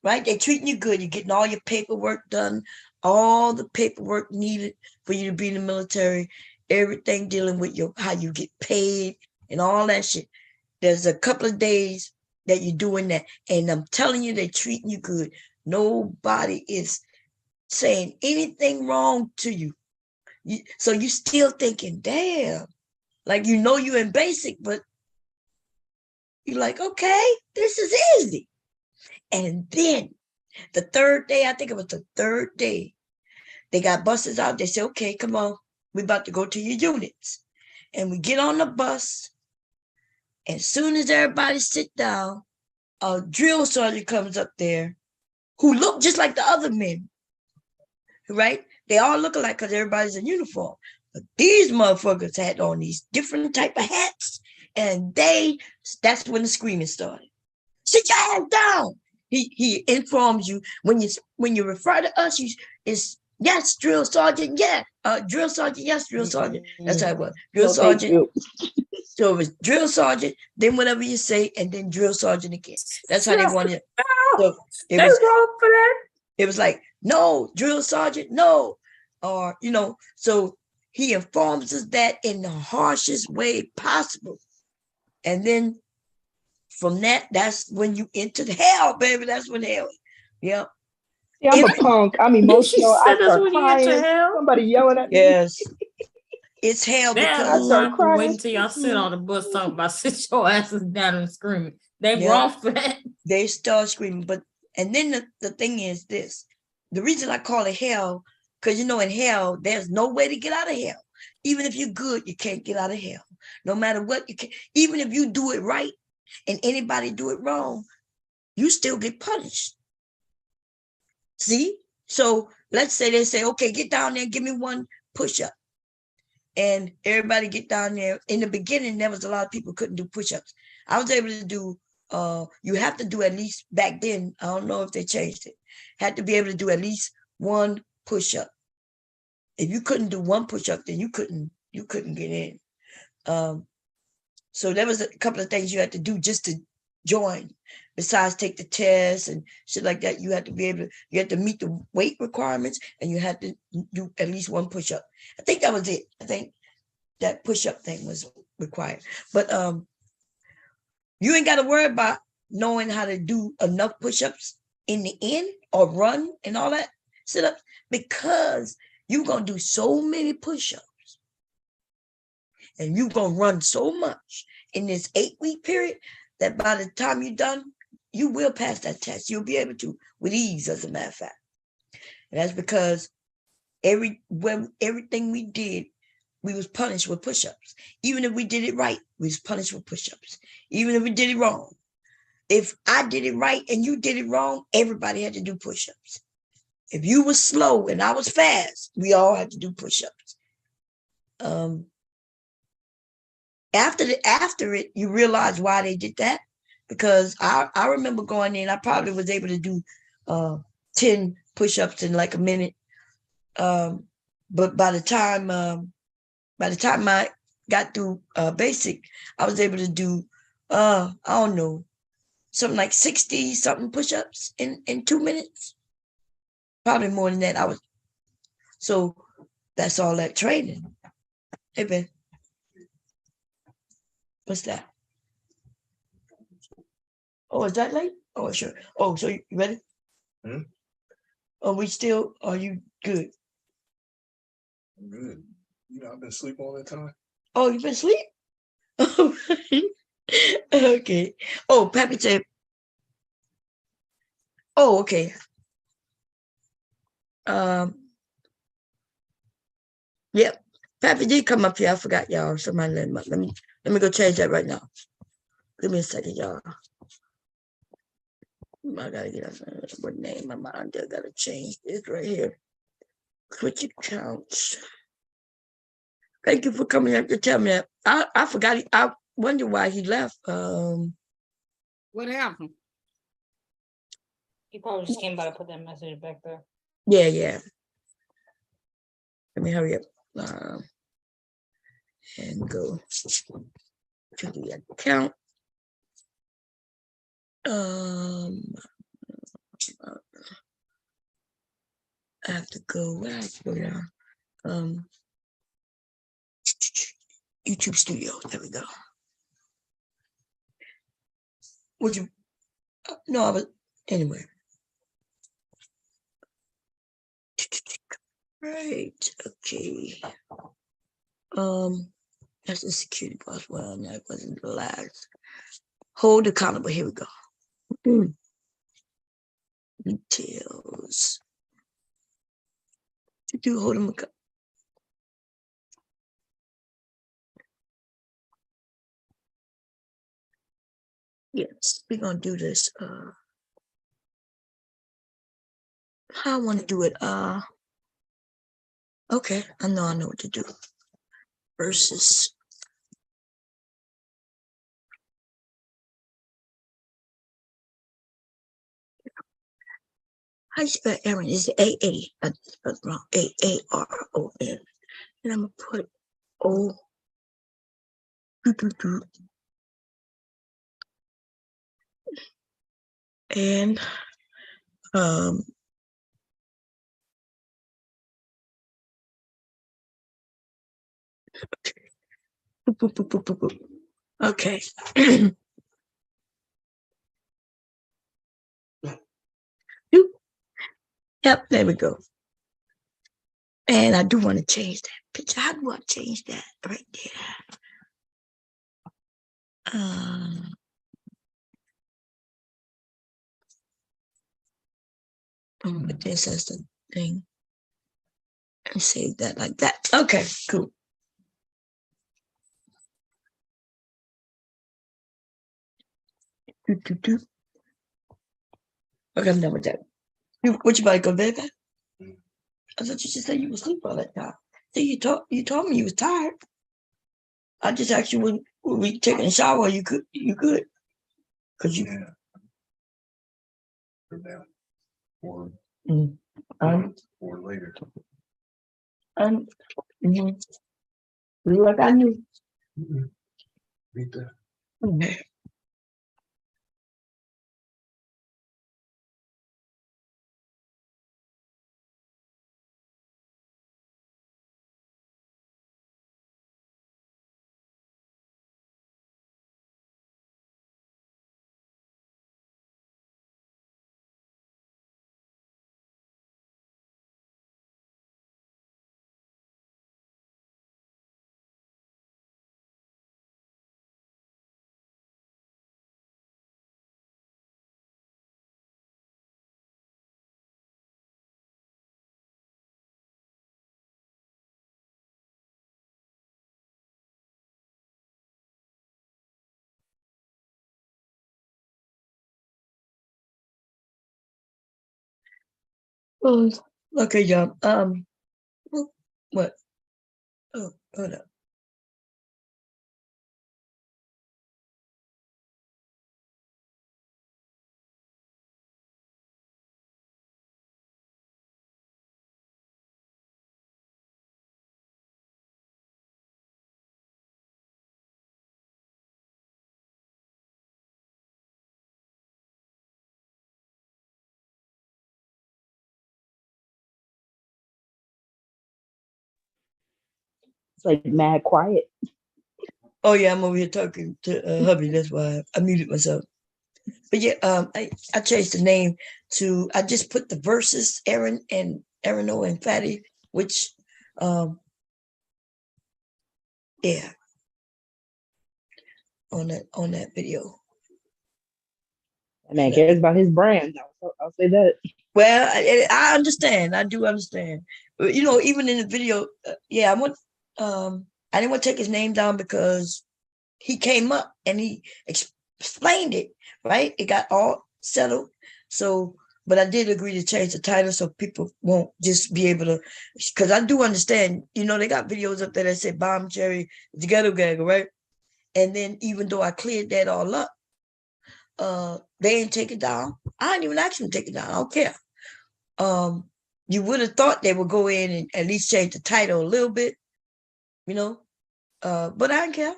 right, they treating you good. You're getting all your paperwork done, all the paperwork needed for you to be in the military, everything dealing with your how you get paid and all that shit. There's a couple of days that you're doing that. And I'm telling you, they're treating you good. Nobody is saying anything wrong to you. So you still thinking, damn, like you know you're in basic, but you're like, okay, this is easy. And then the third day, I think it was the third day, they got buses out. They said, okay, come on, we're about to go to your units. And we get on the bus. As soon as everybody sit down, a drill sergeant comes up there who look just like the other men, right? They all look alike because everybody's in uniform. But these motherfuckers had on these different type of hats. And that's when the screaming started. Sit your ass down. He informs you when you refer to us, it's yes, drill sergeant, yeah. Drill sergeant, yes, drill sergeant. That's how it was. Drill sergeant. So it was drill sergeant, then whatever you say, and then drill sergeant again. That's how they wanted it. So it was wrong for that. It was like, no, drill sergeant, no. Or, so he informs us that in the harshest way possible. And then from that's when you enter hell, baby. That's when hell. Yeah. Yeah, I'm a punk. I'm emotional. I start crying. Hell? Somebody yelling at me. Yes. It's hell That's because I start one. crying. Wait until y'all sit on the bus talking about sit your asses down and screaming. They Yeah. wrong for that. they start screaming. And then the thing is this. The reason I call it hell, because in hell, there's no way to get out of hell. Even if you're good, you can't get out of hell. No matter what, you can. Even if you do it right and anybody do it wrong, you still get punished. See? So let's say they say, okay, get down there, give me one push-up. And everybody get down there. In the beginning, there was a lot of people couldn't do push-ups. I was able to do, you have to do at least, back then, I don't know if they changed it, had to be able to do at least one push-up. If you couldn't do one push-up, then you couldn't get in. So there was a couple of things you had to do just to join. Besides take the test and shit like that, you had to meet the weight requirements, and you had to do at least one push-up. I think that was it. I think that push-up thing was required. But you ain't got to worry about knowing how to do enough push-ups in the end or run and all that sit-ups, because you're going to do so many push-ups and you're going to run so much in this 8-week period that by the time you're done, you will pass that test. You'll be able to with ease, as a matter of fact. And that's because everything we did, we was punished with push-ups. Even if we did it right, we was punished with push-ups. Even if we did it wrong. If I did it right and you did it wrong, everybody had to do push-ups. If you were slow and I was fast, we all had to do push-ups. After it, you realize why they did that. Because I remember going in, I probably was able to do 10 push-ups in like a minute. But by the time I got through basic, I was able to do I don't know, something like 60 something push-ups in 2 minutes. Probably more than that. So that's all that training. Hey Ben. What's that? Oh, is that late? Oh, sure. Oh, so you ready? Are you good? I'm good. You know, I've been asleep all the time. Oh, you been asleep? Okay. Oh, Pappy said, oh, okay. Yep. Pappy did come up here. I forgot, y'all. Somebody let him up. Let me go change that right now. Give me a second, y'all. I gotta get up what name I'm on. I gotta change this right here. Switch accounts. Thank you for coming up to tell me that. I forgot. I wonder why he left. What happened? He probably just came by to put that message back there. Yeah. Let me hurry up. And go to the account. I have to go. Where I have to go now? YouTube Studio. There we go. Would you? No, I was anyway. Right. Okay. That's the security password. Well, that wasn't the last. Hold accountable. Here we go. Details. To hold them accountable. Yes, we're gonna do this. How I want to do it. Okay, I know what to do. Versus. How you spell Aaron? Is it A-A? I spelled wrong. A-A-R-O-N. And I'm gonna put O. And okay. Yep, there we go. And I do want to change that picture. How do I change that right there? But this is the thing. And save that like that. Okay, cool. Okay, I'm done with that. What you about to go to bed? I thought you just said you were asleep all that time. See, you told me you was tired. I just asked you when we taking a shower. You could, cause you. Yeah. Go down. Or later. Like I knew. Beat that. Okay. Oh, okay, y'all. What? Oh, hold up. It's like mad quiet. Oh yeah, I'm over here talking to hubby. That's why I muted myself. But yeah, I changed the name to. I just put the verses Aaron and Aaron and Fatty, which Yeah. On that video. That man cares about his brand. I'll say that. Well, I understand. I do understand. But, you know, even in the video, yeah, I didn't want to take his name down because he came up and he explained it, right? It got all settled. So, but I did agree to change the title so people won't just be able to, because I do understand, you know, they got videos up there that say Bomb Cherry, the ghetto gagger, right? And then even though I cleared that all up, they didn't take it down. I didn't even ask them to take it down. I don't care. You would have thought they would go in and at least change the title a little bit, you know, but I don't care.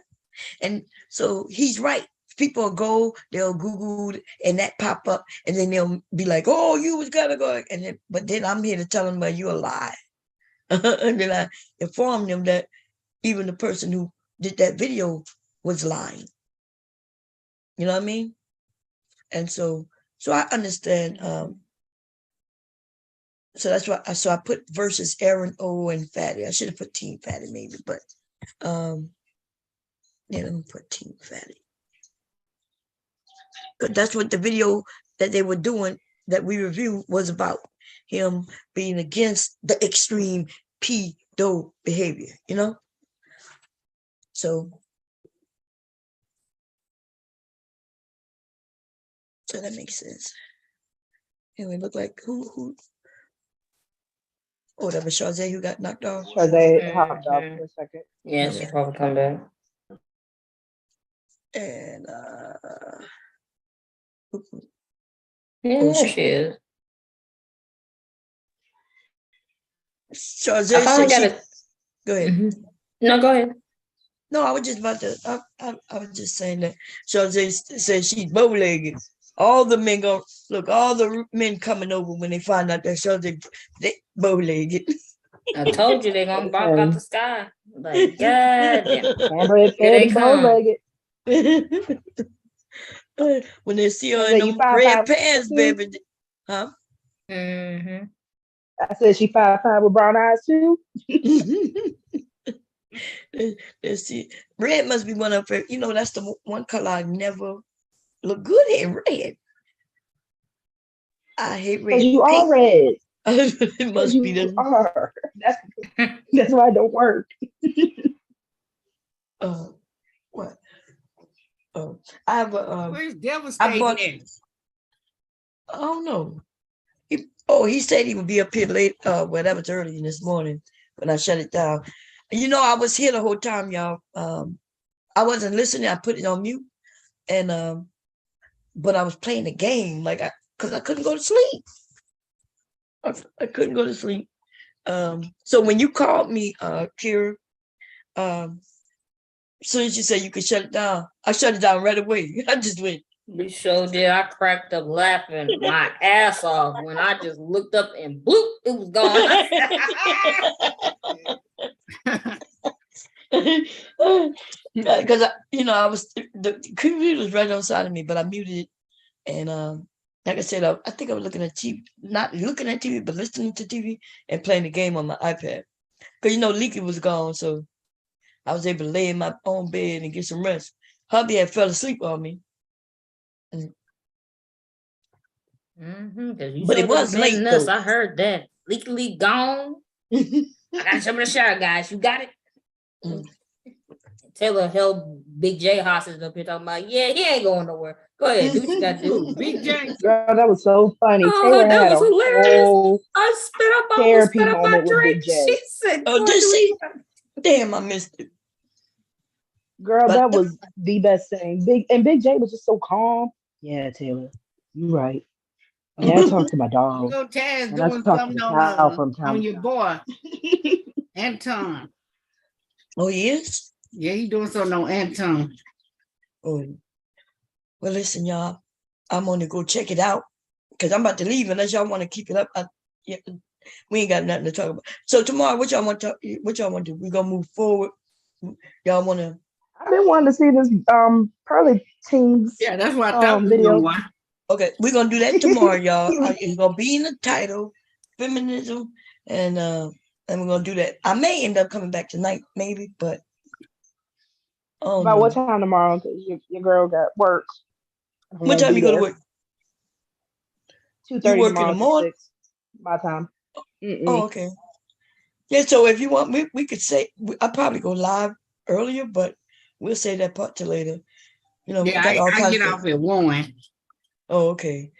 And so he's right. People will go, they'll Google and that pop up, and then they'll be like, "Oh, you was gonna go," and then, but then I'm here to tell them, "Well, you're a lie," and then I inform them that even the person who did that video was lying. You know what I mean? And so I understand. So that's why I put versus Aaron O and Fatty. I should have put Team Fatty maybe, but yeah, let me put Team Fatty. But that's what the video that they were doing that we reviewed was about. Him being against the extreme pedo behavior, you know? So that makes sense. And we look like who oh, that was Shazay who got knocked off. Shazay hopped off for a second. Yeah, she'll probably come back. And yeah, there she is. Shazay I finally said got it. Go ahead. Mm-hmm. No, go ahead. No, I was just about to. I was just saying that Shazay said she's bow-legged. All the men go look. All the men coming over when they find out that Shazay they bow-legged. I told you they're gonna bop out the sky. Like, God damn. Amber said bow-legged. When they see her in them red pants, baby. Huh? Mm-hmm. I said she 5'5" with brown eyes too. Let's see. Red must be one of her. You know, that's the one color I never look good in. Red. I hate red. You are red. It must be you are. That's why it don't work. What? I have a. Where's Devastating? I don't know. He said he would be up here late. Well, that was early this morning when I shut it down. You know, I was here the whole time, y'all. I wasn't listening. I put it on mute, and but I was playing the game, like because I couldn't go to sleep. I couldn't go to sleep. So when you called me, Kira, as soon as you said you could shut it down, I shut it down right away. I just went. You sure did. I cracked up laughing my ass off when I just looked up and bloop, it was gone. Because I was the computer was right outside of me, but I muted it, and like I said, I think I was looking at TV, not looking at TV, but listening to TV and playing the game on my iPad. Because Leaky was gone, so I was able to lay in my own bed and get some rest. Hubby had fell asleep on me. Mm-hmm, but it was late. I heard that. Leaky gone. I got some of the shower, guys. You got it? Taylor held Big J hostage up here talking about, yeah, he ain't going nowhere. Go ahead, do what you got to do. Big J. Girl, that was so funny. Oh, Taylor that had was hilarious. I spit up my drink. She said, oh, did she? Damn, I missed it. Girl, that was the best thing. Big J was just so calm. Yeah, Taylor, you right. Yeah, I talked to my dog. You know, Taz doing something on your boy, Anton. Oh, he is? Yeah, he doing something on Anton. Oh, well, listen, y'all. I'm gonna go check it out because I'm about to leave. Unless y'all want to keep it up, we ain't got nothing to talk about. So tomorrow, what y'all want to do? We gonna move forward. Y'all want to? I've been wanting to see this Pearly Teens. Yeah, that's what I thought video. Okay, we're gonna do that tomorrow, y'all. It's gonna be in the title, feminism, and we're gonna do that. I may end up coming back tonight, maybe, but Oh About what no. time tomorrow? Because your girl got work. I don't What want to time be you go to there. work? You 2:30 work in the tomorrow till morning? 6. My time. Oh, Mm-mm. okay. Yeah, so if you want, we could say, I'll probably go live earlier, but we'll say that part till later. You know, we Yeah, got all I kinds get of, off at 1. oh, okay.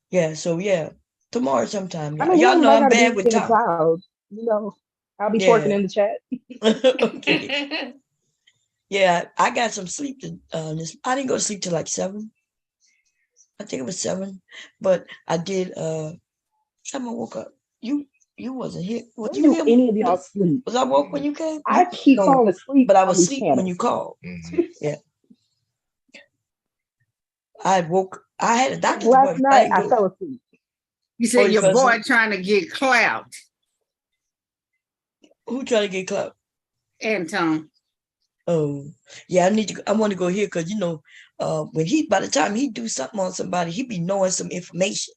Yeah, so yeah, tomorrow sometime. I Yeah. mean, Y'all know everybody I'm got to bad be with in the time. clouds. You know, I'll be twerking Yeah. in the chat. Okay. Yeah, I got some sleep I didn't go to sleep till like 7. I think it was 7, but I did time I woke up. You wasn't here. Was When you do here? any of y'all sleep? Was I woke when you came? I keep No, falling asleep but I on was these asleep when you channels. called. Mhm. Yeah. I had a Just doctor's last appointment. I night, didn't I go. fell asleep. You Oh, said you your fell boy asleep? trying to get clout, Who tried to get clout? Anton. Oh, yeah, I want to go here because when by the time he do something on somebody, he be knowing some information.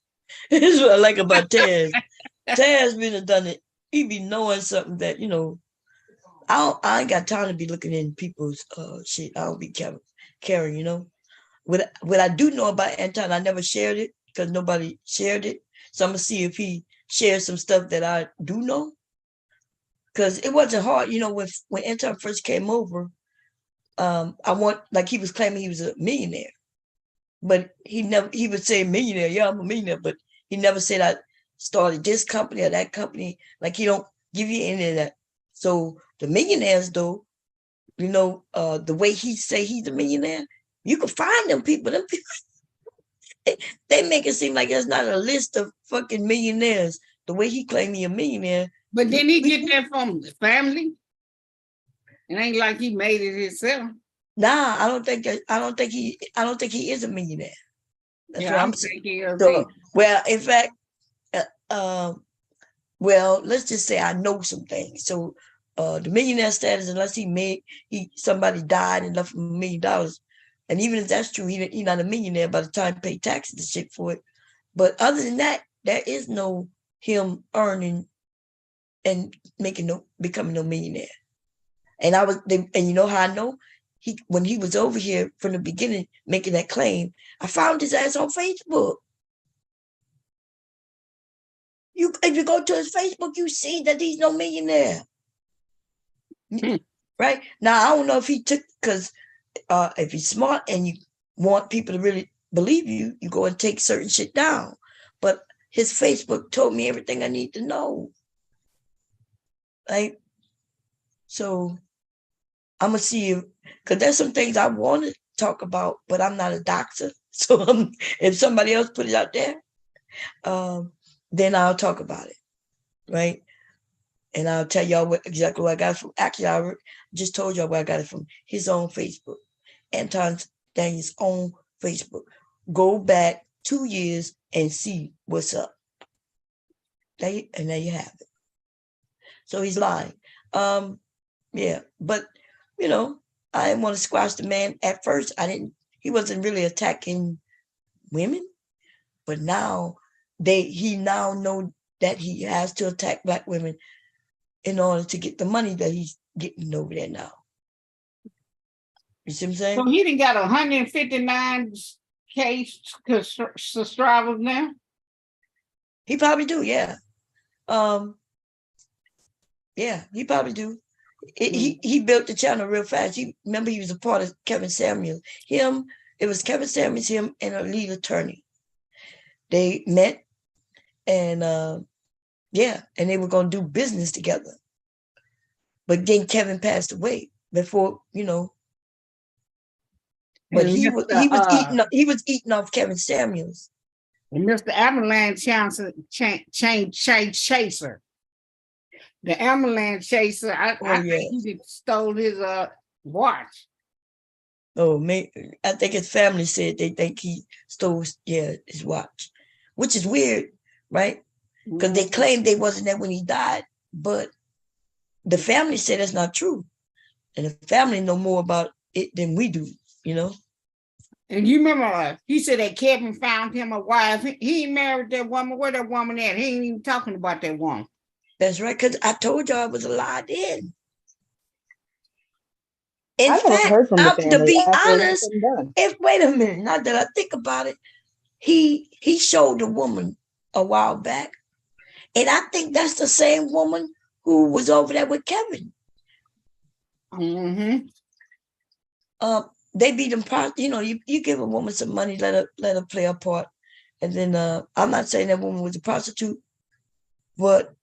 That's what I like about Taz. Taz been done it. He be knowing something that, I ain't got time to be looking in people's shit. I don't be caring. What I do know about Anton, I never shared it because nobody shared it. So I'm gonna see if he shares some stuff that I do know. Because it wasn't hard, when Anton first came over, like he was claiming he was a millionaire, but he would say millionaire, yeah, I'm a millionaire, but he never said I started this company or that company. Like he don't give you any of that. So the millionaires though, the way he say he's a millionaire, you can find them people. Them people, they make it seem like there's not a list of fucking millionaires. The way he claimed he a millionaire. But then he get that from the family. It ain't like he made it himself. Nah, I don't think he is a millionaire. That's Yeah, what I I'm don't saying. think he is So, either. well, in fact, well, let's just say I know some things. So, the millionaire status, unless somebody died and left him $1 million, and even if that's true, he not a millionaire by the time he paid taxes and shit for it. But other than that, there is no him earning and becoming no millionaire. And and you know how I know? When he was over here from the beginning making that claim, I found his ass on Facebook. If you go to his Facebook, you see that he's no millionaire. Right? Now I don't know if he took, because if he's smart and you want people to really believe you, you go and take certain shit down. But his Facebook told me everything I need to know. Right? So I'm gonna see if, because there's some things I want to talk about, but I'm not a doctor. So if somebody else put it out there, then I'll talk about it, right? And I'll tell y'all exactly where I got it from. Actually, I just told y'all where I got it from. His own Facebook, Anton Daniel's own Facebook. Go back 2 years and see what's up. There you have it. So he's lying. Yeah, but I didn't want to squash the man at first. He wasn't really attacking women, but now he now know that he has to attack black women in order to get the money that he's getting over there now. You see what I'm So saying? he done got 159K subscribers now. He probably do, yeah. Yeah, he probably do. He built the channel real fast. Remember he was a part of Kevin Samuels. It was Kevin Samuels, him, and a lead attorney. They met and and they were gonna do business together. But then Kevin passed away before, but he was eating off Kevin Samuels. And Mr. Avalanche Chaser. The Avalanche Chaser, I think he stole his watch. Oh, I think his family said they think he stole his watch, which is weird, right? Because they claimed they wasn't there when he died, but the family said that's not true. And the family know more about it than we do, And you remember, he said that Kevin found him a wife. He ain't married that woman. Where that woman at? He ain't even talking about that woman. That's right, because I told y'all it was a lie then. In I never fact, heard from the to family be after it was honest, said and done. if wait a minute, now that I think about it, he showed the woman a while back, and I think that's the same woman who was over there with Kevin. Mm-hmm. They be them, you know, you give a woman some money, let her play a part, and then I'm not saying that woman was a prostitute, but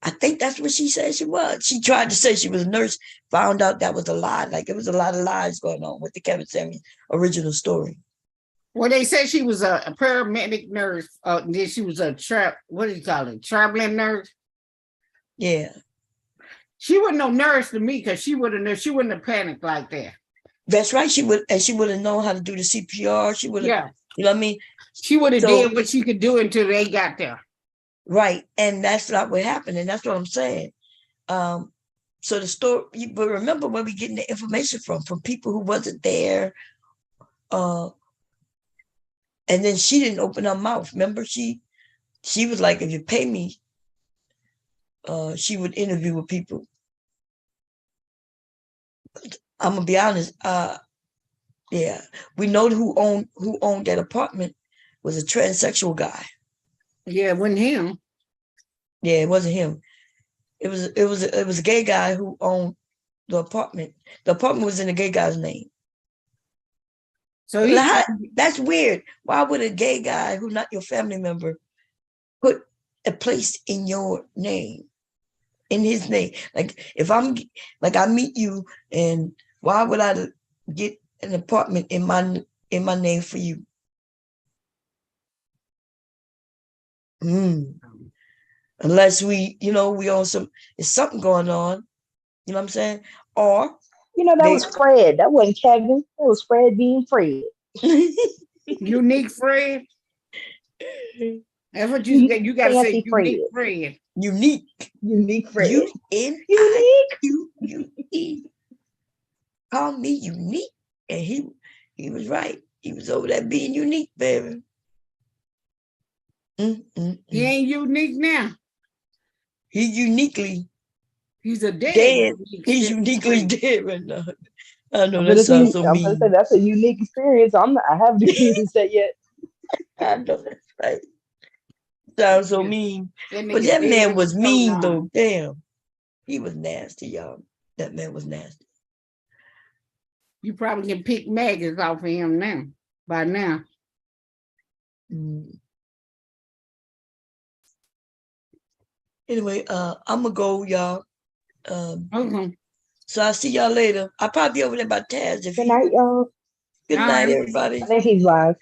I think that's what she said she was. She tried to say she was a nurse, found out that was a lie. Like it was a lot of lies going on with the Kevin Samuels original story. Well, they said she was a paramedic nurse. Then she was a what do you call it? Traveling nurse. Yeah. She wasn't no nurse to me because she wouldn't have panicked like that. That's right. She would have known how to do the CPR. She would have, Yeah. you know what I mean? She would have did what she could do until they got there. Right. And that's not what happened. And that's what I'm saying. So the story, but remember where we getting the information from people who wasn't there. And then she didn't open her mouth. Remember, she was like, if you pay me, she would interview with people. I'm gonna be honest. Yeah, we know who owned that apartment was a transsexual guy. Yeah, it wasn't him. Yeah, it wasn't him. It was a gay guy who owned the apartment. The apartment was in the gay guy's name. So that's weird. Why would a gay guy who's not your family member put a place in your name, in his name? Like if I meet you, and why would I get an apartment in my name for you? Unless we own it's something going on. You know what I'm saying? Or that was Fred. That wasn't Kevin. That was Fred being Fred. Unique Fred. That's what you got to say. Unique Fred. Unique Fred. Unique. Call me unique, and he was right. He was over there being unique, baby. He ain't unique now. He's a dead. He's uniquely dead right now. I know that sounds so mean. I'm gonna say that's a unique experience. I haven't experienced that yet. I know that's right. Sounds so mean. But that man was mean though. Damn. He was nasty, y'all. That man was nasty. You probably can pick maggots off of him now. By now. Anyway, I'm gonna go, y'all. So I'll see y'all later. I'll probably be over there by Taz. Good night, y'all. Good night, everybody. I think he's live.